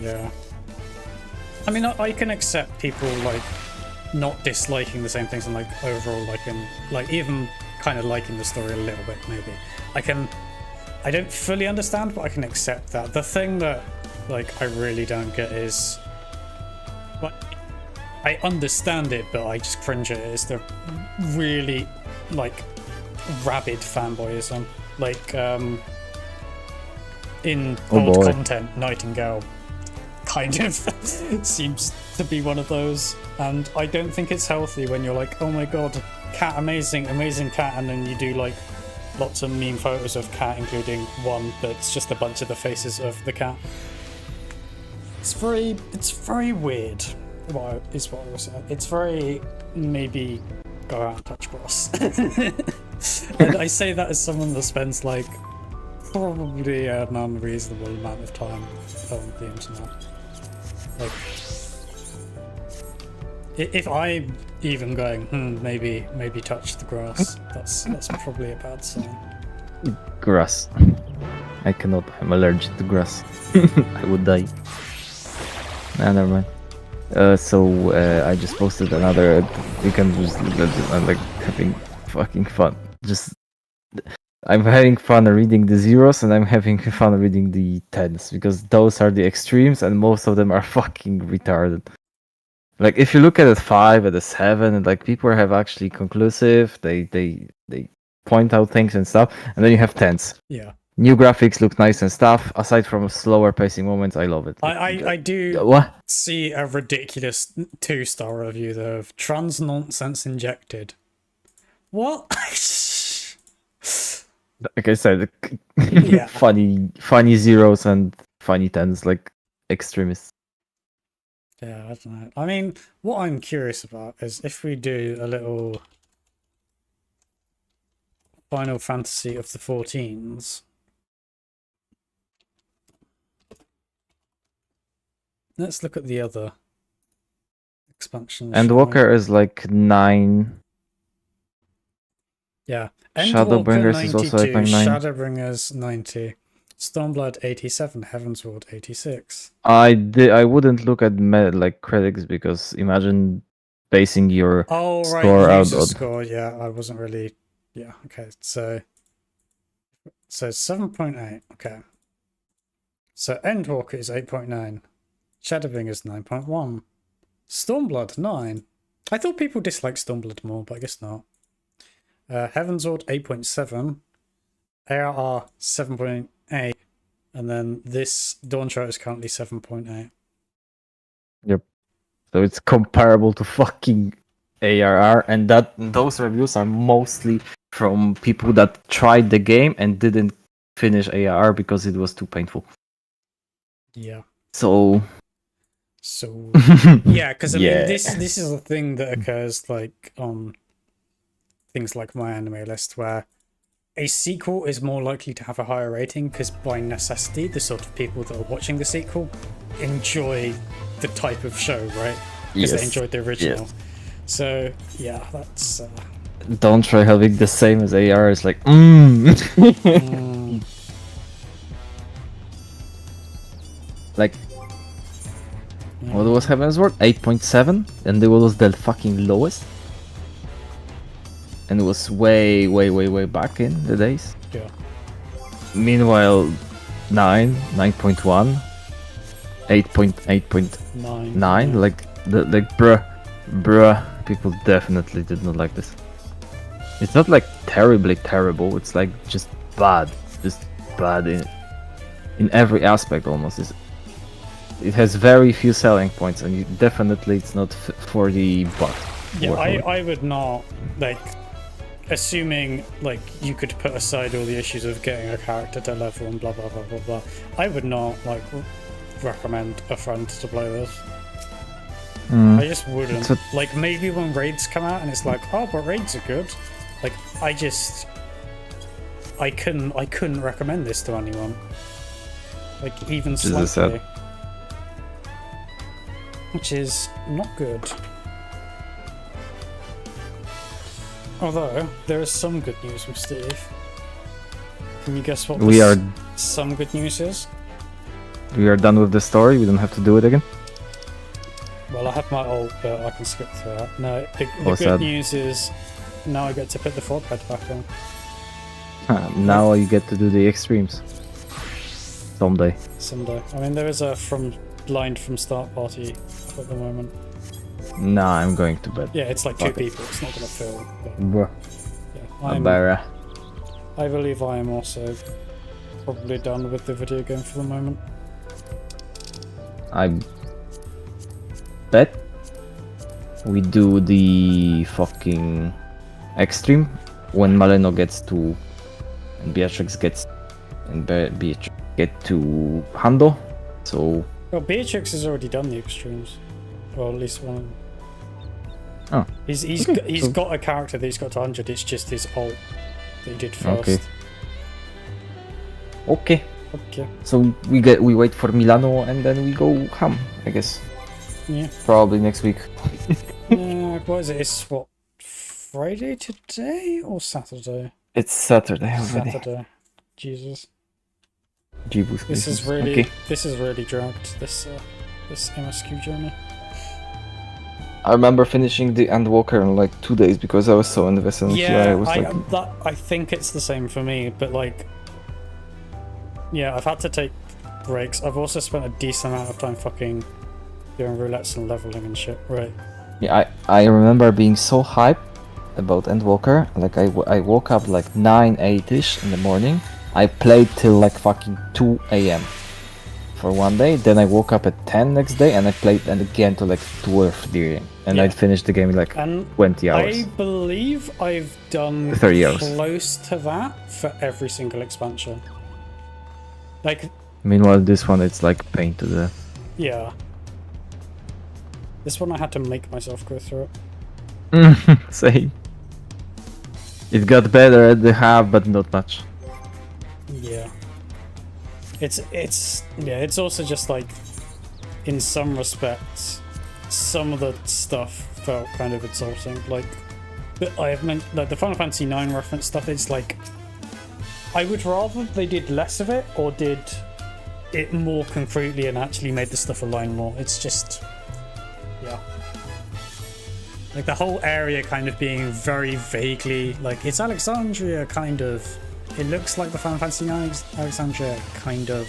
Yeah. I mean, I can accept people not disliking the same things and overall even kind of liking the story a little bit, maybe. I don't fully understand, but I can accept that. The thing that I really don't get is I understand it, but I just cringe at it, is the really rabid fanboyism. In old content, Nightingale kind of seems to be one of those, and I don't think it's healthy when you're like, oh my god, cat, amazing cat, and then you do lots of meme photos of cat, including one that's just a bunch of the faces of the cat. It's very weird, is what I was saying. It's very maybe go out and touch grass. And I say that as someone that spends like probably an unreasonable amount of time on the internet. Like, if I'm even going, maybe touch the grass, that's probably a bad sign. Grass. I cannot. I'm allergic to grass. I would die. Nah, never mind. I just posted another. You can just. I'm like having fucking fun. I'm having fun reading the zeros and I'm having fun reading the tens because those are the extremes and most of them are fucking retarded. Like if you look at a 5 and a 7 and like people have actually conclusive, they point out things and stuff, and then you have tens. Yeah. New graphics look nice and stuff. Aside from slower pacing moments, I love it. I do What? see a ridiculous 2-star review though of trans nonsense injected. What? Like I said, Yeah. funny zeros and funny tens, like extremists. Yeah, I don't know. I mean, what I'm curious about is if we do a little Final Fantasy of the 14s. Let's look at the other expansions. Endwalker is like 9. Yeah. Shadowbringers is also like 9. Shadowbringers 90. Stormblood 87, Heavensward 86. I wouldn't look at like critics because imagine basing your score out user on score. Yeah, I wasn't really. Yeah, okay. So 7.8. Okay. So Endwalker is 8.9. Shadowbringers is 9.1. Stormblood 9. I thought people disliked Stormblood more, but I guess not. Heavensward 8.7. ARR 7.8. And then this Dawntrail is currently 7.8. Yep. So it's comparable to fucking ARR, and those reviews are mostly from people that tried the game and didn't finish ARR because it was too painful. Yeah. So yeah, because I Yeah. mean, this is a thing that occurs like on things like my anime list, where a sequel is more likely to have a higher rating because by necessity, the sort of people that are watching the sequel enjoy the type of show, right? Because they enjoyed the original. Yes. So yeah, that's. Don't try having the same as AR is like Like what was Heavensward? 8.7, and it was the fucking lowest. And it was way back in the days. Yeah. Meanwhile, 9.1, 8.9, like bruh, people definitely did not like this. It's not like terribly terrible. It's like just bad in every aspect almost. It has very few selling points, and definitely it's not for the buck. Yeah, I would not like. Assuming like you could put aside all the issues of getting a character to level and blah blah blah blah blah, I would not like recommend a friend to play this. I just wouldn't. Like maybe when raids come out and it's like, oh, but raids are good. Like I couldn't recommend this to anyone. Like even slightly. Which is not good. Although, there is some good news with Steve. Can you guess what some good news is? We are done with the story, we don't have to do it again? Well, I have my ult, but I can skip through that. No, the good news is now I get to put the frog head back on. Now you get to do the extremes. Someday. I mean, there is a blind from start party at the moment. Nah, I'm going to bed. Yeah, it's like 2 people. It's not gonna fill. Bruh. Yeah, I believe I am also probably done with the video game for the moment. I bet we do the fucking extreme when Maleno gets to and Beatrix gets get to Hando. So well, Beatrix has already done the extremes. Well, at least one. Oh. He's Okay, got a character that he's got to 100. It's just his ult that he did first. Okay. Okay. Okay. So we wait for Milano and then we go ham, I guess. Yeah. Probably next week. What is it? It's what, Friday today or Saturday? It's Saturday already. Saturday. Jesus. Jeebus. This is really dragged. This MSQ journey. I remember finishing the Endwalker in like 2 days because I was so invested in Yeah, QI. I think it's the same for me, but like, yeah, I've had to take breaks. I've also spent a decent amount of time fucking doing roulettes and leveling and shit, right? Yeah, I remember being so hyped about Endwalker. Like I woke up like 8ish in the morning. I played till like fucking 2 a.m. for 1 day. Then I woke up at 10 next day and I played and again to like 2 or 3 a.m. And I'd finished the game in like 20 hours. I believe I've done 30 hours. close to that for every single expansion. Like, Meanwhile, this one it's like pain to the. yeah. This one I had to make myself go through it. Same. It got better at the half, but not much. Yeah. It's also just like, in some respects, some of the stuff felt kind of insulting. Like, I have meant like the Final Fantasy IX reference stuff. It's like, I would rather they did less of it or did it more concretely and actually made the stuff align more. It's just, yeah. Like the whole area kind of being very vaguely like, it's Alexandria kind of. It looks like the Final Fantasy IX Alexandria kind of,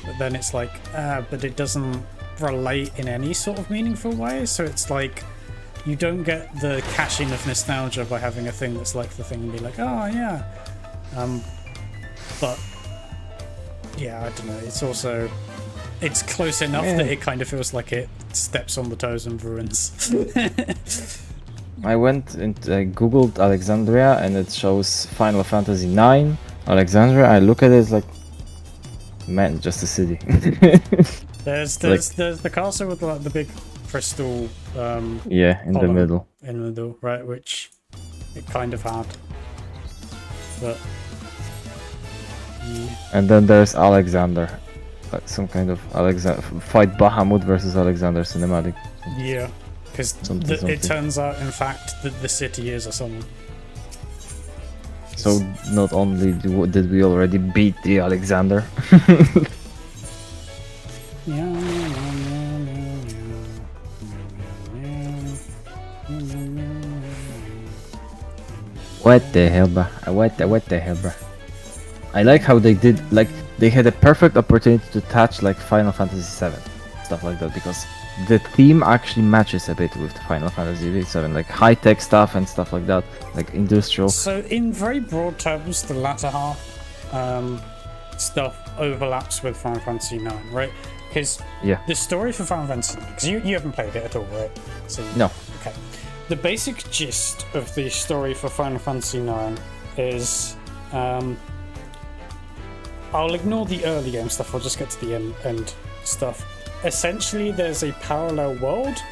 but then it's like, but it doesn't relate in any sort of meaningful way. So it's like, you don't get the caching of nostalgia by having a thing that's like the thing and be like, oh yeah. But yeah, I don't know. It's also, it's close enough that it kind of feels like it steps on the toes and ruins. I went and I googled Alexandria and it shows Final Fantasy IX Alexandria. I look at it, it's like, man, just a city. there's the castle with like the big crystal yeah, in the middle. In the middle, right, which it kind of had. But yeah. And then there's Alexander. Like some kind of fight Bahamut versus Alexander cinematic. Yeah. Because it turns out, in fact, that the city is a summon. So not only did we already beat the Alexander. What the hell, bro? What the hell, bro? I like how they did, like, they had a perfect opportunity to touch like Final Fantasy VII, stuff like that, because the theme actually matches a bit with Final Fantasy VII, like high-tech stuff and stuff like that, like industrial. So in very broad terms, the latter half stuff overlaps with Final Fantasy IX, right? Because the story for Final Fantasy IX, because you haven't played it at all, right? So, no. Okay. The basic gist of the story for Final Fantasy IX is, I'll ignore the early game stuff, I'll just get to the end stuff. Essentially, there's a parallel world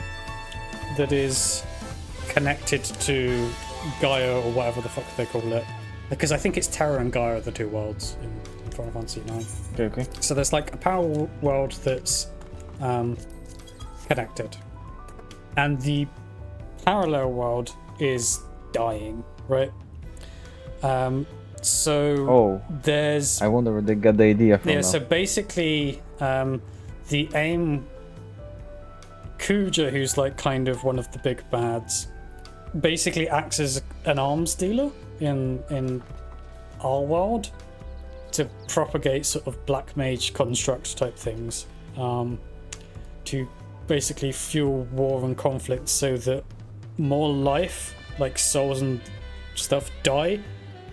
that is connected to Gaia or whatever the fuck they call it. Because I think it's Terra and Gaia are the two worlds in Final Fantasy IX. Okay. So there's like a parallel world that's connected. And the parallel world is dying, right? So there's... I wonder where they got the idea from. Yeah, now. so basically... the aim, Kuja, who's like kind of one of the big bads, basically acts as an arms dealer in our world to propagate sort of black mage construct type things, to basically fuel war and conflict so that more life, like souls and stuff,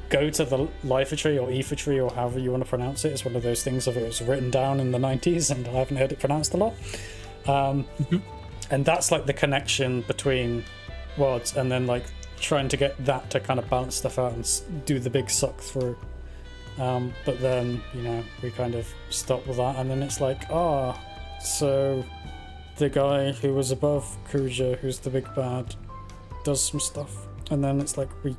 go to the Life Tree or Ether Tree or however you want to pronounce it. It's one of those things of it was written down in the 90s and I haven't heard it pronounced a lot. And that's like the connection between worlds, and then like trying to get that to kind of balance stuff out and do the big suck through. But then, you know, we kind of stop with that, and then it's like, so the guy who was above Kuja, who's the big bad, does some stuff, and then it's like we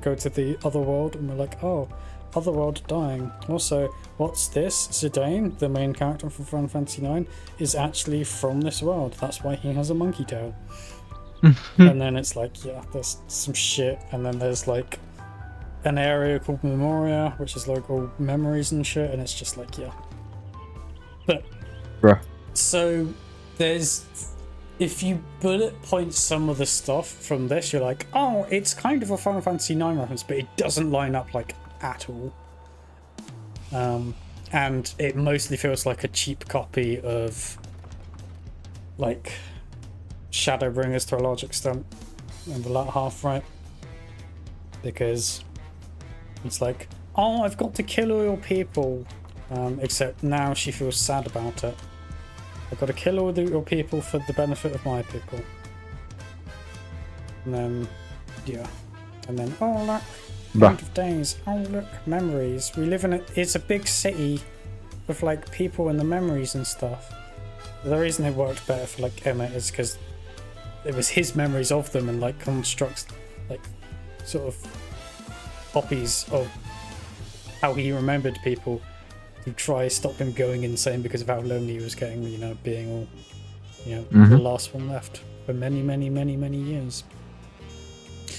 go to the other world, and we're like, oh, other world dying. Also, what's this? Zidane, the main character from Final Fantasy IX, is actually from this world. That's why he has a monkey tail. And then it's like, yeah, there's some shit, and then there's like an area called Memoria, which is like all memories and shit, and it's just like, yeah. But Bruh. so there's, if you bullet point some of the stuff from this, you're like, oh, it's kind of a Final Fantasy IX reference, but it doesn't line up like at all. And it mostly feels like a cheap copy of like Shadowbringers to a large extent in the latter half, right? Because it's like, oh, I've got to kill all your people, except now she feels sad about it. I've got to kill all your people for the benefit of my people. And then, yeah. And then, oh, look, end of days. Oh, look, memories. We live in it's a big city with, like, people and the memories and stuff. The reason it worked better for, like, Emmett is because it was his memories of them and, like, constructs, like, sort of copies of how he remembered people to try stop him going insane because of how lonely he was getting, you know, being all, you know, the last one left for many, many, many, many years.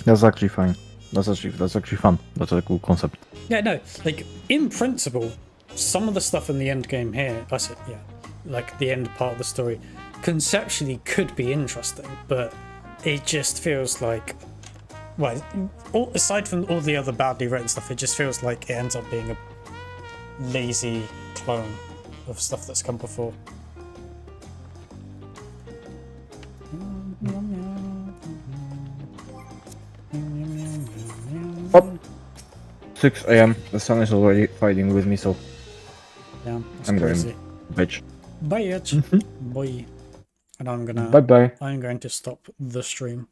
That's actually fine. That's actually fun. That's a cool concept. Yeah, no, like, in principle, some of the stuff in the end game here, I said, yeah, like the end part of the story, conceptually could be interesting, but it just feels like, well, aside from all the other badly written stuff, it just feels like it ends up being a lazy clone of stuff that's come before. Oh, 6 AM. The sun is already fighting with me, so yeah, I'm crazy. going, bitch. Bye, bitch. Bye. And I'm Bye bye. I'm going to stop the stream.